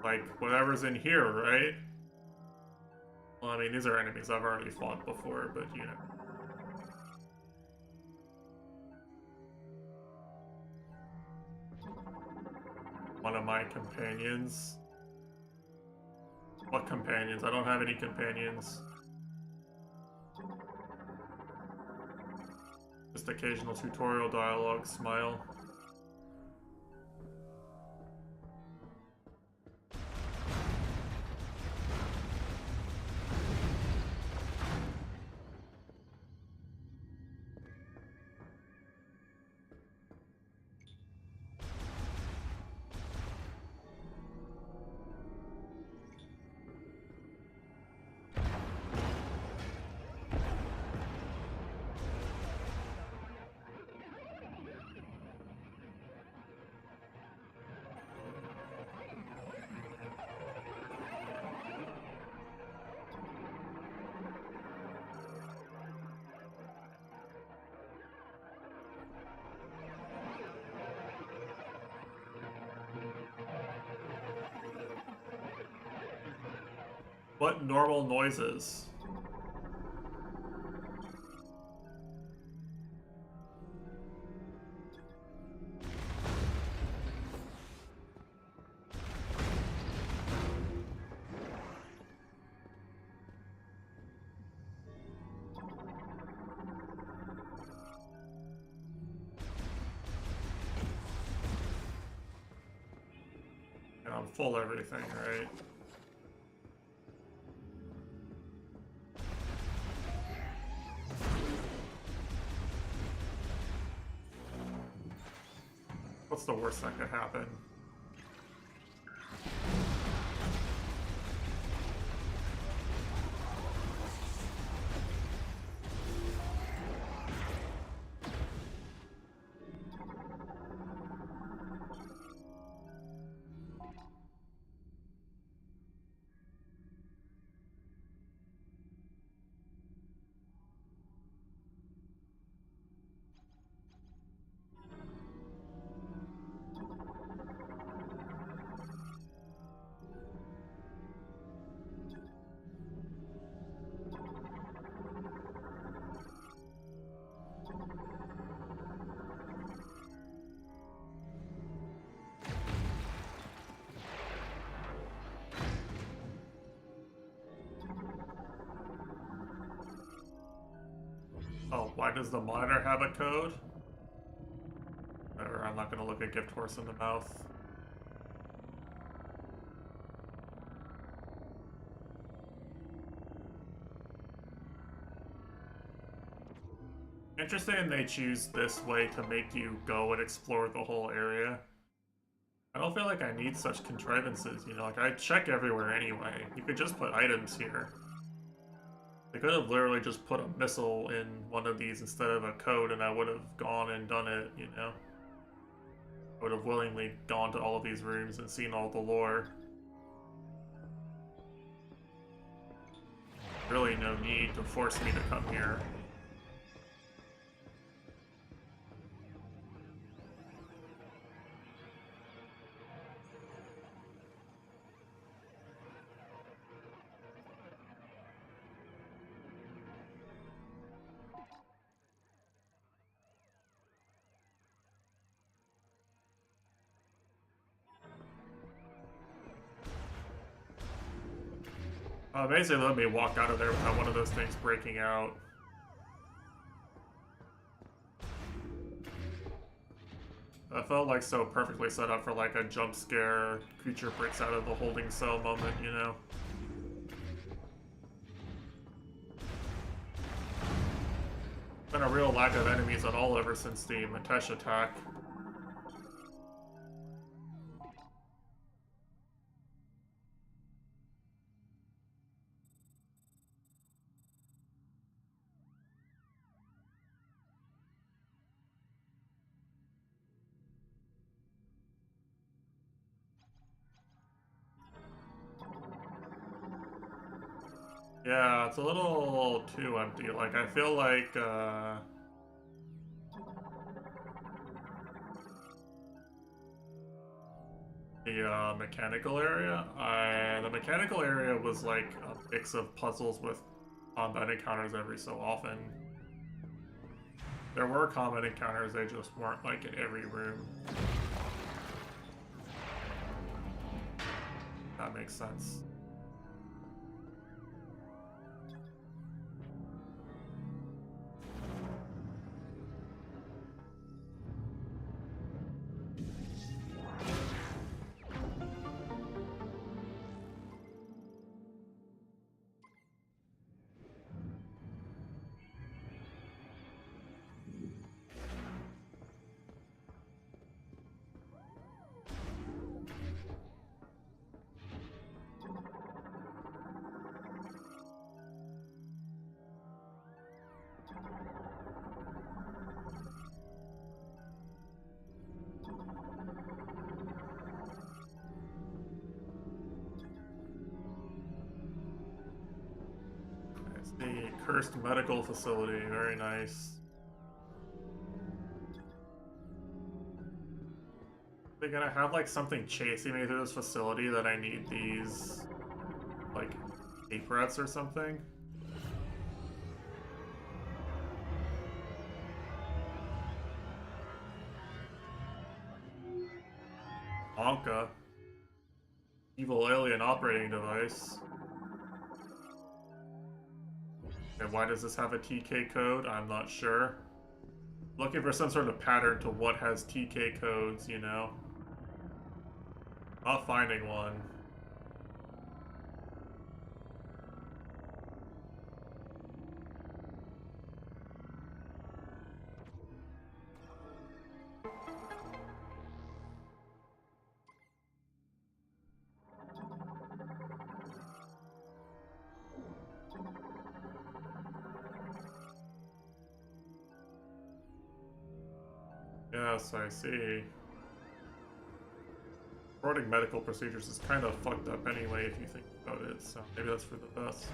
Like, whatever's in here, right? Well, I mean, these are enemies I've already fought before, but you know. One of my companions. What companions? I don't have any companions. Just occasional tutorial dialogue, smile. What normal noises? And I'm full everything, right? What's the worst that could happen? Oh, why does the monitor have a code? Whatever, I'm not gonna look a gift horse in the mouth. Interesting they choose this way to make you go and explore the whole area. I don't feel like I need such contrivances, you know, like I check everywhere anyway. You could just put items here. They could have literally just put a missile in one of these instead of a code and I would have gone and done it, you know? I would have willingly gone to all of these rooms and seen all the lore. Really no need to force me to come here. Basically let me walk out of there without one of those things breaking out. That felt like so perfectly set up for like a jump scare, creature breaks out of the holding cell moment, you know? Been a real lack of enemies at all ever since the Matesh attack. Yeah, it's a little too empty. Like, I feel like, the mechanical area, the mechanical area was like a mix of puzzles with combat encounters every so often. There were combat encounters, they just weren't like in every room. That makes sense. It's the cursed medical facility, very nice. They're gonna have like something chasing me through this facility that I need these like ape rats or something. Anka. Evil alien operating device. And why does this have a TK code? I'm not sure. Looking for some sort of pattern to what has TK codes, you know? Not finding one. Yes, I see. Recording medical procedures is kind of fucked up anyway if you think about it, so maybe that's for the best.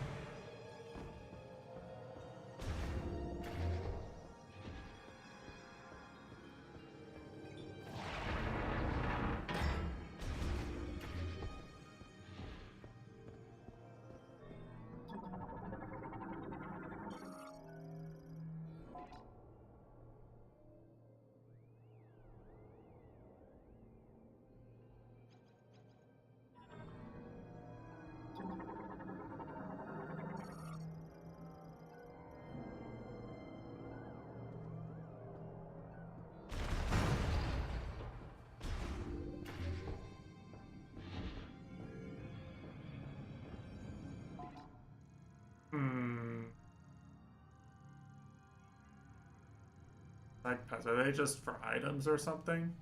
Side paths, are they just for items or something?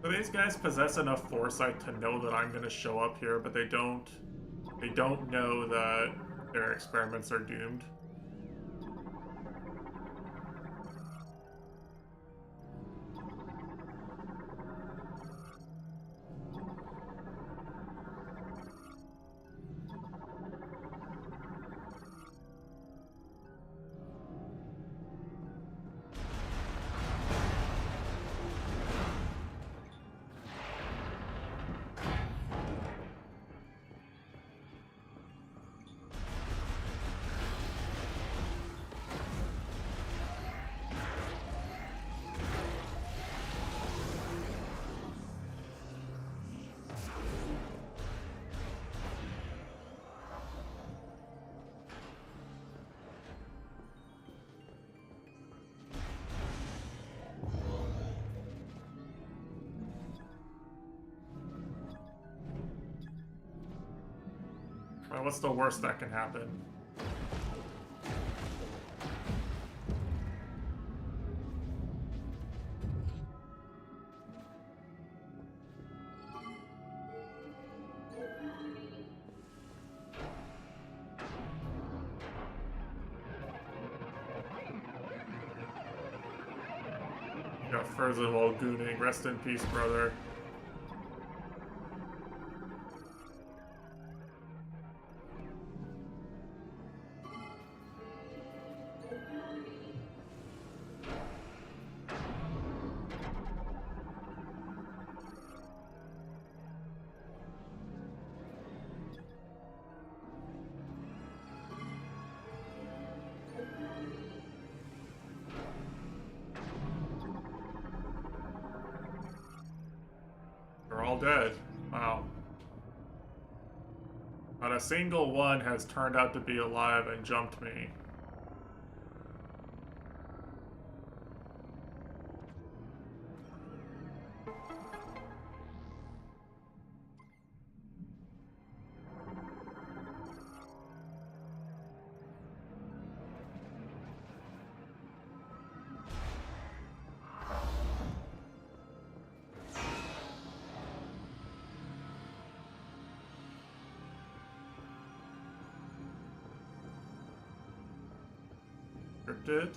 So these guys possess enough foresight to know that I'm gonna show up here, but they don't know that their experiments are doomed. Well, what's the worst that can happen? Got Furzenwald gooning. Rest in peace, brother. They're all dead. Wow. Not a single one has turned out to be alive and jumped me. Scripted.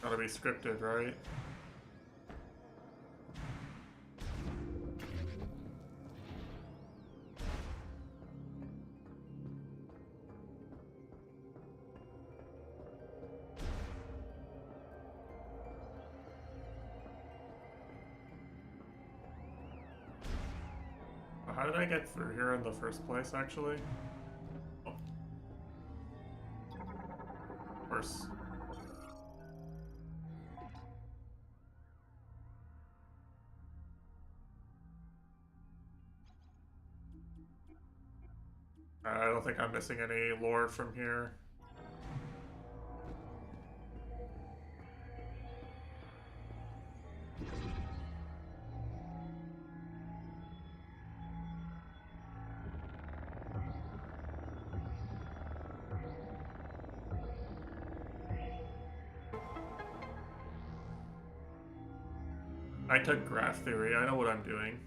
Gotta be scripted, right? How did I get through here in the first place, actually? Oh. Of course. I don't think I'm missing any lore from here. I took graph theory, I know what I'm doing.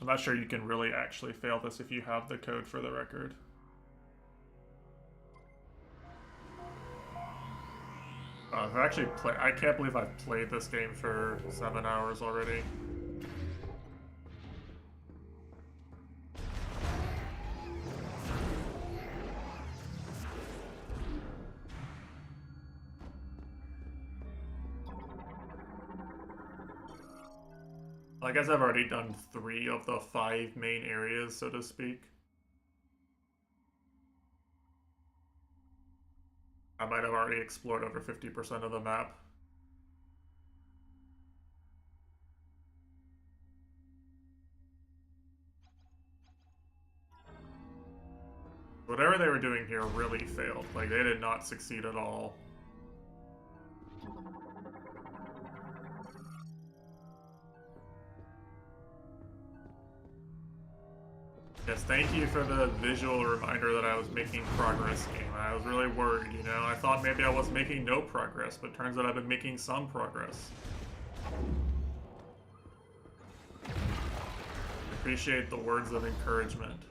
I'm not sure you can really actually fail this if you have the code for the record. I've actually I can't believe I've played this game for 7 hours already. I guess I've already done 3 of the 5 main areas, so to speak. already explored over 50% of the map. Whatever they were doing here really failed. Like, they did not succeed at all. Yes, thank you for the visual reminder that I was making progress, game. I was really worried, you know? I thought maybe I was making no progress, but turns out I've been making some progress. Appreciate the words of encouragement.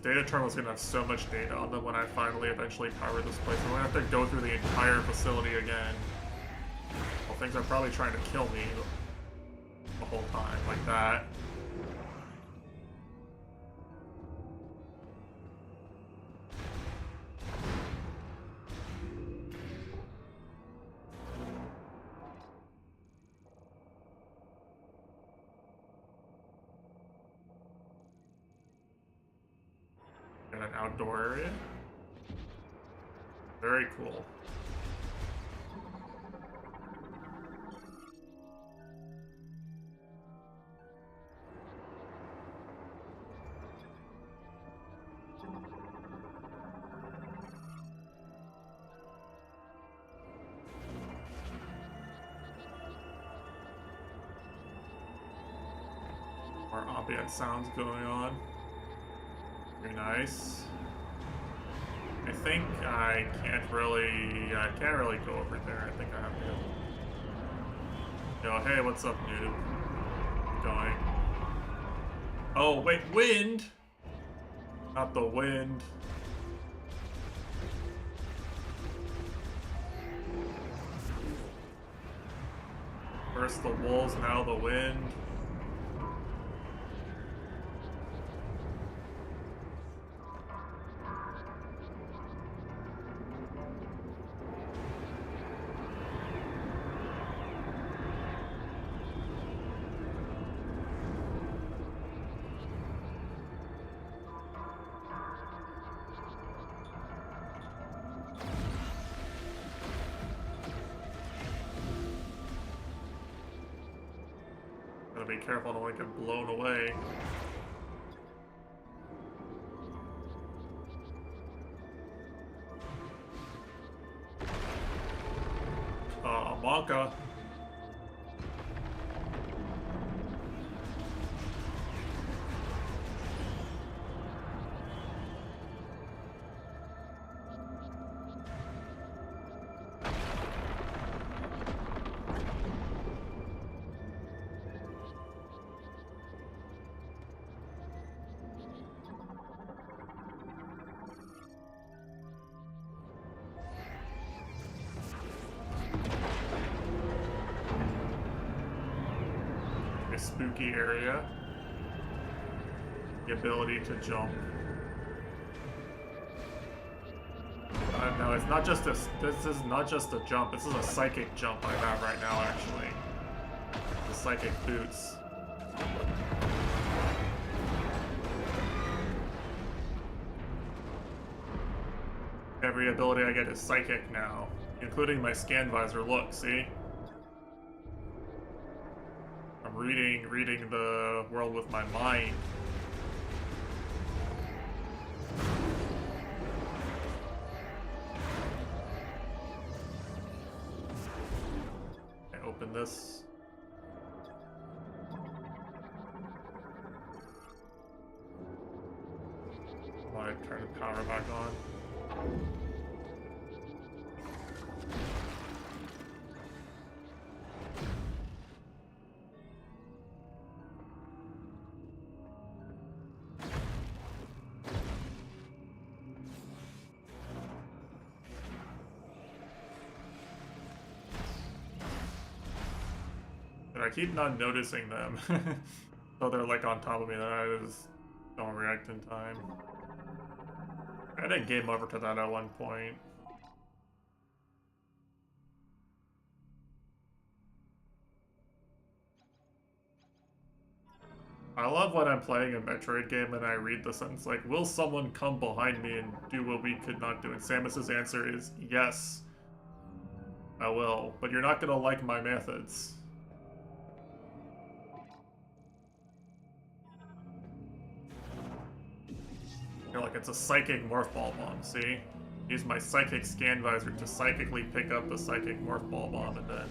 Data terminal's gonna have so much data on them when I finally eventually power this place. I'm gonna have to go through the entire facility again. Well, things are probably trying to kill me the whole time, like that. Got an outdoor area. Very cool. More ambient sounds going on. Very nice. I think I can't really go over there. I think I have to. Yo, hey, what's up, noob? Keep going. Oh, wait, wind! Not the wind. First the wolves, now the wind. Gotta be careful, I don't want to get blown away. Monka. Spooky area. The ability to jump. No, it's not just this. This is not just a jump. This is a psychic jump I have right now, actually. The psychic boots. Every ability I get is psychic now, including my scan visor. Look, see? I'm reading the world with my mind. I open this. I turn the power back on. I keep not noticing them. So they're like on top of me, then I just don't react in time. I didn't game over to that at one point. I love when I'm playing a Metroid game and I read the sentence like, will someone come behind me and do what we could not do? And Samus's answer is, yes, I will, but you're not gonna like my methods. You're like, it's a psychic morph ball bomb, see? Use my psychic scan visor to psychically pick up the psychic morph ball bomb and then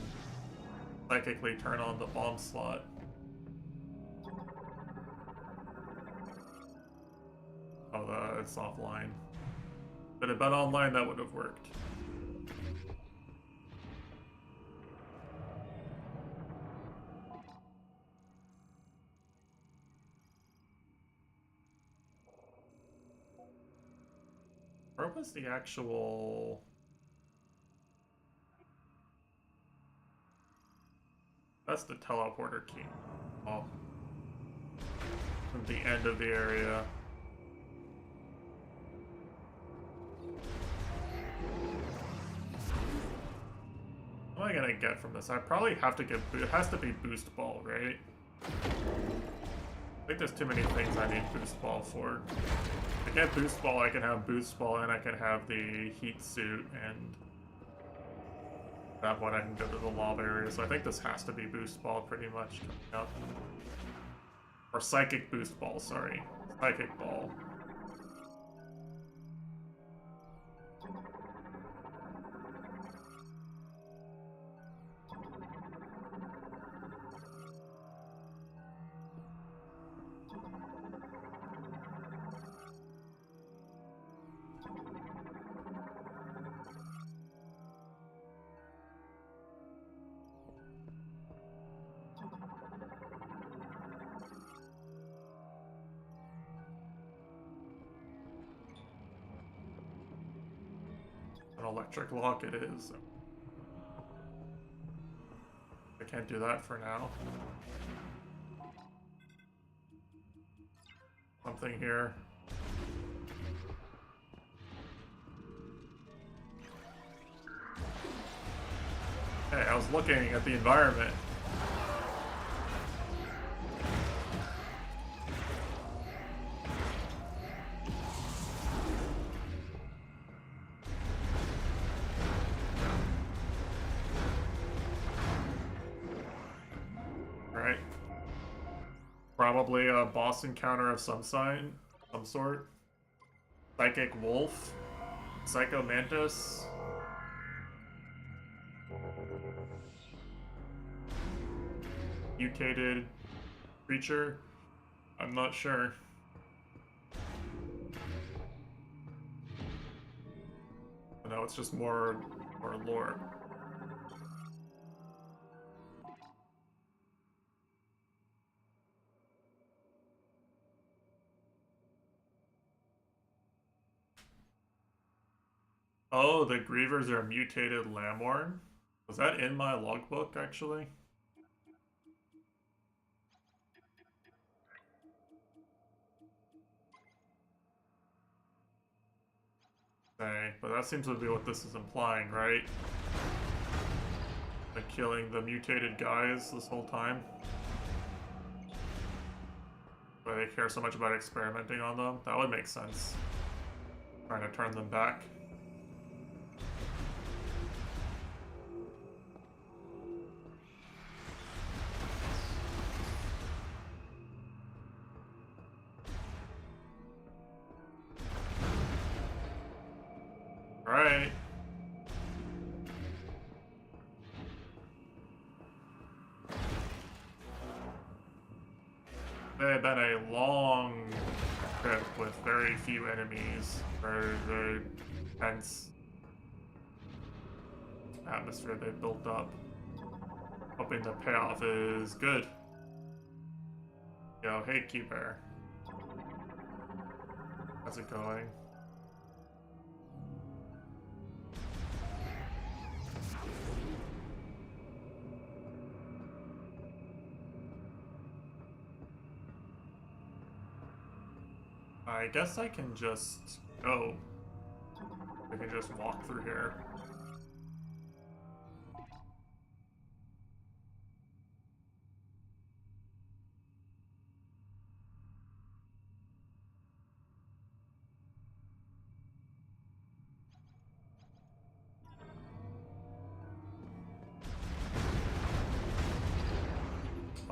psychically turn on the bomb slot. Oh, it's offline. If it had been online, that would have worked. Where was the actual... That's the teleporter key. Oh. From the end of the area. What am I gonna get from this? I probably have to get... It has to be boost ball, right? I think there's too many things I need boost ball for. To get boost ball, I can have boost ball and I can have the heat suit and that one I can go to the lava area. So I think this has to be boost ball pretty much coming up. Or psychic boost ball, sorry. Psychic ball. An electric lock it is. I can't do that for now. Something here. Hey, I was looking at the environment. Right. Probably a boss encounter of some sort. Psychic Wolf. Psycho Mantis. Mutated creature. I'm not sure. No, it's just more lore. Oh, the Grievers are mutated Lamorn? Was that in my logbook, actually? Okay, but that seems to be what this is implying, right? Like killing the mutated guys this whole time? Why they care so much about experimenting on them? That would make sense. Trying to turn them back. Right. It had been a long trip with very few enemies, very tense atmosphere they built up. Hoping the payoff is good. Yo, hey Keeper. How's it going? I guess I can just go. I can just walk through here.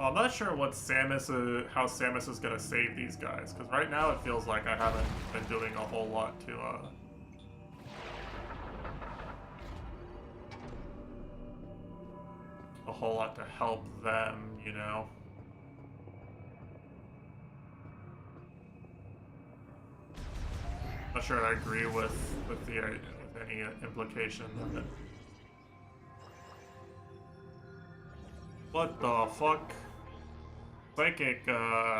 I'm not sure what how Samus is gonna save these guys, because right now it feels like I haven't been doing a whole lot to help them, you know. Not sure I agree with any implication of it. What the fuck? Psychic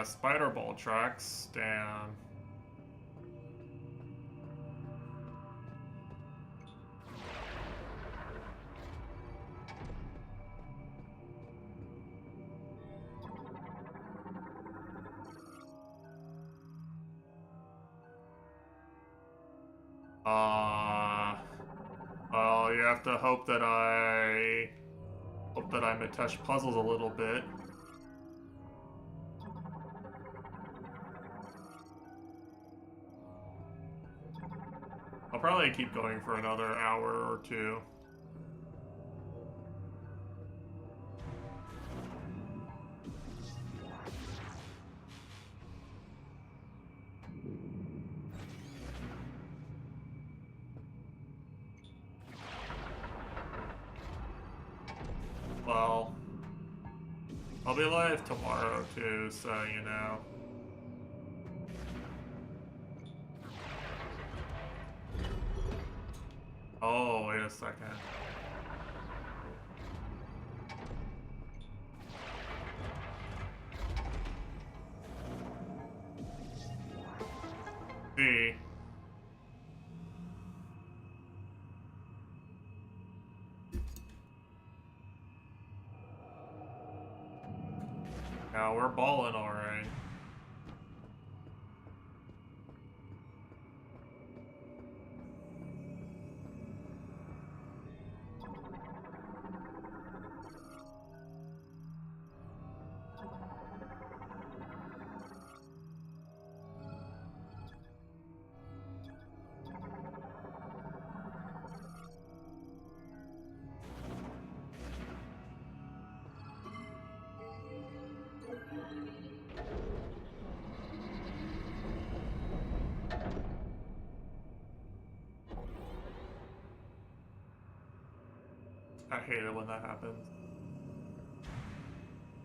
spider ball tracks, damn. Well, you have to hope that I Mitesh puzzles a little bit. I'll probably keep going for another hour or two. Well, I'll be live tomorrow too, so you know. Oh, wait a second. See. Now we're balling alright. I hate it when that happens.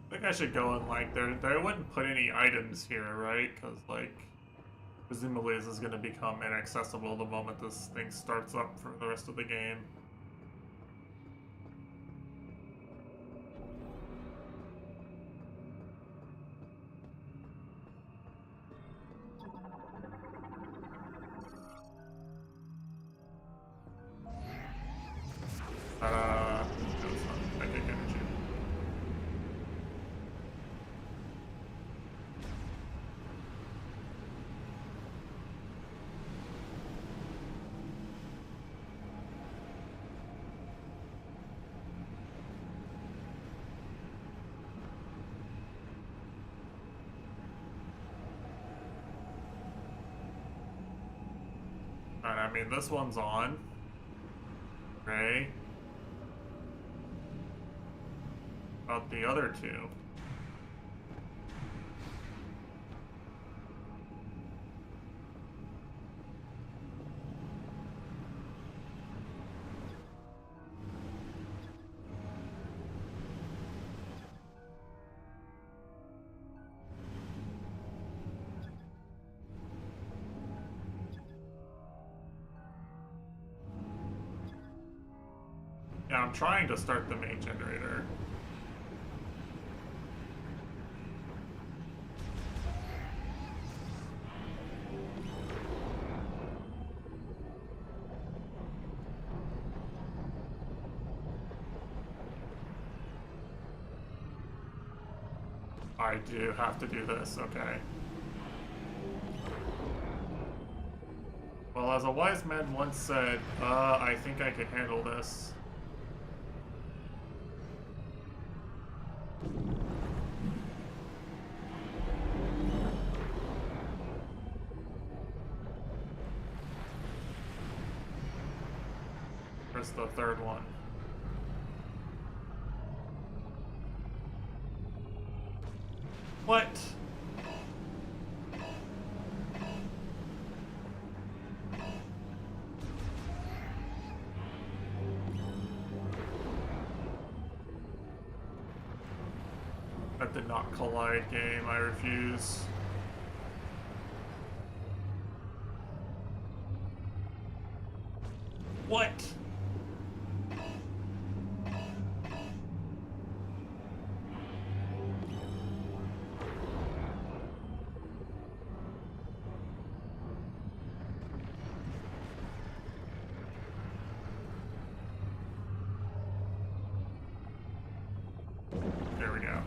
I think I should go in like they wouldn't put any items here, right? Because like presumably this is going to become inaccessible the moment this thing starts up for the rest of the game. No, it's not. I take energy. Alright, I mean, this one's on. Okay. About the other two. Yeah, I'm trying to start the main generator. I do have to do this, okay. Well, as a wise man once said, I think I can handle this. Where's the third one? What? That did not collide, game. I refuse. What? There we go.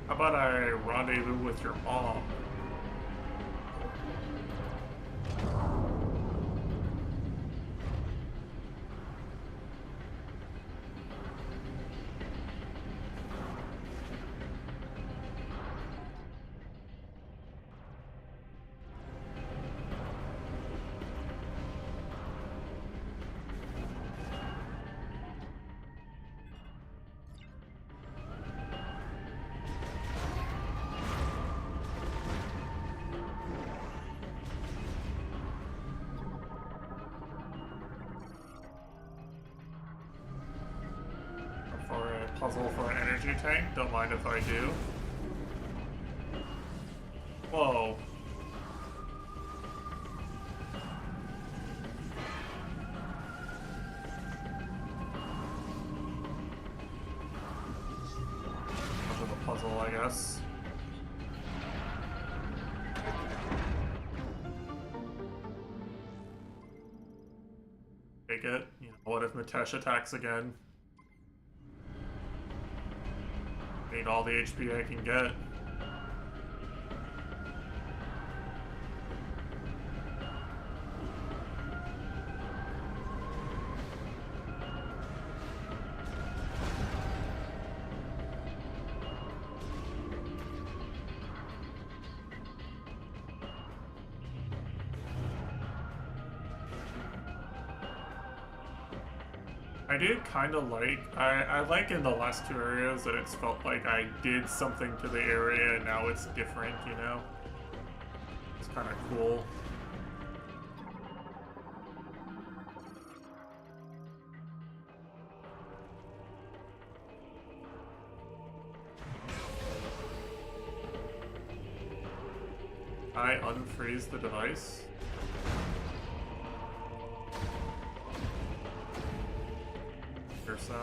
How about I rendezvous with your mom? For a puzzle for an energy tank, don't mind if I do. Whoa. Much of a puzzle, I guess. Take it. You know, what if Mitesh attacks again? Need all the HP I can get. I do kind of like, I like in the last two areas that it's felt like I did something to the area and now it's different, you know? It's kind of cool. I unfreeze the device. So.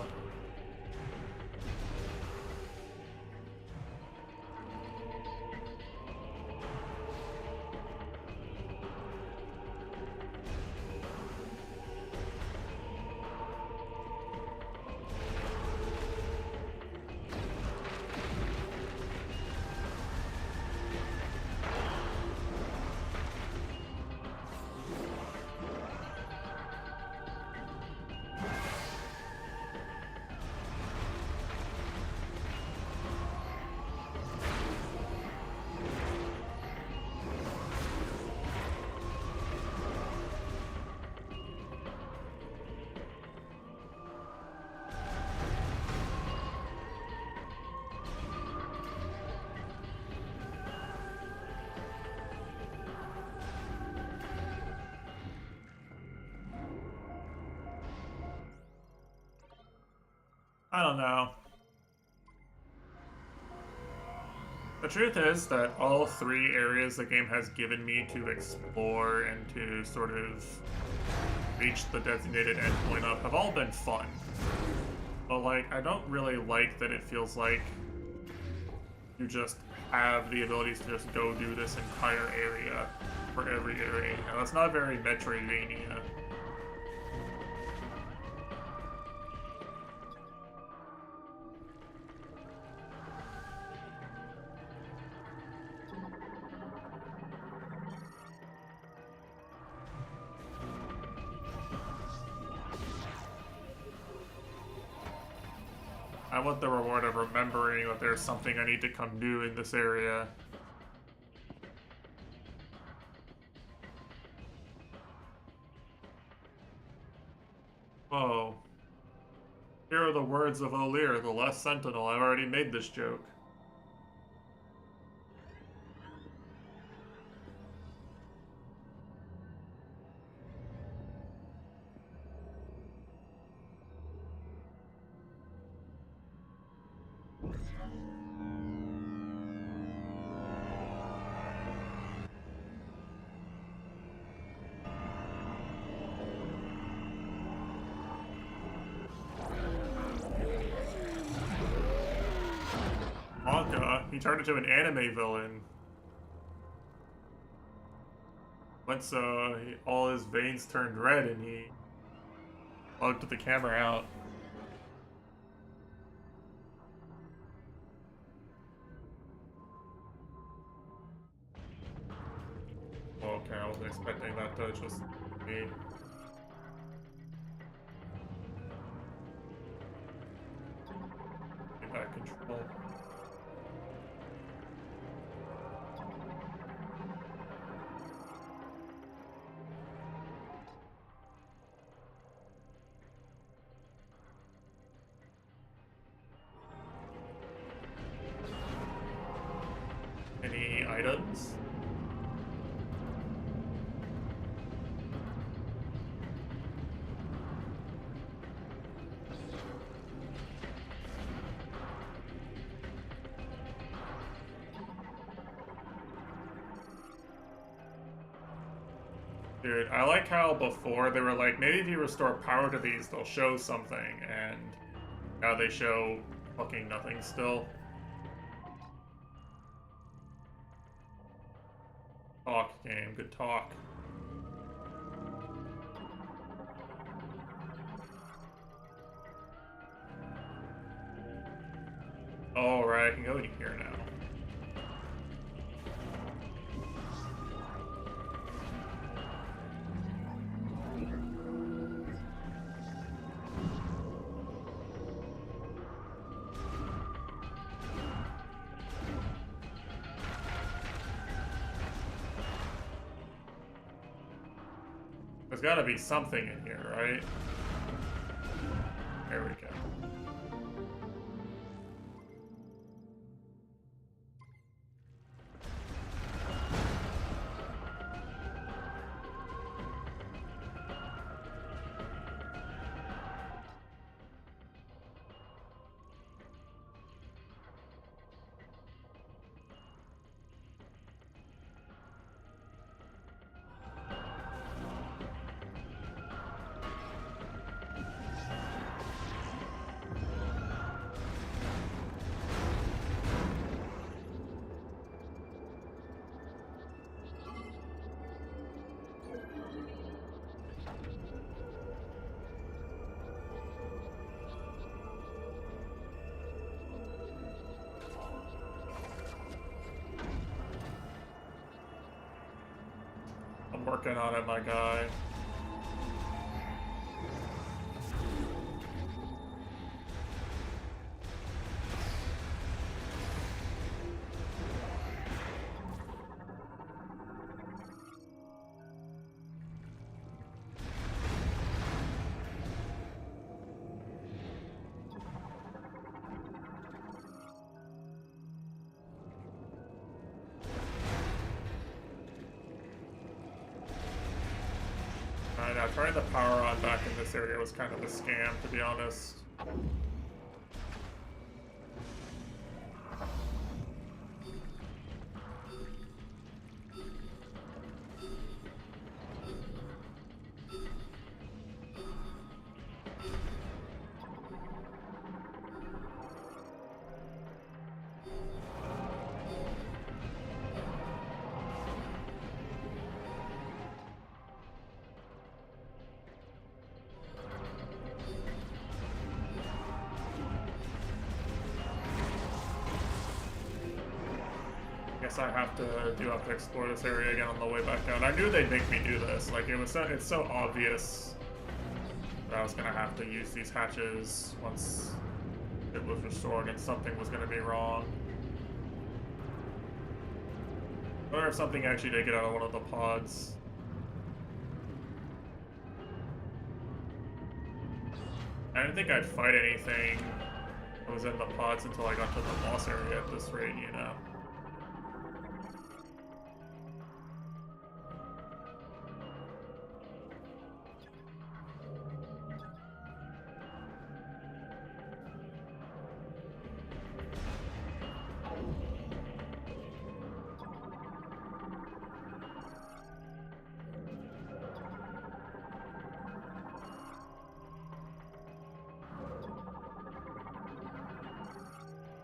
I don't know. The truth is that all three areas the game has given me to explore and to sort of reach the designated endpoint of have all been fun. But like, I don't really like that it feels like you just have the abilities to just go do this entire area for every area. And that's not very Metroidvania. I want the reward of remembering that there's something I need to come do in this area. Whoa. Here are the words of O'Lear, the last sentinel. I've already made this joke. He turned into an anime villain. Once all his veins turned red and he bugged the camera out. Okay, I wasn't expecting that to just be. Get back control. Any items? Dude, I like how before they were like, maybe if you restore power to these, they'll show something, and now they show fucking nothing still. Talk, game. Good talk. Alright, I can go in here now. There's gotta be something in here, right? There we go. I'm working on it, my guy. I know, turning the power on back in this area was kind of a scam, to be honest. guess I have to explore this area again on the way back down. I knew they'd make me do this. Like it's so obvious that I was gonna have to use these hatches once it was restored and something was gonna be wrong. I wonder if something actually did get out of one of the pods. I didn't think I'd fight anything that was in the pods until I got to the boss area at this rate, you know.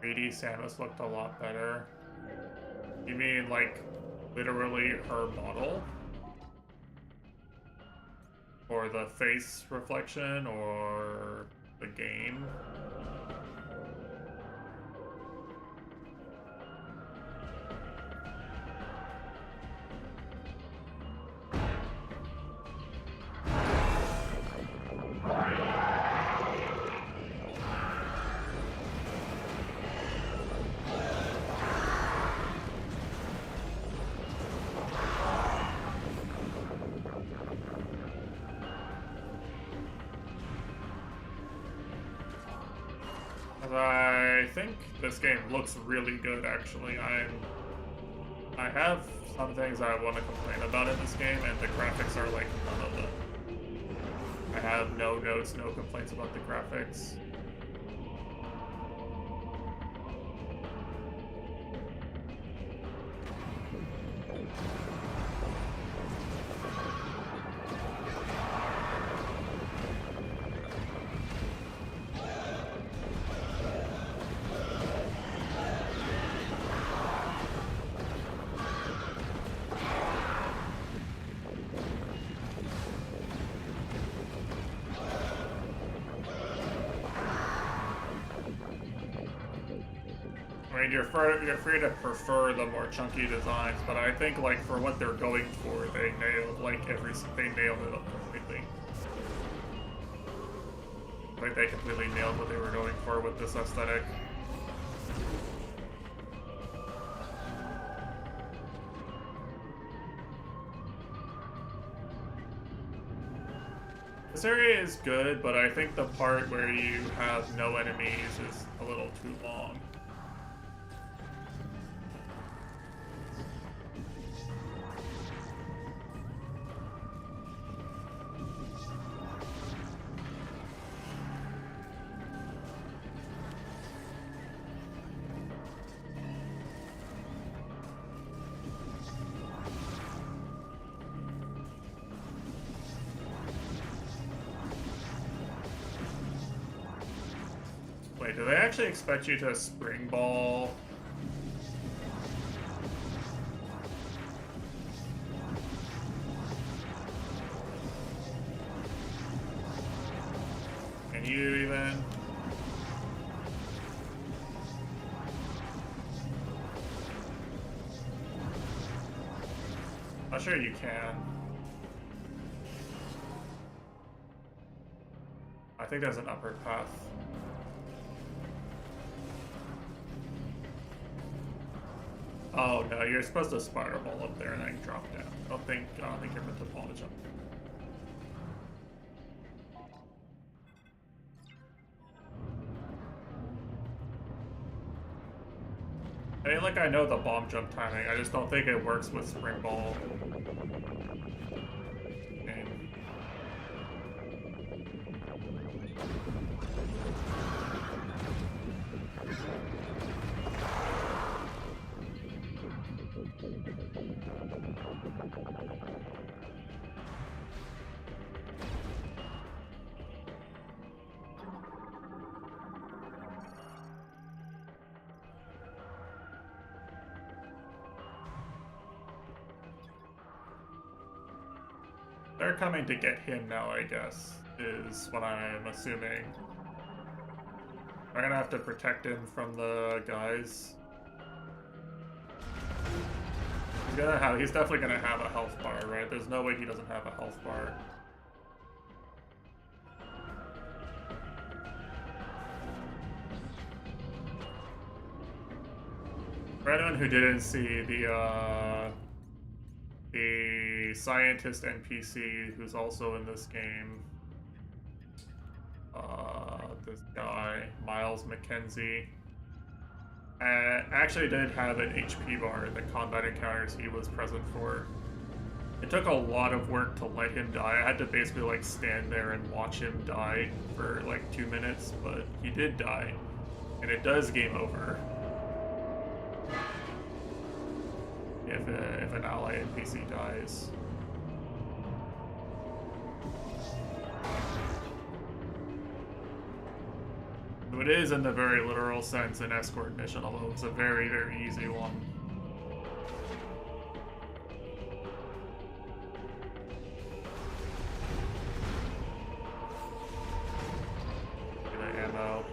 3D Samus looked a lot better. You mean, like, literally her model? Or the face reflection, or the game? I think this game looks really good, actually. I have some things I want to complain about in this game, and the graphics are like none of them. I have no notes, no complaints about the graphics. I mean, you're free to prefer the more chunky designs, but I think, like, for what they're going for, they nailed, like, they nailed it completely. Like, they completely nailed what they were going for with this aesthetic. This area is good, but I think the part where you have no enemies is a little too long. Wait, do they actually expect you to spring ball? Can you even? I'm sure you can. I think there's an upward path. Oh no, you're supposed to spiral ball up there and then drop down. I don't think you're meant to ball to jump. I mean, like, I know the bomb jump timing, I just don't think it works with spring ball. They're coming to get him now, I guess, is what I'm assuming. I'm gonna have to protect him from the guys. He's definitely gonna have a health bar, right? There's no way he doesn't have a health bar. For anyone who didn't see the scientist NPC who's also in this game, this guy, Miles McKenzie, actually did have an HP bar in the combat encounters he was present for. It took a lot of work to let him die. I had to basically like stand there and watch him die for like 2 minutes, but he did die, and it does game over if an ally NPC dies. So it is, in the very literal sense, an escort mission, although it's a very, very easy one. Get the ammo.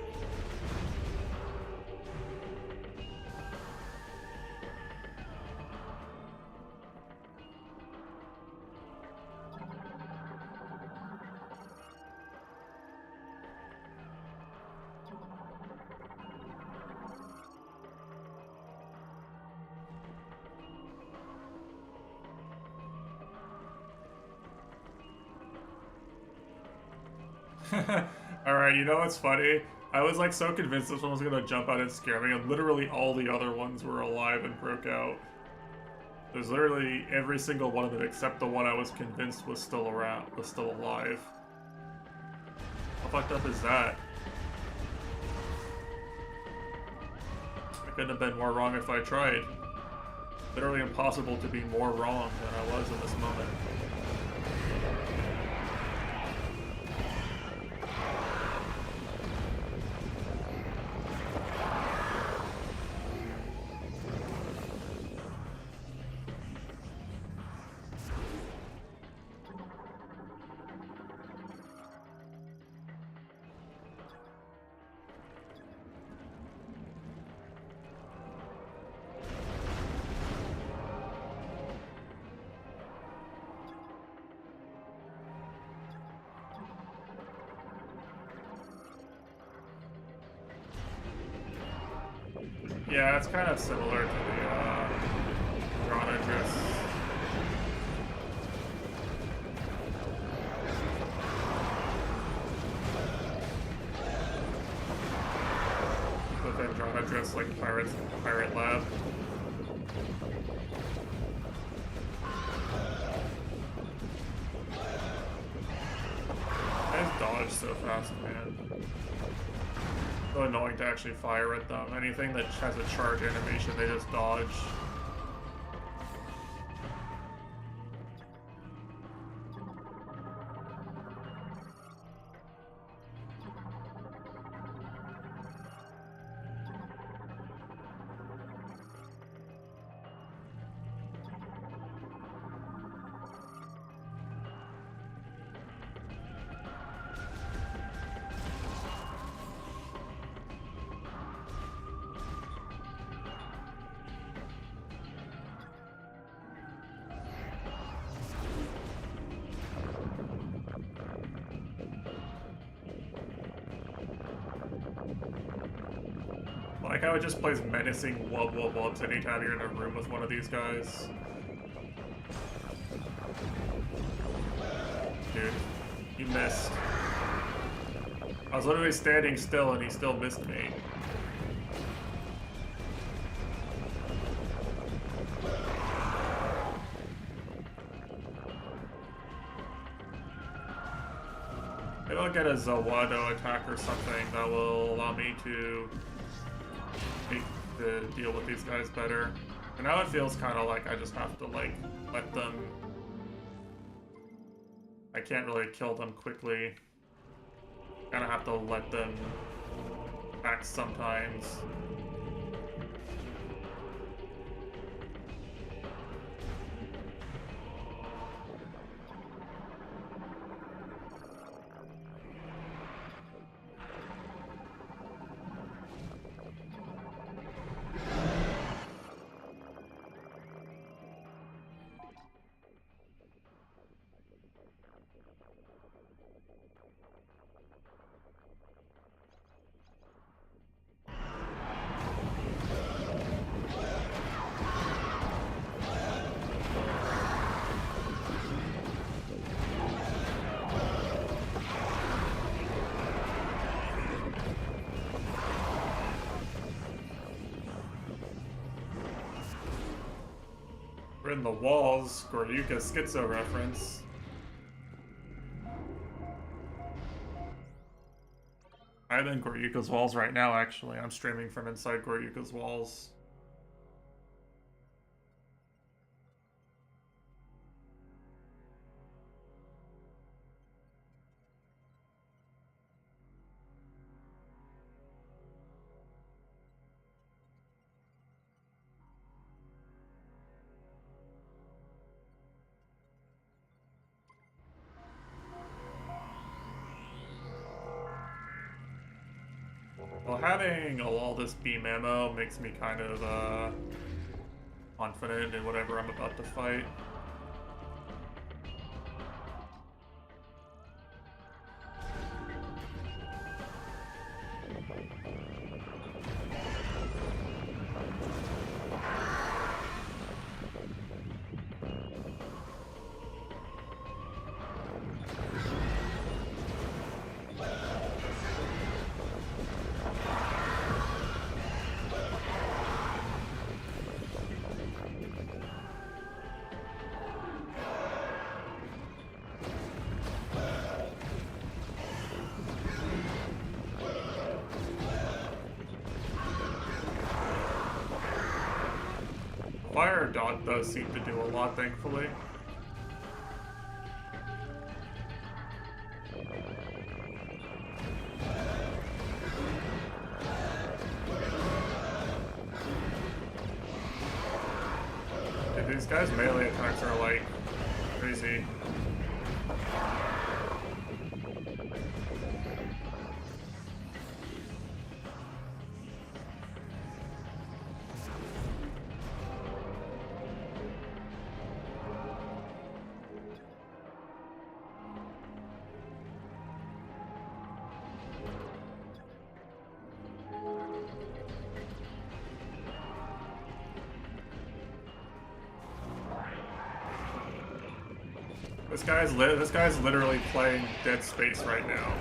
Alright, you know what's funny? I was like so convinced this one was gonna jump out and scare me, and literally all the other ones were alive and broke out. There's literally every single one of them except the one I was convinced was still around, was still alive. How fucked up is that? I couldn't have been more wrong if I tried. Literally impossible to be more wrong than I was in this moment. Yeah, it's kind of similar to the drawn address. But then drawn address like Pirate Lab. I just dodge so fast, man. So annoying to actually fire at them. Anything that has a charge animation, they just dodge. Like how it just plays menacing wub wub wubs anytime you're in a room with one of these guys. Dude, you missed. I was literally standing still and he still missed me. Maybe I'll get a Zawado attack or something that will allow me to deal with these guys better. And now it feels kind of like I just have to like let them. I can't really kill them quickly. Kind of have to let them act sometimes. We're in the walls, Goryuka schizo reference. I'm in Goryuka's walls right now, actually. I'm streaming from inside Goryuka's walls. Well, having all this beam ammo makes me kind of confident in whatever I'm about to fight. Fire dot does seem to do a lot, thankfully. Dude, these guys' melee attacks are like crazy. This guy's literally playing Dead Space right now.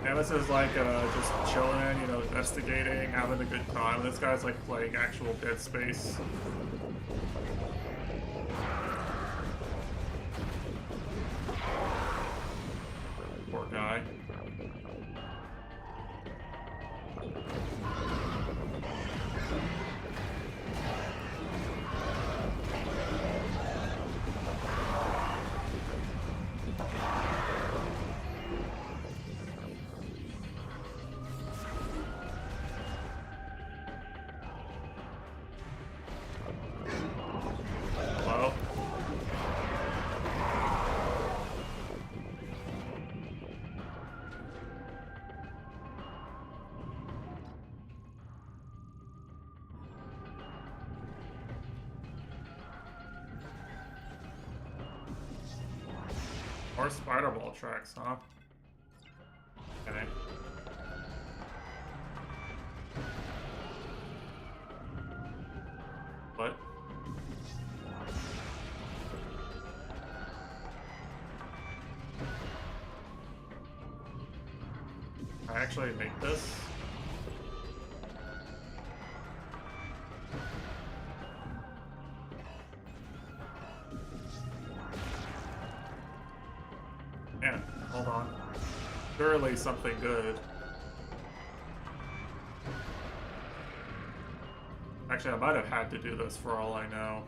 Samus is like just chilling, you know, investigating, having a good time. This guy's like playing actual Dead Space. Poor guy. More spider ball tracks, huh? Okay. What? I actually make this? Man, hold on. Surely something good. Actually, I might have had to do this for all I know.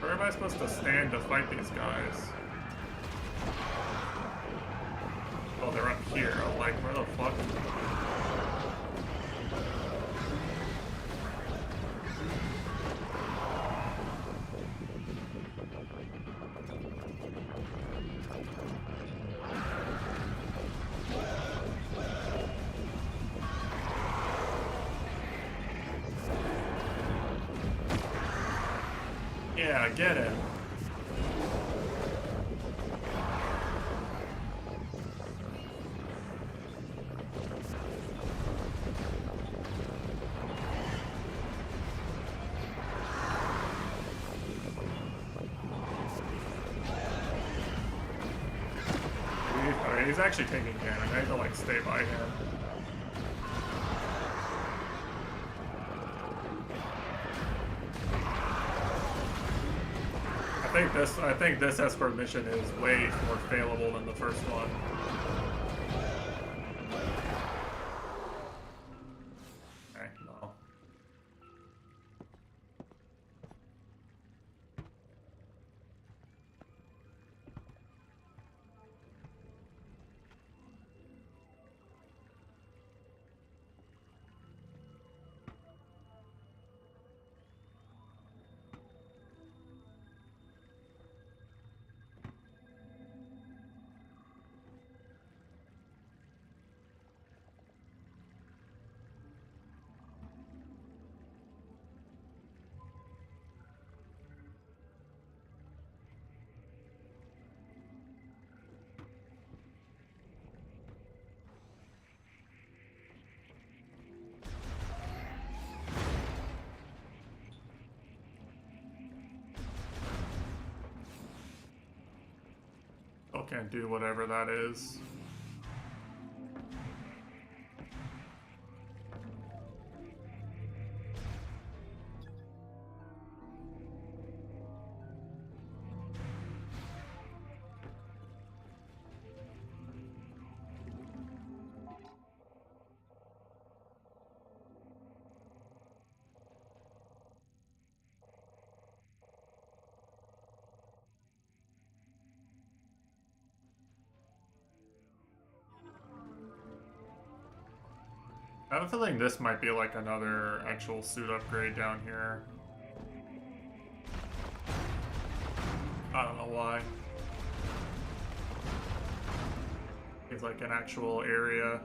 Where am I supposed to stand to fight these guys? Oh, they're up here. I'm like, where the fuck? Yeah, get it. Alright, he's actually taking damage. I have to like stay by him. I think this escort mission is way more failable than the first one. Okay, no. Still can't do whatever that is. I have a feeling this might be like another actual suit upgrade down here. I don't know why. It's like an actual area.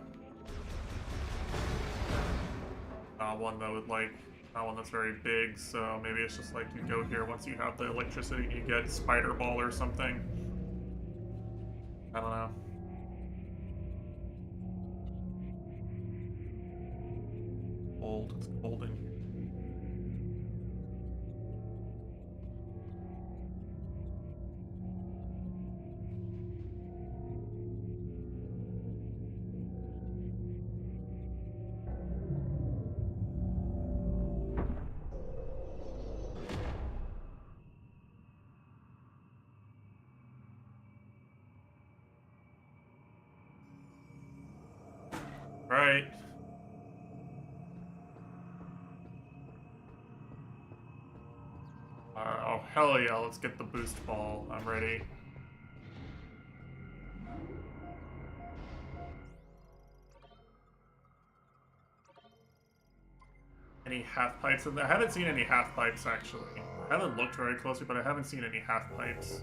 Not one that would like, not one that's very big, so maybe it's just like you go here once you have the electricity and you get Spider Ball or something. I don't know. Cold, it's cold in here. Right. Oh, hell yeah, let's get the boost ball. I'm ready. Any half pipes in there? I haven't seen any half pipes actually. I haven't looked very closely, but I haven't seen any half pipes.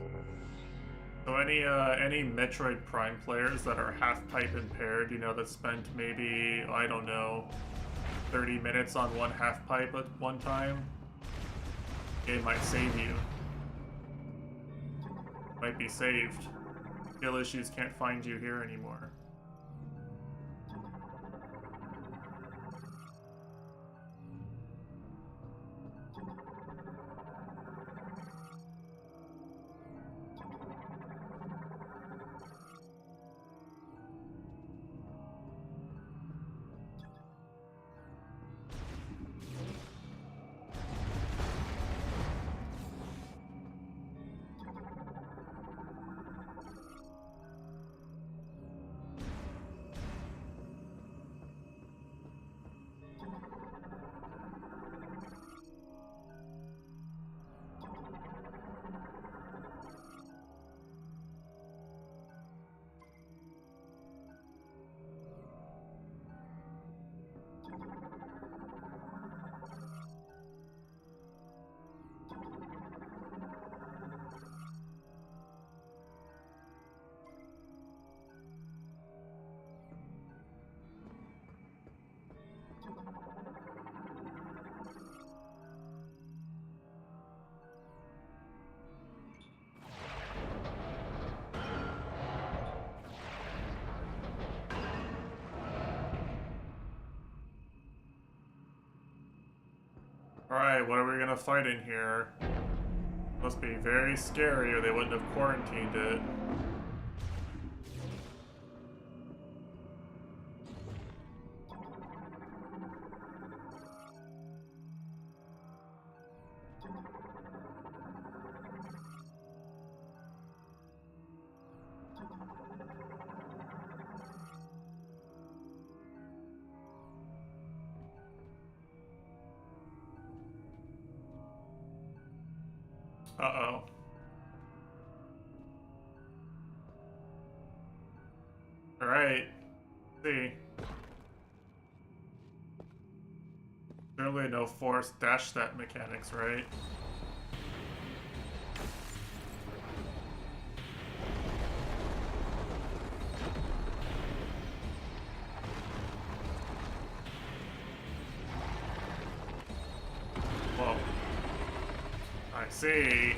So any Metroid Prime players that are half pipe impaired, you know, that spent maybe, I don't know, 30 minutes on one half pipe at one time, it might save you. Might be saved. Skill issues can't find you here anymore. Alright, what are we gonna fight in here? Must be very scary or they wouldn't have quarantined it. Uh-oh. Alright. See. Surely no force dash that mechanics, right? Whoa. I see.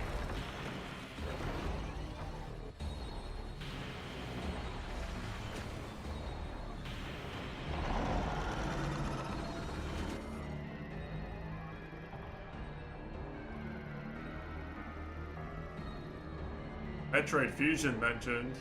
Metroid Fusion mentioned.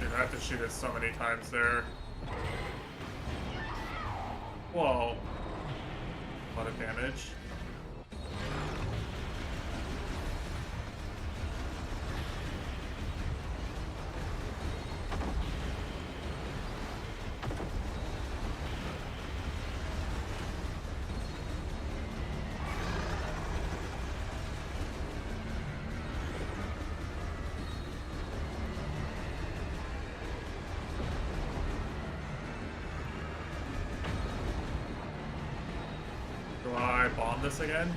I have to shoot it so many times there. Whoa. A lot of damage. Do I bomb this again?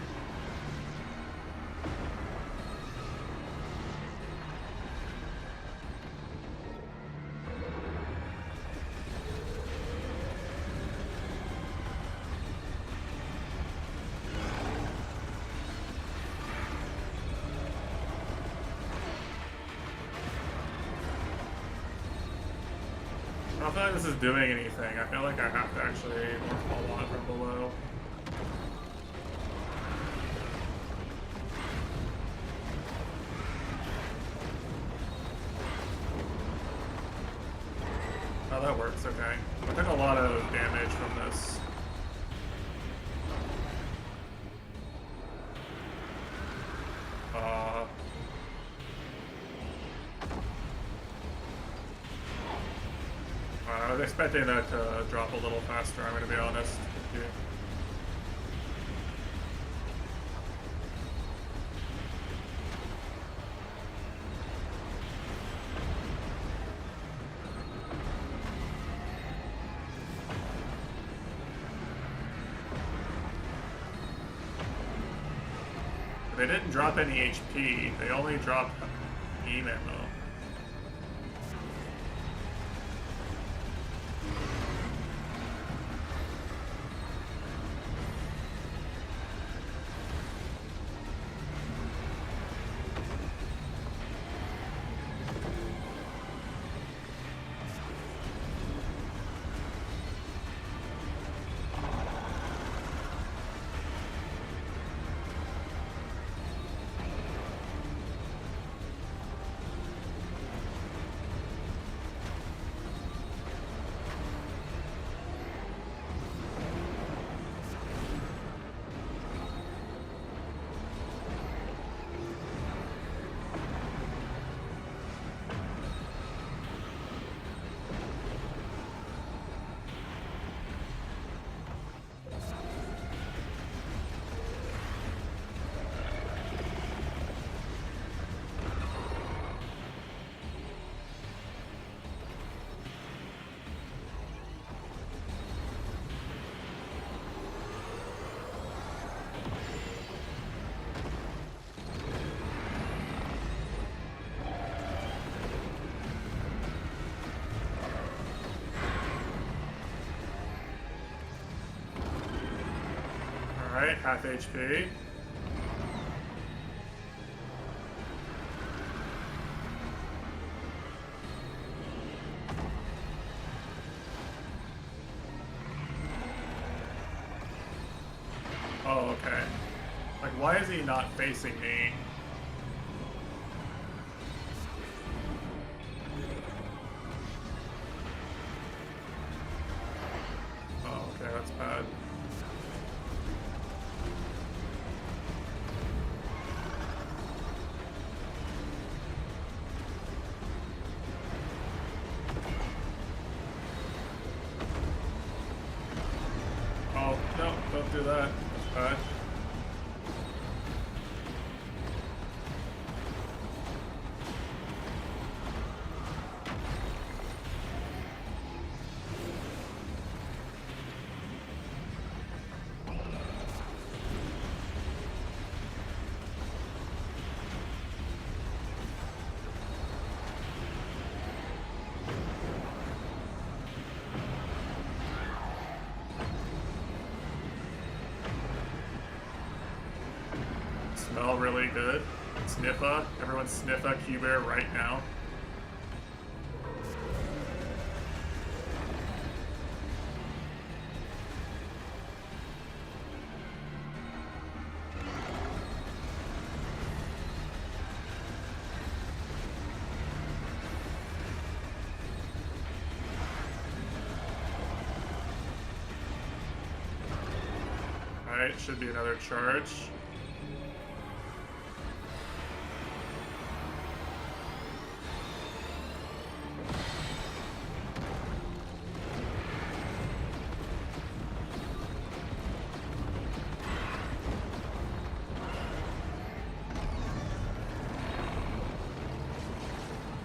I don't feel like this is doing anything. I feel like I have to actually more fall on from below. Oh, that works, okay. I took a lot of damage from this. I was expecting that to drop a little faster, I'm gonna be honest with you. They didn't drop any HP, they only dropped beam ammo. Alright, half HP. Oh, okay. Like, why is he not facing me? Oh, okay, that's bad. Oh, no, don't do that. That's bad. Smell really good. Sniffa. Everyone sniffa Q-Bear right now. Alright, should be another charge.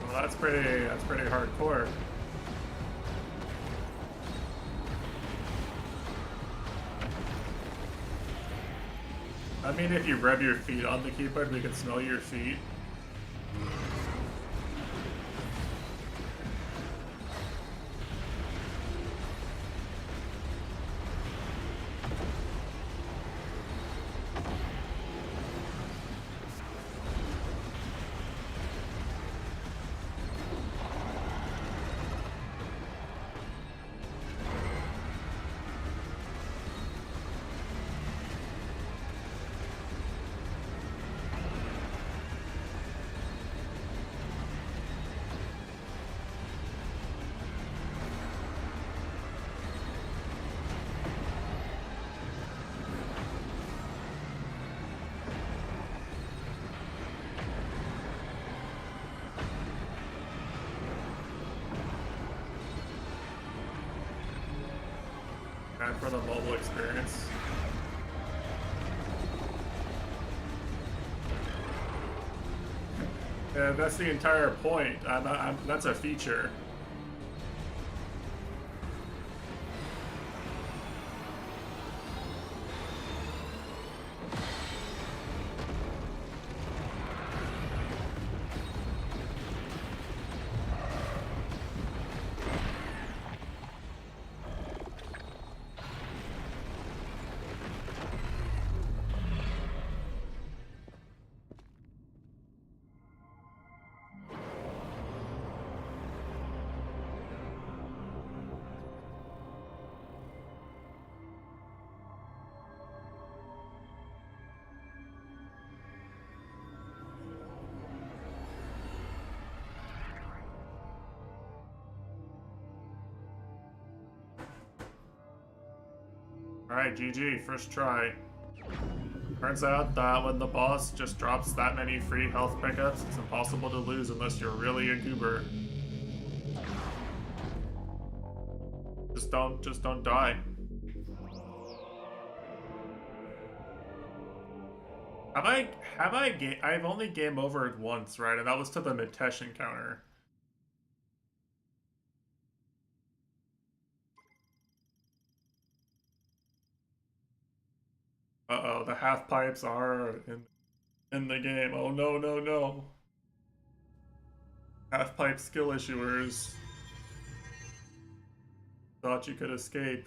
Well, that's pretty hardcore. I mean, if you rub your feet on the keyboard, we can smell your feet. And for the mobile experience. Yeah, that's the entire point. That's a feature. Alright, GG, first try. Turns out that when the boss just drops that many free health pickups, it's impossible to lose unless you're really a goober. Just don't die. I've only game overed once, right? And that was to the Mitesh encounter. Uh-oh, the half pipes are in the game. Oh no, no, no. Half pipe skill issuers. Thought you could escape.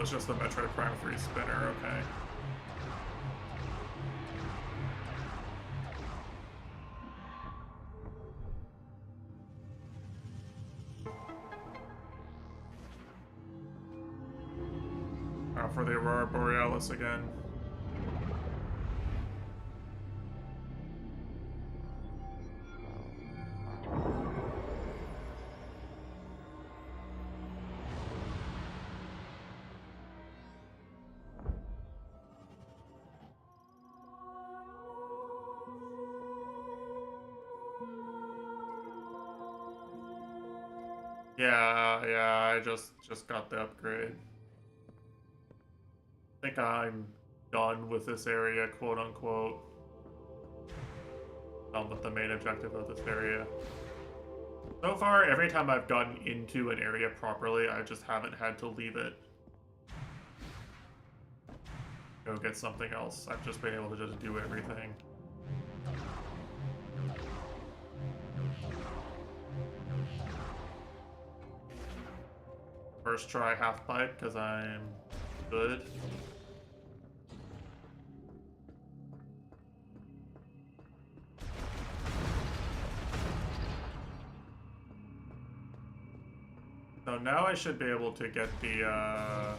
Oh, it's just the Metroid Prime 3 spinner, okay. For the Aurora Borealis again. Yeah, I just got the upgrade. I think I'm done with this area, quote unquote. Done with the main objective of this area. So far, every time I've gotten into an area properly, I just haven't had to leave it. Go get something else. I've just been able to just do everything. First try half pipe because I'm good. So now I should be able to get the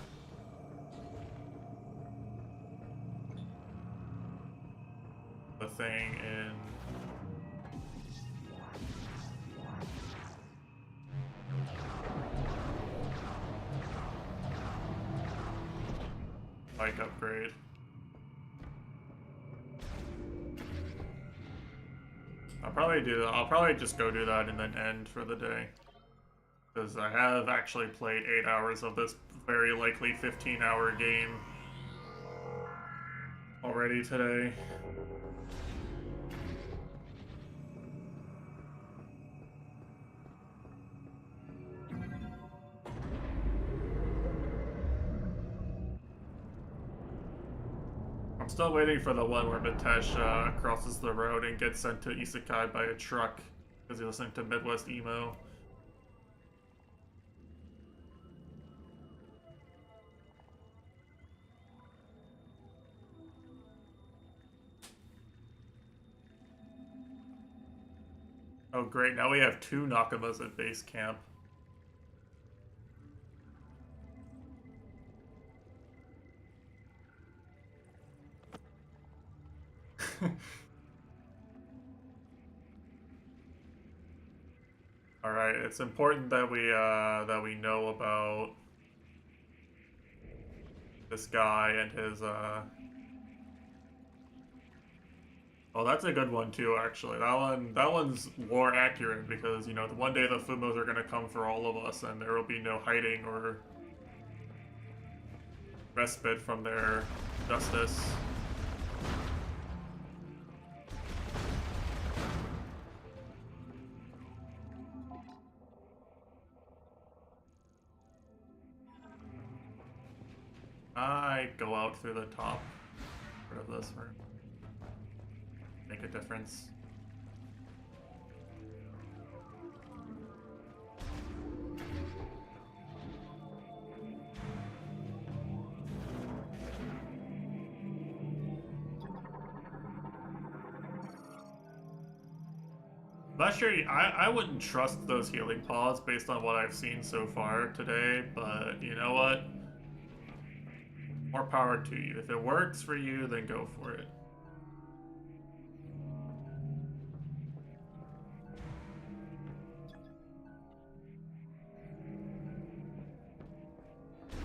thing in. Bike upgrade. I'll probably do that. I'll probably just go do that and then end for the day. Because I have actually played 8 hours of this very likely 15-hour game already today. I'm still waiting for the one where Mitesh crosses the road and gets sent to Isekai by a truck because he's listening to Midwest Emo. Oh great, now we have 2 Nakamas at base camp. All right, it's important that we know about this guy and his Oh, that's a good one too, actually. That one's more accurate because, you know, one day the Fumos are gonna come for all of us and there will be no hiding or respite from their justice. I go out through the top part of this for make a difference. Not sure. I wouldn't trust those healing pods based on what I've seen so far today, but you know what? More power to you. If it works for you, then go for it.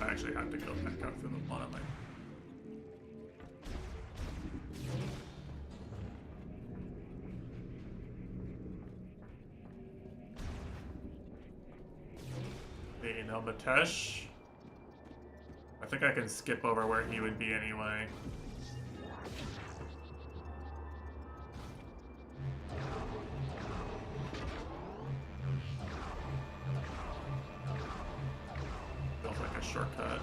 I actually have to go back out through the bottom lane. You know, Mitesh. I think I can skip over where he would be anyway. Feels like a shortcut.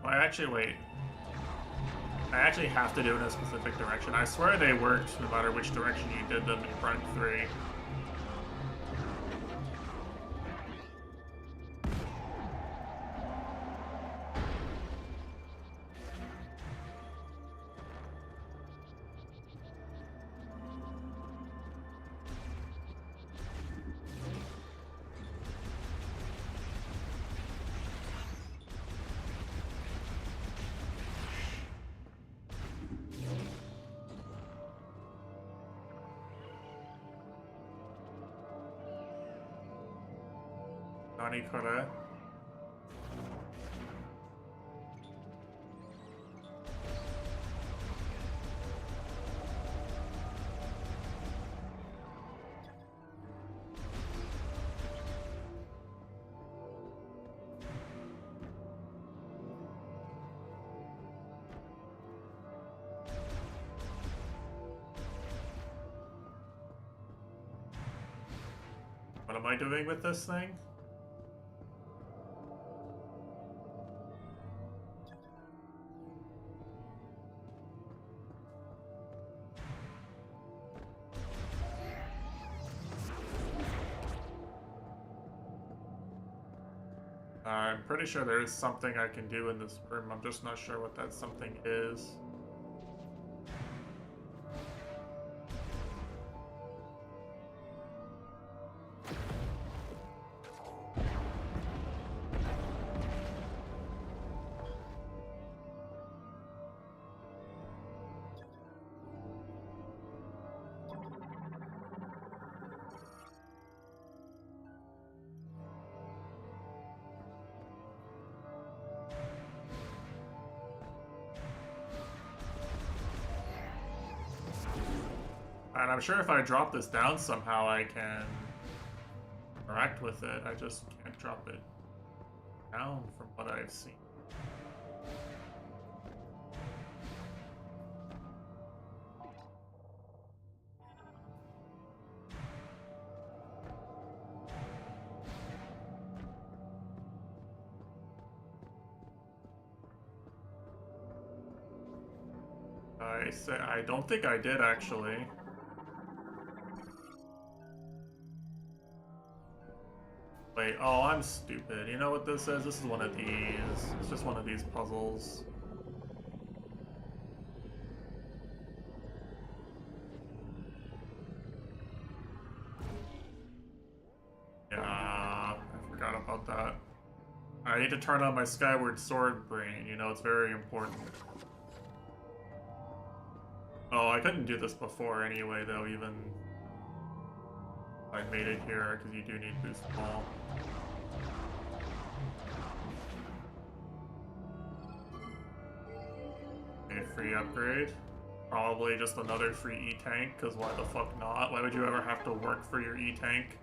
Well, wait. I actually have to do it in a specific direction. I swear they worked no matter which direction you did them in Prime 3. Nani kore? What am I doing with this thing? I'm pretty sure there is something I can do in this room. I'm just not sure what that something is. And I'm sure if I drop this down somehow I can interact with it. I just can't drop it down from what I've seen. I don't think I did actually. Wait, oh, I'm stupid. You know what this is? This is one of these. It's just one of these puzzles. Yeah, I forgot about that. I need to turn on my Skyward Sword brain. You know, it's very important. Oh, I couldn't do this before anyway, though, even if I made it here, because you do need boost ball. A free upgrade. Probably just another free E-Tank, because why the fuck not? Why would you ever have to work for your E-Tank?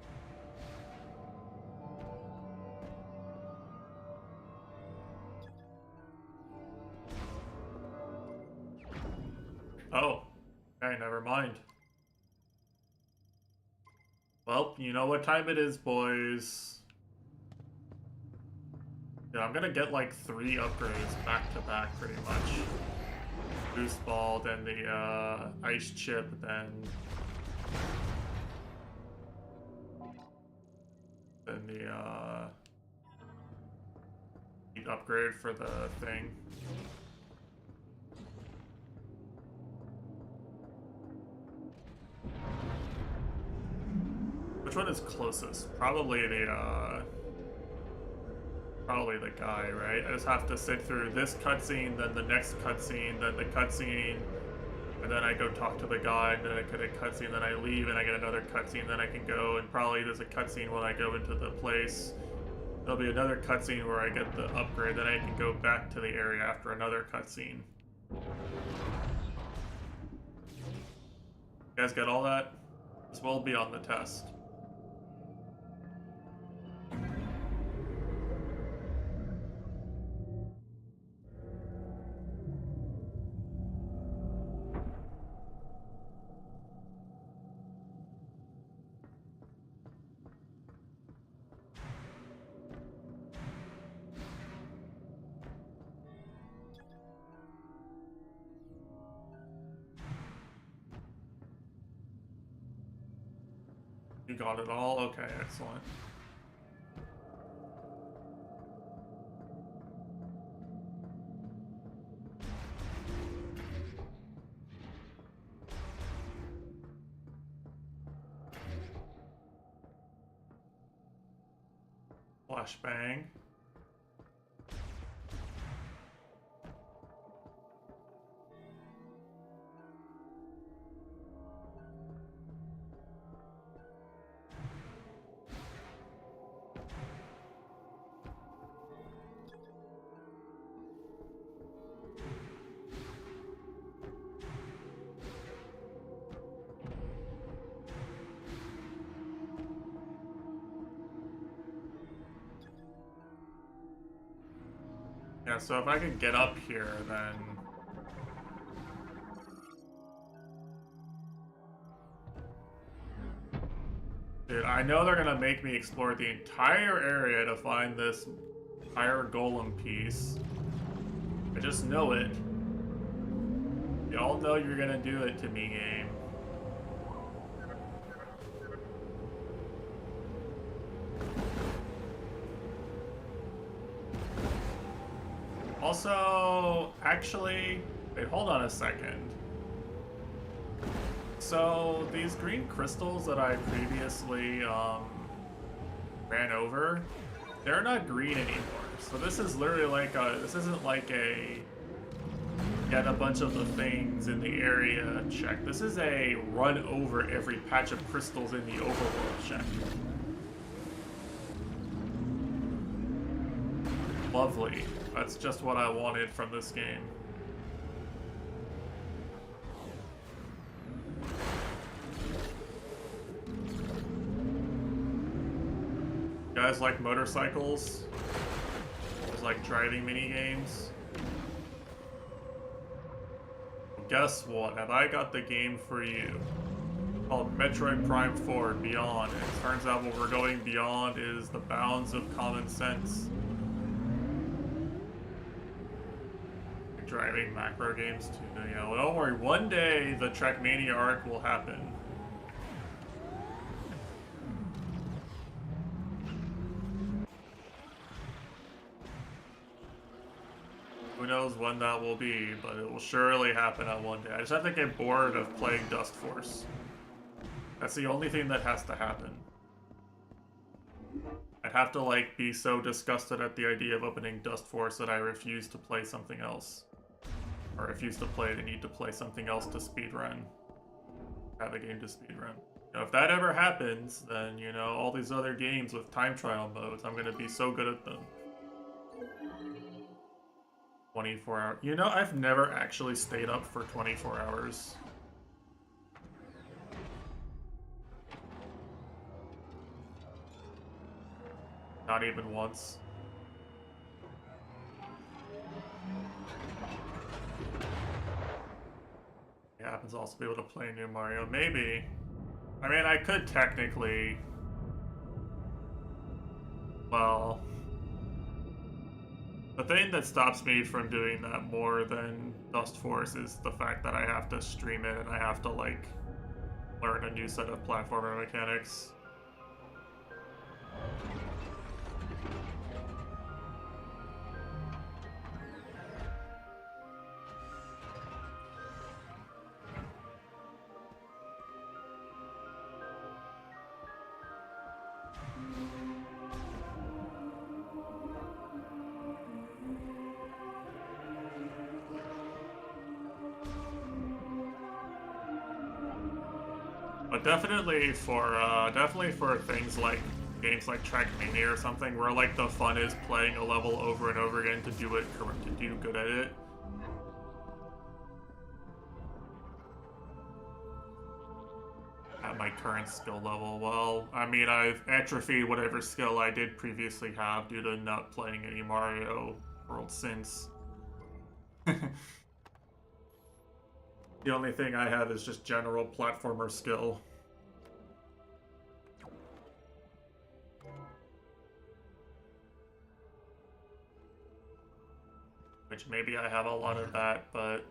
Oh, okay, never mind. Well, you know what time it is, boys. Yeah, I'm gonna get like 3 upgrades back to back, pretty much. Boost ball, then the ice chip, then the upgrade for the thing. Which one is closest? Probably the guy, right? I just have to sit through this cutscene, then the next cutscene, then the cutscene, and then I go talk to the guy, and then I get a cutscene, then I leave, and I get another cutscene, then I can go, and probably there's a cutscene when I go into the place. There'll be another cutscene where I get the upgrade, then I can go back to the area after another cutscene. You guys get all that? This will be on the test. You got it all? Okay, excellent. Flashbang. Yeah, so if I can get up here, then... Dude, I know they're gonna make me explore the entire area to find this entire golem piece. I just know it. Y'all know you're gonna do it to me, game. Also, actually, wait, hold on a second. So, these green crystals that I previously ran over, they're not green anymore. So this is literally like this isn't like a get a bunch of the things in the area check. This is a run over every patch of crystals in the overworld check. Lovely. That's just what I wanted from this game. You guys like motorcycles? You guys like driving mini games? Well, guess what? Have I got the game for you? Called Metroid Prime 4 Beyond. And it turns out what we're going beyond is the bounds of common sense. Driving macro games too. You know, don't worry. One day the Trackmania arc will happen. Who knows when that will be, but it will surely happen on one day. I just have to get bored of playing Dust Force. That's the only thing that has to happen. I'd have to like be so disgusted at the idea of opening Dust Force that I refuse to play something else. Or refuse to play it and need to play something else to speedrun. Have a game to speedrun. You know, if that ever happens, then, you know, all these other games with time trial modes, I'm gonna be so good at them. 24 hours. You know, I've never actually stayed up for 24 hours. Not even once. It happens also to be able to play new Mario. Maybe. I mean, I could technically... Well... The thing that stops me from doing that more than Dust Force is the fact that I have to stream it and I have to, like, learn a new set of platformer mechanics. But definitely for things like games like Trackmania or something, where like the fun is playing a level over and over again to do it correct, to do good at it. At my current skill level, well, I mean, I've atrophied whatever skill I did previously have due to not playing any Mario World since. The only thing I have is just general platformer skill. Which maybe I have a lot of that, but...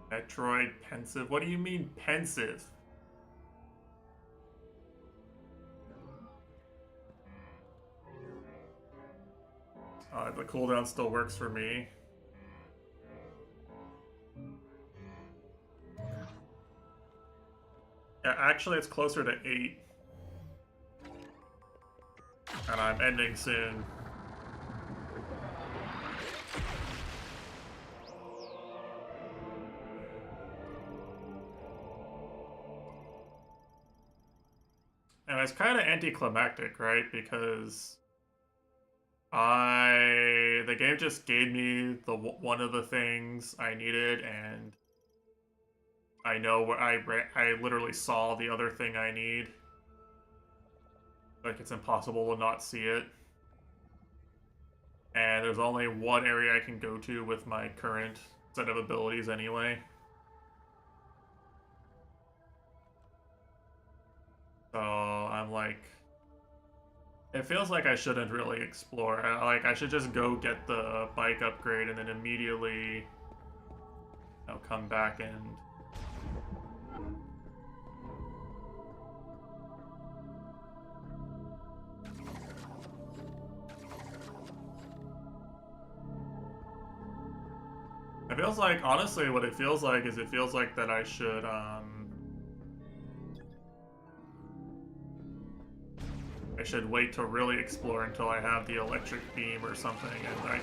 Metroid pensive? What do you mean pensive? The cooldown still works for me. Yeah, actually it's closer to 8. And I'm ending soon. And it's kind of anticlimactic, right? Because The game just gave me one of the things I needed, and I know where I literally saw the other thing I need. Like, it's impossible to not see it. And there's only one area I can go to with my current set of abilities anyway. So I'm like, it feels like I shouldn't really explore. I should just go get the bike upgrade and then immediately, come back and it feels like, honestly, what it feels like is it feels like that I should wait to really explore until I have the electric beam or something, and I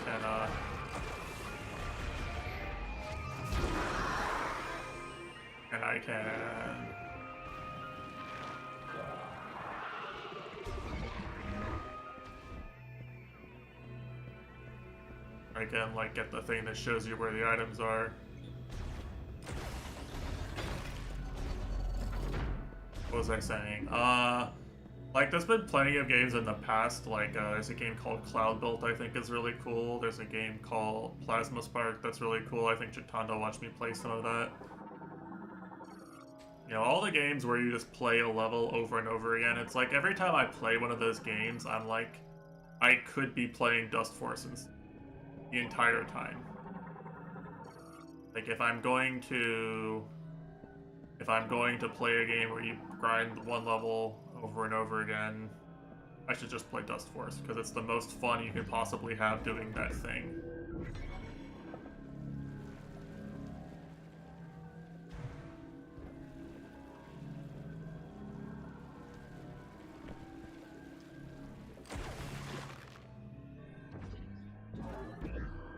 can like get the thing that shows you where the items are. What was I saying? Like, there's been plenty of games in the past, like, there's a game called Cloud Built I think is really cool. There's a game called Plasma Spark that's really cool. I think Chitando watched me play some of that. All the games where you just play a level over and over again, it's like every time I play one of those games, I'm like, I could be playing Dust Forces the entire time. Like, if I'm going to play a game where you grind one level over and over again, I should just play Dust Force, because it's the most fun you can possibly have doing that thing.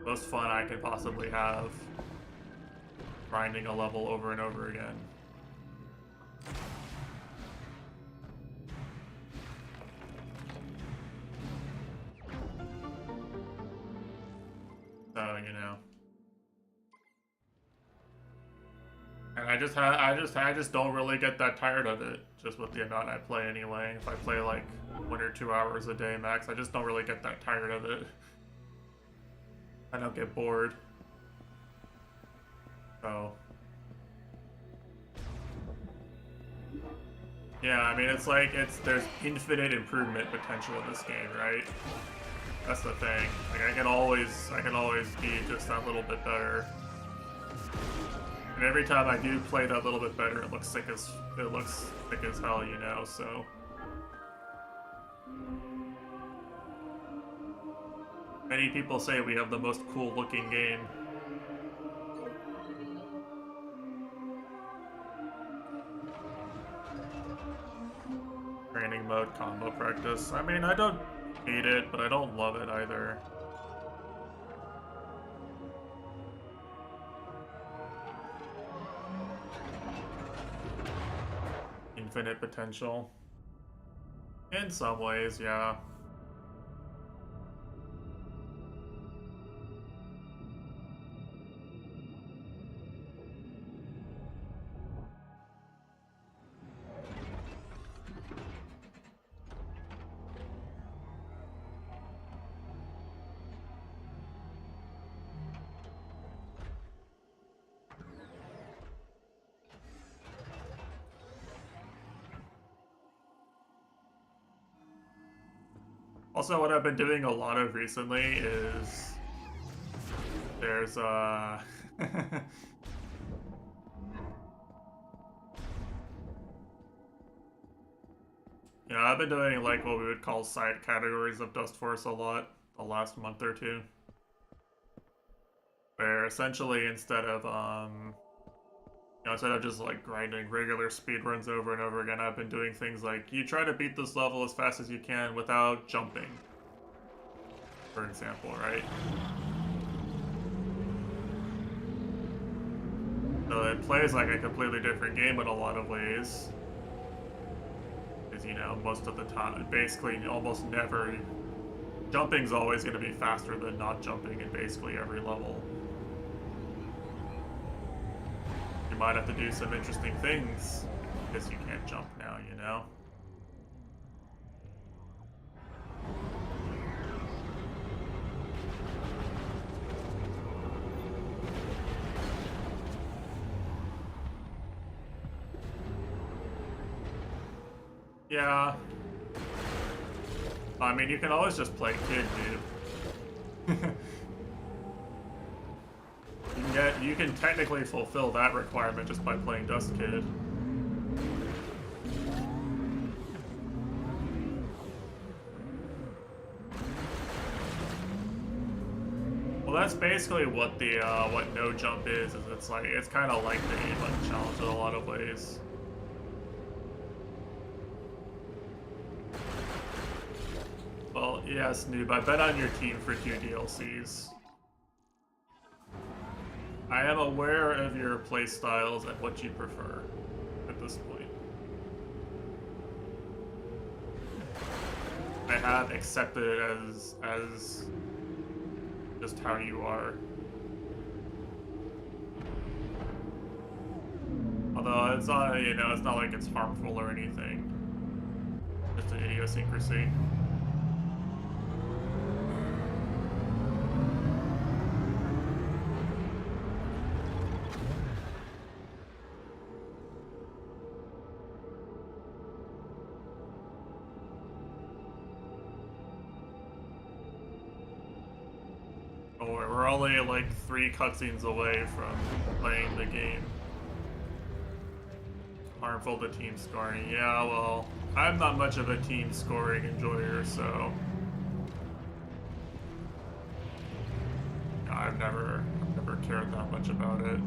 Most fun I could possibly have grinding a level over and over again. So, and I just don't really get that tired of it, just with the amount I play anyway. If I play like 1 or 2 hours a day max, I just don't really get that tired of it. I don't get bored. So yeah, I mean, it's like there's infinite improvement potential in this game, right? That's the thing. Like, I can always be just that little bit better. And every time I do play that little bit better, it looks sick as hell, so many people say we have the most cool looking game. Training mode, combo practice. I mean, I don't hate it, but I don't love it either. Infinite potential. In some ways, yeah. Also, what I've been doing a lot of recently is there's I've been doing like what we would call side categories of Dust Force a lot the last month or two, where essentially instead of just like grinding regular speedruns over and over again, I've been doing things like you try to beat this level as fast as you can without jumping, for example, right? So it plays like a completely different game in a lot of ways. Because, most of the time, basically almost never jumping's always going to be faster than not jumping in basically every level. You might have to do some interesting things because you can't jump now, you know? Yeah. I mean, you can always just play Kid, dude. You can technically fulfill that requirement just by playing Dust Kid. Well, that's basically what the what no jump is it's like it's kind of like the A-button challenge in a lot of ways. Well, yes, noob. I bet on your team for 2 DLCs. I am aware of your playstyles and what you prefer at this point. I have accepted it as just how you are. Although it's not, you know, it's not like it's harmful or anything. Just an idiosyncrasy. We're only like 3 cutscenes away from playing the game. Harmful to team scoring. Yeah, well, I'm not much of a team scoring enjoyer, so I've never cared that much about it.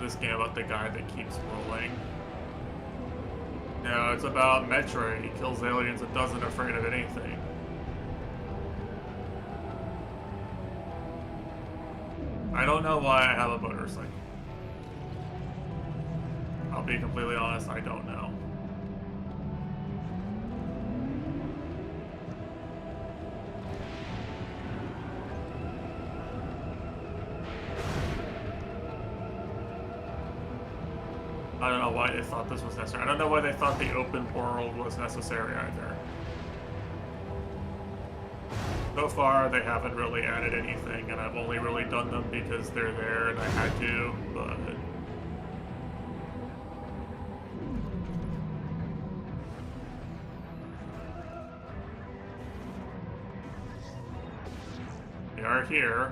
This game about the guy that keeps rolling. No, it's about Metroid. He kills aliens and doesn't afraid of anything. I don't know why I have a motorcycle. I'll be completely honest, I don't know. I don't know why they thought this was necessary. I don't know why they thought the open world was necessary either. So far, they haven't really added anything, and I've only really done them because they're there and I had to, but... they are here.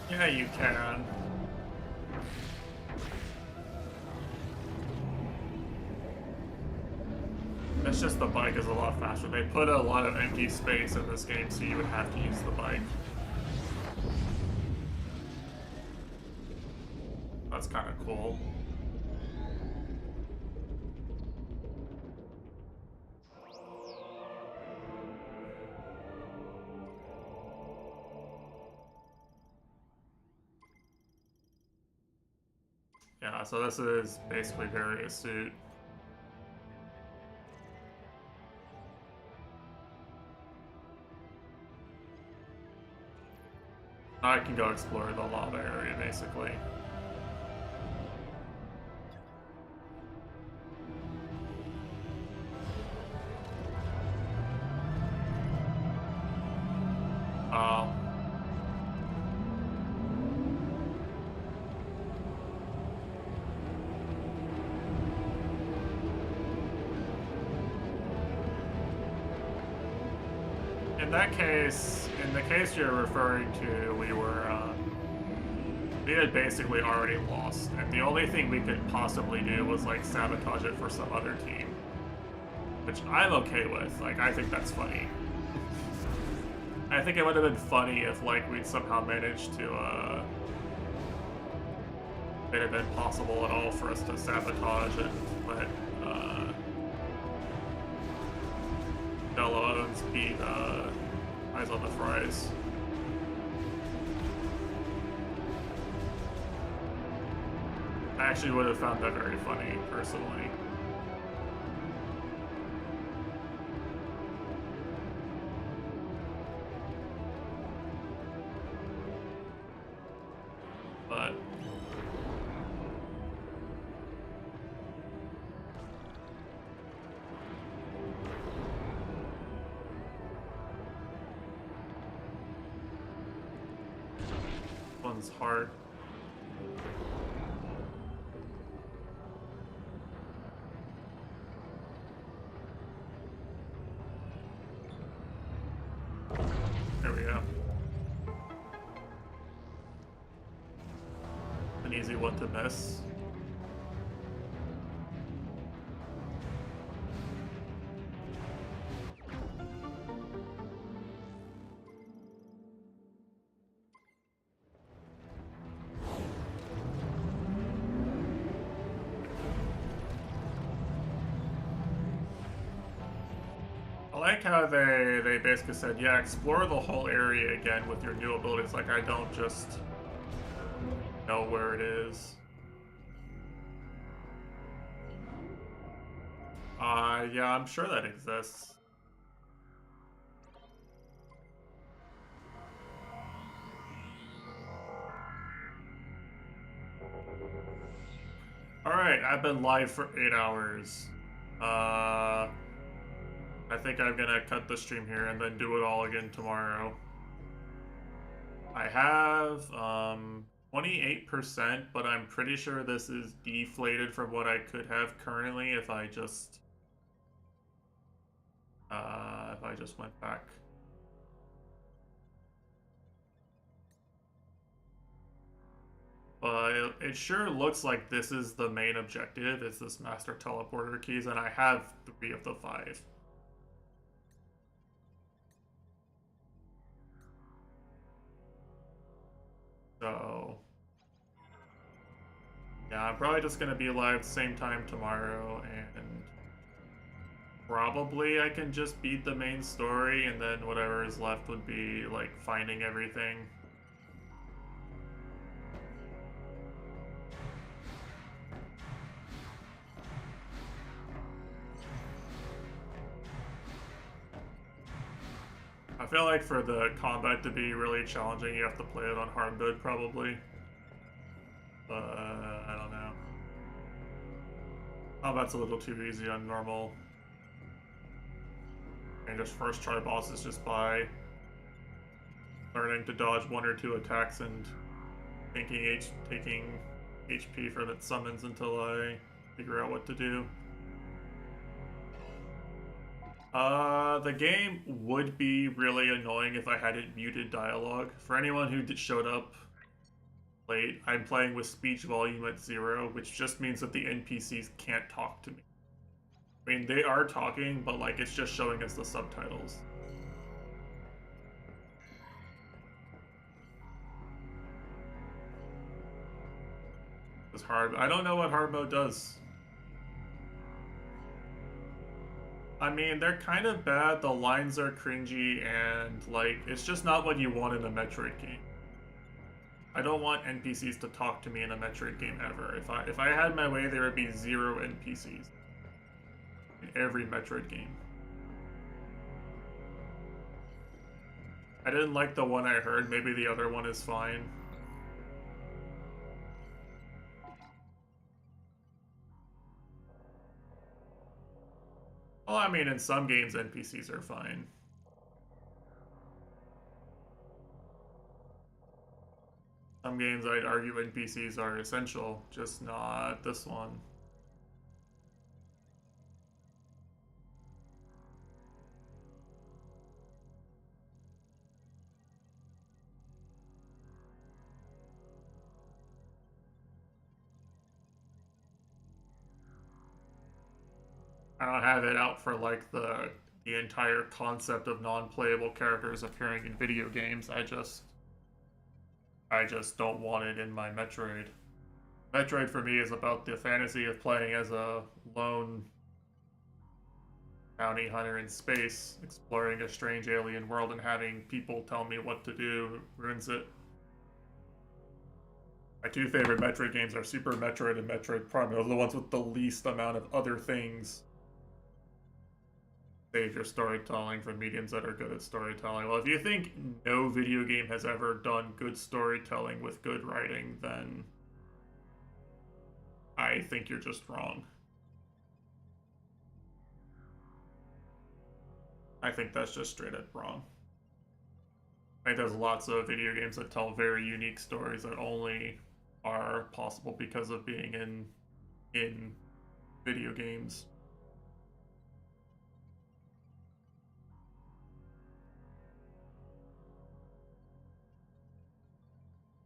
Yeah, you can. It's just the bike is a lot faster. They put a lot of empty space in this game, so you would have to use the bike. That's kind of cool. Yeah, so this is basically various suit. I can go explore the lava area, basically. In the case you're referring to, we were We had basically already lost, and the only thing we could possibly do was like sabotage it for some other team. Which I'm okay with. Like, I think that's funny. I think it would have been funny if, like, we'd somehow managed to, it had been possible at all for us to sabotage and let, Jello Owens beat, Eyes on the Fries. I actually would have found that very funny, personally. But one's hard. There we go. An easy one to miss. I like how they basically said, yeah, explore the whole area again with your new abilities. Like, I don't just know where it is. Yeah, I'm sure that exists. Alright, I've been live for 8 hours. I think I'm gonna cut the stream here and then do it all again tomorrow. I have 28%, but I'm pretty sure this is deflated from what I could have currently if I just went back. But it sure looks like this is the main objective, is this master teleporter keys, and I have 3 of the 5. So yeah, I'm probably just gonna be live same time tomorrow, and probably I can just beat the main story, and then whatever is left would be like finding everything. I feel like for the combat to be really challenging, you have to play it on hard mode probably. But I don't know. Combat's a little too easy on normal. And just first try bosses just by learning to dodge 1 or 2 attacks and taking HP from its summons until I figure out what to do. The game would be really annoying if I hadn't muted dialogue. For anyone who showed up late, I'm playing with speech volume at 0, which just means that the NPCs can't talk to me. I mean, they are talking, but like it's just showing us the subtitles. It's hard. I don't know what hard mode does. I mean, they're kind of bad, the lines are cringy, and, like, it's just not what you want in a Metroid game. I don't want NPCs to talk to me in a Metroid game ever. If I had my way, there would be 0 NPCs in every Metroid game. I didn't like the one I heard, maybe the other one is fine. Well, I mean, in some games, NPCs are fine. Some games, I'd argue NPCs are essential, just not this one. I don't have it out for like the entire concept of non-playable characters appearing in video games. I just don't want it in my Metroid. Metroid for me is about the fantasy of playing as a lone bounty hunter in space, exploring a strange alien world and having people tell me what to do ruins it. My two favorite Metroid games are Super Metroid and Metroid Prime. Those are the ones with the least amount of other things. Save your storytelling for mediums that are good at storytelling. Well, if you think no video game has ever done good storytelling with good writing, then I think you're just wrong. I think that's just straight up wrong. I think there's lots of video games that tell very unique stories that only are possible because of being in video games.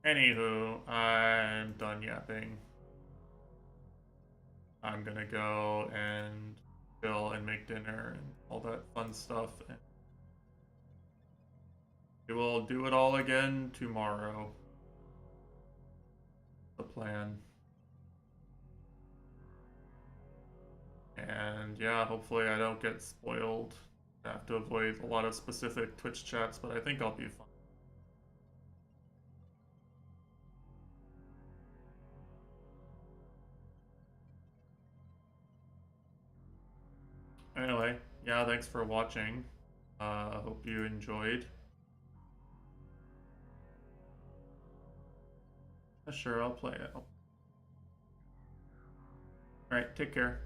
Anywho, I'm done yapping. I'm gonna go and chill and make dinner and all that fun stuff. And we will do it all again tomorrow. The plan. And yeah, hopefully I don't get spoiled. I have to avoid a lot of specific Twitch chats, but I think I'll be fine. Anyway, yeah, thanks for watching. Hope you enjoyed. Sure, I'll play it. Alright, take care.